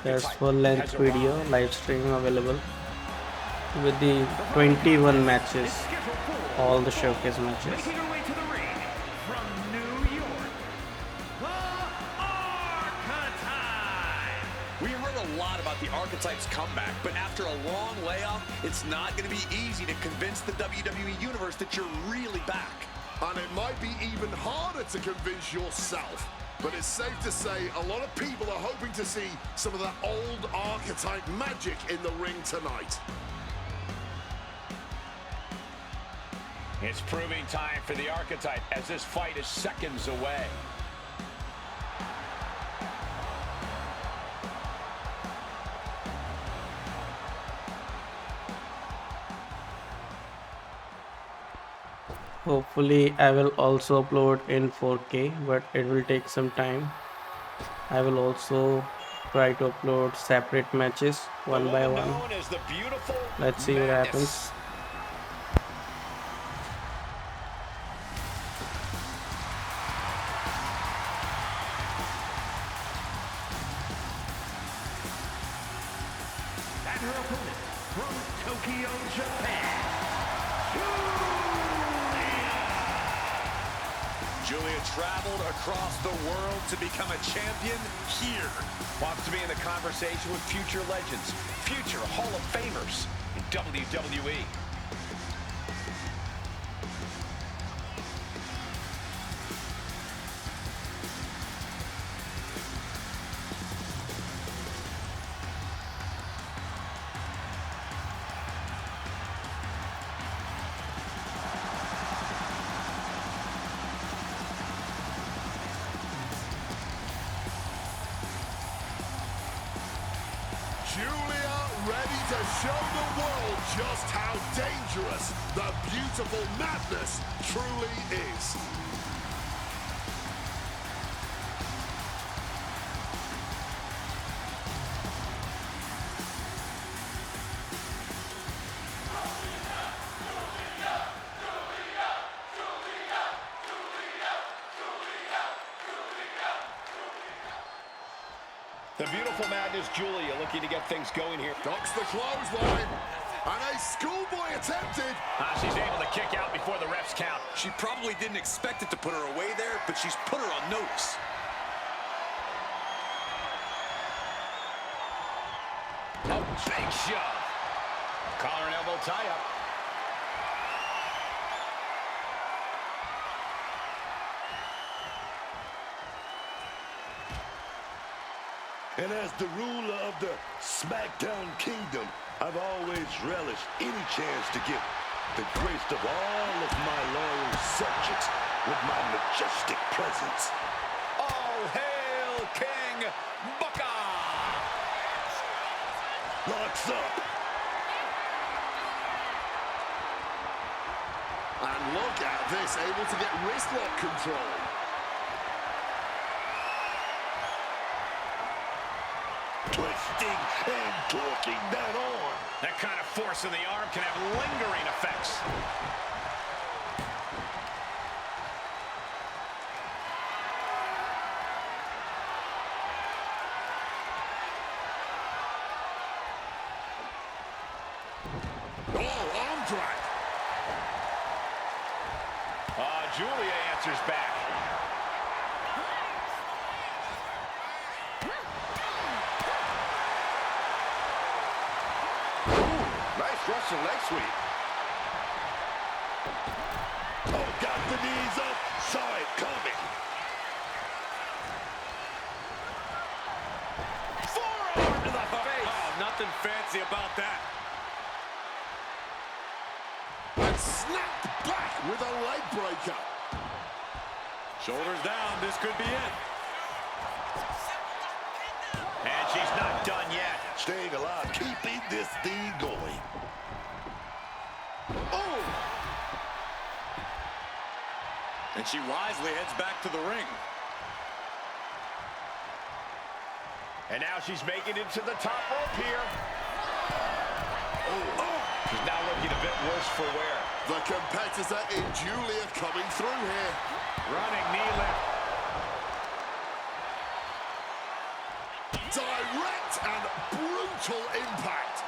There's full-length video live stream available with the 21 matches, all the showcase matches. We heard a lot about the Archetypes comeback, but after a long layoff, it's not going to be easy to convince the WWE Universe that you're really back. And it might be even harder to convince yourself. But it's safe to say a lot of people are hoping to see some of that old Archetype magic in the ring tonight. It's proving time for the Archetype as this fight is seconds away. Hopefully I will also upload in 4K, but it will take some time. I will also try to upload separate matches one by one. Let's see what happens. And her opponent from Tokyo, Japan, Julia traveled across the world to become a champion here. Wants to be in the conversation with future legends, future Hall of Famers in WWE. Julia ready to show the world just how dangerous the beautiful madness truly is. The beautiful madness, Julia, looking to get things going here. Ducks the clothesline. And a schoolboy attempted. She's able to kick out before the refs count. She probably didn't expect it to put her away there, but she's put her on notice. A big shove. Collar and elbow tie-up. And as the ruler of the SmackDown Kingdom, I've always relished any chance to get the grace of all of my loyal subjects with my majestic presence. All hail King Booker! Locks up. And look at this, able to get wrist lock control. Twisting and torquing that arm. That kind of force in the arm can have lingering effects. Oh, arm drag. Julia answers back. Nice Russian leg sweep. Oh, got the knees up. Saw it coming. Forearm to the face. Oh, nothing fancy about that. And snapped back with a leg breaker. Shoulders down. This could be it. And she's not done yet. Staying alive, keeping this thing going. Oh! And she wisely heads back to the ring. And now she's making it to the top rope here. She's now looking a bit worse for wear. The competitor in Julia coming through here. Running knee lift. Direct and brutal impact.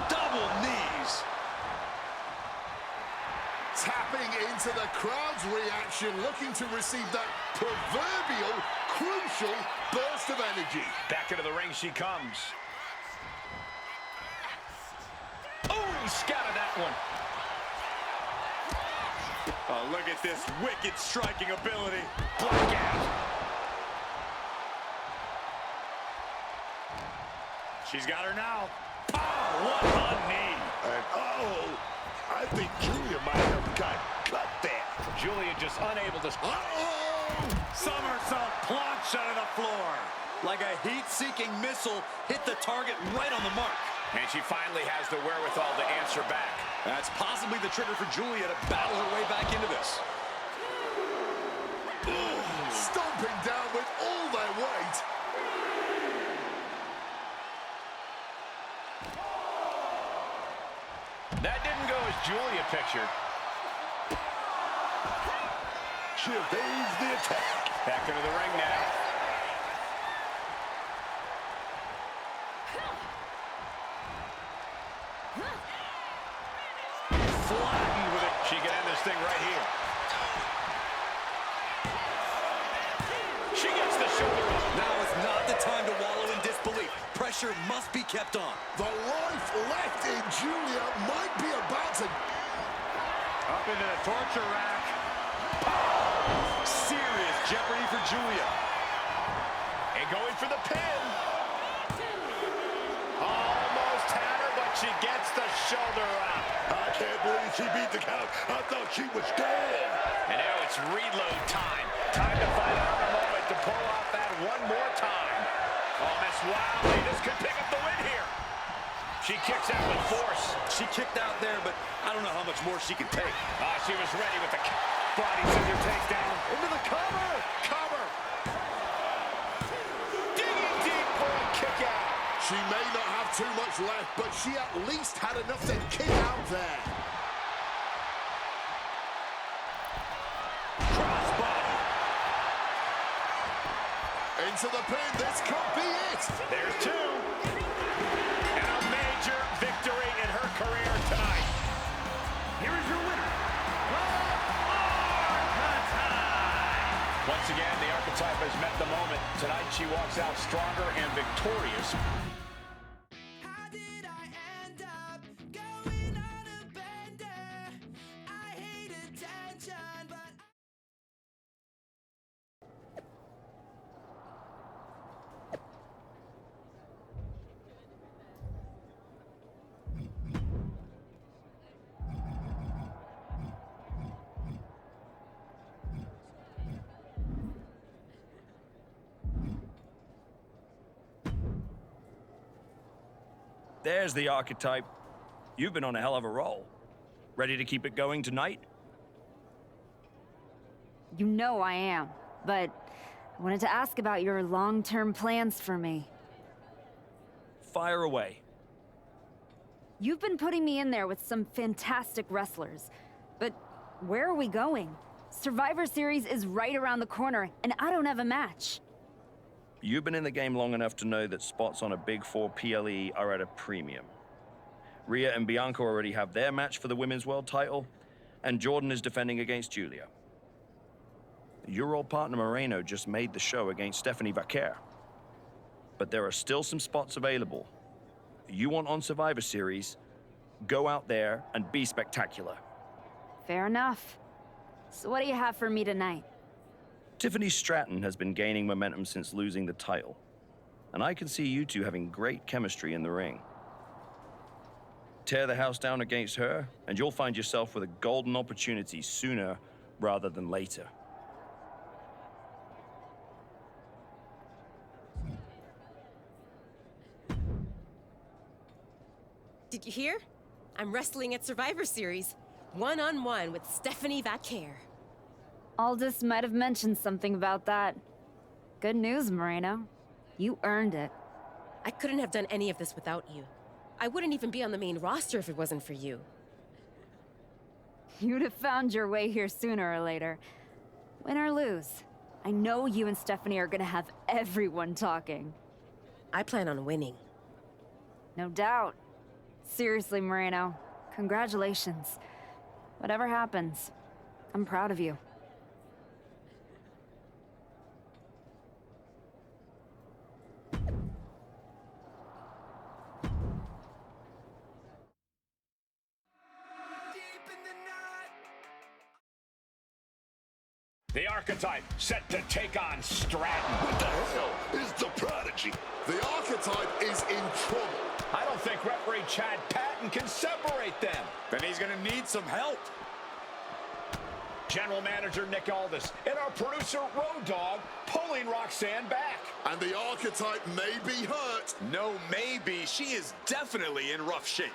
Double knees. Tapping into the crowd's reaction, looking to receive that proverbial crucial burst of energy. Back into the ring she comes. Oh, he scouted that one. Oh, look at this wicked striking ability. Blackout. She's got her now. Oh, what a knee. And I think Julia might have got cut there. Julia just unable to... Somersault plunge out of the floor. Like a heat-seeking missile, hit the target right on the mark. And she finally has the wherewithal to answer back. That's possibly the trigger for Julia to battle her way back into this. Stomping down with all their weight. That didn't go as Julia pictured. She evades the attack. Back into the ring now. Flattened with it. She can end this thing right here. She gets the shoulder up. Now is not the time to wallow in disbelief. Pressure must be kept on. The life left in Julia might be about to... Up into the torture rack. Serious jeopardy for Julia. And going for the pin. Almost had her, but she gets the shoulder up. I can't believe she beat the count. I thought she was dead. And now it's reload time. Time to find out a moment to pull off that one more time. Oh, Miss Wiley, this could pick up the win here. She kicks out with force. She kicked out there, but I don't know how much more she can take. She was ready with the body scissor takedown. Into the cover. Cover. Digging deep for a kick out. She may not have too much left, but she at least had enough to kick out there. Crossbody. Into the pin, this could be it. There's two. And a major victory in her career tonight. Here is your winner, the Archetype. Once again, the Archetype has met the moment. Tonight she walks out stronger and victorious. There's the Archetype. You've been on a hell of a roll. Ready to keep it going tonight? You know I am, but I wanted to ask about your long-term plans for me. Fire away. You've been putting me in there with some fantastic wrestlers, but where are we going? Survivor Series is right around the corner, and I don't have a match. You've been in the game long enough to know that spots on a Big 4 PLE are at a premium. Rhea and Bianca already have their match for the Women's World title, and Jordan is defending against Julia. Your old partner Moreno just made the show against Stephanie Vaquer. But there are still some spots available. You want on Survivor Series, go out there and be spectacular. Fair enough. So what do you have for me tonight? Tiffany Stratton has been gaining momentum since losing the title, and I can see you two having great chemistry in the ring. Tear the house down against her, and you'll find yourself with a golden opportunity sooner rather than later. Did you hear? I'm wrestling at Survivor Series, one-on-one with Stephanie Vaquer. Aldous might have mentioned something about that. Good news, Moreno. You earned it. I couldn't have done any of this without you. I wouldn't even be on the main roster if it wasn't for you. You'd have found your way here sooner or later. Win or lose, I know you and Stephanie are gonna have everyone talking. I plan on winning. No doubt. Seriously, Moreno, congratulations. Whatever happens, I'm proud of you. The Archetype set to take on Stratton. What the hell is the Prodigy? The Archetype is in trouble. I don't think referee Chad Patton can separate them. Then he's gonna need some help. General Manager Nick Aldis and our producer Road Dogg pulling Roxanne back. And the Archetype may be hurt. No, maybe. She is definitely in rough shape.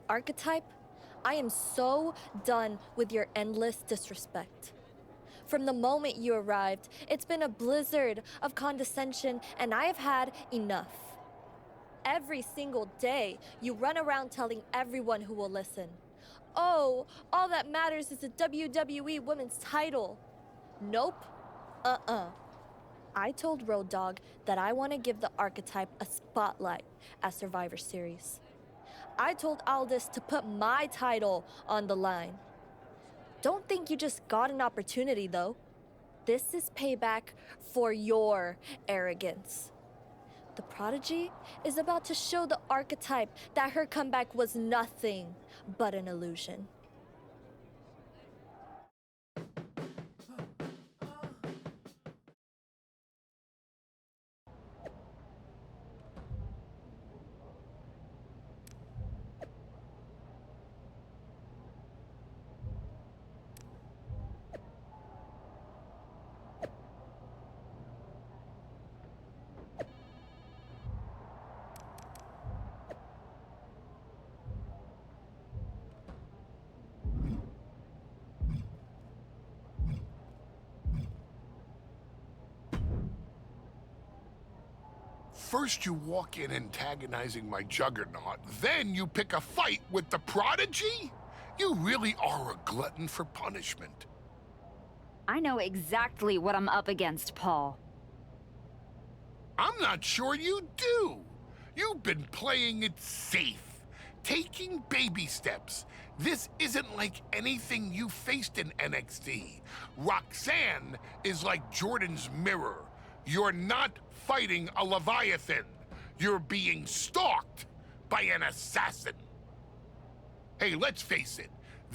Archetype, I am so done with your endless disrespect. From the moment you arrived, it's been a blizzard of condescension, and I have had enough. Every single day, you run around telling everyone who will listen, "Oh, all that matters is the WWE Women's title." Nope. I told Road Dogg that I want to give the Archetype a spotlight at Survivor Series. I told Aldis to put my title on the line. Don't think you just got an opportunity, though. This is payback for your arrogance. The Prodigy is about to show the Archetype that her comeback was nothing but an illusion. First you walk in antagonizing my juggernaut, then you pick a fight with the Prodigy? You really are a glutton for punishment. I know exactly what I'm up against, Paul. I'm not sure you do. You've been playing it safe, taking baby steps. This isn't like anything you faced in NXT. Roxanne is like Jordan's mirror. You're not fighting a Leviathan. You're being stalked by an assassin. Hey, let's face it.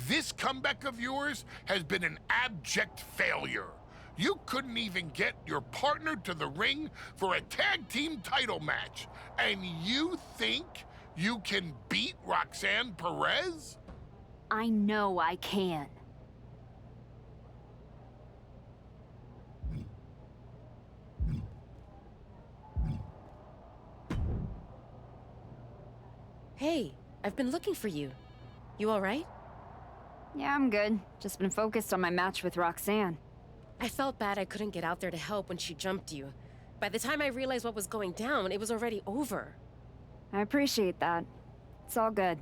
This comeback of yours has been an abject failure. You couldn't even get your partner to the ring for a tag team title match. And you think you can beat Roxanne Perez? I know I can. Hey, I've been looking for you. You all right? Yeah, I'm good. Just been focused on my match with Roxanne. I felt bad I couldn't get out there to help when she jumped you. By the time I realized what was going down, it was already over. I appreciate that. It's all good.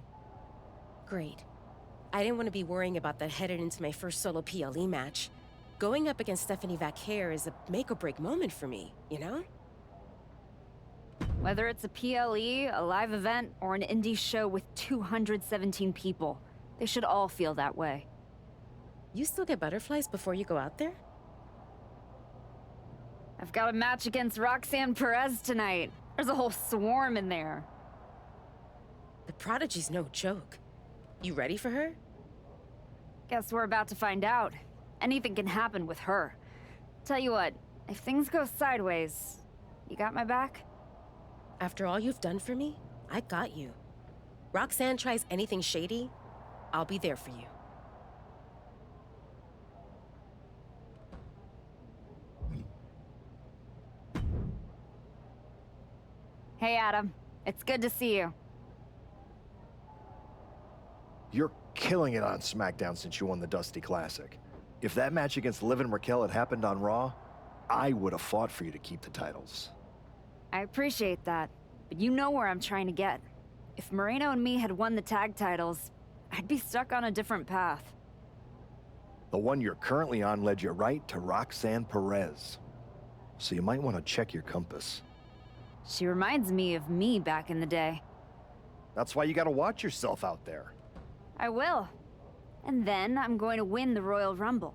Great. I didn't want to be worrying about that headed into my first solo PLE match. Going up against Stephanie Vaquer is a make-or-break moment for me, you know? Whether it's a PLE, a live event, or an indie show with 217 people, they should all feel that way. You still get butterflies before you go out there? I've got a match against Roxanne Perez tonight. There's a whole swarm in there. The Prodigy's no joke. You ready for her? Guess we're about to find out. Anything can happen with her. Tell you what, if things go sideways, you got my back? After all you've done for me, I got you. Roxanne tries anything shady, I'll be there for you. Hey, Adam. It's good to see you. You're killing it on SmackDown since you won the Dusty Classic. If that match against Liv and Raquel had happened on Raw, I would have fought for you to keep the titles. I appreciate that, but you know where I'm trying to get. If Moreno and me had won the tag titles, I'd be stuck on a different path. The one you're currently on led you right to Roxanne Perez. So you might want to check your compass. She reminds me of me back in the day. That's why you gotta watch yourself out there. I will. And then I'm going to win the Royal Rumble.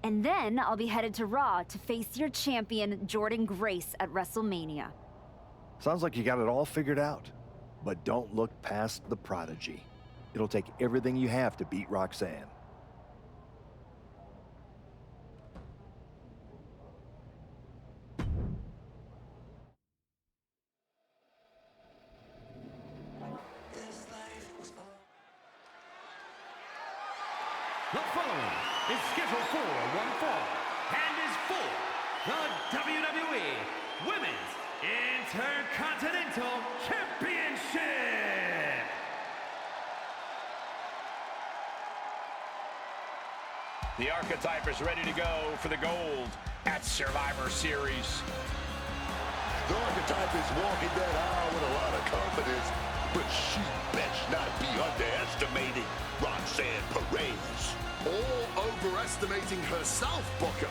And then I'll be headed to Raw to face your champion, Jordan Grace, at WrestleMania. Sounds like you got it all figured out. But don't look past the prodigy. It'll take everything you have to beat Roxanne. The following is scheduled for one fall and is for the WWE Women's Intercontinental Championship. The Archetype is ready to go for the gold at Survivor Series. The Archetype is walking that aisle with a lot of confidence, but she best not be underestimating Roxanne Perez. Or overestimating herself, Booker.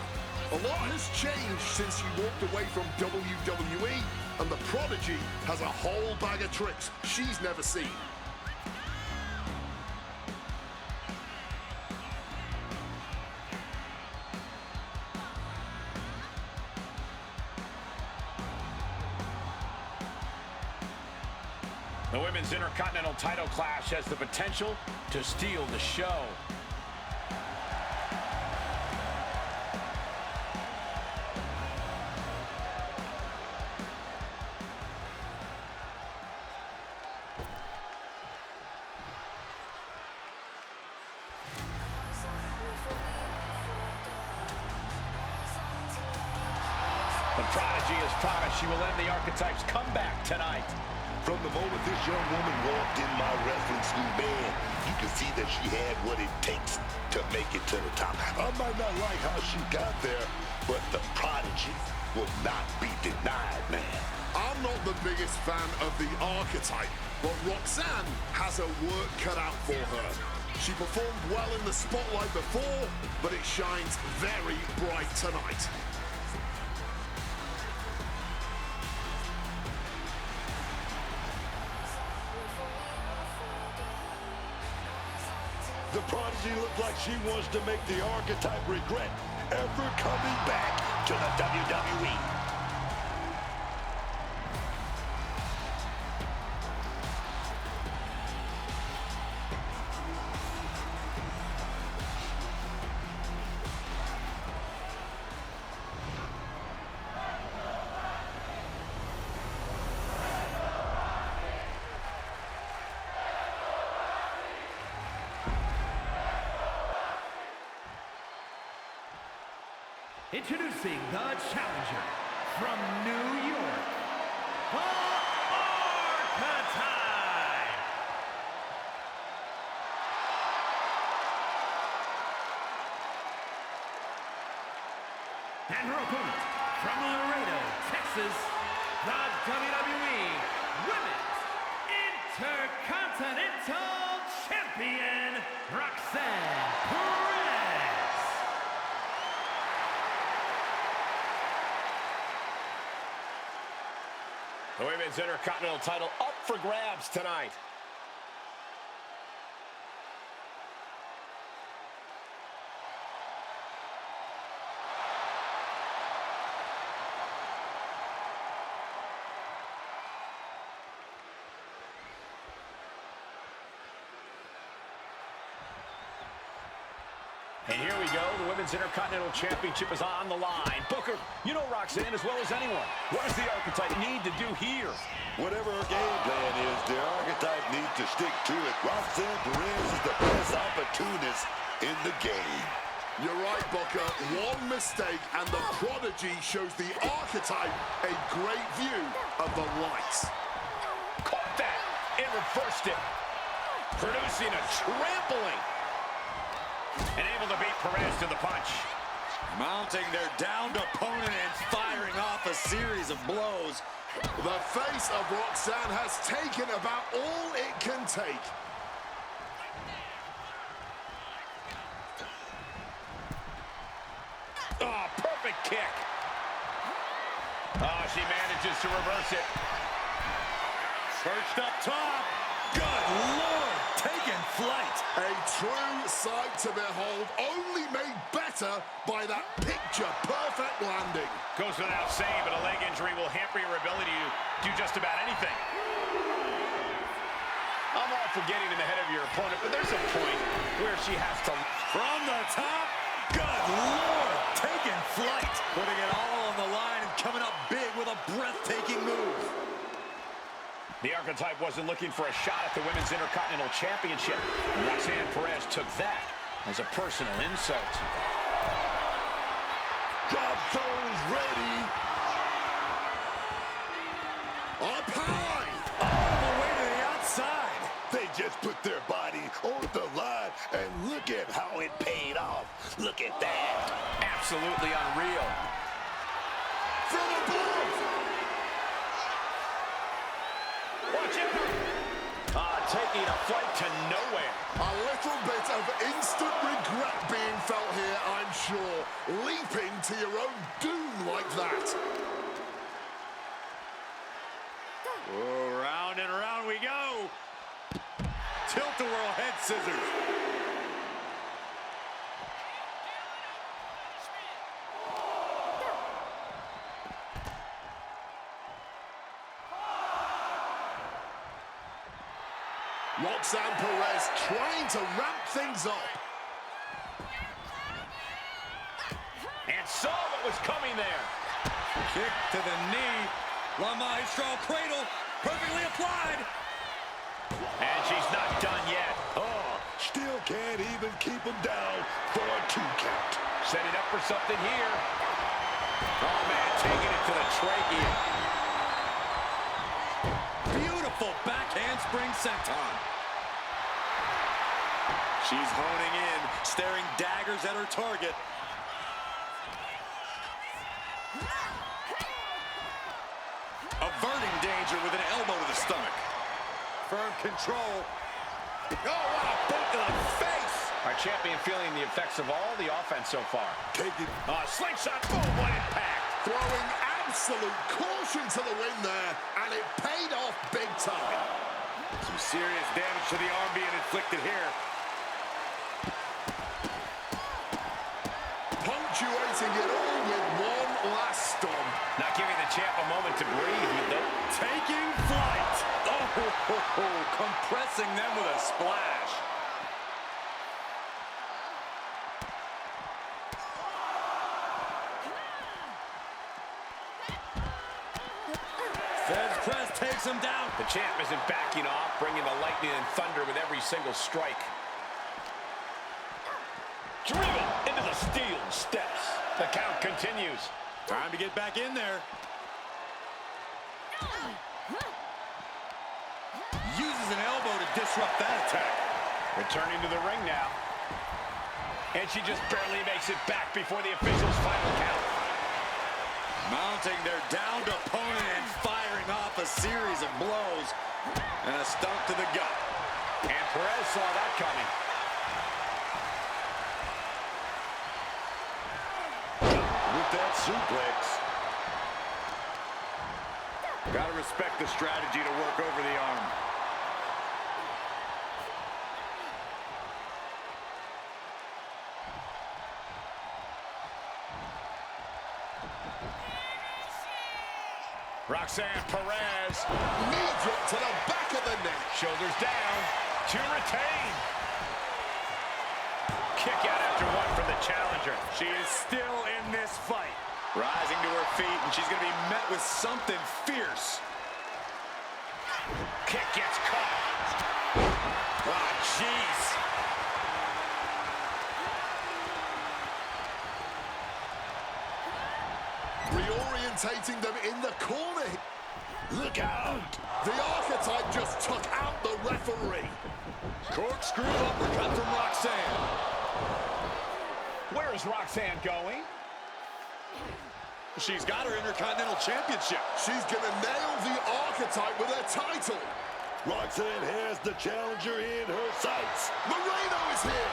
A lot has changed since she walked away from WWE, and the Prodigy has a whole bag of tricks she's never seen. The Women's Intercontinental title clash has the potential to steal the show. The Prodigy has promised she will end the Archetype's comeback tonight. From the moment this young woman walked in my wrestling school, man, you can see that she had what it takes to make it to the top. I might not like how she got there, but the Prodigy will not be denied, man. I'm not the biggest fan of the Archetype, but Roxanne has her work cut out for her. She performed well in the spotlight before, but it shines very bright tonight. The Prodigy looks like she wants to make the Archetype regret ever coming back to the WWE. Introducing the challenger from New York, the Archetype. And her opponent from Laredo, Texas, the WWE Women's Intercontinental Champion, Roxanne Perez. The Women's Intercontinental title up for grabs tonight. And here we go. The Women's Intercontinental Championship is on the line. Booker, you know Roxanne as well as anyone. What does the Archetype need to do here? Whatever her game plan is, the Archetype needs to stick to it. Roxanne Perez is the best opportunist in the game. You're right, Booker. One mistake and the Prodigy shows the Archetype a great view of the lights. and reversed it, producing a trampling. And able to beat Perez to the punch. Mounting their downed opponent and firing off a series of blows. The face of Roxanne has taken about all it can take. Oh, perfect kick. Oh, she manages to reverse it. Perched up top. Good Lord, taking flight. A true sight to behold, only made better by that picture-perfect landing. Goes without saying, but a leg injury will hamper your ability to do just about anything. I'm all for getting in the head of your opponent, but there's a point where she has to... From the top. Good Lord, taking flight. Putting it all on the line and coming up big with a breathtaking move. The Archetype wasn't looking for a shot at the Women's Intercontinental Championship. Roxanne Perez took that as a personal insult. Job throws ready. Up high. All the way to the outside. They just put their body on the line, and look at how it paid off. Look at that. Absolutely unreal. From above. Watch out. Taking a flight to nowhere. A little bit of instant regret being felt here, I'm sure. Leaping to your own doom like that. Oh, round and round we go. Tilt-a-whirl head scissors. Roxanne Perez trying to ramp things up. And saw what was coming there. Kick to the knee. La Maestro cradle. Perfectly applied. And she's not done yet. Oh, still can't even keep him down for a 2 count. Setting up for something here. Oh, man, taking it to the trachea. Beautiful backhand spring senton. She's honing in, staring daggers at her target. Averting danger with an elbow to the stomach. Firm control. Oh, what a boot to the face! Our champion feeling the effects of all the offense so far. Take it. Slingshot, boom, what impact. Throwing absolute caution to the wind there, and it paid off big time. Some serious damage to the arm being inflicted here. Punctuating it all with one last stomp. Not giving the champ a moment to breathe with the... Taking flight. Oh, compressing them with a splash. Feds press takes him down. The champ isn't backing off, bringing the lightning and thunder with every single strike. Driven into the steel steps. The count continues. Time to get back in there. Uses an elbow to disrupt that attack. Returning to the ring now. And she just barely makes it back before the official's final count. Mounting their downed opponent and firing off a series of blows. And a stomp to the gut. And Perez saw that coming. With that suplex. Gotta respect the strategy to work over the arm. Roxanne Perez. Knee drop to the back of the neck. Shoulders down to retain. Kick out after one from the challenger. She is still in this fight. Rising to her feet, and she's going to be met with something fierce. Kick gets caught. Oh, jeez. Reorientating them in the corner. Look out! The Archetype just took out the referee. Corkscrew uppercut from Roxanne. Where is Roxanne going? She's got her Intercontinental Championship. She's gonna nail the Archetype with her title. Roxanne has the challenger in her sights. Moreno is here.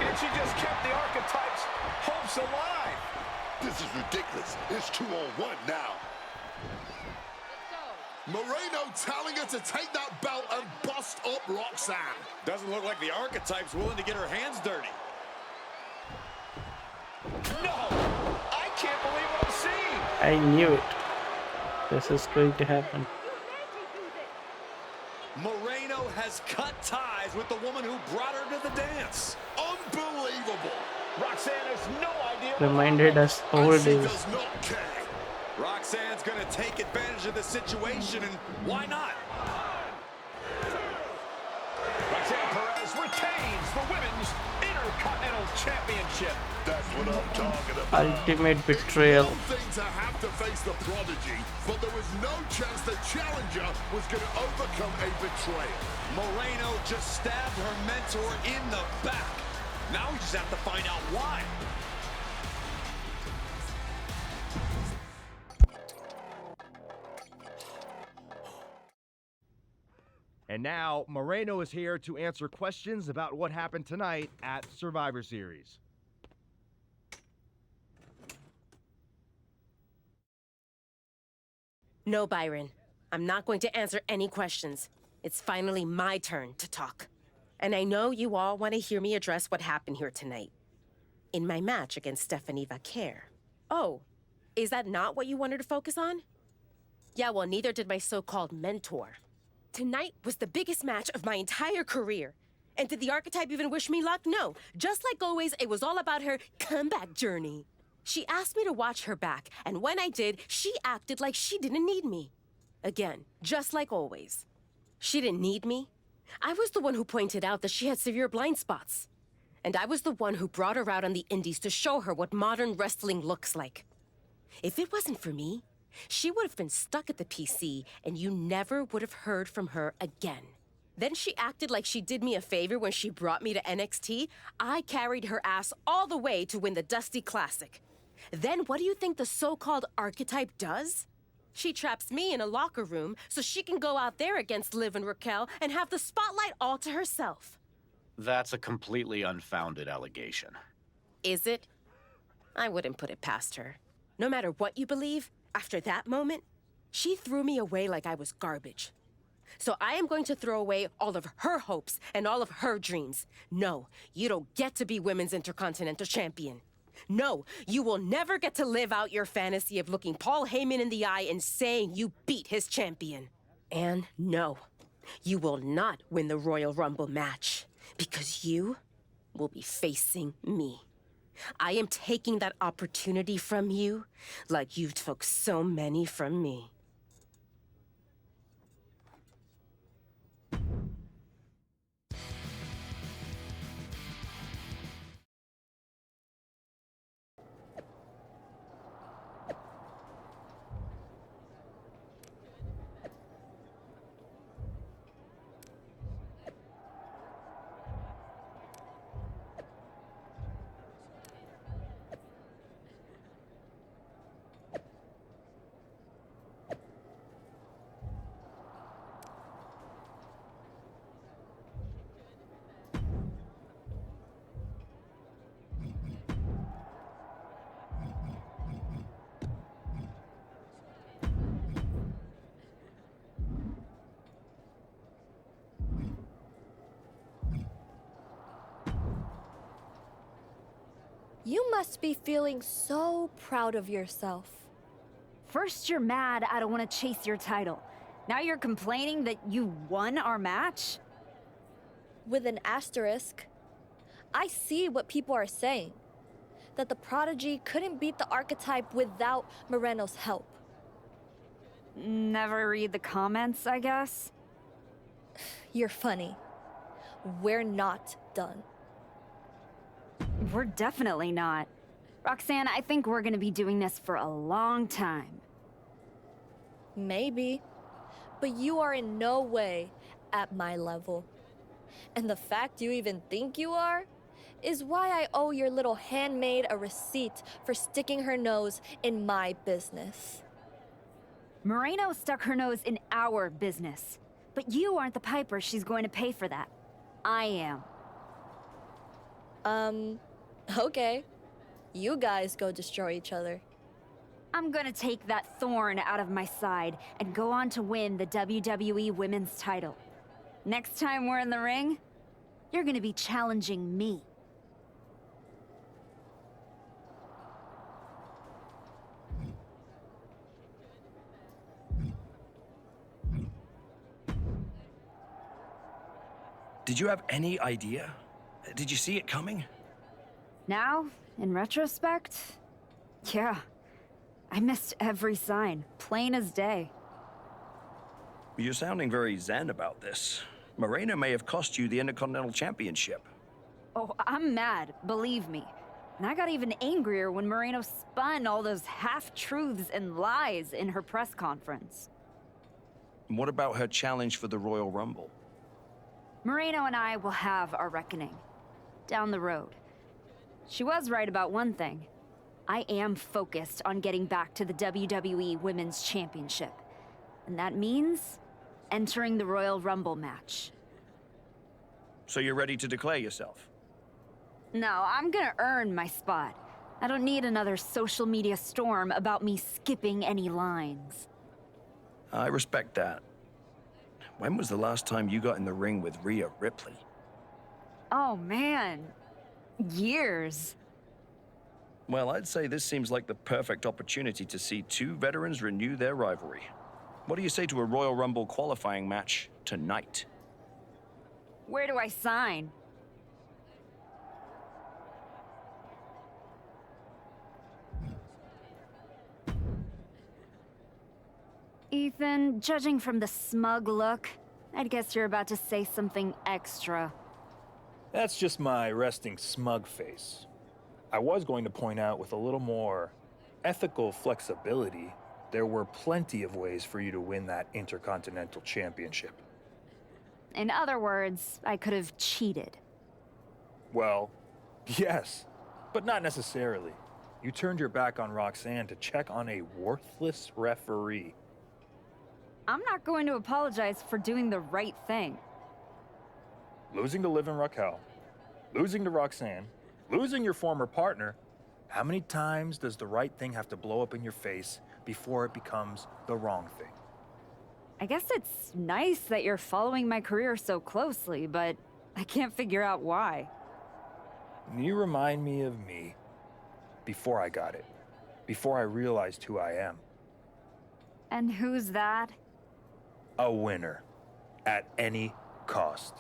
And she just kept the Archetype's hopes alive. This is ridiculous. It's 2-on-1 now. Moreno telling her to take that belt and bust up Roxanne. Doesn't look like the Archetype's willing to get her hands dirty. No! I can't believe what I'm seeing! I knew it. This is going to happen. Moreno has cut ties with the woman who brought her to the dance. Unbelievable. Roxanne has no idea. Reminded us old days. Does not care. Roxanne's gonna take advantage of the situation, and why not? Roxanne Perez retains the Women's Intercontinental Championship. That's what I'm talking about. Ultimate betrayal. One thing to have to face the Prodigy, but there was no chance the challenger was going to overcome a betrayal. Moreno just stabbed her mentor in the back. Now we just have to find out why. And now, Moreno is here to answer questions about what happened tonight at Survivor Series. No, Byron. I'm not going to answer any questions. It's finally my turn to talk. And I know you all want to hear me address what happened here tonight. In my match against Stephanie Vaquer. Oh, is that not what you wanted to focus on? Yeah, well, neither did my so-called mentor. Tonight was the biggest match of my entire career. And did the Archetype even wish me luck? No. Just like always, it was all about her comeback journey. She asked me to watch her back, and when I did, she acted like she didn't need me. Again, just like always. She didn't need me. I was the one who pointed out that she had severe blind spots. And I was the one who brought her out on the indies to show her what modern wrestling looks like. If it wasn't for me, she would have been stuck at the PC, and you never would have heard from her again. Then she acted like she did me a favor when she brought me to NXT. I carried her ass all the way to win the Dusty Classic. Then what do you think the so-called Archetype does? She traps me in a locker room so she can go out there against Liv and Raquel and have the spotlight all to herself. That's a completely unfounded allegation. Is it? I wouldn't put it past her. No matter what you believe, after that moment, she threw me away like I was garbage. So I am going to throw away all of her hopes and all of her dreams. No, you don't get to be Women's Intercontinental Champion. No, you will never get to live out your fantasy of looking Paul Heyman in the eye and saying you beat his champion. And no, you will not win the Royal Rumble match because you will be facing me. I am taking that opportunity from you like you took so many from me. You must be feeling so proud of yourself. First you're mad I don't want to chase your title. Now you're complaining that you won our match? With an asterisk. I see what people are saying. That the Prodigy couldn't beat the Archetype without Moreno's help. Never read the comments, I guess? You're funny. We're not done. We're definitely not. Roxanne, I think we're gonna be doing this for a long time. Maybe. But you are in no way at my level. And the fact you even think you are is why I owe your little handmaid a receipt for sticking her nose in my business. Moreno stuck her nose in our business. But you aren't the piper she's going to pay for that. I am. Okay. You guys go destroy each other. I'm gonna take that thorn out of my side and go on to win the WWE Women's title. Next time we're in the ring, you're gonna be challenging me. Did you have any idea? Did you see it coming? Now, in retrospect, yeah. I missed every sign, plain as day. You're sounding very zen about this. Moreno may have cost you the Intercontinental Championship. Oh, I'm mad, believe me. And I got even angrier when Moreno spun all those half-truths and lies in her press conference. And what about her challenge for the Royal Rumble? Moreno and I will have our reckoning. Down the road. She was right about one thing. I am focused on getting back to the WWE Women's Championship. And that means entering the Royal Rumble match. So you're ready to declare yourself? No, I'm gonna earn my spot. I don't need another social media storm about me skipping any lines. I respect that. When was the last time you got in the ring with Rhea Ripley? Oh man, years. Well, I'd say this seems like the perfect opportunity to see two veterans renew their rivalry. What do you say to a Royal Rumble qualifying match tonight? Where do I sign? Ethan, judging from the smug look, I'd guess you're about to say something extra. That's just my resting smug face. I was going to point out with a little more ethical flexibility, there were plenty of ways for you to win that Intercontinental Championship. In other words, I could have cheated. Well, yes, but not necessarily. You turned your back on Roxanne to check on a worthless referee. I'm not going to apologize for doing the right thing. Losing to Liv and Raquel, losing to Roxanne, losing your former partner. How many times does the right thing have to blow up in your face before it becomes the wrong thing? I guess it's nice that you're following my career so closely, but I can't figure out why. You remind me of me before I got it, before I realized who I am. And who's that? A winner, at any cost.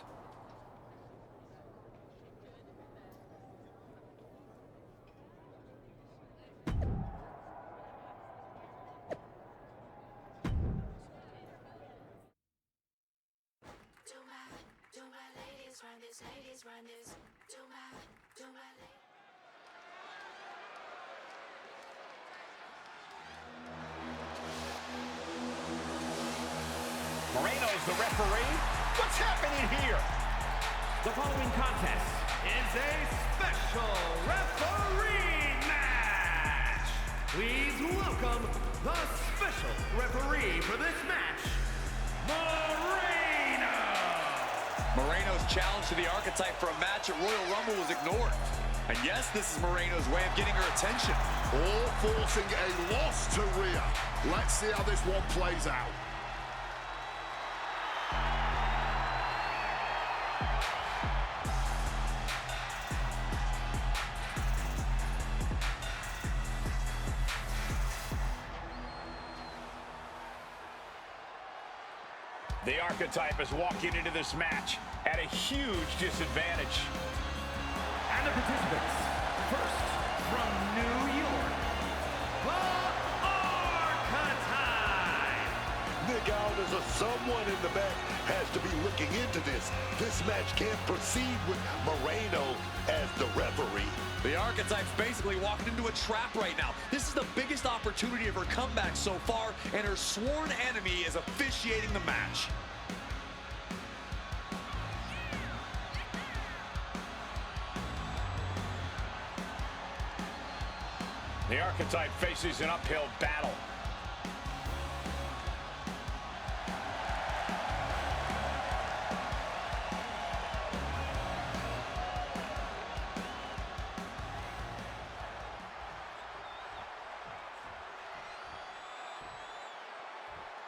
Moreno's the referee. What's happening here? The following contest is a special referee match. Please welcome the special referee for this match, Moreno. Moreno's challenge to the archetype for a match at Royal Rumble was ignored. And yes, this is Moreno's way of getting her attention. All forcing a loss to Rhea. Let's see how this one plays out. The archetype is walking into this match at a huge disadvantage. And the participants, first from New York, the Archetype. Nick Aldis or someone in the back has to be looking into this. This match can't proceed with Moreno as the referee. The archetype's basically walking into a trap right now. This is the biggest opportunity opportunity of her comeback so far, and her sworn enemy is officiating the match. The Archetype faces an uphill battle.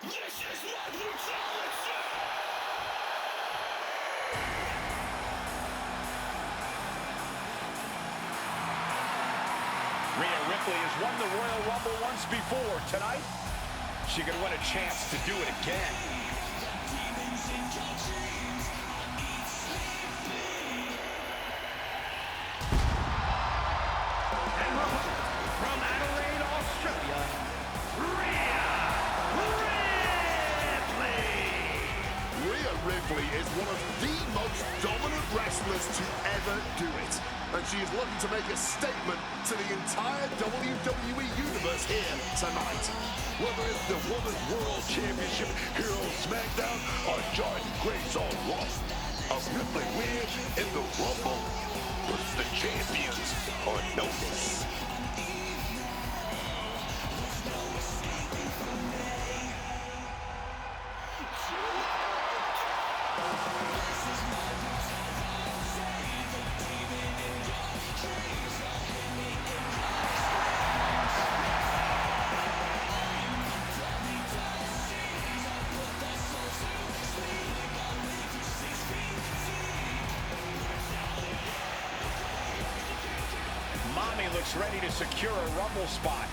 This is what we challenge you! Rhea Ripley has won the Royal Rumble once before. Tonight, she could win a chance to do it again. And from Adelaide, Australia, Rhea Ripley is one of the most dominant wrestlers to ever do it. And she is looking to make a statement to the entire WWE Universe here tonight. Whether it's the Women's World Championship here on SmackDown or Jordan Grace on Raw, a Ripley win in the Rumble puts the champions on notice. Mommy looks ready to secure a Rumble spot.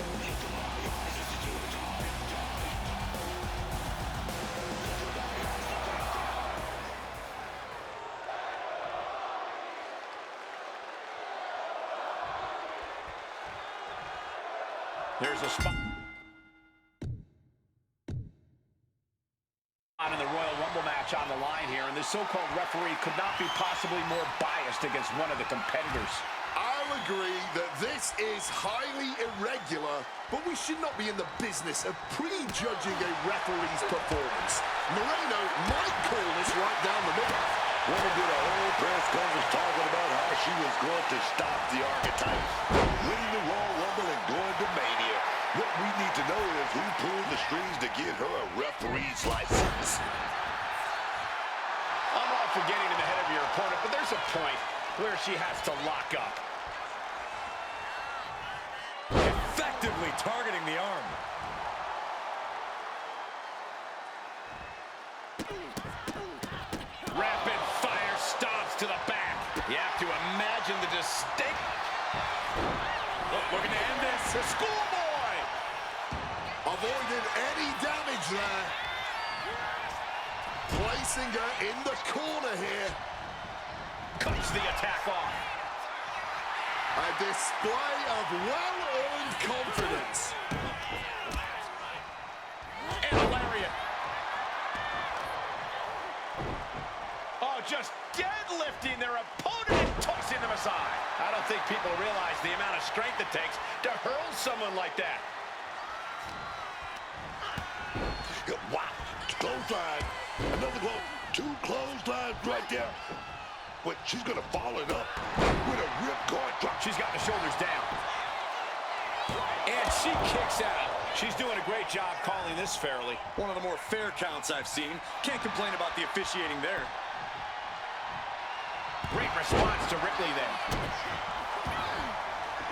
There's a spot in the Royal Rumble match on the line here, and the so-called referee could not be possibly more biased against one of the competitors. I'll agree that this is highly irregular, but we should not be in the business of prejudging a referee's performance. Moreno might call this right down the middle. Woman did a whole press conference talking about how she was going to stop the Archetype from winning the Royal Rumble and going to Mania. What we need to know is who pulled the strings to get her a referee's license. I'm all for getting in the head of your opponent, but there's a point where she has to lock up. Effectively targeting the arm. Rapid fire stomps to the back. You have to imagine the distinct... Looking to end this. The schoolboy! Avoided any damage there. Placing her in the corner here. Cuts the attack off. A display of well-earned confidence. And a lariat. Oh, just deadlifting their opponent and tossing them aside. I don't think people realize the amount of strength it takes to hurl someone like that. Wow, clothesline. Another blow. Two clotheslines right there. But she's going to follow it up with a ripcord drop. She's got the shoulders down. And she kicks out. She's doing a great job calling this fairly. One of the more fair counts I've seen. Can't complain about the officiating there. Great response to Ripley there.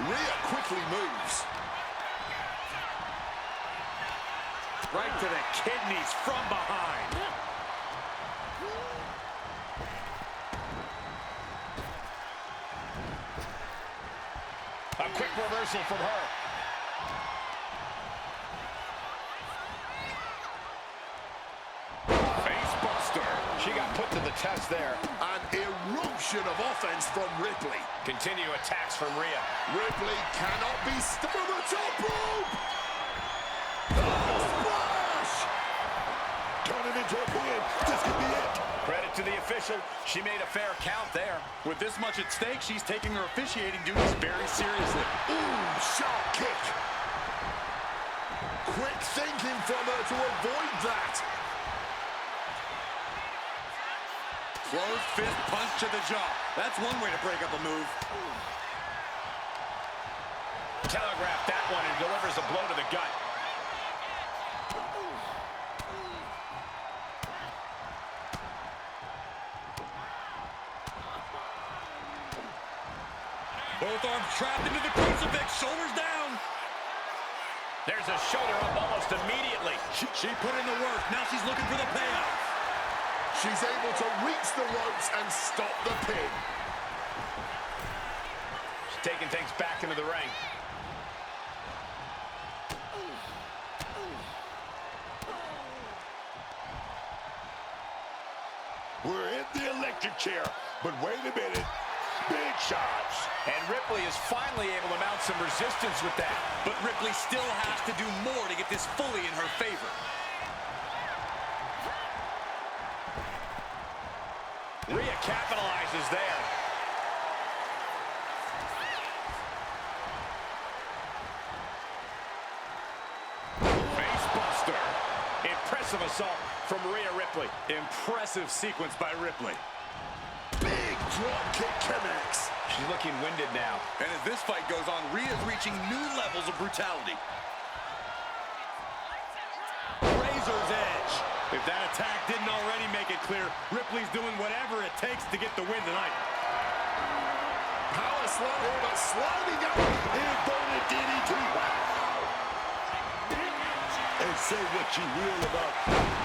Rhea quickly moves. Right to the kidneys from behind. A quick reversal from her. Facebuster. She got put to the test there. An eruption of offense from Ripley. Continue attacks from Rhea. Ripley cannot be stopped from the top rope. Oh, splash! Turn it into a pin. This could be it. Credit to the official. She made a fair count there. With this much at stake, she's taking her officiating duties very seriously. Ooh, sharp kick. Quick thinking from her to avoid that. Closed fist punch to the jaw. That's one way to break up a move. Telegraphed that one and delivers a blow to the gut. Both arms trapped into the crucifix, shoulders down. There's a shoulder up almost immediately. She put in the work. Now she's looking for the payoff. She's able to reach the ropes and stop the pin. She's taking things back into the ring. We're in the electric chair, but wait a minute. Big shots. And Ripley is finally able to mount some resistance with that. But Ripley still has to do more to get this fully in her favor. Rhea capitalizes there. Facebuster. Impressive assault from Rhea Ripley. Impressive sequence by Ripley. Big drop kick connects. She's looking winded now. And as this fight goes on, Rhea's reaching new levels of brutality. Razor's edge. If that attack didn't already make it clear, Ripley's doing whatever it takes to get the win tonight. Power slam, but sliding up. Inverted DDT. Wow. And say what you will about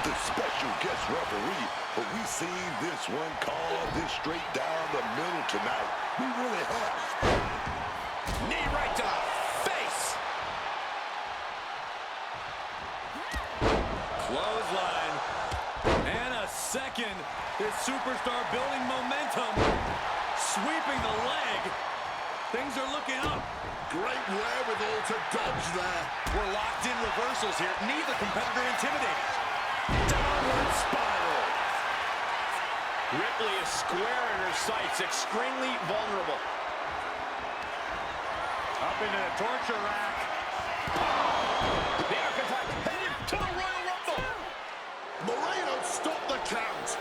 the special guest referee, but we seen this one call this straight down the middle tonight. We really have. Knee right to the face. Clothesline. And a second. This superstar building momentum. Sweeping the leg. Things are looking up. Great wherewithal to dodge there. We're locked in reversals here. Neither competitor intimidated. Downward spiral. Ripley is square in her sights, extremely vulnerable. Up into the torture rack. The archetype headed to the Royal Rumble. Moreno stopped the count.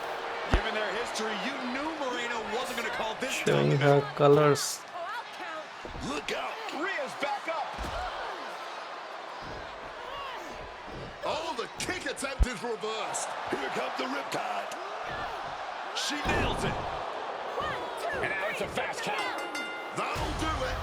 Given their history, you knew Moreno wasn't going to call this Showing down. her colors. Look out. Rhea's back up. Oh, the kick attempt is reversed. Here comes the riptide. She nails it. And now it's a fast count. That'll do it.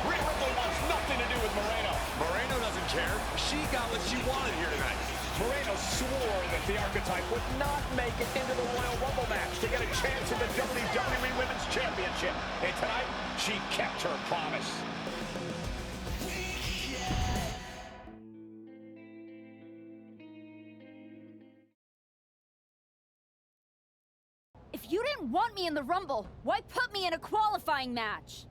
Rhea Ripley wants nothing to do with Moreno. Moreno doesn't care. She got what she wanted here tonight. Moreno swore that the archetype would not make it into the Royal Rumble match to get a chance at the WWE Women's Championship. And tonight, she kept her promise. If you didn't want me in the Rumble, why put me in a qualifying match?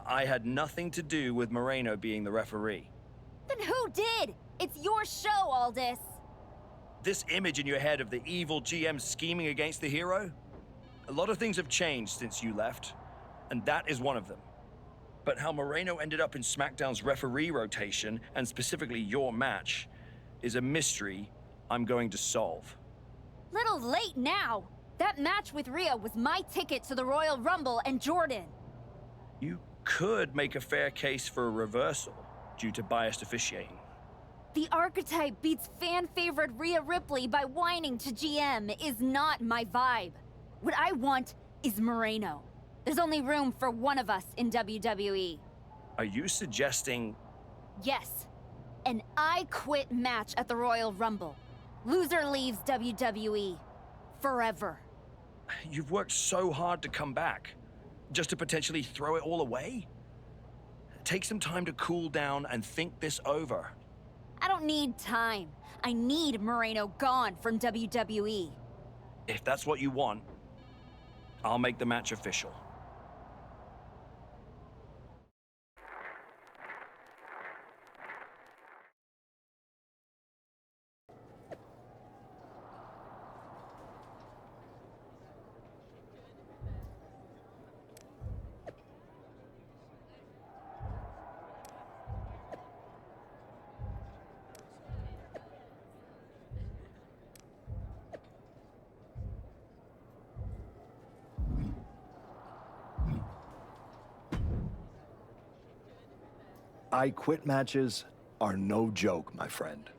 I had nothing to do with Moreno being the referee. Then who did? It's your show, Aldis. This image in your head of the evil GM scheming against the hero? A lot of things have changed since you left, and that is one of them. But how Moreno ended up in SmackDown's referee rotation, and specifically your match, is a mystery I'm going to solve. Little late now. That match with Rhea was my ticket to the Royal Rumble and Jordan. You could make a fair case for a reversal due to biased officiating. The archetype beats fan-favorite Rhea Ripley by whining to GM is not my vibe. What I want is Moreno. There's only room for one of us in WWE. Are you suggesting... Yes. An I Quit match at the Royal Rumble. Loser leaves WWE. Forever. You've worked so hard to come back, just to potentially throw it all away? Take some time to cool down and think this over. I don't need time. I need Moreno gone from WWE. If that's what you want, I'll make the match official. I quit matches are no joke, my friend.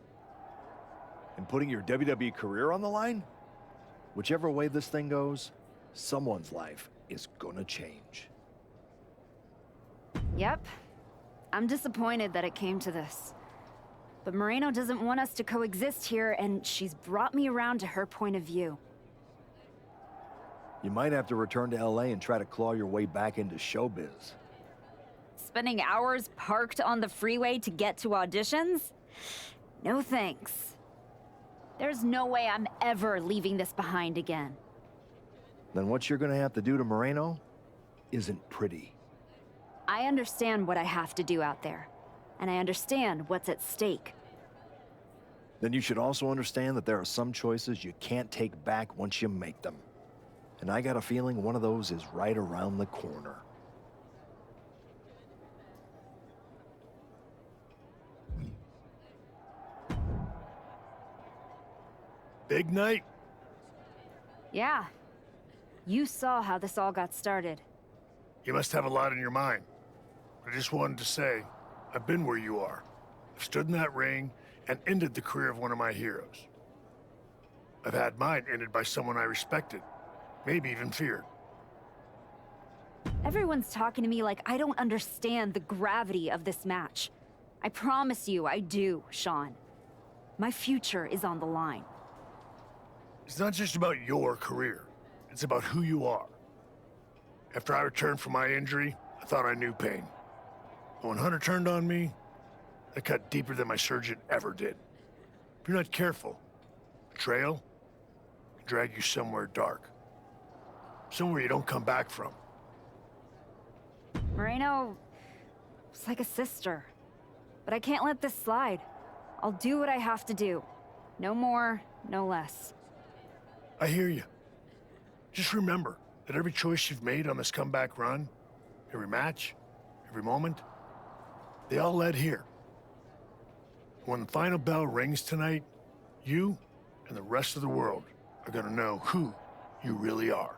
And putting your WWE career on the line? Whichever way this thing goes, someone's life is gonna change. Yep. I'm disappointed that it came to this. But Moreno doesn't want us to coexist here, and she's brought me around to her point of view. You might have to return to LA and try to claw your way back into showbiz. Spending hours parked on the freeway to get to auditions? No thanks. There's no way I'm ever leaving this behind again. Then what you're gonna have to do to Moreno isn't pretty. I understand what I have to do out there, and I understand what's at stake. Then you should also understand that there are some choices you can't take back once you make them. And I got a feeling one of those is right around the corner. Big night? Yeah. You saw how this all got started. You must have a lot in your mind. I just wanted to say, I've been where you are. I've stood in that ring and ended the career of one of my heroes. I've had mine ended by someone I respected, maybe even feared. Everyone's talking to me like I don't understand the gravity of this match. I promise you I do, Sean. My future is on the line. It's not just about your career. It's about who you are. After I returned from my injury, I thought I knew pain. But when Hunter turned on me, that cut deeper than my surgeon ever did. If you're not careful, betrayal can drag you somewhere dark. Somewhere you don't come back from. Moreno is like a sister. But I can't let this slide. I'll do what I have to do. No more, no less. I hear you. Just remember that every choice you've made on this comeback run, every match, every moment, they all led here. When the final bell rings tonight, you and the rest of the world are gonna know who you really are.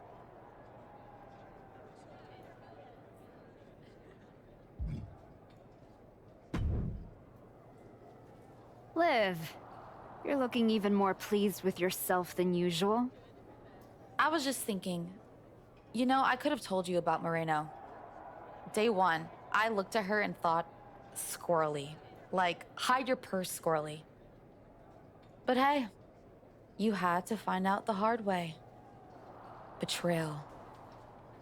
Liv, you're looking even more pleased with yourself than usual. I was just thinking, you know, I could have told you about Moreno. Day one, I looked at her and thought, squirrely. Like, hide your purse, squirrely. But hey, you had to find out the hard way. Betrayal,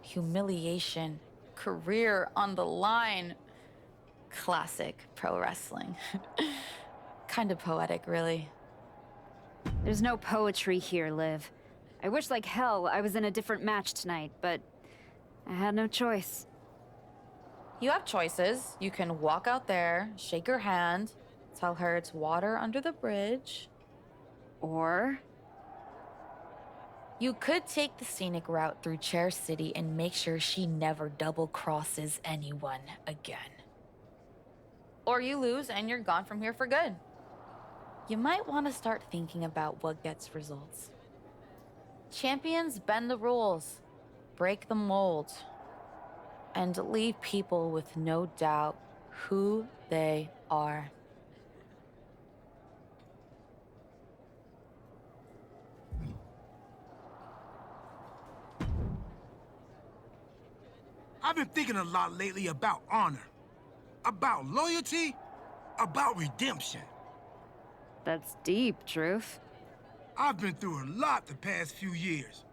humiliation, career on the line. Classic pro wrestling. Kind of poetic, really. There's no poetry here, Liv. I wish like hell I was in a different match tonight, but I had no choice. You have choices. You can walk out there, shake her hand, tell her it's water under the bridge. Or you could take the scenic route through Chair City and make sure she never double-crosses anyone again. Or you lose and you're gone from here for good. You might want to start thinking about what gets results. Champions bend the rules, break the mold, and leave people with no doubt who they are. I've been thinking a lot lately about honor, about loyalty, about redemption. That's deep, Truth. I've been through a lot the past few years.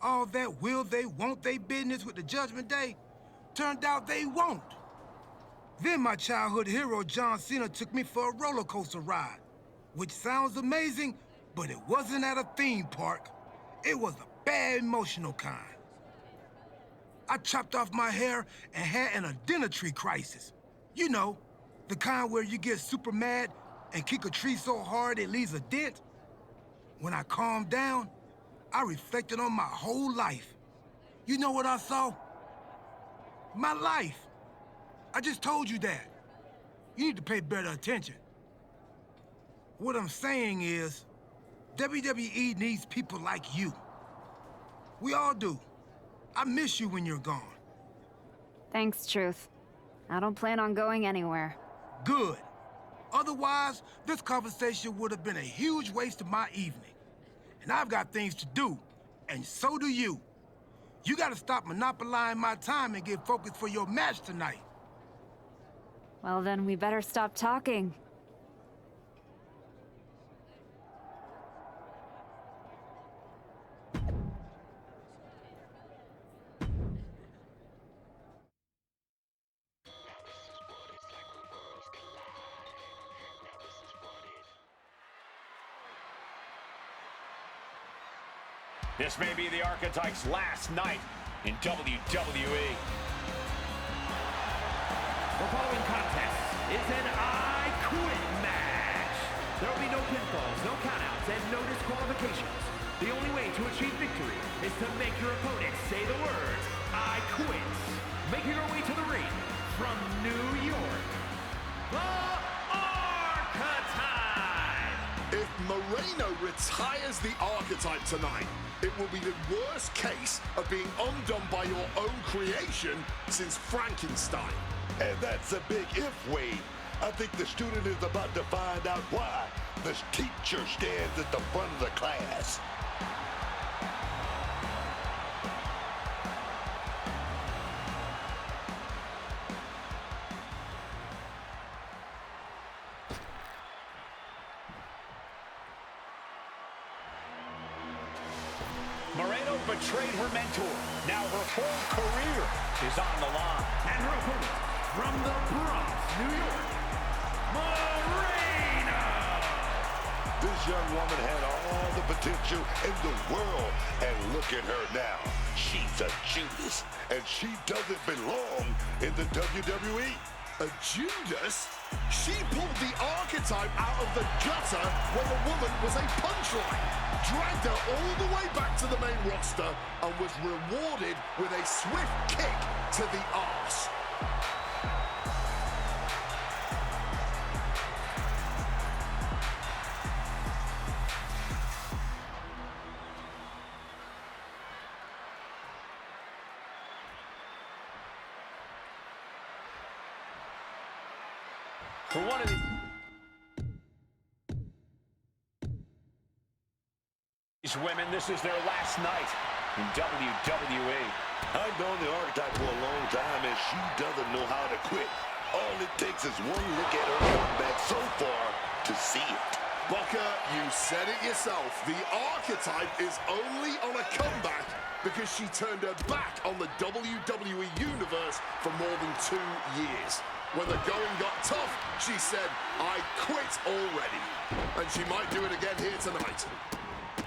All that will they, won't they business with the Judgment Day turned out they won't. Then my childhood hero John Cena took me for a roller coaster ride, which sounds amazing, but it wasn't at a theme park. It was a bad emotional kind. I chopped off my hair and had an identity crisis. You know, the kind where you get super mad and kick a tree so hard it leaves a dent. When I calmed down, I reflected on my whole life. You know what I saw? My life. I just told you that. You need to pay better attention. What I'm saying is, WWE needs people like you. We all do. I miss you when you're gone. Thanks, Truth. I don't plan on going anywhere. Good. Otherwise, this conversation would have been a huge waste of my evening. And I've got things to do, and so do you. You gotta stop monopolizing my time and get focused for your match tonight. Well, then we better stop talking. This may be the Archetype's last night in WWE. The following contest is an I Quit match. There will be no pinfalls, no countouts, and no disqualifications. The only way to achieve victory is to make your opponent say the words, I quit. Making her way to the ring from New York, the Archetype. If Moreno retires the Archetype tonight, it will be the worst case of being undone by your own creation since Frankenstein. And that's a big if, Wade. I think the student is about to find out why the teacher stands at the front of the class. Moreno betrayed her mentor. Now her whole career is on the line. And her opponent from the Bronx, New York, Moreno. This young woman had all the potential in the world, and look at her now. She's a Judas, and she doesn't belong in the WWE. A Judas? She pulled the Archetype out of the gutter when the woman was a punchline, dragged her all the way back to the main roster, and was rewarded with a swift kick to the arse. For one of these women, this is their last night in WWE. I've known the Archetype for a long time, and she doesn't know how to quit. All it takes is one look at her comeback so far to see it. Booker, you said it yourself. The Archetype is only on a comeback because she turned her back on the WWE Universe for more than 2 years. When the going got tough, she said, I quit already. And she might do it again here tonight.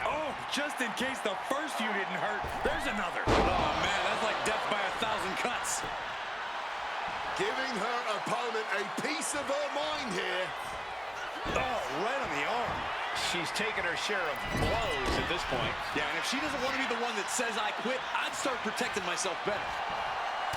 Oh, just in case the first few didn't hurt, there's another. Oh, man, that's like death by 1,000 cuts. Giving her opponent a piece of her mind here. Oh, right on the arm. She's taken her share of blows at this point. Yeah, and if she doesn't want to be the one that says I quit, I'd start protecting myself better.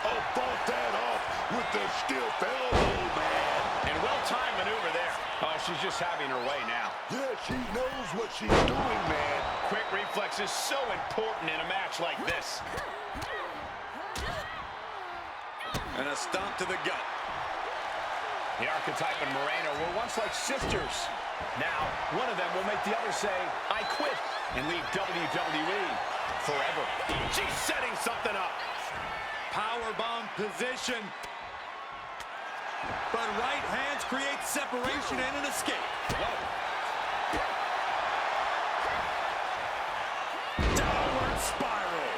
Oh, fought that off with the stiff elbow, man. And well-timed maneuver there. Oh, she's just having her way now. Yeah, she knows what she's doing, man. Quick reflex is so important in a match like this. And a stomp to the gut. The Archetype and Moreno were once like sisters. Now, one of them will make the other say, I quit, and leave WWE forever. She's setting something up. Powerbomb position. But right hands create separation and an escape. Whoa. Downward spiral.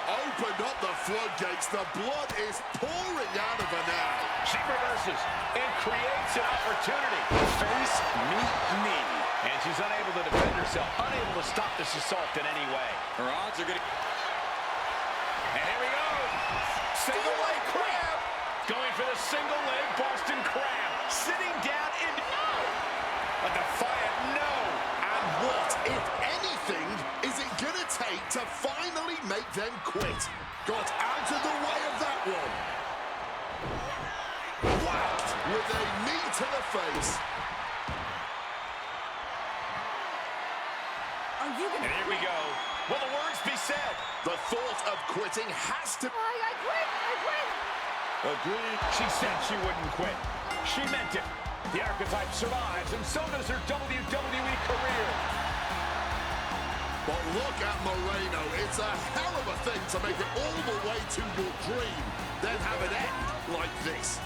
Opened up the floodgates. The blood is pouring out of her now. She reverses and creates an opportunity. Face, meet, knee. And she's unable to defend herself, unable to stop this assault in any way. Her odds are going to... And here we go. Single leg crab. Going for the single leg Boston crab. Sitting down in... A defiant no. And what, if anything, is it going to take to finally make them quit? Got out of the way of that one. Whacked with a knee to the face. Are you gonna... And here we go. Will the words be said? The thought of quitting has to... I quit! Agreed. She said she wouldn't quit. She meant it. The archetype survives, and so does her WWE career. But look at Moreno. It's a hell of a thing to make it all the way to your dream, then have it end like this.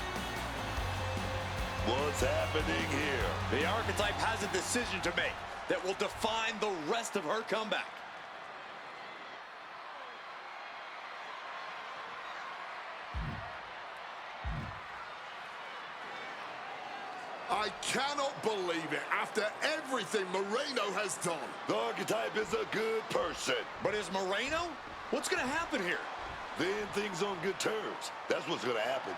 What's happening here? The archetype has a decision to make that will define the rest of her comeback. I cannot believe it. After everything Moreno has done. The archetype is a good person. But is Moreno? What's going to happen here? Then things on good terms. That's what's going to happen.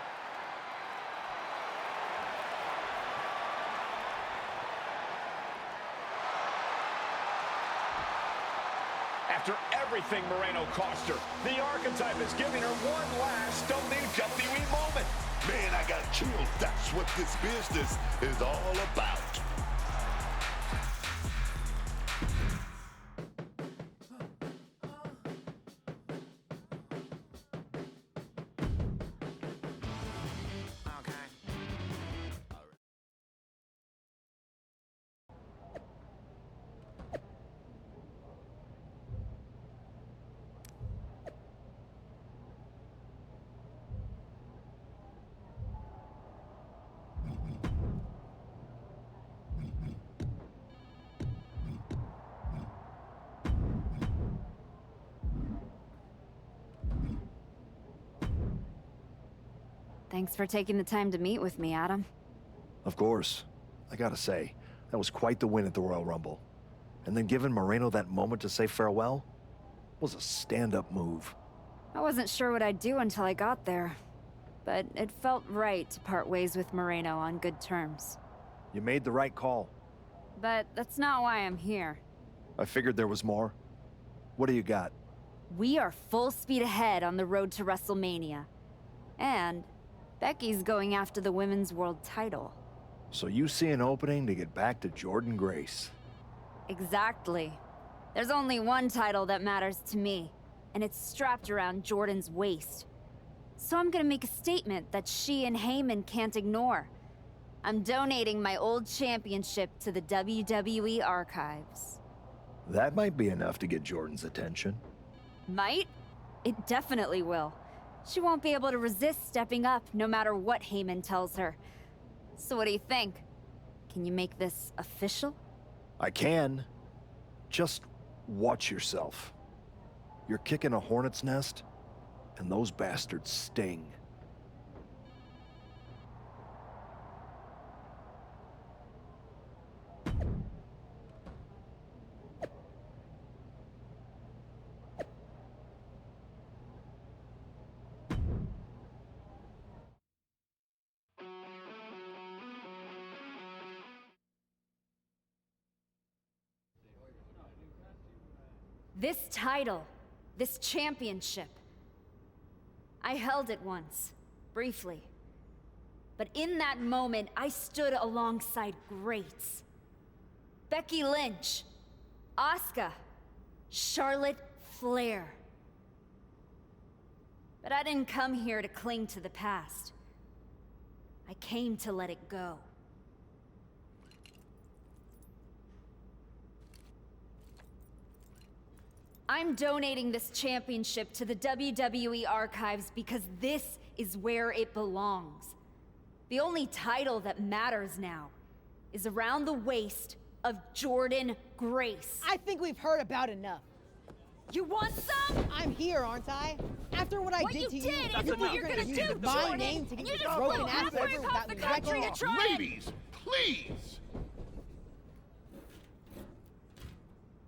After everything Moreno cost her, the archetype is giving her one last WWE moment. Man, I got chills. That's what this business is all about. Thanks for taking the time to meet with me, Adam. Of course. I gotta say, that was quite the win at the Royal Rumble. And then giving Moreno that moment to say farewell was a stand-up move. I wasn't sure what I'd do until I got there, but it felt right to part ways with Moreno on good terms. You made the right call. But that's not why I'm here. I figured there was more. What do you got? We are full speed ahead on the road to WrestleMania. And Becky's going after the Women's World title. So you see an opening to get back to Jordynne Grace. Exactly. There's only one title that matters to me, and it's strapped around Jordynne's waist. So I'm gonna make a statement that she and Heyman can't ignore. I'm donating my old championship to the WWE archives. That might be enough to get Jordynne's attention. Might? It definitely will. She won't be able to resist stepping up no matter what Heyman tells her. So what do you think? Can you make this official? I can. Just watch yourself. You're kicking a hornet's nest, and those bastards sting. This title, this championship, I held it once, briefly. But in that moment, I stood alongside greats. Becky Lynch, Asuka, Charlotte Flair. But I didn't come here to cling to the past. I came to let it go. I'm donating this championship to the WWE archives because this is where it belongs. The only title that matters now is around the waist of Jordynne Grace. I think we've heard about enough. You want some? I'm here, aren't I? After what I did to you, is what you're gonna do, my name to get you this just broken blew ass halfway over across without the me country wrecking to try and- Ladies, please!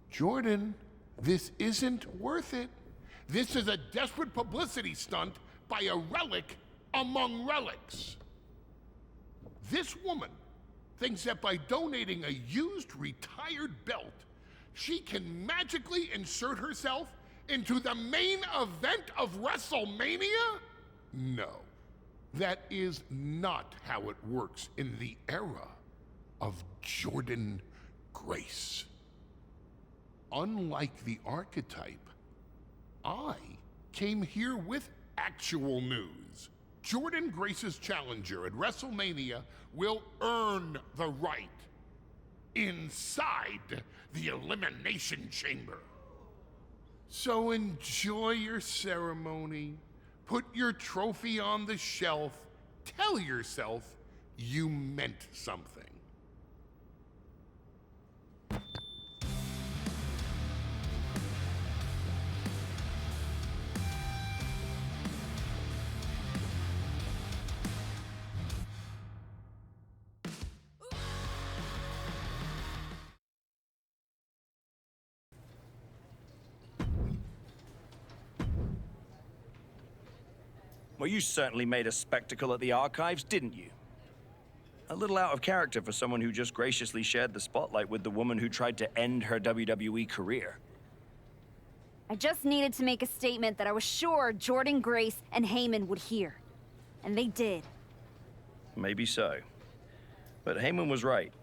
Jordynne, this isn't worth it. This is a desperate publicity stunt by a relic among relics. This woman thinks that by donating a used retired belt, she can magically insert herself into the main event of WrestleMania? No, that is not how it works in the era of Jordynne Grace. Unlike the archetype, I came here with actual news. Jordan Grace's challenger at WrestleMania will earn the right inside the Elimination Chamber. So enjoy your ceremony, put your trophy on the shelf, tell yourself you meant something. Well, you certainly made a spectacle at the archives, didn't you? A little out of character for someone who just graciously shared the spotlight with the woman who tried to end her WWE career. I just needed to make a statement that I was sure Jordan Grace and Heyman would hear. And they did. Maybe so. But Heyman was right.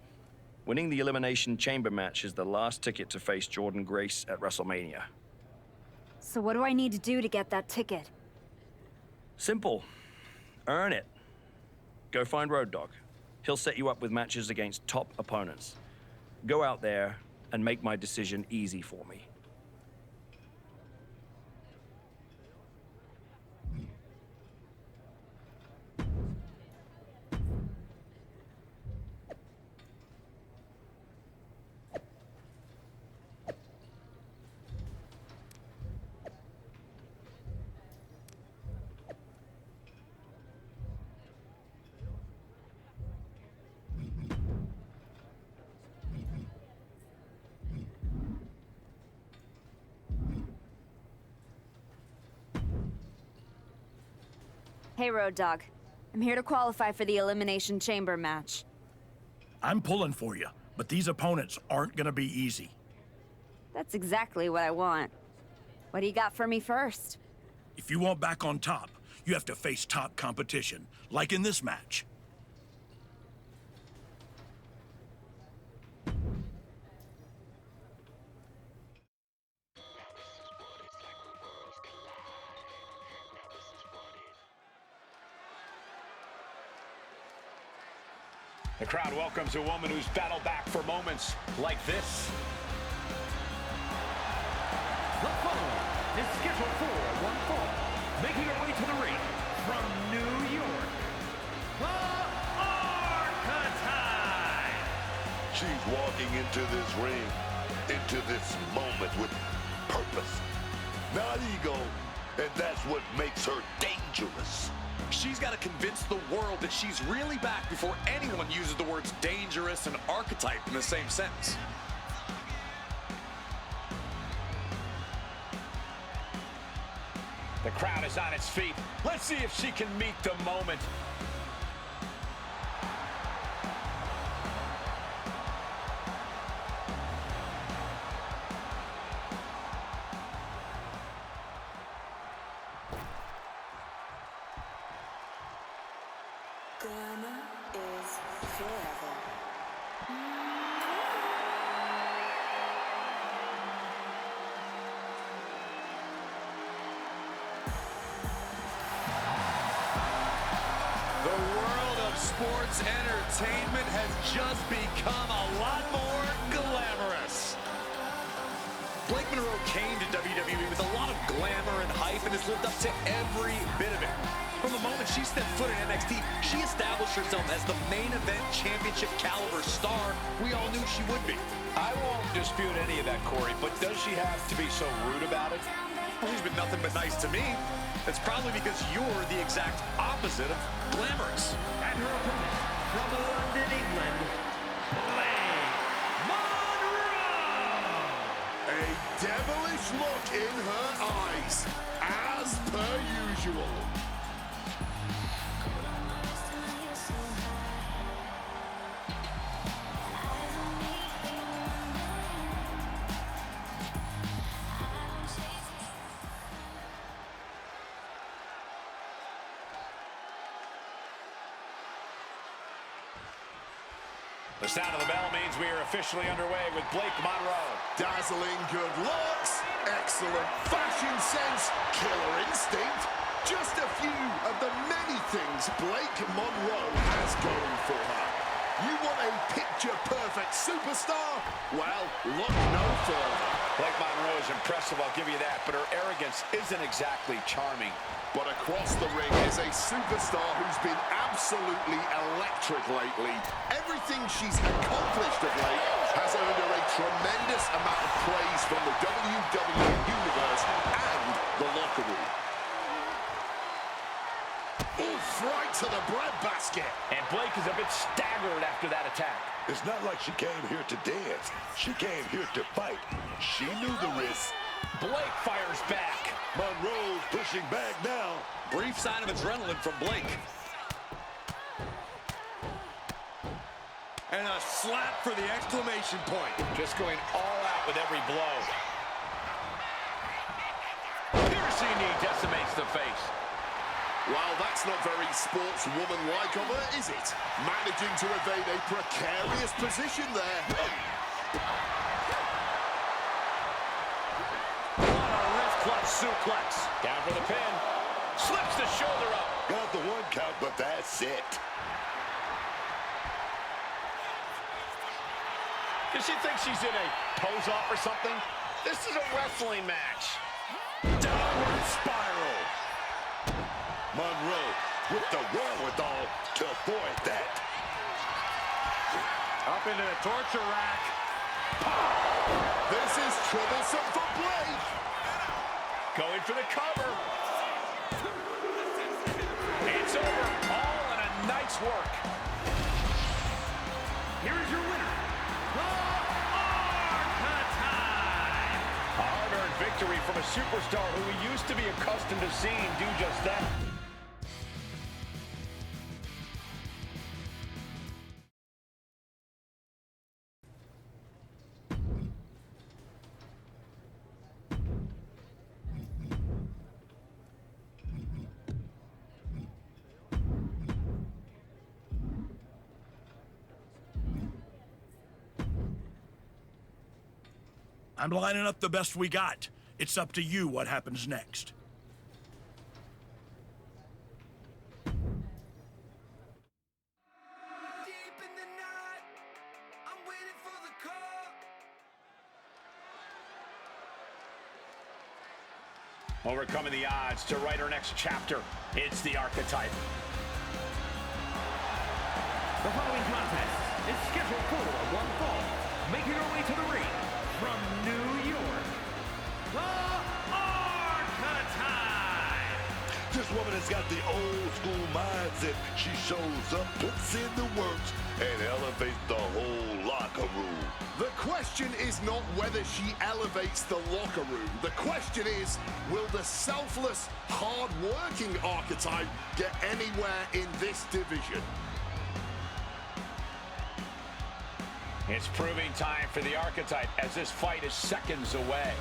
Winning the Elimination Chamber match is the last ticket to face Jordan Grace at WrestleMania. So what do I need to do to get that ticket? Simple. Earn it. Go find Road Dogg. He'll set you up with matches against top opponents. Go out there and make my decision easy for me. Hey, Road Dogg. I'm here to qualify for the Elimination Chamber match. I'm pulling for you, but these opponents aren't gonna be easy. That's exactly what I want. What do you got for me first? If you want back on top, you have to face top competition, like in this match. The crowd welcomes a woman who's battled back for moments like this. The following is scheduled for one fall, making her way to the ring from New York, the Archetype. She's walking into this ring, into this moment with purpose, not ego, and that's what makes her dangerous. She's got to convince the world that she's really back before anyone uses the words dangerous and archetype in the same sentence. The crowd is on its feet. Let's see if she can meet the moment. Glamour is forever. The world of sports entertainment has just become a lot more glamorous. Blake Monroe came to WWE with a lot of glamour and hype and has lived up to every bit of it. From the moment she stepped foot in NXT, she established herself as the main event championship caliber star we all knew she would be. I won't dispute any of that, Corey, but does she have to be so rude about it? Well, she's been nothing but nice to me. It's probably because you're the exact opposite of glamorous. And her opponent from London, England, Blake Monroe. A devilish look in her eyes, as per usual. The sound of the bell means we are officially underway with Blake Monroe. Dazzling good looks, excellent fashion sense, killer instinct, Just a few of the many things Blake Monroe has going for her. You want a picture-perfect superstar? Well, look no further. Blake Monroe is impressive, I'll give you that, but her arrogance isn't exactly charming. But across the ring is a superstar who's been absolutely electric lately. Everything she's accomplished of late has earned her a tremendous amount of praise from the WWE Universe and the locker room. Oof, right to the breadbasket. And Blake is a bit staggered after that attack. It's not like she came here to dance. She came here to fight. She knew the risks. Blake fires back. Monroe's pushing back now. Brief sign of adrenaline from Blake. And a slap for the exclamation point. Just going all out with every blow. Piercing knee decimates the face. Well, that's not very sportswoman-like of her, is it? Managing to evade a precarious position there. What a wrist clutch suplex. Down for the pin. Slips the shoulder up. Got the one count, but that's it. Does she think she's in a pose-off or something? This is a wrestling match. Downward spiral. Monroe with the wherewithal to avoid that. Up into the torture rack. This is troublesome for Blake. Going for the cover. It's over. All in a night's work. Here is your winner, the Archetype. A hard-earned victory from a superstar who we used to be accustomed to seeing do just that. I'm lining up the best we got. It's up to you what happens next. Overcoming the odds to write our next chapter. It's the Archetype. The following contest is scheduled for one fall. Making her way to the ring from New York, the Archetype. This woman has got the old school mindset. She shows up, puts in the works, and elevates the whole locker room. The question is not whether she elevates the locker room. The question is, will the selfless, hard-working Archetype get anywhere in this division? It's proving time for the Archetype as this fight is seconds away.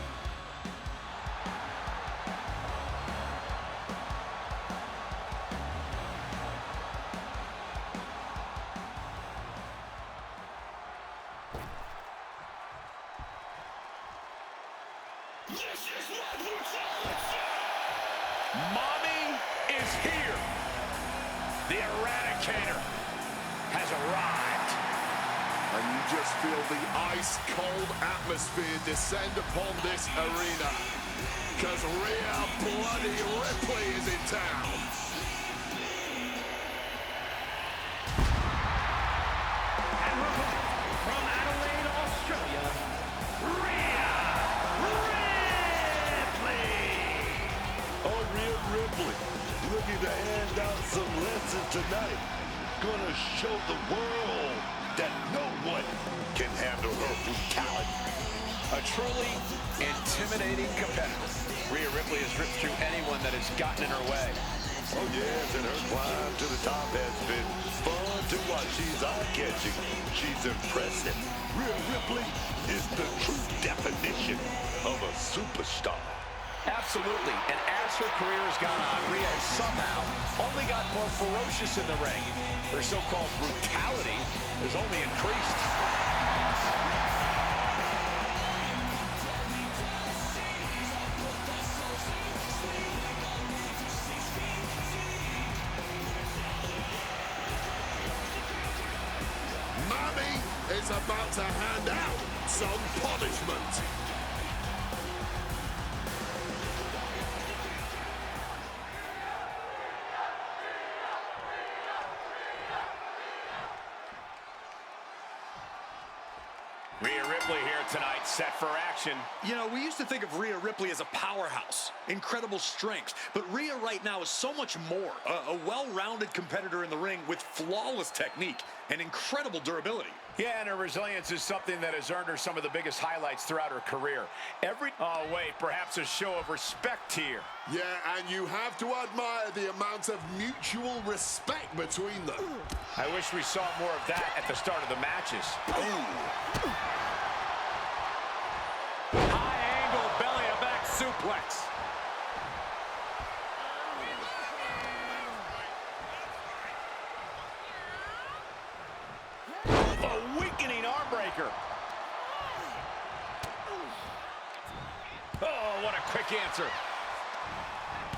Mommy is here. The Eradicator has arrived. And you just feel the ice-cold atmosphere descend upon this arena. Because Rhea Bloody Ripley is in town. And from Adelaide, Australia, Rhea Ripley. Oh, Rhea Ripley, looking to hand out some lessons tonight. Gonna show the world that no one can handle her brutality. A truly intimidating competitor. Rhea Ripley has ripped through anyone that has gotten in her way. Oh yes, and her climb to the top has been fun to watch. She's eye-catching. She's impressive. Rhea Ripley is the true definition of a superstar. Absolutely, and as her career has gone on, Rhea has somehow only got more ferocious in the ring. Her so-called brutality has only increased. Sammy is about to hand out some punishment. Rhea Ripley here tonight, set for action. You know, we used to think of Rhea Ripley as a powerhouse, incredible strength, but Rhea right now is so much more. A well-rounded competitor in the ring with flawless technique and incredible durability. Yeah, and her resilience is something that has earned her some of the biggest highlights throughout her career. Oh, wait, perhaps a show of respect here. Yeah, and you have to admire the amount of mutual respect between them. I wish we saw more of that at the start of the matches. Ooh. High angle belly-to-back suplex. A weakening arm breaker. Oh, what a quick answer.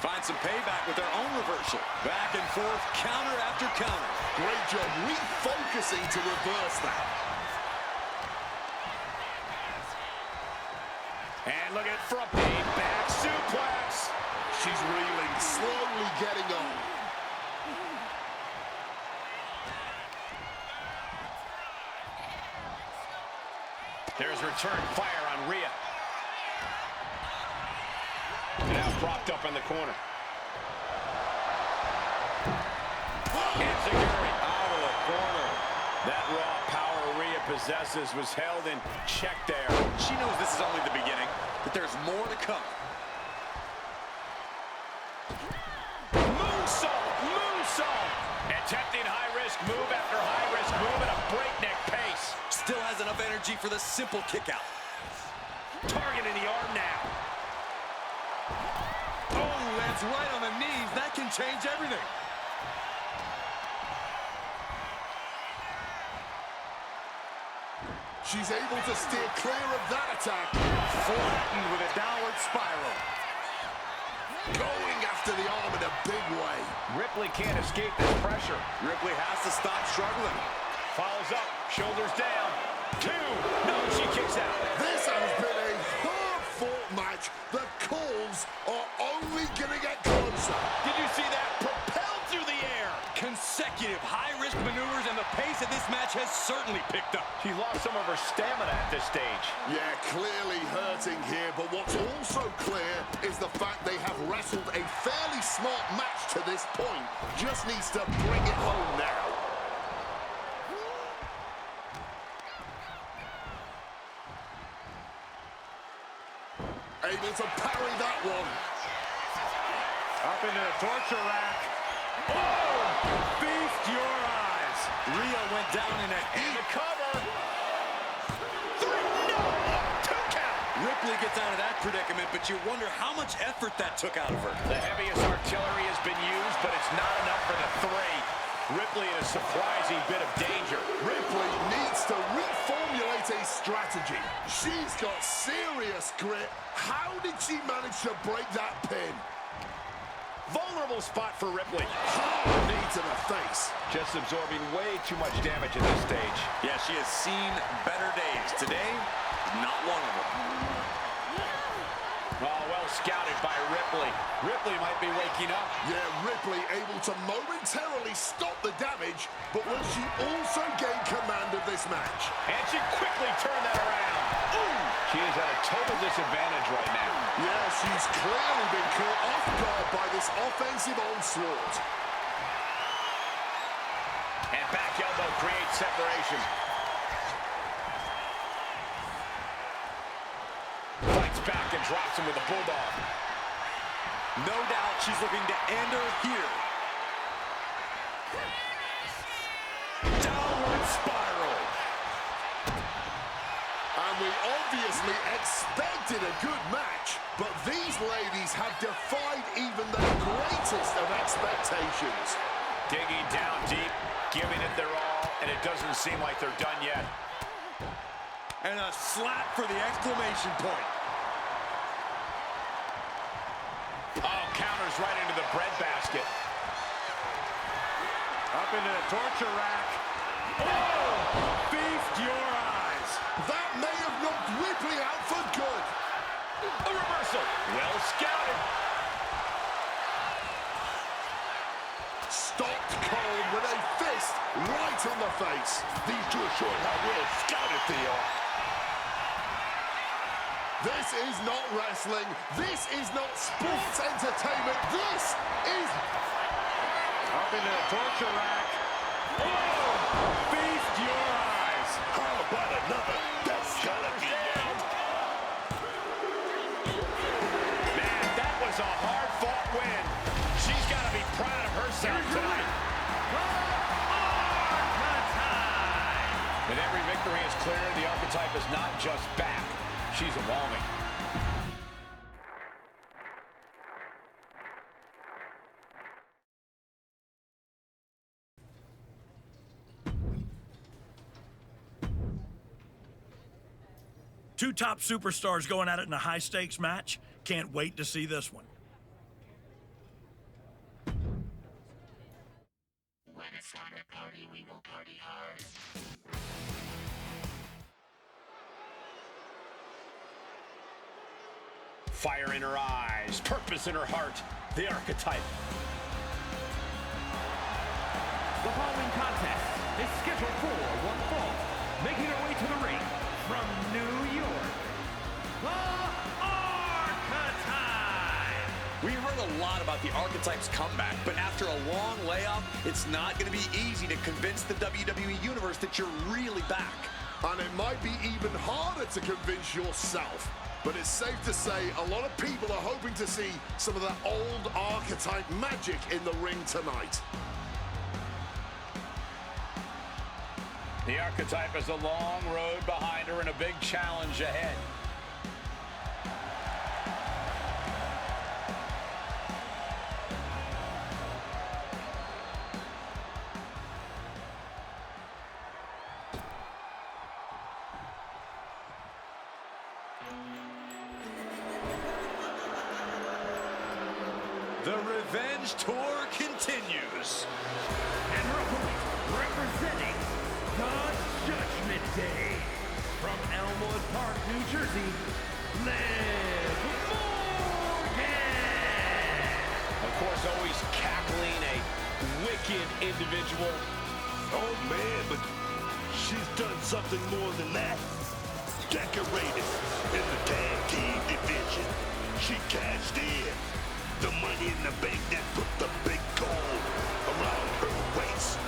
Find some payback with their own reversal. Back and forth, counter after counter. Great job refocusing to reverse that. And look at it from the back suplex. She's reeling, slowly getting on. There's return fire on Rhea. Now propped up in the corner. Enziguri out of the corner. That raw power Rhea possesses was held in check there. She knows this is only the beginning, but there's more to come. Moonsault! Moonsault! Attempting high-risk move after high-risk move at a breakneck pace. Still has enough energy for the simple kick-out. Targeting the arm now. Oh, lands right on the knees. That can change everything. She's able to steer clear of that attack. Flattened with a downward spiral. Going after the arm in a big way. Ripley can't escape this pressure. Ripley has to stop struggling. Follows up, shoulders down. 2. No, she kicks out. This has been a hard-fought match. The calls are only going to get closer. Did you see that? Propelled through the air. Consecutive high-risk maneuvers, and the pace of this match has certainly picked up. She's lost some of her stamina at this stage. Yeah, clearly hurting here, but what's also clear is the fact they have wrestled a fairly smart match to this point. Just needs to bring it home now. Able to parry that one. Up into the torture rack. Oh! Feast your eyes. Rhea went down in a heat. The cover. 3. No! 2 count. Ripley gets out of that predicament, but you wonder how much effort that took out of her. The heaviest artillery has been used, but it's not enough for the 3. Ripley in a surprising bit of danger. Ripley needs to reformulate a strategy. She's got serious grit. How did she manage to break that pin? Vulnerable spot for Ripley. Hard knee to the face. Just absorbing way too much damage at this stage. Yeah, she has seen better days. Today, not one of them. Oh, well scouted by Ripley. Ripley might be waking up. Yeah, Ripley able to momentarily stop the damage, but will she also gain command of this match? And she quickly turned that around. Ooh! She is at a total disadvantage right now. Yeah, she's clearly been caught off guard by this offensive onslaught. And back elbow creates separation. Fights back and drops him with a bulldog. No doubt she's looking to end her here. Downward spiral. And we obviously expected a good match, but these ladies have defied even the greatest of expectations. Digging down deep, giving it their all, and it doesn't seem like they're done yet. And a slap for the exclamation point. Oh, counters right into the breadbasket. Up into the torture rack. Oh! fist right on the face. These two are showing how well scouted they are. This is not wrestling. This is not sports entertainment. This is... Up into the torture rack. Oh! Feast your eyes. How about another? That's gotta be it. Man, that was a hard-fought win. She's got to be proud of herself tonight. With every victory is clear, the archetype is not just back. She's evolving. Two top superstars going at it in a high-stakes match. Can't wait to see this one. When it's time to party, we will party hard. Fire in her eyes, purpose in her heart, the archetype. The following contest is scheduled for one fall. Making her way to the ring from New York, the Archetype! We heard a lot about the Archetype's comeback, but after a long layoff, it's not going to be easy to convince the WWE Universe that you're really back. And it might be even harder to convince yourself. But it's safe to say a lot of people are hoping to see some of that old archetype magic in the ring tonight. The archetype has a long road behind her and a big challenge ahead. The Revenge Tour continues. And her opponent, representing the Judgment Day, from Elmwood Park, New Jersey, Liv Morgan! Of course, always cackling, a wicked individual. Oh, man, but she's done something more than that. Decorated in the tag team division. She cashed in. The money in the bank that put the big gold around her waist.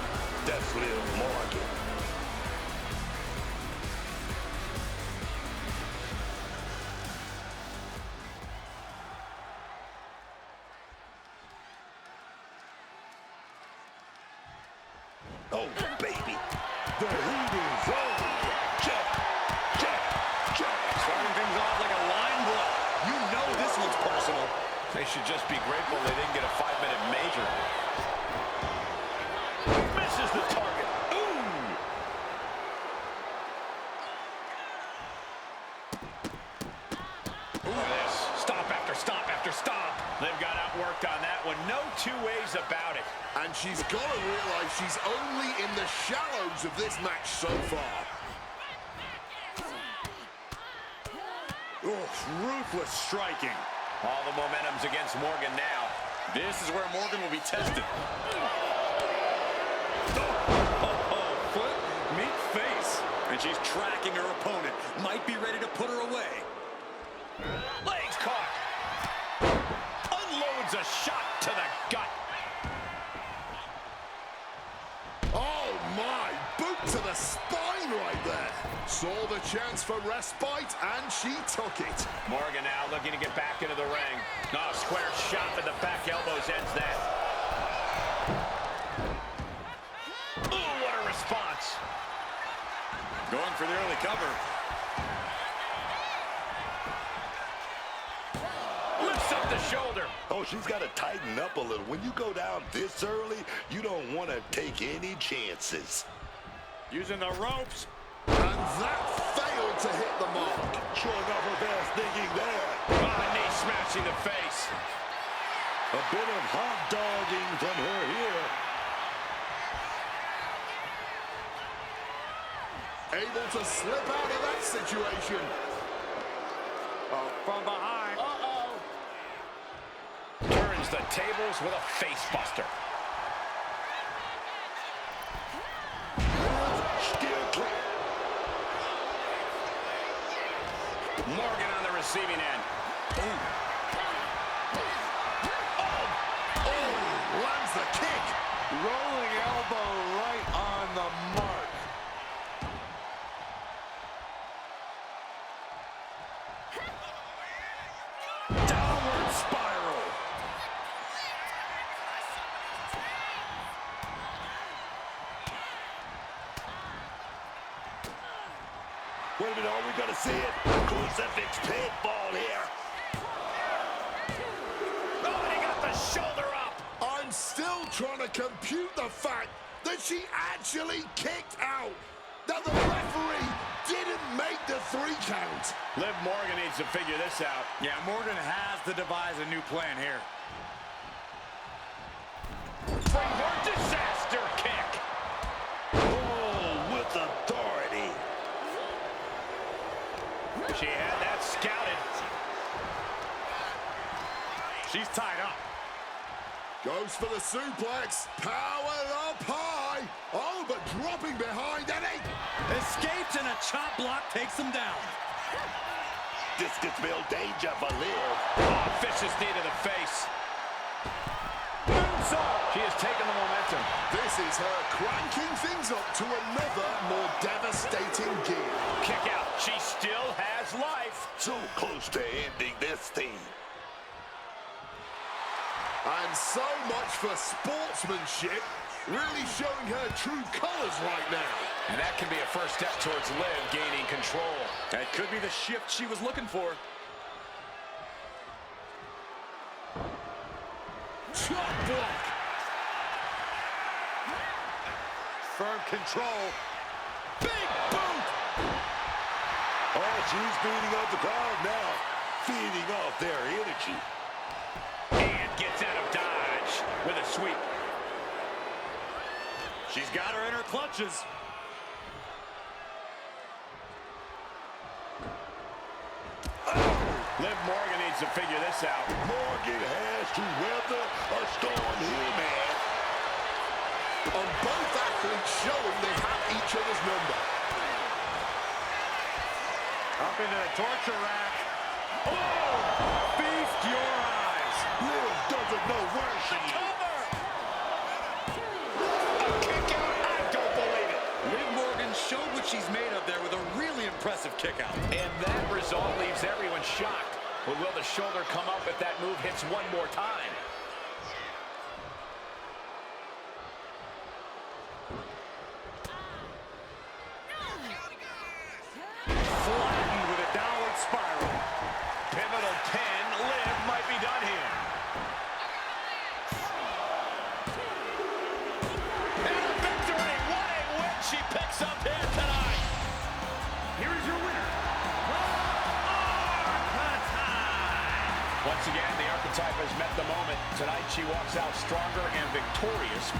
That's Liv Morgan. Oh, baby. The heat is on. Check. Starting things off like a line blow. You know this one's personal. They should just be grateful they didn't get a 5-minute major. Misses the target. Ooh! Look at this. Stop after stop after stop. They've got outworked on that one. No two ways about it. And she's got to realize she's only in the shallows of this match so far. Oh, ruthless striking. All the momentum's against Morgan now. This is where Morgan will be tested. Foot meet face. And she's tracking her opponent. Might be ready to put her away. Legs caught. Unloads a shot to the gut. Oh my, boot to the spine right there. Saw the chance for respite and she took it. Morgan now looking to get back into the ring. Oh, square shot with the back elbows ends that. Ooh, what a response. Going for the early cover. Lifts up the shoulder. Oh, she's got to tighten up a little. When you go down this early, you don't want to take any chances. Using the ropes. And that failed to hit the mark. Showing off her best thinking there. Knee smashing the face. A bit of hot dogging from her here. Able to slip out of that situation. From behind. Turns the tables with a face buster. Morgan on the receiving end. Lands the kick. Rolling elbow right on the mark. Downward spiral. Wait a minute, are we gonna see it? Crucifix pinfall here. Oh, and he got the shoulder up. I'm still trying to compute the fact that she actually kicked out. That the referee didn't make the 3 count. Liv Morgan needs to figure this out. Yeah, Morgan has to devise a new plan here. Springboard disaster kick. Oh, with authority. She had that scouted. She's tied up. Goes for the suplex. Powered up high. Oh, but dropping behind and Escapes and a chop block takes him down. This could spell danger for Liv. Oh, vicious knee to the face. She has taken the momentum. this is her cranking things up to another more devastating gear. Kick out. She still has life. So close to ending this thing. And so much for sportsmanship, really showing her true colors right now. And that can be a first step towards Liv gaining control. That could be the shift she was looking for. Chop block. Firm control. Big boot. Oh, she's beating up the crowd now, feeding off their energy. And gets out of dodge with a sweep. She's got her in her clutches. Liv Morgan needs to figure this out. Morgan has to weather a storm here, man. On both athletes showing they have each other's number. Up into the torture rack. Oh! Feast your eyes. Liv doesn't know where she is. A kick out. I don't believe it. Liv Morgan showed what she's made of there with a really impressive kick out. And that result leaves everyone shocked. But will the shoulder come up if that move hits one more time? Flattened with a downward spiral. Pivotal pin. Liv might be done here. And a victory. What a win she picks up here tonight. Here is your winner, Archetype. Once again, the archetype has met the moment. Tonight, she walks out stronger and victorious.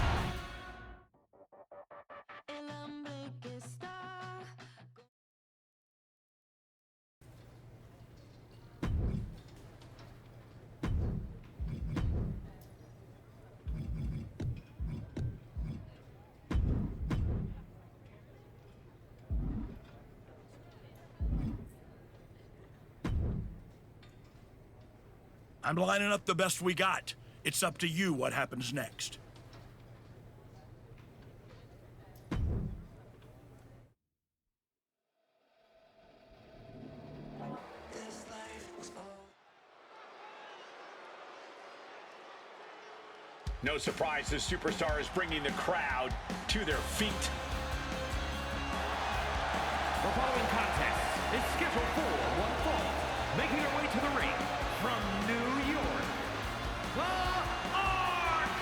I'm lining up the best we got. It's up to you what happens next. No surprise, the superstar is bringing the crowd to their feet. The following contest is scheduled for one fall. Making her way to the ring from New York, the Archetype.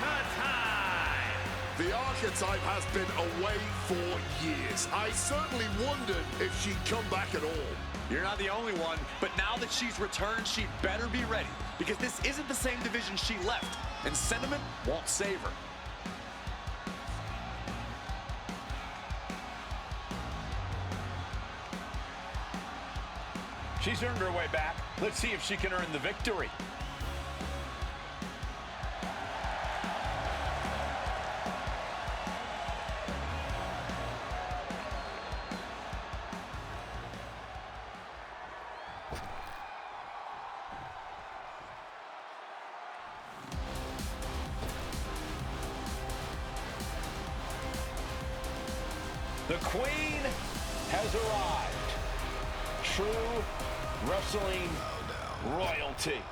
The archetype has been away for years. I certainly wondered if she'd come back at all. You're not the only one, but now that she's returned, she'd better be ready, because this isn't the same division she left, and sentiment won't save her. She's earned her way back. Let's see if she can earn the victory. The Queen has arrived. True wrestling royalty.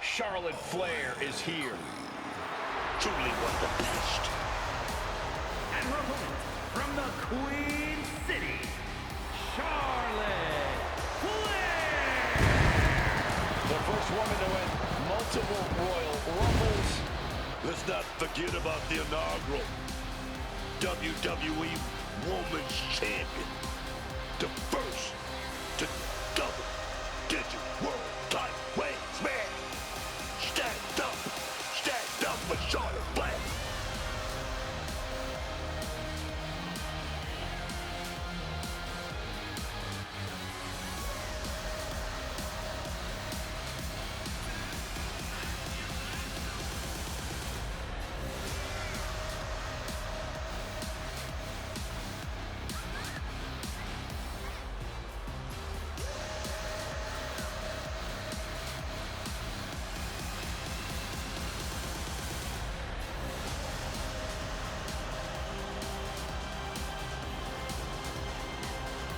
Charlotte Flair is here. Truly one of the best. And her opponent from the Queen City, Charlotte Flair. The first woman to win multiple Royal Rumbles. Let's not forget about the inaugural WWE Women's Champion. The first to double-digit world title reigns, man. Stand up for Charlotte Flair.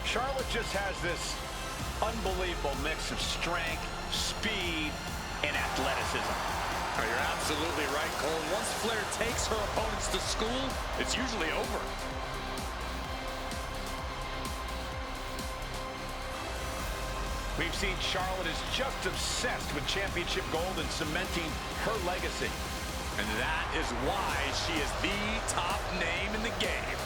Charlotte just has this unbelievable mix of strength, speed, and athleticism. Oh, you're absolutely right, Cole. Once Flair takes her opponents to school, it's usually over. We've seen Charlotte is just obsessed with championship gold and cementing her legacy. And that is why she is the top name in the game.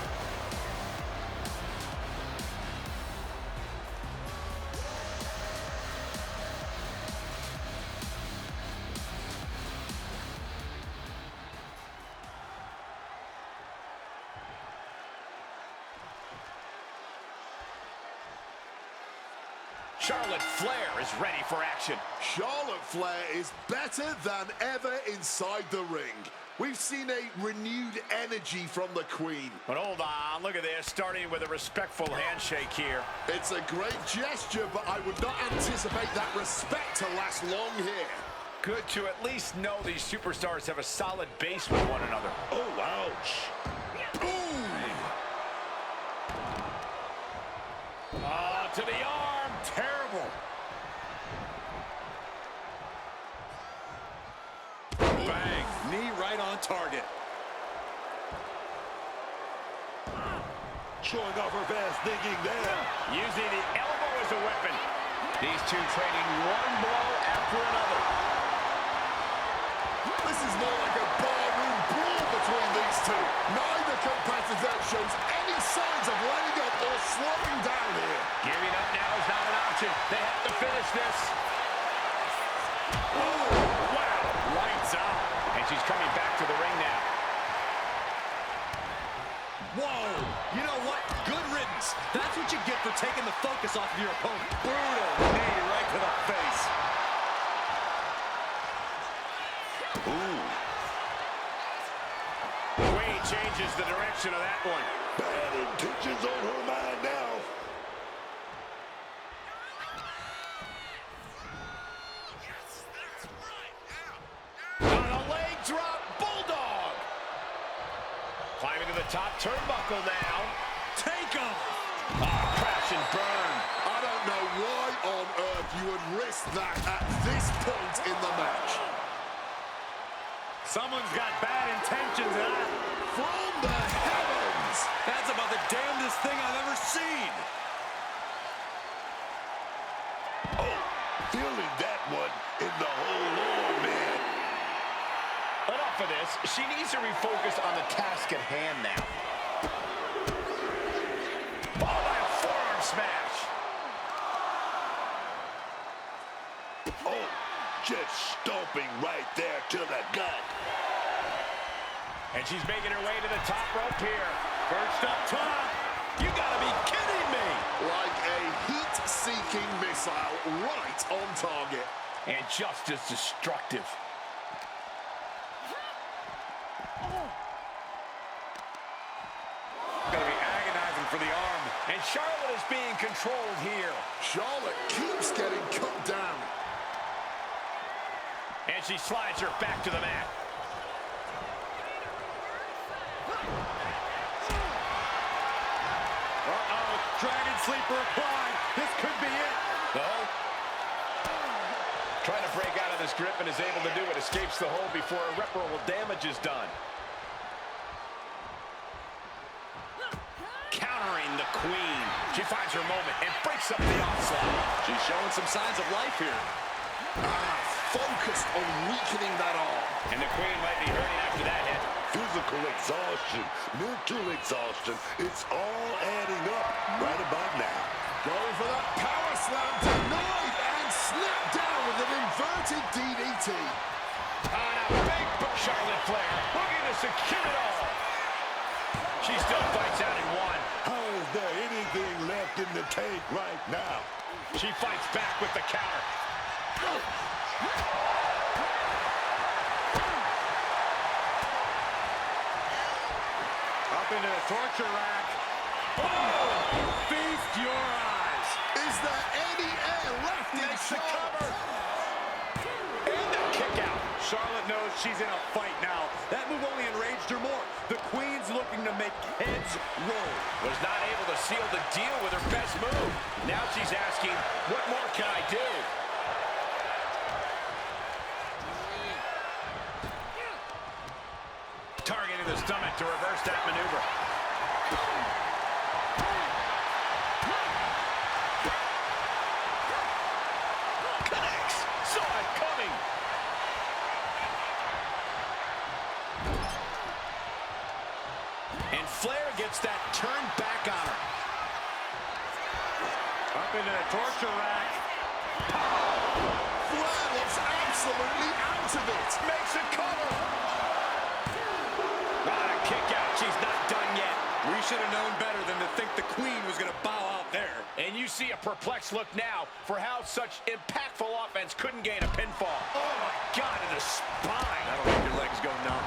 Charlotte Flair is ready for action. Charlotte Flair is better than ever inside the ring. We've seen a renewed energy from the Queen. But hold on, look at this, starting with a respectful handshake here. It's a great gesture, but I would not anticipate that respect to last long here. Good to at least know these superstars have a solid base with one another. Oh, ouch. Ooh! To the arm, terrible. Bang, knee right on target. Showing off her fast thinking there. Using the elbow as a weapon. These two trading one blow after another. This is more like a barroom brawl between these two. Neither competitor shows any signs of letting up or slowing down here. Giving up now is not an option. They have to finish this. Oh, wow. Lights out. And she's coming back to the ring now. Whoa, you know what? Good riddance. That's what you get for taking the focus off of your opponent. Brutal knee right to the face. Ooh. Queen changes the direction of that one. Bad intentions on her mind now. On a leg drop, bulldog. Climbing to the top turnbuckle now. Take off. Crash and burn. I don't know why on earth you would risk that at this point in the match. Someone's got bad intentions, From the heavens! That's about the damnedest thing I've ever seen. Oh, feeling that one in the whole arm, man. Enough of this. She needs to refocus on the task at hand now. Followed by a forearm smash. Oh, just stomping right there to the gut. And she's making her way to the top rope here. Perched up top. You gotta be kidding me. Like a heat-seeking missile right on target. And just as destructive. Gonna be agonizing for the arm. And Charlotte is being controlled here. Charlotte keeps getting cut down. And she slides her back to the mat. Dragon Sleeper applied. This could be it. No. Trying to break out of this grip and is able to do it. Escapes the hold before irreparable damage is done. Countering the Queen. She finds her moment and breaks up the onslaught. She's showing some signs of life here. Focused on weakening that arm. And the Queen might be hurting after that hit. Physical exhaustion, mental exhaustion, it's all adding up right about now. Going for that power slam, denied and snapped down with an inverted DDT. On a big push, Charlotte Flair, looking to secure it all. She still fights out in one. How is there anything left in the tank right now? She fights back with the counter. Up into the torture rack. Oh! Feast your eyes. Is there any air left in the cover? And the kick out. Charlotte knows she's in a fight now. That move only enraged her more. The Queen's looking to make heads roll. Was not able to seal the deal with her best move. Now she's asking, what more can I do? Targeting the stomach to reverse that maneuver. Connects. Saw it coming. And Flair gets that turned back on her. Up into the torture rack. Flair looks absolutely out of it. Makes a cover. What a kick out. She's not done yet. We should have known better than to think the Queen was going to bow out there. And you see a perplexed look now for how such impactful offense couldn't gain a pinfall. Oh my God, to the spine. That'll make your legs go numb.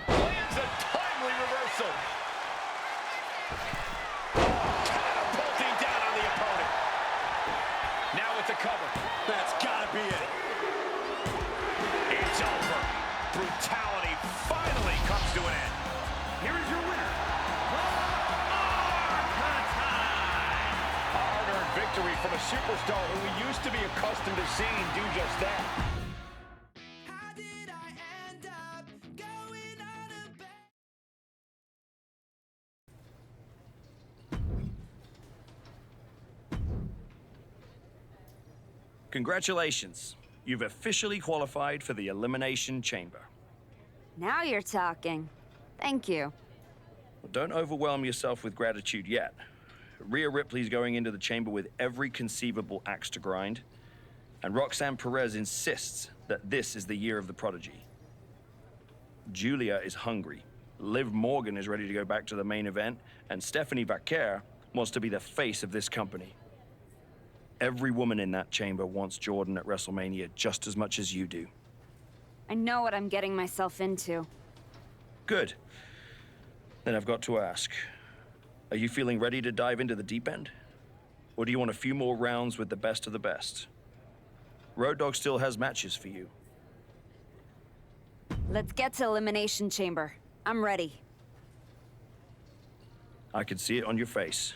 Lands a timely reversal. Catapulting down on the opponent. Now with the cover. That's gotta be it. It's over. Brutality finally comes to an end. Here is your winner, Hard-earned victory from a superstar who we used to be accustomed to seeing do just that. Congratulations. You've officially qualified for the Elimination Chamber. Now you're talking. Thank you. Well, don't overwhelm yourself with gratitude yet. Rhea Ripley's going into the chamber with every conceivable axe to grind, and Roxanne Perez insists that this is the year of the prodigy. Julia is hungry. Liv Morgan is ready to go back to the main event, and Stephanie Vaquer wants to be the face of this company. Every woman in that chamber wants Jordan at WrestleMania just as much as you do. I know what I'm getting myself into. Good. Then I've got to ask, are you feeling ready to dive into the deep end? Or do you want a few more rounds with the best of the best? Road Dogg still has matches for you. Let's get to Elimination Chamber. I'm ready. I can see it on your face.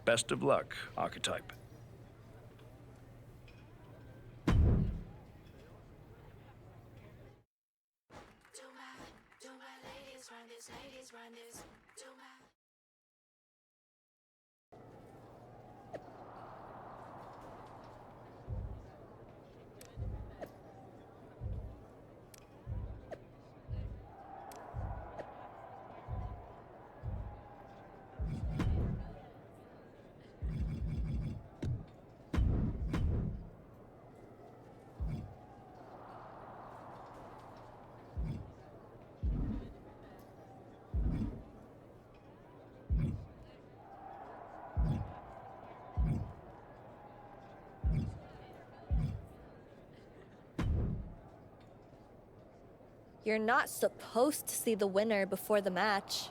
Best of luck, Archetype. You're not supposed to see the winner before the match.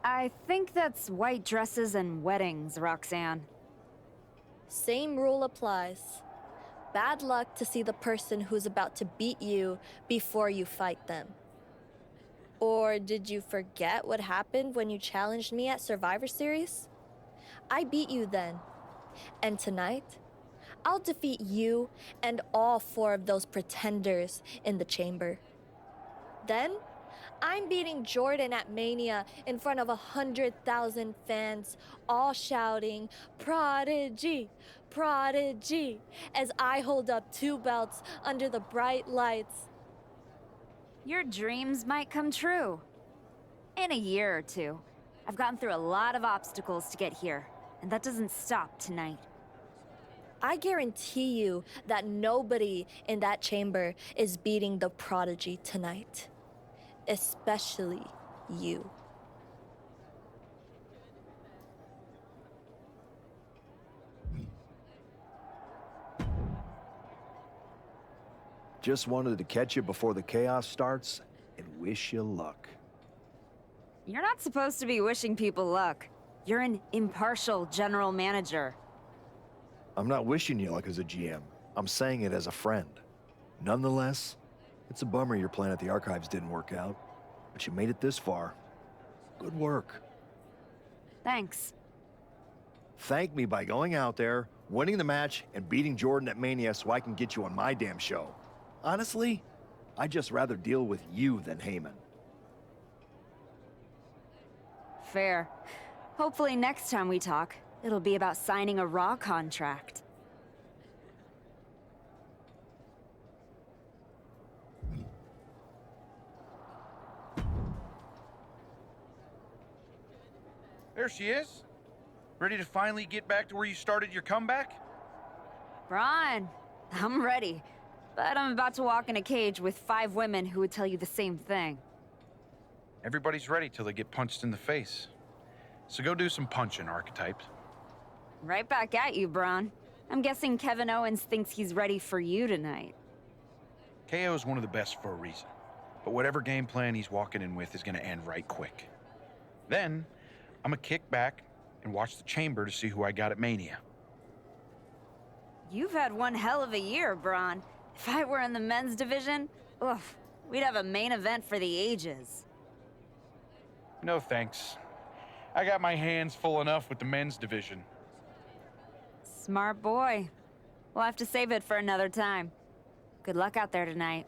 I think that's white dresses and weddings, Roxanne. Same rule applies. Bad luck to see the person who's about to beat you before you fight them. Or did you forget what happened when you challenged me at Survivor Series? I beat you then. And tonight, I'll defeat you and all 4 of those pretenders in the chamber. Then, I'm beating Jordan at Mania in front of 100,000 fans, all shouting, "Prodigy, Prodigy," as I hold up 2 belts under the bright lights. Your dreams might come true. In a year or 2. I've gotten through a lot of obstacles to get here, and that doesn't stop tonight. I guarantee you that nobody in that chamber is beating the Prodigy tonight. Especially you. Just wanted to catch you before the chaos starts and wish you luck. You're not supposed to be wishing people luck. You're an impartial general manager. I'm not wishing you luck as a GM. I'm saying it as a friend. Nonetheless, it's a bummer your plan at the Archives didn't work out, but you made it this far. Good work. Thanks. Thank me by going out there, winning the match, and beating Jordan at Mania so I can get you on my damn show. Honestly, I'd just rather deal with you than Heyman. Fair. Hopefully next time we talk, it'll be about signing a Raw contract. There she is. Ready to finally get back to where you started your comeback? Braun, I'm ready. But I'm about to walk in a cage with 5 women who would tell you the same thing. Everybody's ready till they get punched in the face. So go do some punching, archetypes. Right back at you, Braun. I'm guessing Kevin Owens thinks he's ready for you tonight. KO is one of the best for a reason. But whatever game plan he's walking in with is gonna end right quick. Then, I'm gonna kick back and watch the chamber to see who I got at Mania. You've had one hell of a year, Braun. If I were in the men's division, oof, we'd have a main event for the ages. No thanks. I got my hands full enough with the men's division. Smart boy. We'll have to save it for another time. Good luck out there tonight.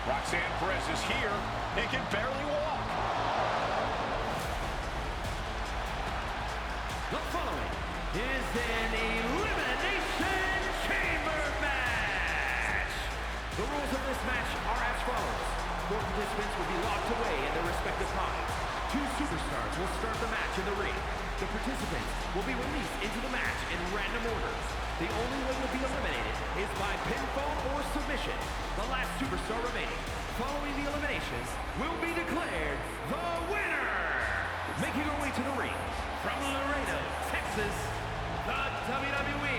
Roxanne Perez is here and can barely walk. The following is an Elimination Chamber match. The rules of this match are as follows. 4 participants will be locked away in their respective pods. 2 superstars will start the match in the ring. The participants will be released into the match in random order. The only way to be eliminated is by pinfall or submission. The last superstar remaining, following the eliminations, will be declared the winner. Making her way to the ring, from Laredo, Texas, the WWE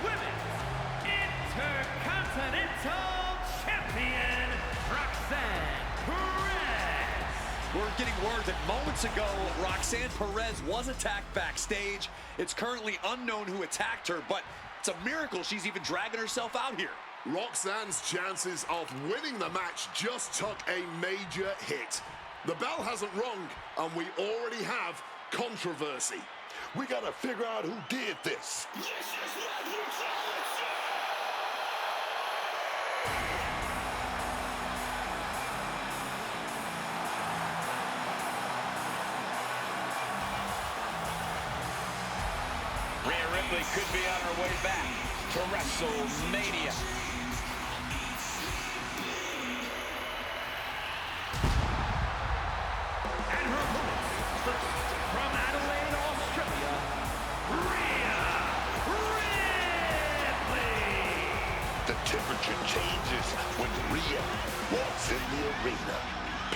Women's Intercontinental Champion, Roxanne Perez. We're getting word that moments ago, Roxanne Perez was attacked backstage. It's currently unknown who attacked her, but it's a miracle she's even dragging herself out here. Roxanne's chances of winning the match just took a major hit. The bell hasn't rung, and we already have controversy. We gotta figure out who did this. Rhea Ripley could be on her way back to WrestleMania. And her opponents, first from Adelaide, Australia, temperature changes when Rhea walks in the arena.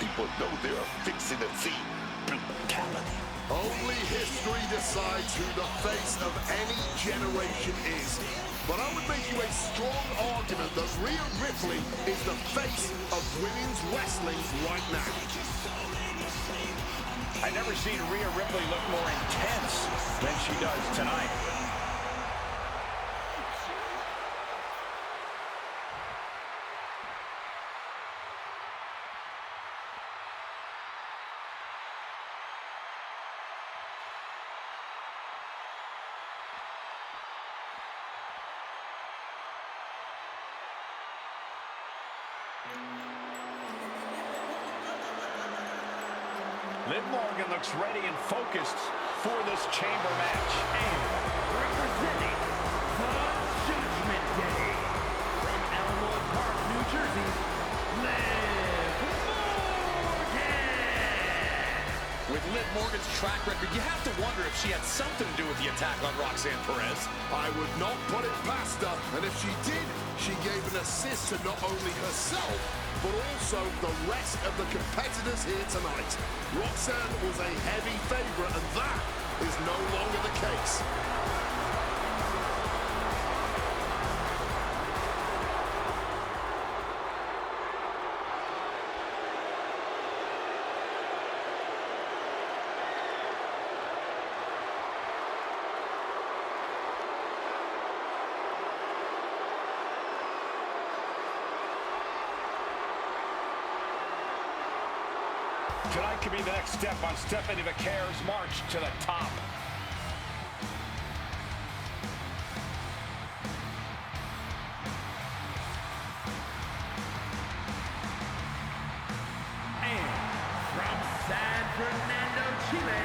People know they're fixing to see brutality. Only history decides who the face of any generation is. But I would make you a strong argument that Rhea Ripley is the face of women's wrestling right now. I've never seen Rhea Ripley look more intense than she does tonight. Liv Morgan looks ready and focused for this chamber match. And representing the Judgment Day from Elmwood Park, New Jersey, Liv Morgan. With Liv Morgan's track record, you have to wonder if she had something to do with the attack on Roxanne Perez. I would not put it past her, and if she did, she gave an assist to not only herself, but also the rest of the competitors here tonight. Roxanne was a heavy favorite, and that is no longer the case. Tonight could be the next step on Stephanie McCare's march to the top. And from San Fernando, Chile,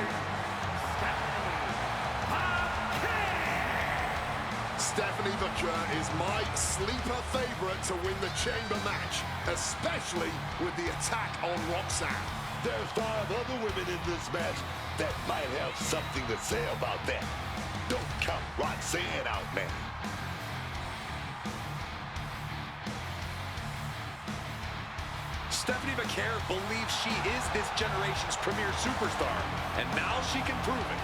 Stephanie McCare is my sleeper favorite to win the chamber match, especially with the attack on Roxanne. There's 5 other women in this match that might have something to say about that. Don't count Roxanne out, man. Stephanie McCare believes she is this generation's premier superstar, and now she can prove it.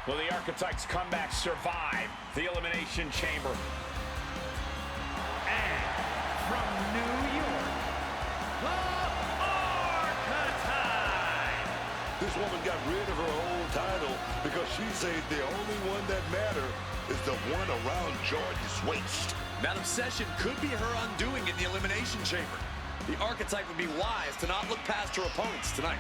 Will the Archetypes' comeback survive the Elimination Chamber? And from New York, the Archetype. This woman got rid of her old title because she says the only one that matters is the one around Jordan's waist. That obsession could be her undoing in the Elimination Chamber. The Archetype would be wise to not look past her opponents tonight.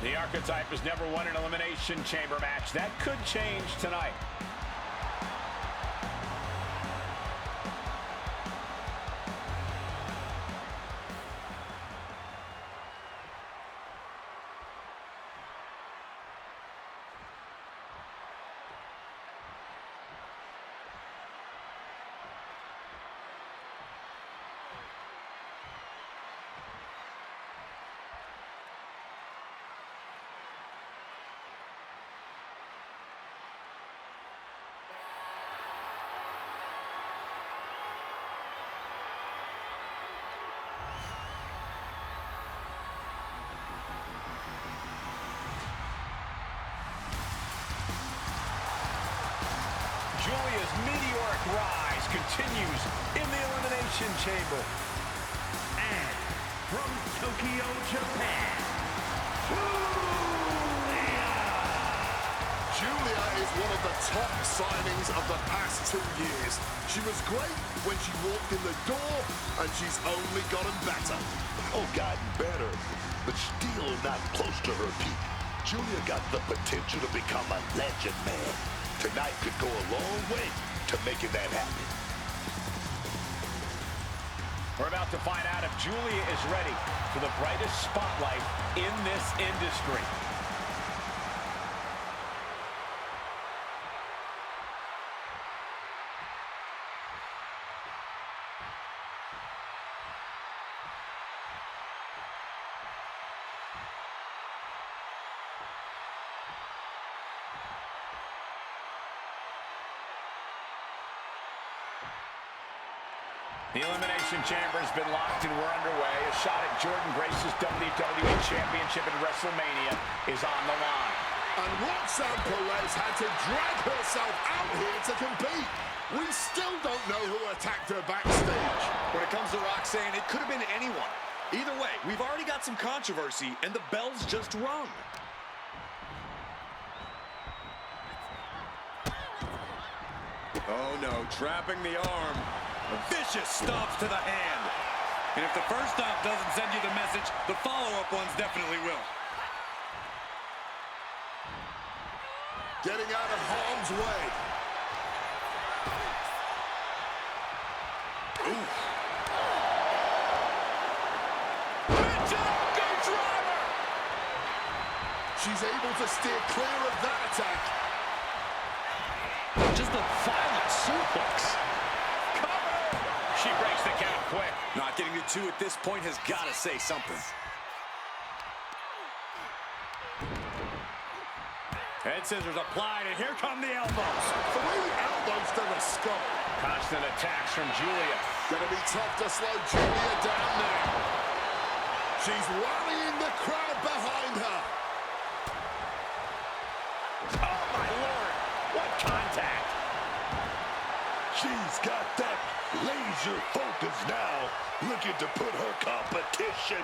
The Archetype has never won an Elimination Chamber match. That could change tonight. Julia's meteoric rise continues in the Elimination Chamber. And from Tokyo, Japan, Julia. Julia is one of the top signings of the past 2 years. She was great when she walked in the door, and she's only gotten better. Oh, gotten better, but still not close to her peak. Julia got the potential to become a legend, man. Tonight could go a long way to making that happen. We're about to find out if Julia is ready for the brightest spotlight in this industry. The Elimination Chamber has been locked and we're underway. A shot at Jordan Grace's WWE Championship at WrestleMania is on the line. And Roxanne Perez had to drag herself out here to compete. We still don't know who attacked her backstage. When it comes to Roxanne, it could have been anyone. Either way, we've already got some controversy, and the bell's just rung. Oh no, trapping the arm. Vicious stomps to the hand. And if the first stomp doesn't send you the message, the follow-up ones definitely will. Getting out of harm's way. Ooh. Go driver! She's able to steer clear of that attack. Just a violent suplex. She breaks the count quick. Not getting to 2 at this point has got to say something. Head scissors applied, and here come the elbows. 3 elbows to the skull. Constant attacks from Julia. Gonna be tough to slow Julia down now. She's rallying the crowd behind her. Oh, my Lord. What contact. She's got that laser focus now, looking to put her competition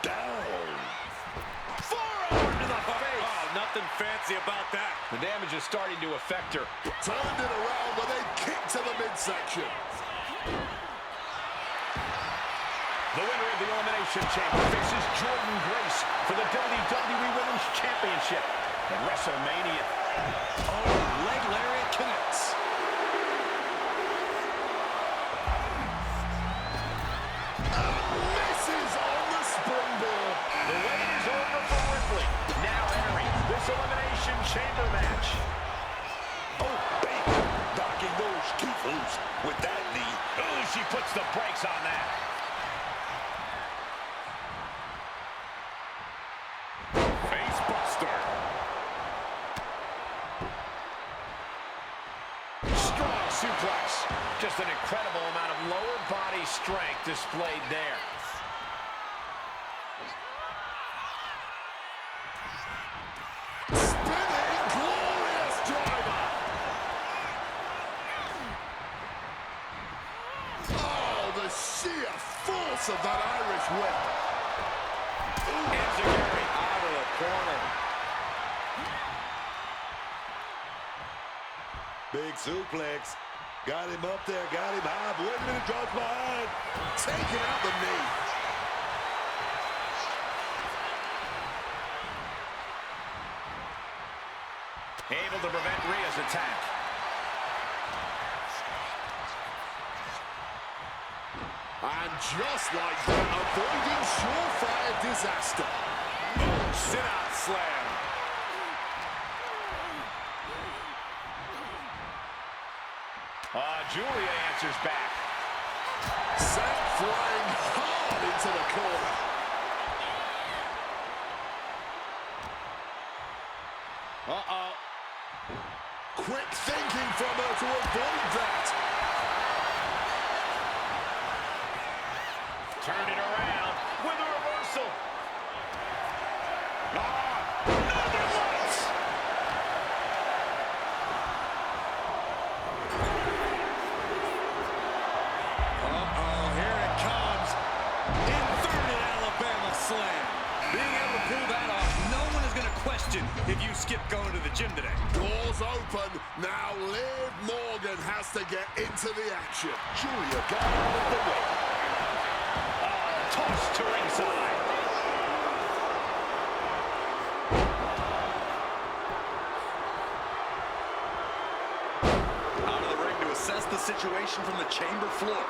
down. Forearm to the face. Oh, nothing fancy about that. The damage is starting to affect her. Turned it around with a kick to the midsection. The winner of the Elimination Chamber faces Jordan Grace for the WWE Women's Championship at WrestleMania. Oh, leg lariat connects. Misses on the springboard. The wait is over for Ripley. Now entering this Elimination Chamber match. Oh, baby, knocking those teeth loose with that knee. Ooh, she puts the brakes on that. Face buster. Strong suplex. Just an incredible amount of lower body strength displayed there. Spinning glorious driver. Oh, the sheer force of that Irish whip. Enziguri out of the corner. Big suplex. Got him up there, got him high. But wait a minute, drops behind. Taking out the knee. Able to prevent Rhea's attack. And just like that, avoiding surefire disaster. Sit-out slam. Julia answers back. Sent flying hard into the corner. Uh-oh. Quick thinking from her to avoid that. Turn it around with a reversal. Another lunge. Uh-oh, here it comes. Inverted Alabama slam. Being able to pull that off, no one is going to question if you skip going to the gym today. All open. Now Liv Morgan has to get into the action. Julia got out of the way. Toss to ringside. Out of the ring to assess the situation from the chamber floor.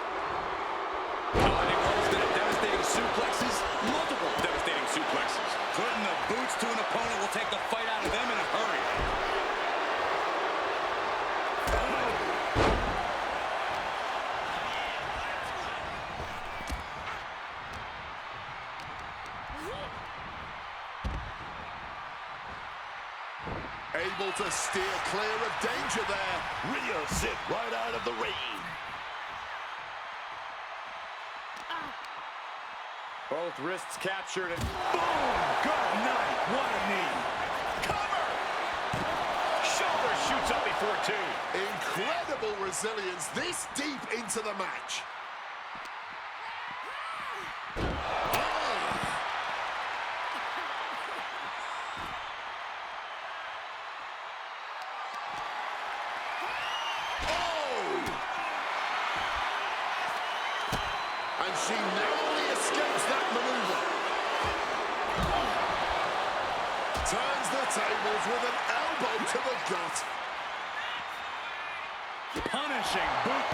Instead of devastating suplexes, multiple devastating suplexes. Putting the boots to an opponent will take the fight out of them in a hurry. Able to steer clear of danger there. Rhea sent right out of the ring. Both wrists captured and boom! Good night. What a knee. Cover! Shoulder shoots up before two. Incredible resilience this deep into the match. And she narrowly escapes that maneuver. Turns the tables with an elbow to the gut. Punishing boot.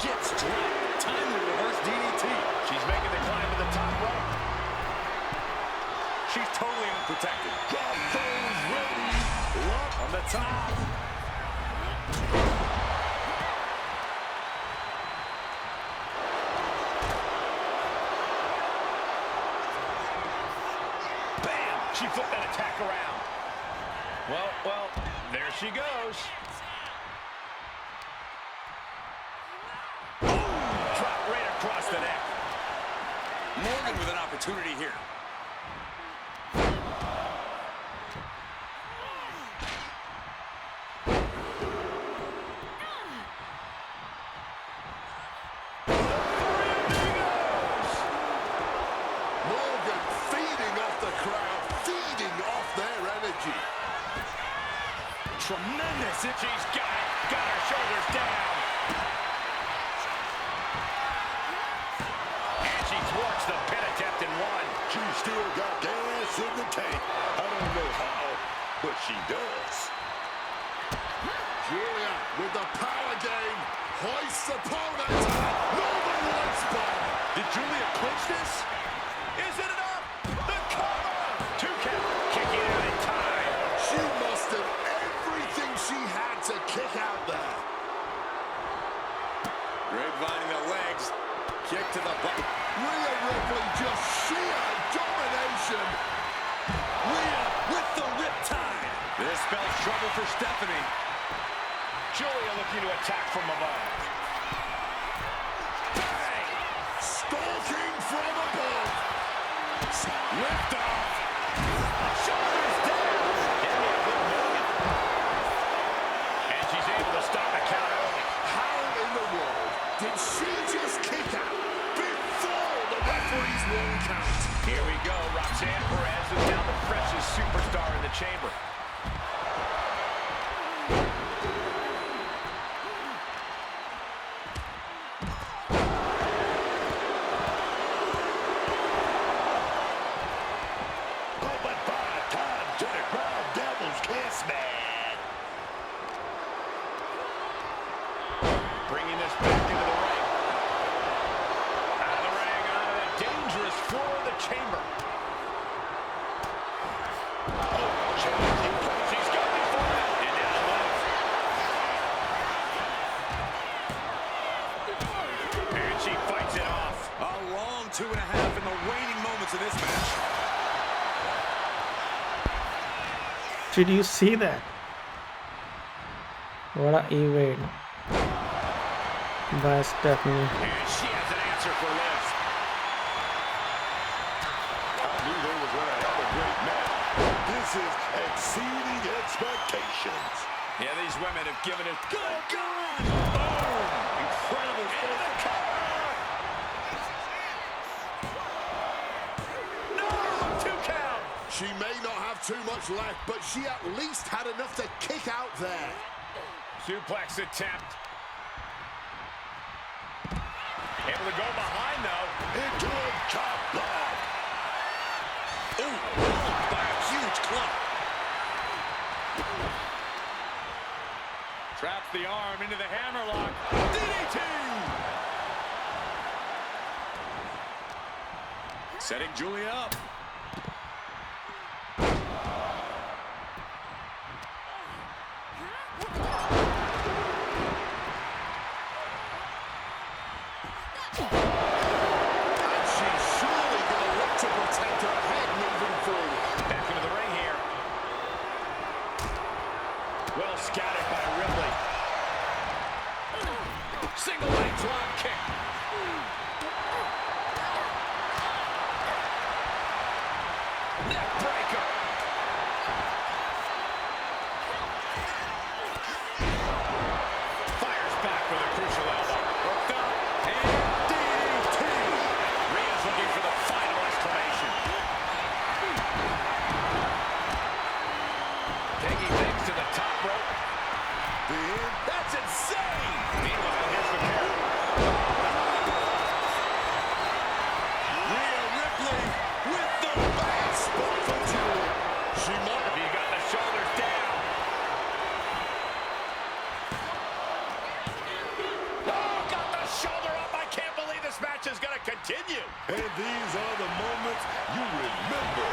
Gets dropped. Timely reverse DDT. She's making the climb to the top rope. She's totally unprotected. Drop those ready. Up on the top. Bam! She flipped that attack around. Well, there she goes. Drop right across the neck. Morgan with an opportunity here. Morgan feeding off the crowd, feeding off their energy. Tremendous. She's got it. Got her shoulders down. And she thwarts the pin attempt in one. She still got gas in the tank. I don't know how, but she does. Julia with the power game. Hoists opponent. Northern Lights bomb. Did Julia clinch this? Is it enough? The cover! 2 count. Kicking out in time. She mustered everything she had to kick out there. Grapevining the legs. Kick to the butt. Rhea Ripley just sheer domination. Rhea with the riptide. This spells trouble for Stephanie. Julia looking to attack from above. Bang! Stalking from above. Lift off. Shoulders down. And she's able to stop the count early. How in the world did she just kick out before the referee's one count? Here we go. Roxanne Perez is now the freshest superstar in the chamber. Bringing this back into the ring. Out of the ring, onto the dangerous floor of the chamber. She's got it for it. And now Liv. And she fights it off. A long 2.5 in the waning moments of this match. Did you see that? What a evade by Stephanie. And she has an answer for Liv. I knew they were going to have a great match. This is exceeding expectations. Yeah, these women have given it. Good God! Boom! Incredible. Into the cover! No! 2 count! She may not have too much left, but she at least had enough to kick out there. Suplex attempt. Able to go behind, though. Into a chop block. Ooh, by a huge club. Traps the arm into the hammerlock. DDT! Setting Julia up. Well scattered by Ripley. Single leg drop kick. Neck breaker. Fires back with a crucial elbow. Hooked up. And DDT. Rhea's looking for the final exclamation. Taking things to the top rope. That's insane! Meanwhile, here's the count. Rhea Ripley with the bad spot for Julia. She might have got the shoulders down. Oh, got the shoulder up. I can't believe this match is going to continue. And these are the moments you remember.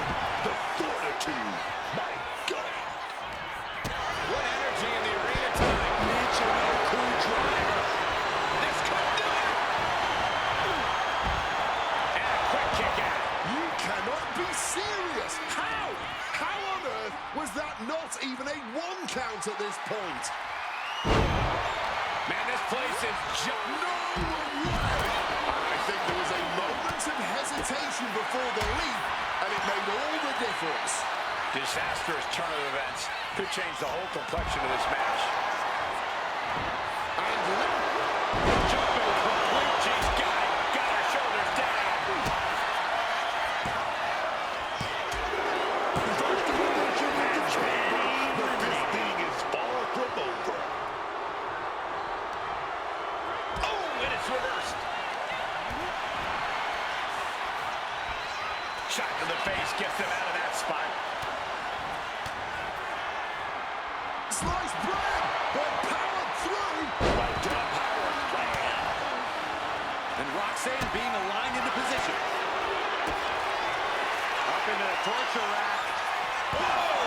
The fortitude. My God. What energy in the arena tonight. Michinoku driver. This could do it. And a quick kick out. You cannot be serious. How? How on earth was that not even a 1 count at this point? Man, this place is just... No way! I think there was a moment of hesitation before the leap, and it made all the difference. Disastrous turn of events. Could change the whole complexion of this match. And jumping complete. She's got it. Got her shoulders down. But this thing is far from over. Oh, and it's reversed. Shot to the face gets them out of that spot. sliced bread, but powered through. Right to the power slam. And Roxanne being aligned into position. Up into the torture rack. Oh!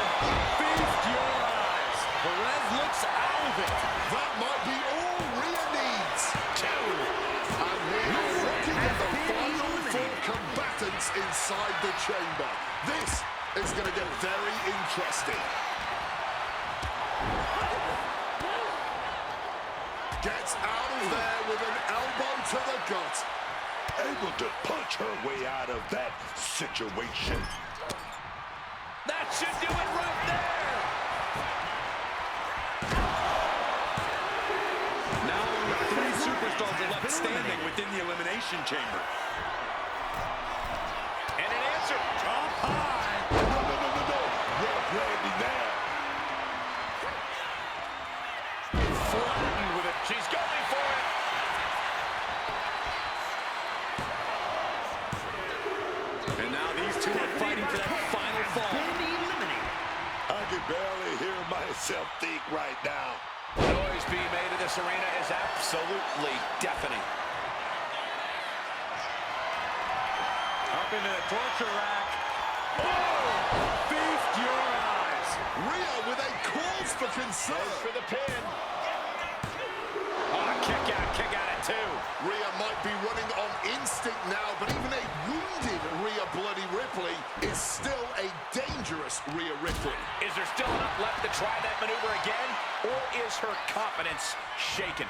Feast your eyes. Perez looks out of it. That might be all Rhea needs. 2. And we are looking at the final 4 combatants inside the chamber. This is going to get very interesting. Gets out of there with an elbow to the gut. Able to punch her way out of that situation. That should do it right there. Now only 3 superstars are left standing within the Elimination Chamber. And an answer. Top high. No. Rob Randy now. Flattened with it. She's going for it. And now these two are fighting for that final fall. I can barely hear myself think right now. The noise being made in this arena is absolutely deafening. Up into the torture rack. Oh! Feast your eyes. Rhea with a cause for concern. For the pin. Oh, kick out at 2. Rhea might be running on instinct now, but even a wounded Rhea Bloody Ripley is still a dangerous Rhea Ripley. Is there still enough left to try that maneuver again, or is her confidence shaken?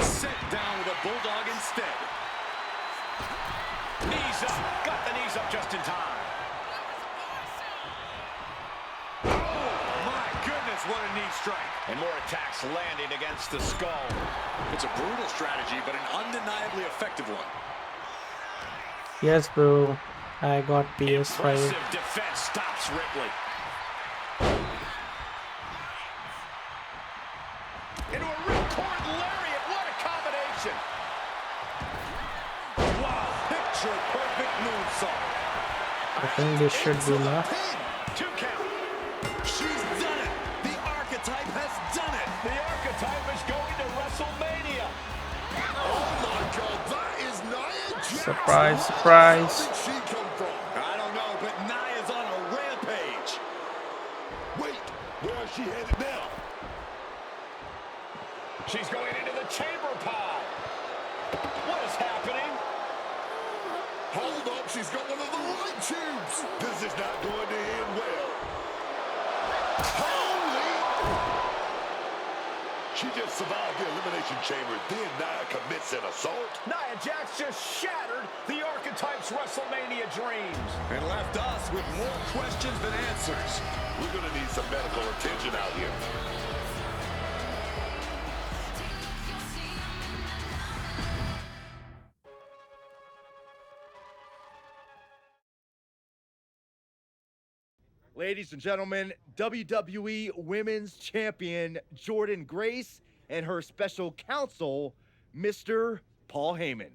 Set down with a bulldog instead. Knees up. Got the knees up just in time. strike. And more attacks landing against the skull. It's a brutal strategy, but an undeniably effective one. Yes, bro. I got PS5. Impressive defense stops Ripley. Into a ripcord lariat. What a combination. Wow, picture-perfect moonsault. I think this should be enough. 2 count. She's done it. The Archetype has done it. The Archetype is going to WrestleMania. Oh my God, that is Nia Jax. Surprise, surprise. Where did she come from? I don't know, but Nia's on a rampage. Wait, where is she headed now? She's going into the chamber pod. What is happening? Hold up, she's got one of the light tubes. This is not going to end well. Holy! She just survived the Elimination Chamber, then Nia commits an assault. Nia Jax just shattered the Archetype's WrestleMania dreams. And left us with more questions than answers. We're going to need some medical attention out here. Ladies and gentlemen, WWE Women's Champion Jordynne Grace and her special counsel, Mr. Paul Heyman.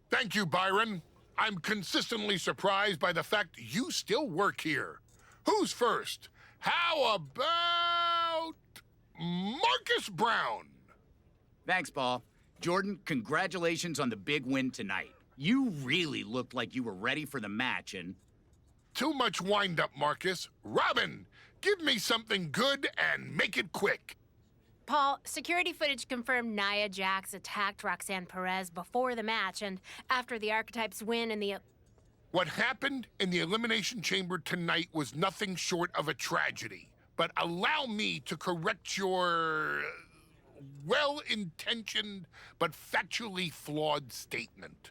Thank you, Byron. I'm consistently surprised by the fact you still work here. Who's first? How about Marcus Brown? Thanks, Paul. Jordan, congratulations on the big win tonight. You really looked like you were ready for the match, and... Too much wind-up, Marcus. Robin, give me something good and make it quick. Paul, security footage confirmed Nia Jax attacked Roxanne Perez before the match and after the Archetypes win in the... What happened in the Elimination Chamber tonight was nothing short of a tragedy. But allow me to correct your well-intentioned but factually flawed statement.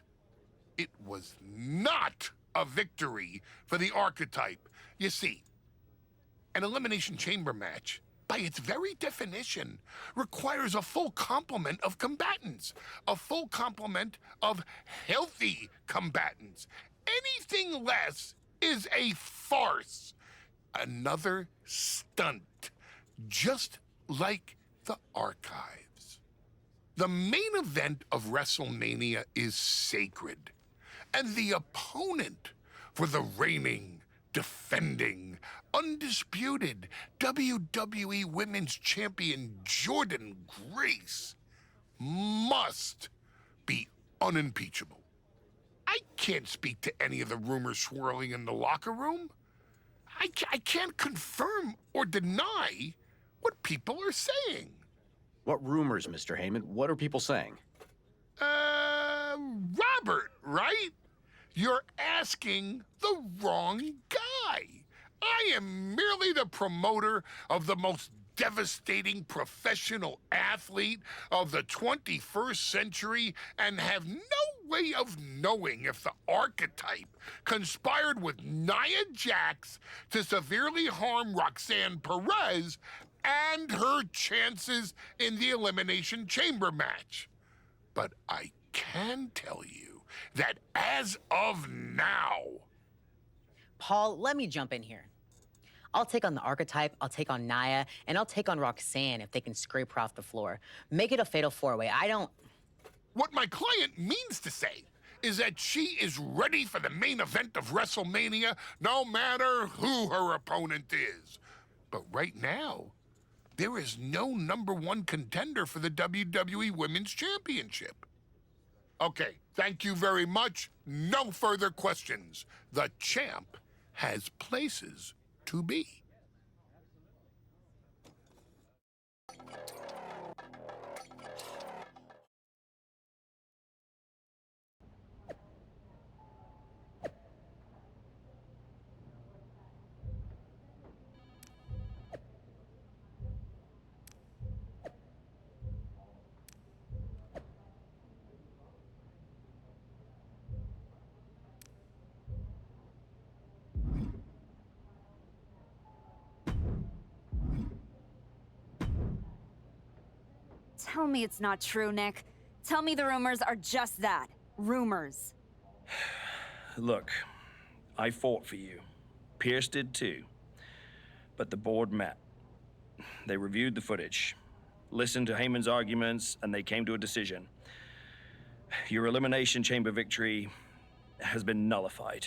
It was not a victory for the Archetype. You see, an Elimination Chamber match, by its very definition, requires a full complement of combatants, a full complement of healthy combatants. Anything less is a farce, another stunt, just like the Archives. The main event of WrestleMania is sacred. And the opponent for the reigning, defending, undisputed WWE Women's Champion Jordynne Grace must be unimpeachable. I can't speak to any of the rumors swirling in the locker room. I can't confirm or deny what people are saying. What rumors, Mr. Heyman? What are people saying? Robert, right? You're asking the wrong guy. I am merely the promoter of the most devastating professional athlete of the 21st century and have no way of knowing if the Archetype conspired with Nia Jax to severely harm Roxanne Perez and her chances in the Elimination Chamber match. But I can tell you that as of now... Paul, let me jump in here. I'll take on the Archetype, I'll take on Nia, and I'll take on Roxanne if they can scrape her off the floor. Make it a fatal four-way. I don't... What my client means to say is that she is ready for the main event of WrestleMania, no matter who her opponent is. But right now, there is no #1 contender for the WWE Women's Championship. Okay, thank you very much. No further questions. The champ has places to be. Tell me it's not true, Nick. Tell me the rumors are just that. Rumors. Look, I fought for you. Pierce did too. But the board met. They reviewed the footage, listened to Heyman's arguments, and they came to a decision. Your Elimination Chamber victory has been nullified.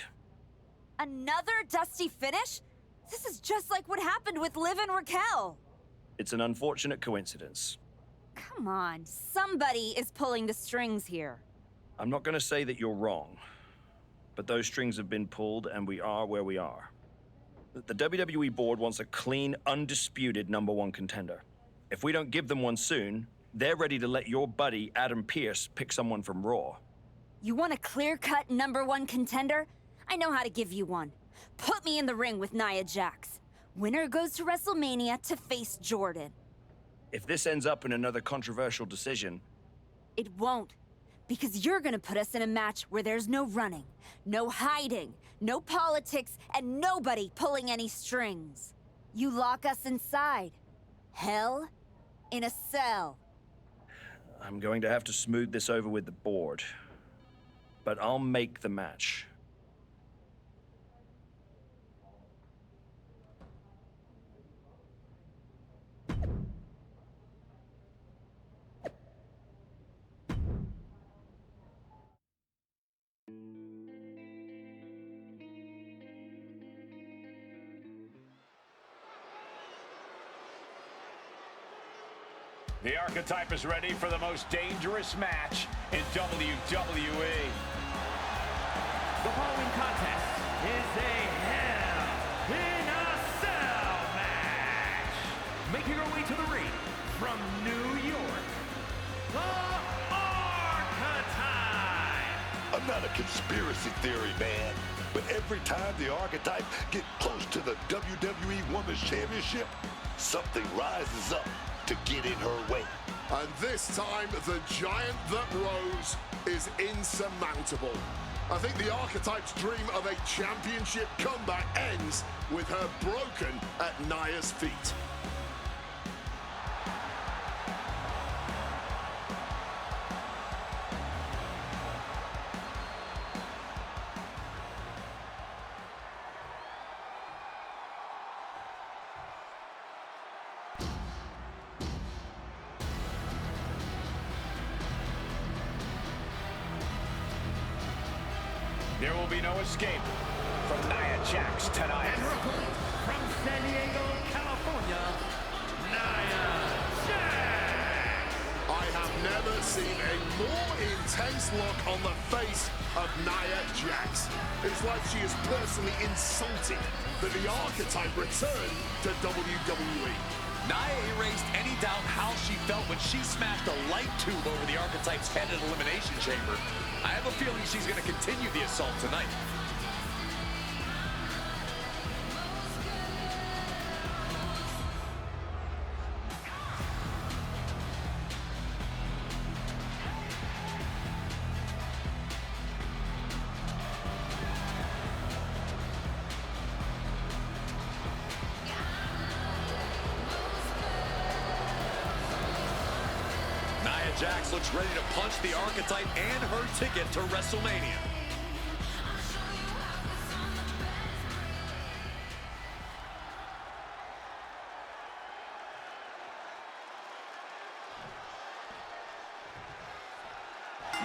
Another dusty finish? This is just like what happened with Liv and Raquel. It's an unfortunate coincidence. Come on, somebody is pulling the strings here. I'm not going to say that you're wrong, but those strings have been pulled and we are where we are. The WWE board wants a clean, undisputed #1 contender. If we don't give them one soon, they're ready to let your buddy Adam Pearce pick someone from Raw. You want a clear-cut #1 contender? I know how to give you one. Put me in the ring with Nia Jax. Winner goes to WrestleMania to face Jordan. If this ends up in another controversial decision... It won't. Because you're gonna put us in a match where there's no running, no hiding, no politics, and nobody pulling any strings. You lock us inside. Hell in a cell. I'm going to have to smooth this over with the board. But I'll make the match. The Archetype is ready for the most dangerous match in WWE. The following contest is a Hell in a Cell match. Making her way to the ring from New York, the Archetype. I'm not a conspiracy theory man, but every time the Archetype get close to the WWE Women's Championship, something rises up to get in her way. And this time, the giant that rose is insurmountable. I think the Archetype's dream of a championship comeback ends with her broken at Nia's feet. There will be no escape from Nia Jax tonight. And her opponent from San Diego, California, Nia Jax. I have never seen a more intense look on the face of Nia Jax. It's like she is personally insulted that the Archetype returned to WWE. Nia erased any doubt how she felt when she smashed a light tube over the Archetype's head at Elimination Chamber. I have a feeling she's going to continue the assault tonight. Jax looks ready to punch the Archetype and her ticket to WrestleMania.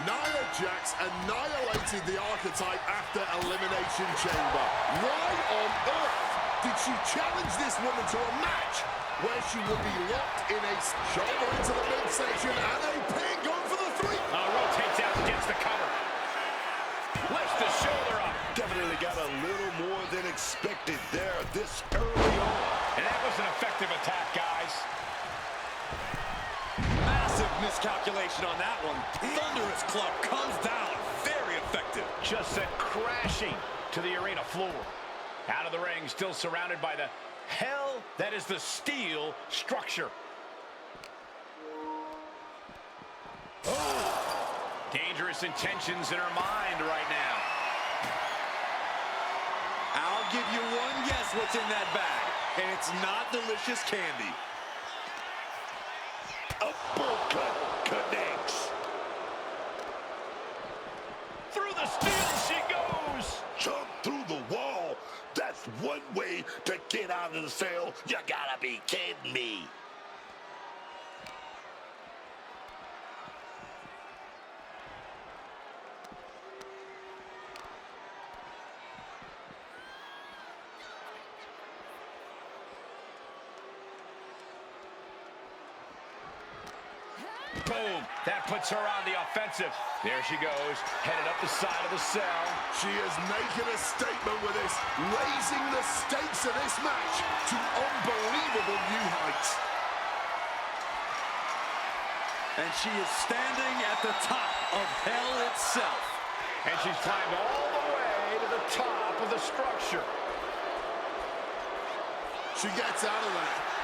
Nia Jax annihilated the Archetype after Elimination Chamber. Why on earth did she challenge this woman to a match where she would be locked in a shoulder into the midsection and a pin going for the three? Rotates out against the cover. Lifts the shoulder up. Definitely got a little more than expected there this early on. And that was an effective attack, guys. Massive miscalculation on that one. Thunderous club comes down. Very effective. Just sent crashing to the arena floor. Out of the ring, still surrounded by the hell that is the steel structure. Oh! Dangerous intentions in her mind right now. I'll give you one guess what's in that bag, and it's not delicious candy. Uppercut. out of the cell? You gotta be kidding me. Boom. That puts her on the offensive. There she goes, headed up the side of the cell. She is making a statement with this, raising the stakes of this match to unbelievable new heights. And she is standing at the top of hell itself. And she's climbed all the way to the top of the structure. She gets out of there.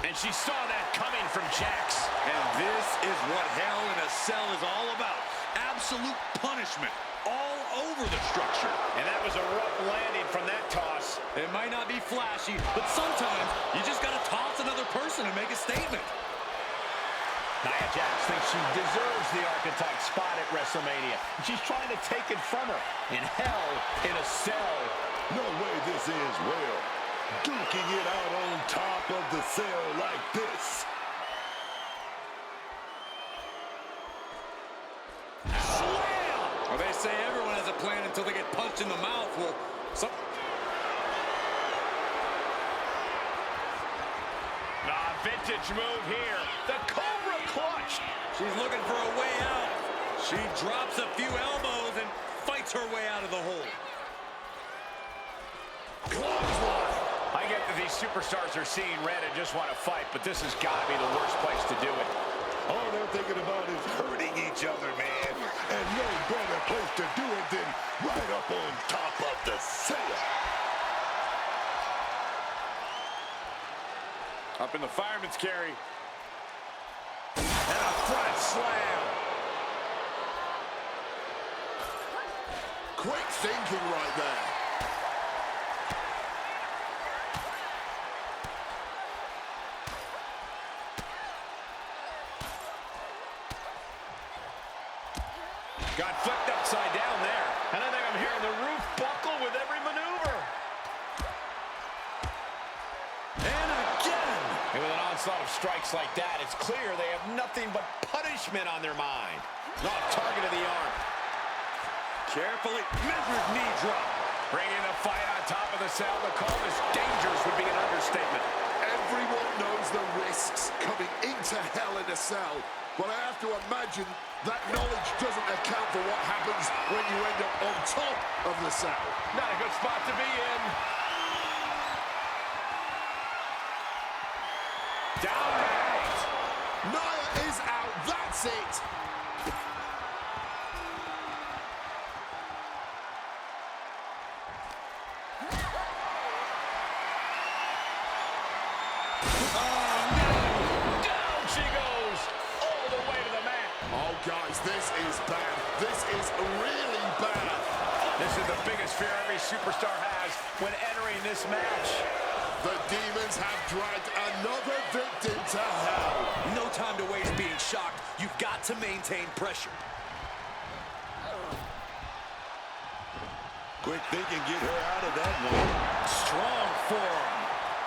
And she saw that coming from Jax. And this is what Hell in a Cell is all about. Absolute punishment all over the structure. And that was a rough landing from that toss. It might not be flashy, but sometimes you just got to toss another person and make a statement. Nia Jax thinks she deserves the Archetype spot at WrestleMania. She's trying to take it from her. In Hell in a Cell. No way this ends well. Duking it out on top of the cell like this. Slam! Well, they say everyone has a plan until they get punched in the mouth. Well, vintage move here. The Cobra Clutch. She's looking for a way out. She drops a few elbows and fights her way out of the hole. I get that these superstars are seeing red and just want to fight, but this has got to be the worst place to do it. All they're thinking about is hurting each other, man. And no better place to do it than right up on top of the cell. Up in the fireman's carry. And a front slam. Quick thinking right there. Got flipped upside down there. And I think I'm hearing the roof buckle with every maneuver. And again. And with an onslaught of strikes like that, it's clear they have nothing but punishment on their mind. Not target of the arm. Carefully measured knee drop. Bringing the fight on top of the cell. To call this dangerous would be an understatement. Everyone knows the risks coming into Hell in a Cell, but I have to imagine that knowledge doesn't account for what happens when you end up on top of the cell. Not a good spot to be in. Downright. Nia is out. That's it. Guys, this is bad. This is really bad. This is the biggest fear every superstar has when entering this match. The demons have dragged another victim to Hell. No time to waste being shocked. You've got to maintain pressure. Quick thinking, get her out of that one. Strong forearm.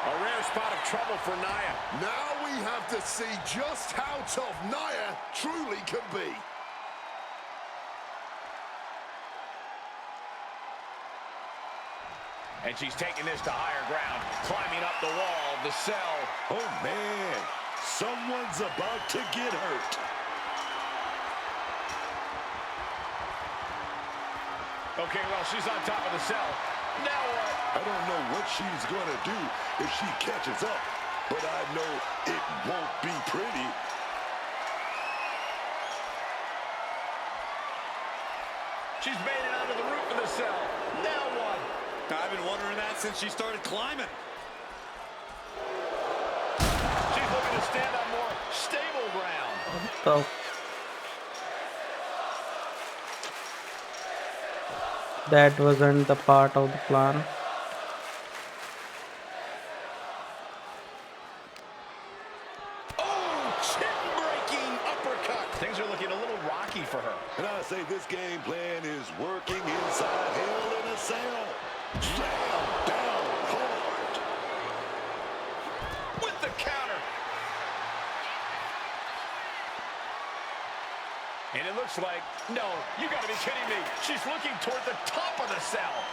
A rare spot of trouble for Nia. Now we have to see just how tough Nia truly can be. And she's taking this to higher ground, climbing up the wall of the cell. Oh, man. Someone's about to get hurt. Okay, well, she's on top of the cell. Now what? I don't know what she's going to do if she catches up, but I know it won't be pretty. She's made it onto the roof of the cell. Now what? I've been wondering that since she started climbing. She's looking to stand on more stable ground. So that wasn't the part of the plan. Oh, chin-breaking uppercut. Things things are looking a little rocky for her. And I say this game plan is working inside Hell in a Cell. Slam down hard. With the counter. And it looks like, no, you gotta be kidding me. She's looking toward the top of the cell.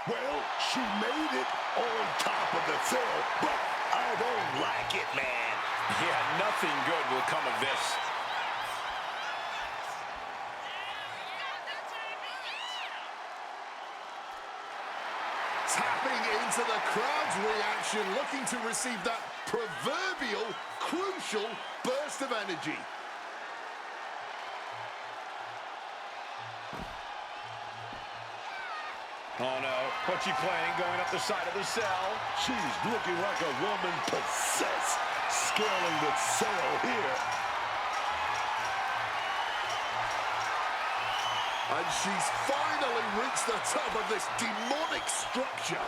Well, she made it on top of the cell, but I don't like it, man. Yeah, nothing good will come of this. Tapping into the crowd's reaction, looking to receive that proverbial, crucial burst of energy. Oh no, what's she playing going up the side of the cell? She's looking like a woman possessed, scaling the cell here. And she's finally reached the top of this demonic structure.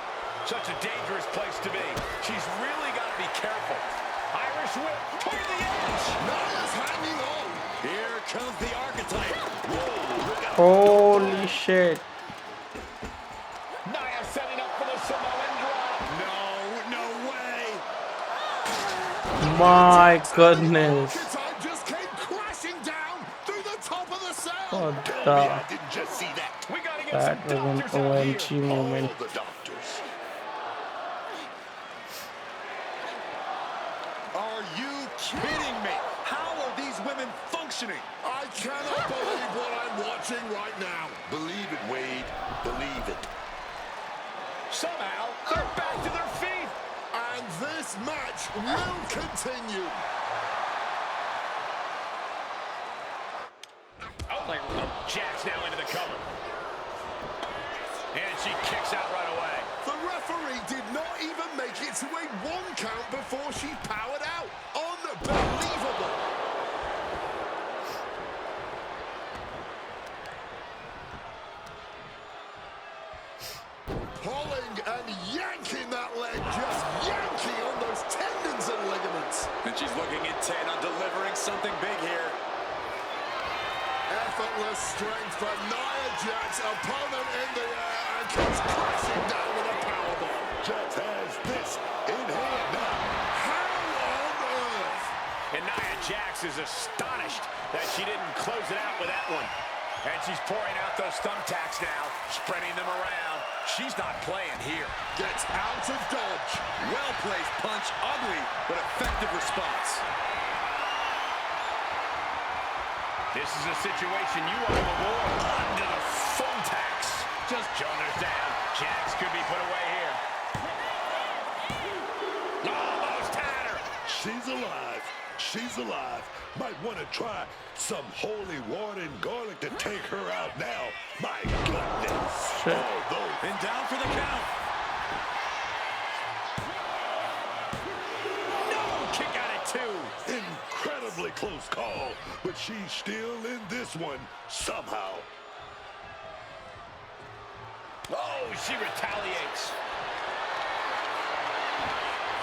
Such a dangerous place to be. She's really got to be careful. Irish whip toward the edge. Nia's hanging on. Here comes the archetype. Whoa, look out. Holy shit. Nia setting up for the Samoan drop. No way. My goodness. Archetype just came crashing down through the top of the cell. What Tell the? me I didn't just see that. We got to get That some was an doctors out here. OMG moment. All the doctors. Are you kidding me? How are these women functioning? I cannot believe what I'm watching right now. Believe it, Wade. Believe it. Somehow, they're back to their feet. And this match will continue. Oh, Jax now into the cover. And she kicks out right away. The referee did not even make it to a 1 count before she powered out. Unbelievable. Pulling and yanking that leg, just yanking on those tendons and ligaments. And she's looking intent on delivering something big here. Effortless strength for Nia Jax, opponent in the air, and comes crashing down with a powerbomb. Jax has this in hand now. How on earth? And Nia Jax is astonished that she didn't close it out with that one. And she's pouring out those thumbtacks now, spreading them around. She's not playing here. Gets out of dodge. Well-placed punch, ugly, but effective response. This is a situation you want to avoid. Under the thumbtacks. Just shoulders down. Jax could be put away here. Almost had her. She's alive. She's alive. Might want to try some holy water and garlic to take her out now. My goodness. Shit. And down for the count. No, kick out at 2. Incredibly close call, but she's still in this one somehow. Oh, she retaliates.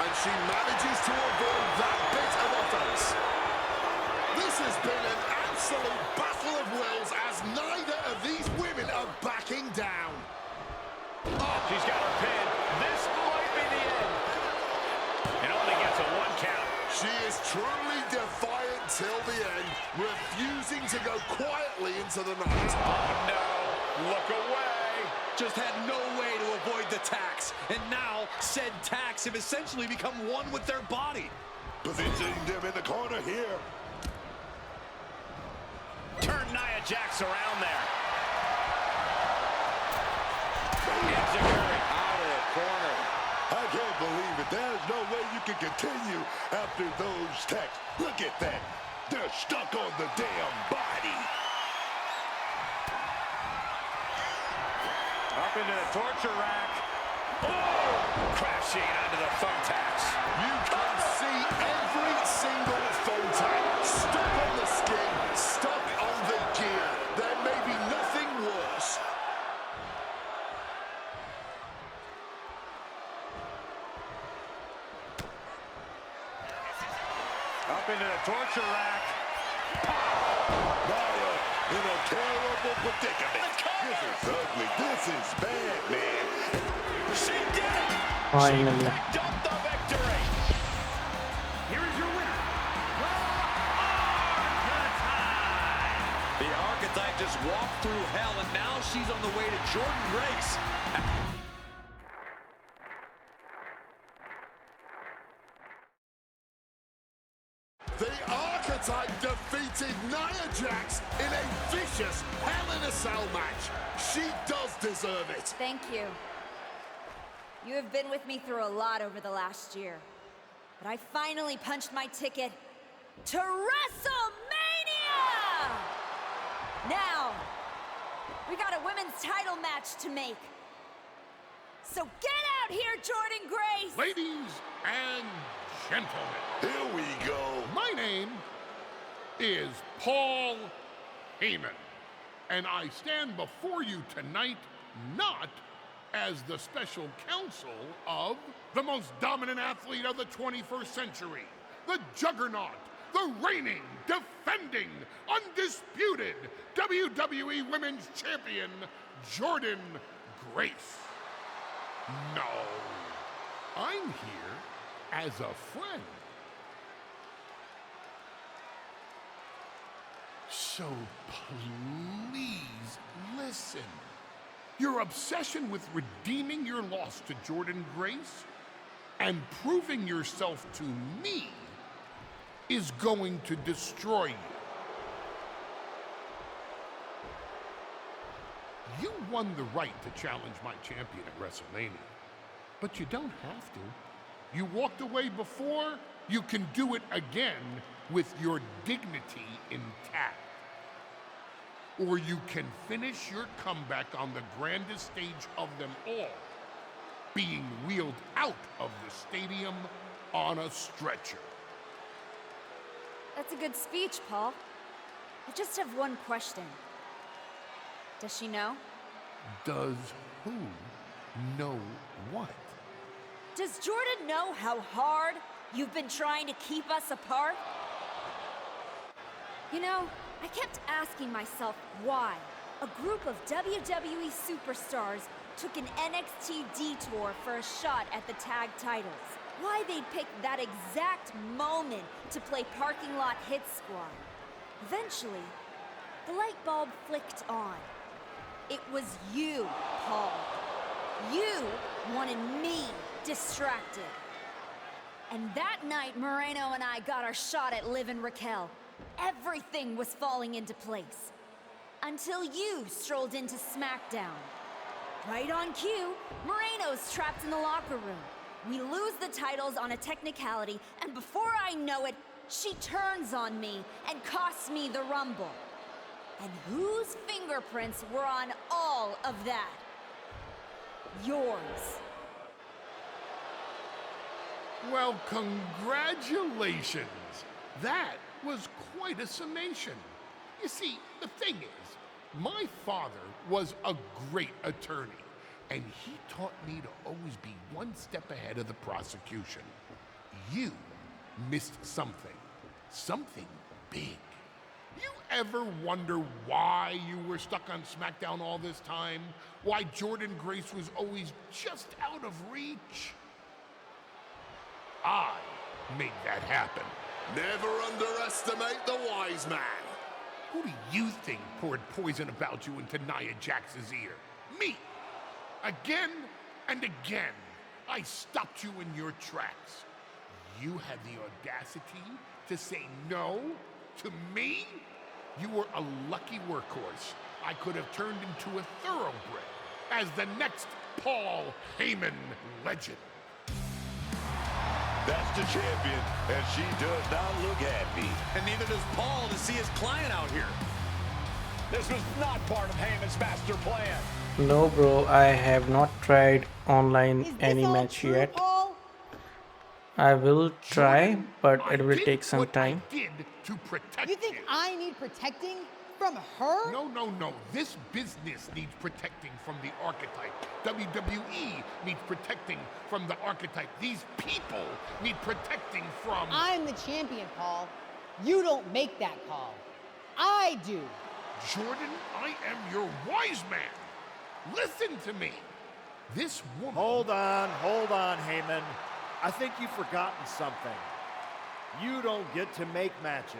And she manages to avoid that bit of offense. This has been an absolute battle of wills as neither of these women are backing down. Oh, she's got her pin. This might be the end. And only gets a 1 count. She is truly defiant till the end, refusing to go quietly into the night. Oh, no. Look away. Just had no way to avoid the tacks. And now, said tacks have essentially become one with their body. Positioning them in the corner here. Turn Nia Jax around there. Enziguri out of the corner. I can't believe it. There's no way you can continue after those tacks. Look at that. They're stuck on the damn body. Up into the torture rack. Oh! Crashing onto the thumbtacks. You can see every single thumbtack stuck on the skin, stuck on the gear. There may be nothing worse. into the torture rack. Nia in a terrible predicament. This is ugly. This is bad, man. She did it! Finally. She picked up the victory. Here is your winner, The Archetype just walked through hell, and now she's on the way to Jordan Grace. The Archetype defeated Nia Jax in a vicious Hell in a Cell match. She does deserve it. Thank you. You have been with me through a lot over the last year. But I finally punched my ticket to WrestleMania! Now, we got a women's title match to make. So get out here, Jordan Grace! Ladies and gentlemen, Here we go. my name is Paul Heyman, and I stand before you tonight not as the special counsel of the most dominant athlete of the 21st century, the juggernaut, the reigning, defending, undisputed WWE Women's Champion, Jordan Grace. No, I'm here as a friend. So please listen. Your obsession with redeeming your loss to Jordan Grace and proving yourself to me is going to destroy you. You won the right to challenge my champion at WrestleMania, but you don't have to. You walked away before, you can do it again with your dignity intact. Or you can finish your comeback on the grandest stage of them all, being wheeled out of the stadium on a stretcher. That's a good speech, Paul. I just have one question. Does she know? Does who know what? Does Jordan know how hard you've been trying to keep us apart? You know, I kept asking myself why a group of WWE superstars took an NXT detour for a shot at the tag titles. Why they picked that exact moment to play parking lot hit squad. Eventually, the light bulb flicked on. It was you, Paul. You wanted me distracted. And that night, Moreno and I got our shot at Liv and Raquel. Everything was falling into place. Until you strolled into SmackDown. Right on cue, Moreno's trapped in the locker room. We lose the titles on a technicality, and before I know it, she turns on me and costs me the Rumble. And whose fingerprints were on all of that? Yours. Well, congratulations. That was quite a summation. You see, the thing is, my father was a great attorney, and he taught me to always be one step ahead of the prosecution. You missed something. Something big. You ever wonder why you were stuck on SmackDown all this time? Why Jordan Grace was always just out of reach? I made that happen. Never underestimate the wise man. Who do you think poured poison about you into Nia Jax's ear? Me. Again and again, I stopped you in your tracks. You had the audacity to say no to me? You were a lucky workhorse I could have turned into a thoroughbred as the next Paul Heyman legend. That's the champion, and she does not look happy. And neither does Paul to see his client out here. This was not part of Heyman's master plan. No, bro, I have not tried online any match yet. Paul? I will try, but it will take some time. To protect You think I need protecting? from her? No, no, no. This business needs protecting from the archetype. WWE needs protecting from the archetype. These people need protecting from... I'm the champion, Paul. You don't make that call. I do. Jordan, I am your wise man. Listen to me. This woman... Hold on, Heyman. I think you've forgotten something. You don't get to make matches.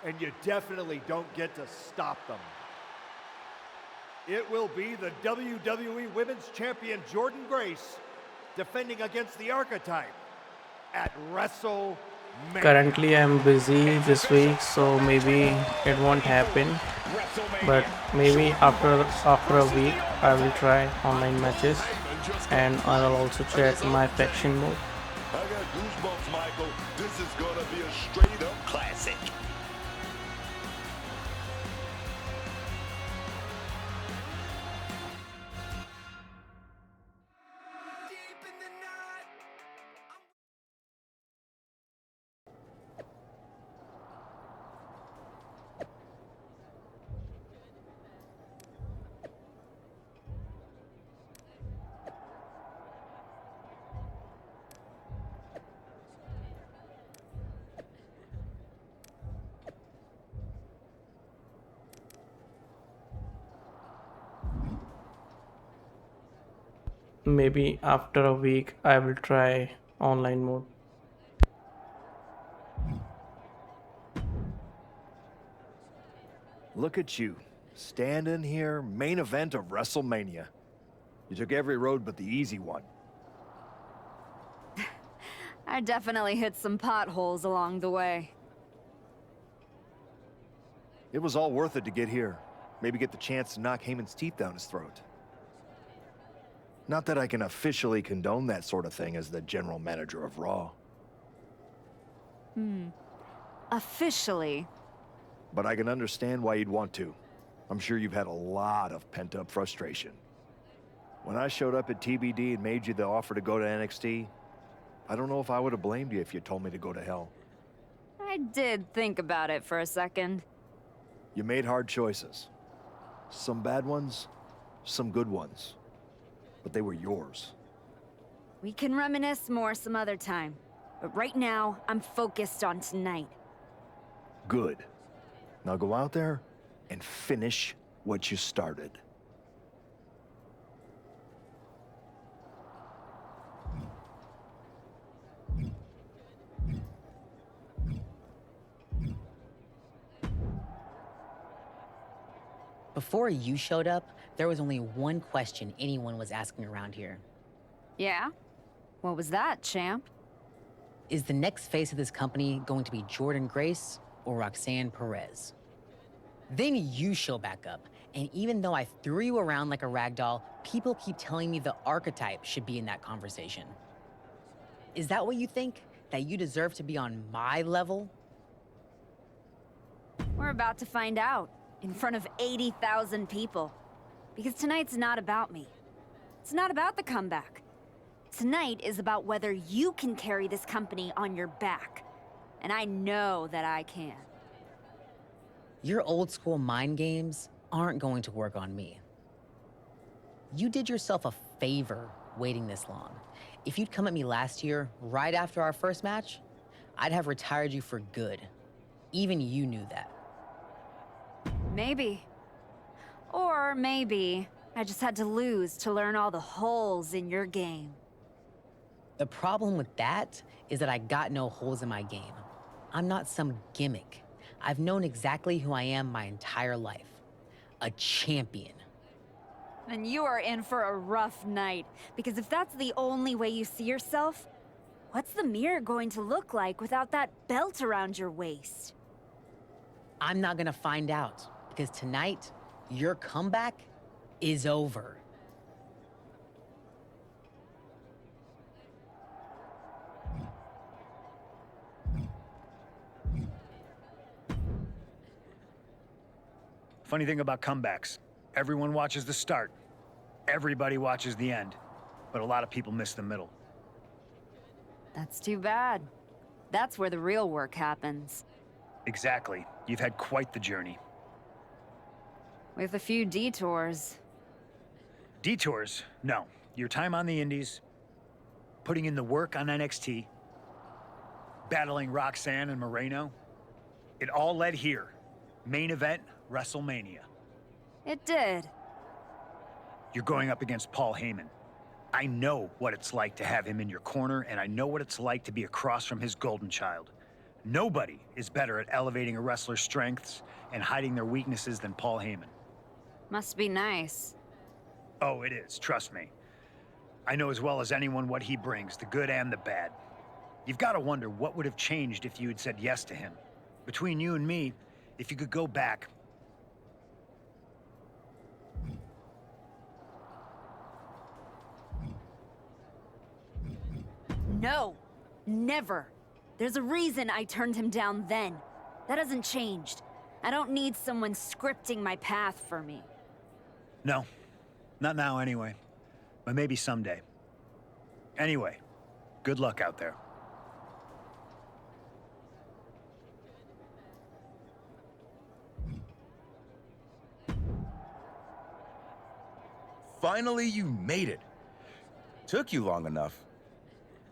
And you definitely don't get to stop them. It will be the WWE Women's Champion Jordan Grace defending against the archetype at WrestleMania. Currently I'm busy this week, so maybe it won't happen. But maybe after a week I will try online matches, and I will also check my faction mode. I got goosebumps, Michael. This is gonna be a straight-up classic. Maybe after a week I will try online mode. Look at you, standing here, main event of WrestleMania. You took every road but the easy one. I definitely hit some potholes along the way. It was all worth it to get here. Maybe get the chance to knock Heyman's teeth down his throat. Not that I can officially condone that sort of thing as the general manager of Raw. Officially. But I can understand why you'd want to. I'm sure you've had a lot of pent-up frustration. When I showed up at TBD and made you the offer to go to NXT, I don't know if I would have blamed you if you told me to go to hell. I did think about it for a second. You made hard choices. Some bad ones, some good ones. But they were yours. We can reminisce more some other time. But right now, I'm focused on tonight. Good. Now go out there and finish what you started. Before you showed up, there was only one question anyone was asking around here. Yeah? What was that, champ? Is the next face of this company going to be Jordan Grace or Roxanne Perez? Then you show back up, and even though I threw you around like a rag doll, people keep telling me the archetype should be in that conversation. Is that what you think? That you deserve to be on my level? We're about to find out. In front of 80,000 people. Because tonight's not about me. It's not about the comeback. Tonight is about whether you can carry this company on your back. And I know that I can. Your old school mind games aren't going to work on me. You did yourself a favor waiting this long. If you'd come at me last year, right after our first match, I'd have retired you for good. Even you knew that. Maybe. Or maybe I just had to lose to learn all the holes in your game. The problem with that is that I got no holes in my game. I'm not some gimmick. I've known exactly who I am my entire life. A champion. Then you are in for a rough night. Because if that's the only way you see yourself, what's the mirror going to look like without that belt around your waist? I'm not gonna find out. Because tonight, your comeback is over. Funny thing about comebacks, everyone watches the start. Everybody watches the end. But a lot of people miss the middle. That's too bad. That's where the real work happens. Exactly. You've had quite the journey. With a few detours. Detours? No. Your time on the Indies, putting in the work on NXT, battling Roxanne and Moreno, it all led here. Main event, WrestleMania. It did. You're going up against Paul Heyman. I know what it's like to have him in your corner, and I know what it's like to be across from his golden child. Nobody is better at elevating a wrestler's strengths and hiding their weaknesses than Paul Heyman. Must be nice. Oh, it is, trust me. I know as well as anyone what he brings, the good and the bad. You've got to wonder what would have changed if you had said yes to him. Between you and me, if you could go back. No, never. There's a reason I turned him down then. That hasn't changed. I don't need someone scripting my path for me. No, not now anyway, but maybe someday. Anyway, good luck out there. Finally, you made it. Took you long enough.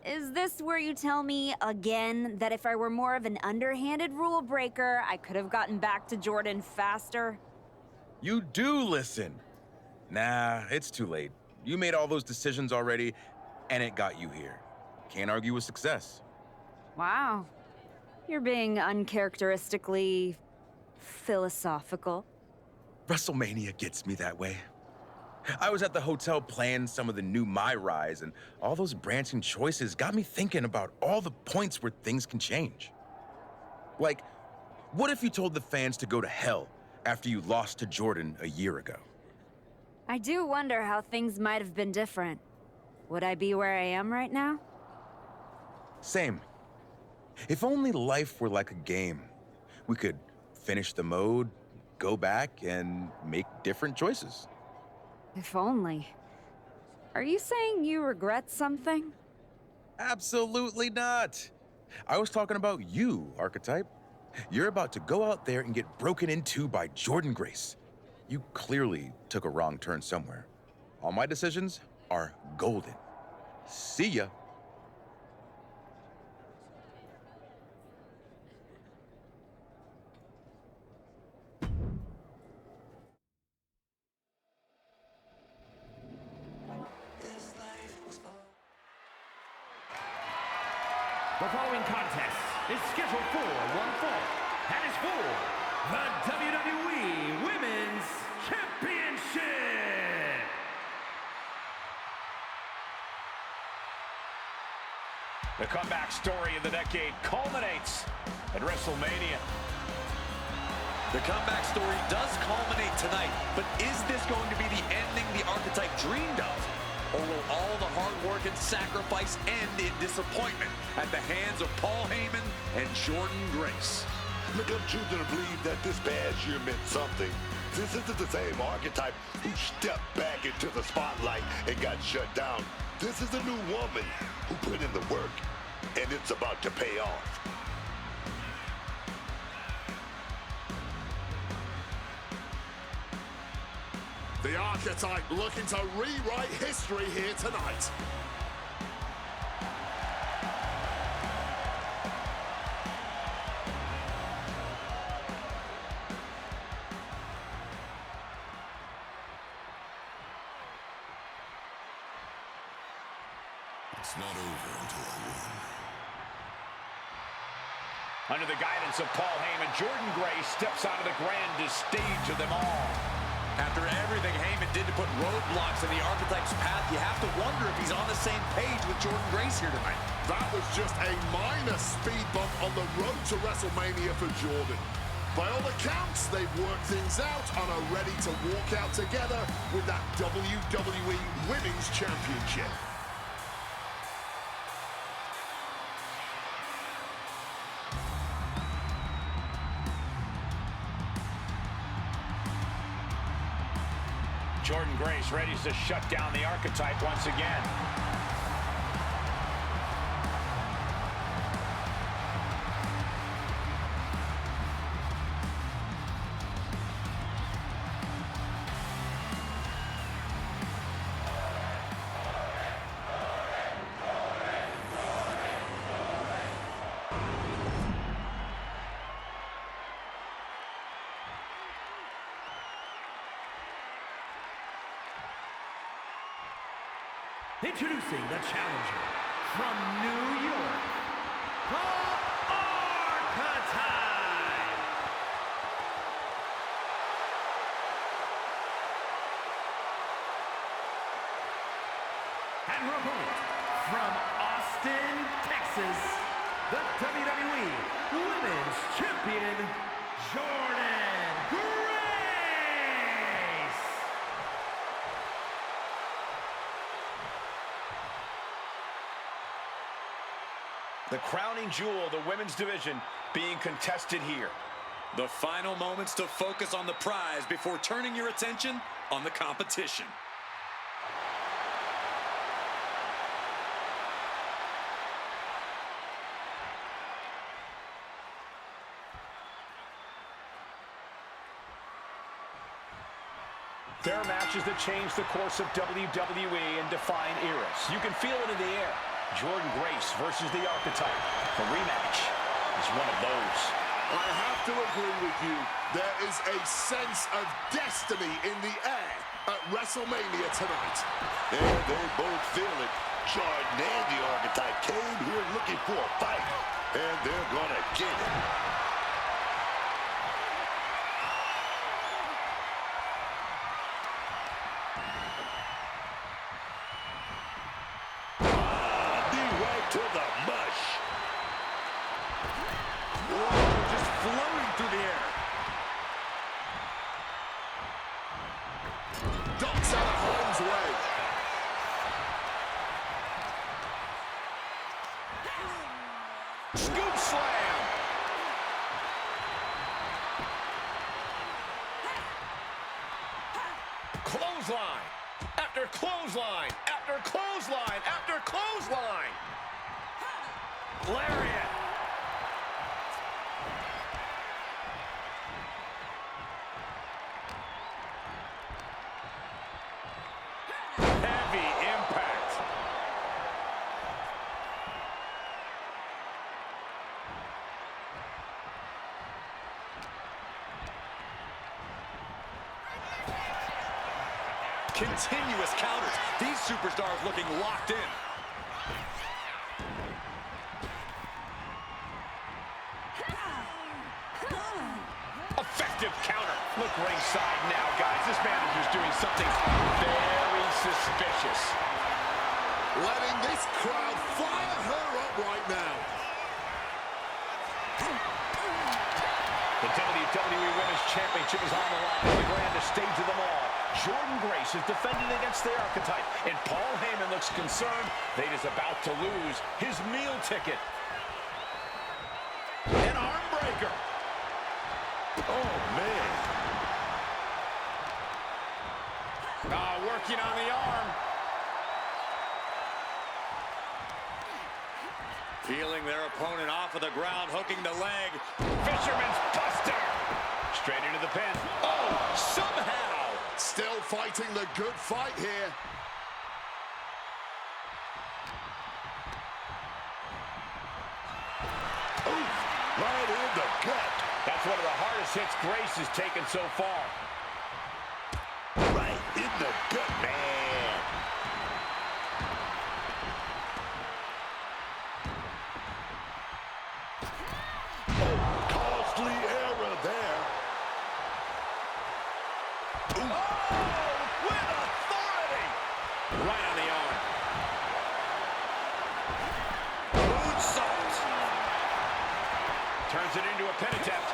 Is this where you tell me again that if I were more of an underhanded rule breaker, I could have gotten back to Jordan faster? You do listen. Nah, it's too late. You made all those decisions already, and it got you here. Can't argue with success. Wow. You're being uncharacteristically philosophical. WrestleMania gets me that way. I was at the hotel playing some of the new MyRISE, and all those branching choices got me thinking about all the points where things can change. Like, what if you told the fans to go to hell after you lost to Jordan a year ago? I do wonder how things might have been different. Would I be where I am right now? Same. If only life were like a game. We could finish the mode, go back, and make different choices. If only. Are you saying you regret something? Absolutely not. I was talking about you, Archetype. You're about to go out there and get broken into by Jordan Grace. You clearly took a wrong turn somewhere. All my decisions are golden. See ya. The following contest is scheduled for one fall and is for the WWE Women's Championship. The comeback story of the decade culminates at WrestleMania. The comeback story does culminate tonight, but is this going to be the ending the Archetype dreamed of? Or will all the hard work and sacrifice end in disappointment at the hands of Paul Heyman and Jordan Grace? Look, I'm choosing to believe that this past year meant something. This isn't the same Archetype who stepped back into the spotlight and got shut down. This is a new woman who put in the work, and it's about to pay off. The Archetype looking to rewrite history here tonight. It's not over until I win. Under the guidance of Paul Heyman, Jordan Grace steps onto the grandest stage of them all. After everything Heyman did to put roadblocks in the Archetype's path, you have to wonder if he's on the same page with Jordan Grace here tonight. That was just a minor speed bump on the road to WrestleMania for Jordan. By all accounts, they've worked things out and are ready to walk out together with that WWE Women's Championship. Jordan Grace ready to shut down the Archetype once again. Introducing the challenger from New York, the Archetype. And her opponent from Austin, Texas, the WWE Women's Champion, Jordan Grace. The crowning jewel of the women's division being contested here. The final moments to focus on the prize before turning your attention on the competition. There are matches that change the course of WWE and define eras. You can feel it in the air. Jordan Grace versus the Archetype. The rematch is one of those. I have to agree with you. There is a sense of destiny in the air at WrestleMania tonight. And they both feel it. Jordan and the Archetype came here looking for a fight, and they're gonna get it. To the mush. Whoa, just floating through the air. Ducks out of harm's way. Scoop slam. Clothesline. After clothesline. After clothesline. After clothesline. Lariat. Heavy impact. Continuous counters. These superstars looking locked in. Effective counter. Look ringside now, guys. This manager's doing something very suspicious. Letting this crowd fire her up right now. The WWE Women's Championship is on the line on the grandest stage of them all. Jordan Grace is defending against the Archetype, and Paul Heyman looks concerned that he's about to lose his meal ticket. An arm breaker. Oh, man. Working on the arm. Peeling their opponent off of the ground, hooking the leg. Fisherman's Buster. Straight into the pin. Oh, somehow. Still fighting the good fight here. Ooh, right in the gut. That's one of the hardest hits Grace has taken so far. Right in the gut, man. Oh, costly error there. Ooh. Oh, with authority. Right on the arm. Moonsault. Turns it into a pin attempt.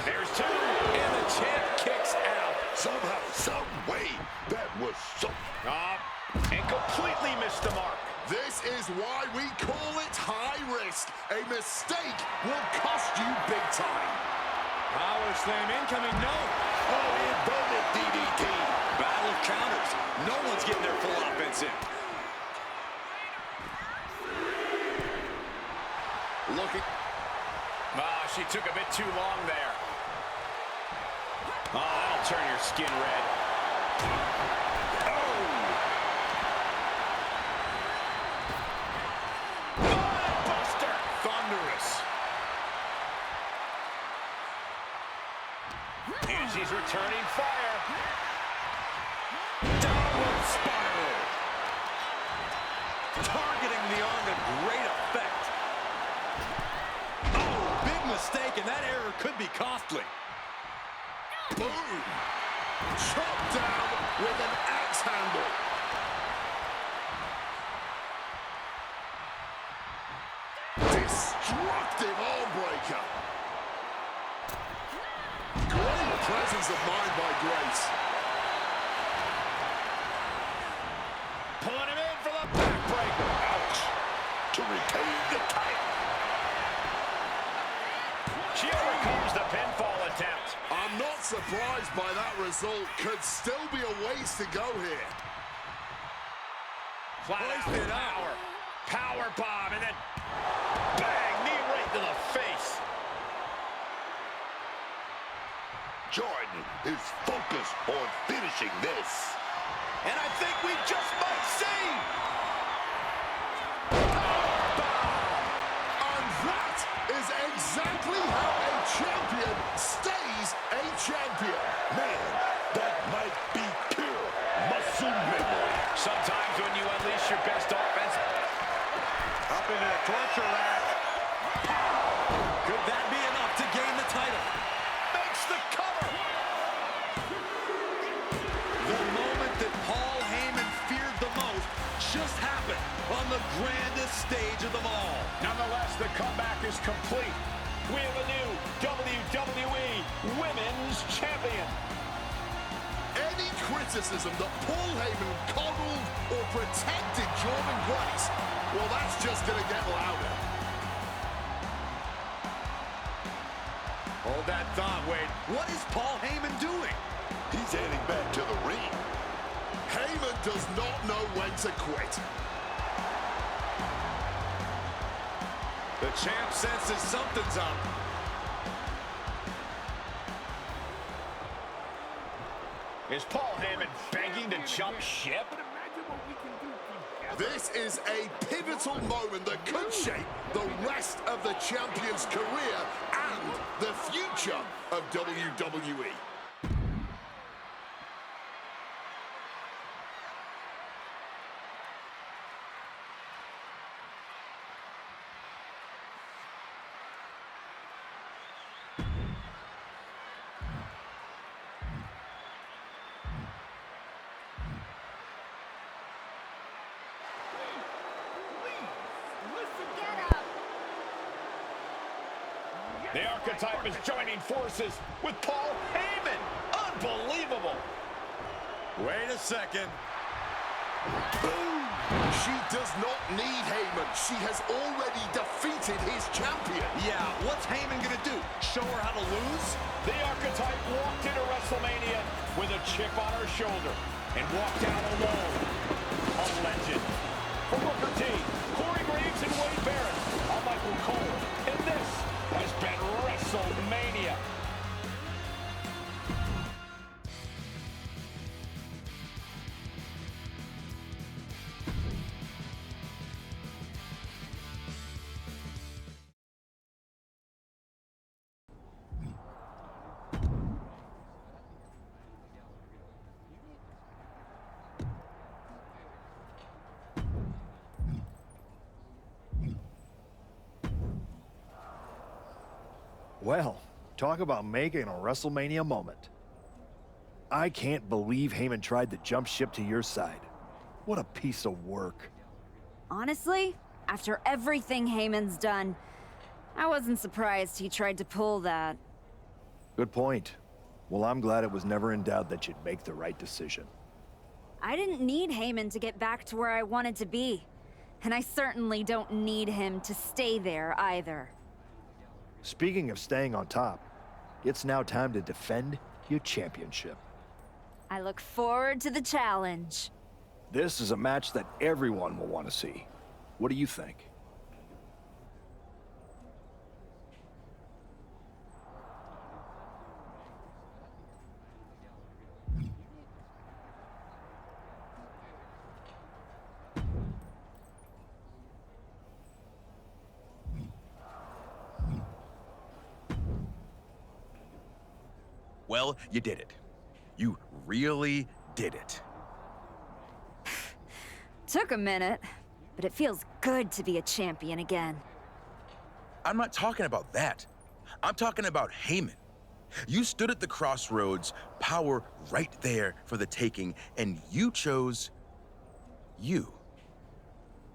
There's two, and the champ kicks out. Somehow, some way, that was so... And completely missed the mark. This is why we call it high risk. A mistake will cost you big time. Power slam incoming, no. Oh, inverted DDT. Battle of counters. No one's getting their full offense in. Looking. She took a bit too long there. That'll turn your skin red. Buster. Thunderous. And she's returning fire. Downward spiral. Targeting the arm to great effect. Oh, big mistake, and that error could be costly. Boom! Chopped down with an axe handle. Destructive arm breaker. Great presence of mind by Grace. Pulling him in for the backbreaker. Ouch. To retain the title. She overcomes the pinfall attempt. I'm not surprised by that result. Could still be a ways to go here. Hoisted power. Power bomb, and then bang, knee right to the face. Jordan is focused on finishing this. And I think we just might see. And that is exactly how a champion stays a champion. Man, that might be pure muscle memory. Sometimes when you unleash your best offense, Up into the torture rack. Could that be enough to gain the title? makes the cover. The moment that Paul Heyman feared the most just happened on the grandest stage of them all. Nonetheless, the comeback is complete. We have a new WWE Women's Champion. Any criticism that Paul Heyman coddled or protected Jordan Grace, well, that's just going to get louder. Hold that thought, Wade. What is Paul Heyman doing? He's heading back to the ring. Heyman does not know when to quit. The champ senses something's up. Is Paul Heyman begging to jump ship? This is a pivotal moment that could shape the rest of the champion's career and the future of WWE. The archetype is joining forces with Paul Heyman. Unbelievable. Wait a second. Boom! She does not need Heyman. She has already defeated his champion. Yeah, what's Heyman gonna do? Show her how to lose? The archetype walked into WrestleMania with a chip on her shoulder and walked out alone. A legend. For Booker T, Corey Graves, and Wade Barrett, I'm Michael Cole, and this has been WrestleMania. Well, talk about making a WrestleMania moment. I can't believe Heyman tried to jump ship to your side. What a piece of work. Honestly, after everything Heyman's done, I wasn't surprised he tried to pull that. Good point. Well, I'm glad it was never in doubt that you'd make the right decision. I didn't need Heyman to get back to where I wanted to be. And I certainly don't need him to stay there either. Speaking of staying on top, it's now time to defend your championship. I look forward to the challenge. This is a match that everyone will want to see. What do you think? Well, you did it. You really did it. Took a minute. but it feels good to be a champion again. I'm not talking about that. I'm talking about Heyman. You stood at the crossroads, power right there for the taking, and you chose you.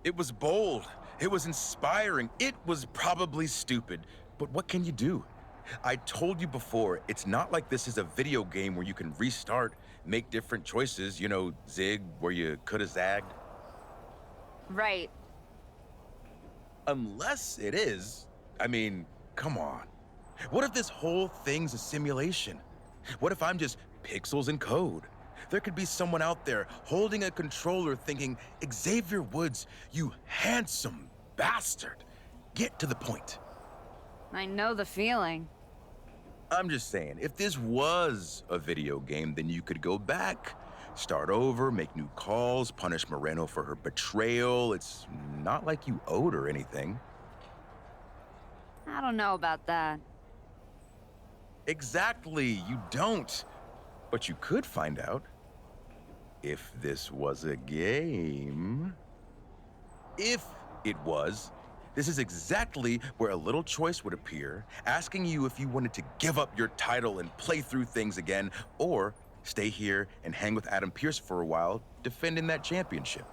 It was bold. It was inspiring. It was probably stupid. But what can you do? I told you before, it's not like this is a video game where you can restart, make different choices, you know, zig where you could have zagged. Right. Unless it is. I mean, come on. What if this whole thing's a simulation? What if I'm just pixels and code? There could be someone out there holding a controller thinking, Xavier Woods, you handsome bastard. Get to the point. I know the feeling. I'm just saying, if this was a video game, then you could go back, start over, make new calls, punish Moreno for her betrayal. It's not like you owed her anything. I don't know about that. Exactly, you don't. But you could find out. If this was a game. If it was, this is exactly where a little choice would appear, asking you if you wanted to give up your title and play through things again, or stay here and hang with Adam Pearce for a while, defending that championship.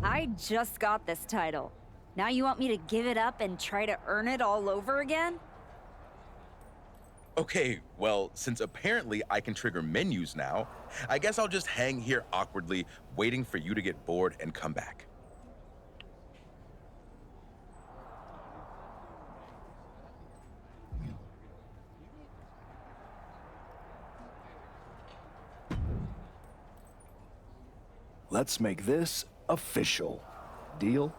I just got this title. Now you want me to give it up and try to earn it all over again? Okay, well, since apparently I can trigger menus now, I guess I'll just hang here awkwardly, waiting for you to get bored and come back. Let's make this official. Deal?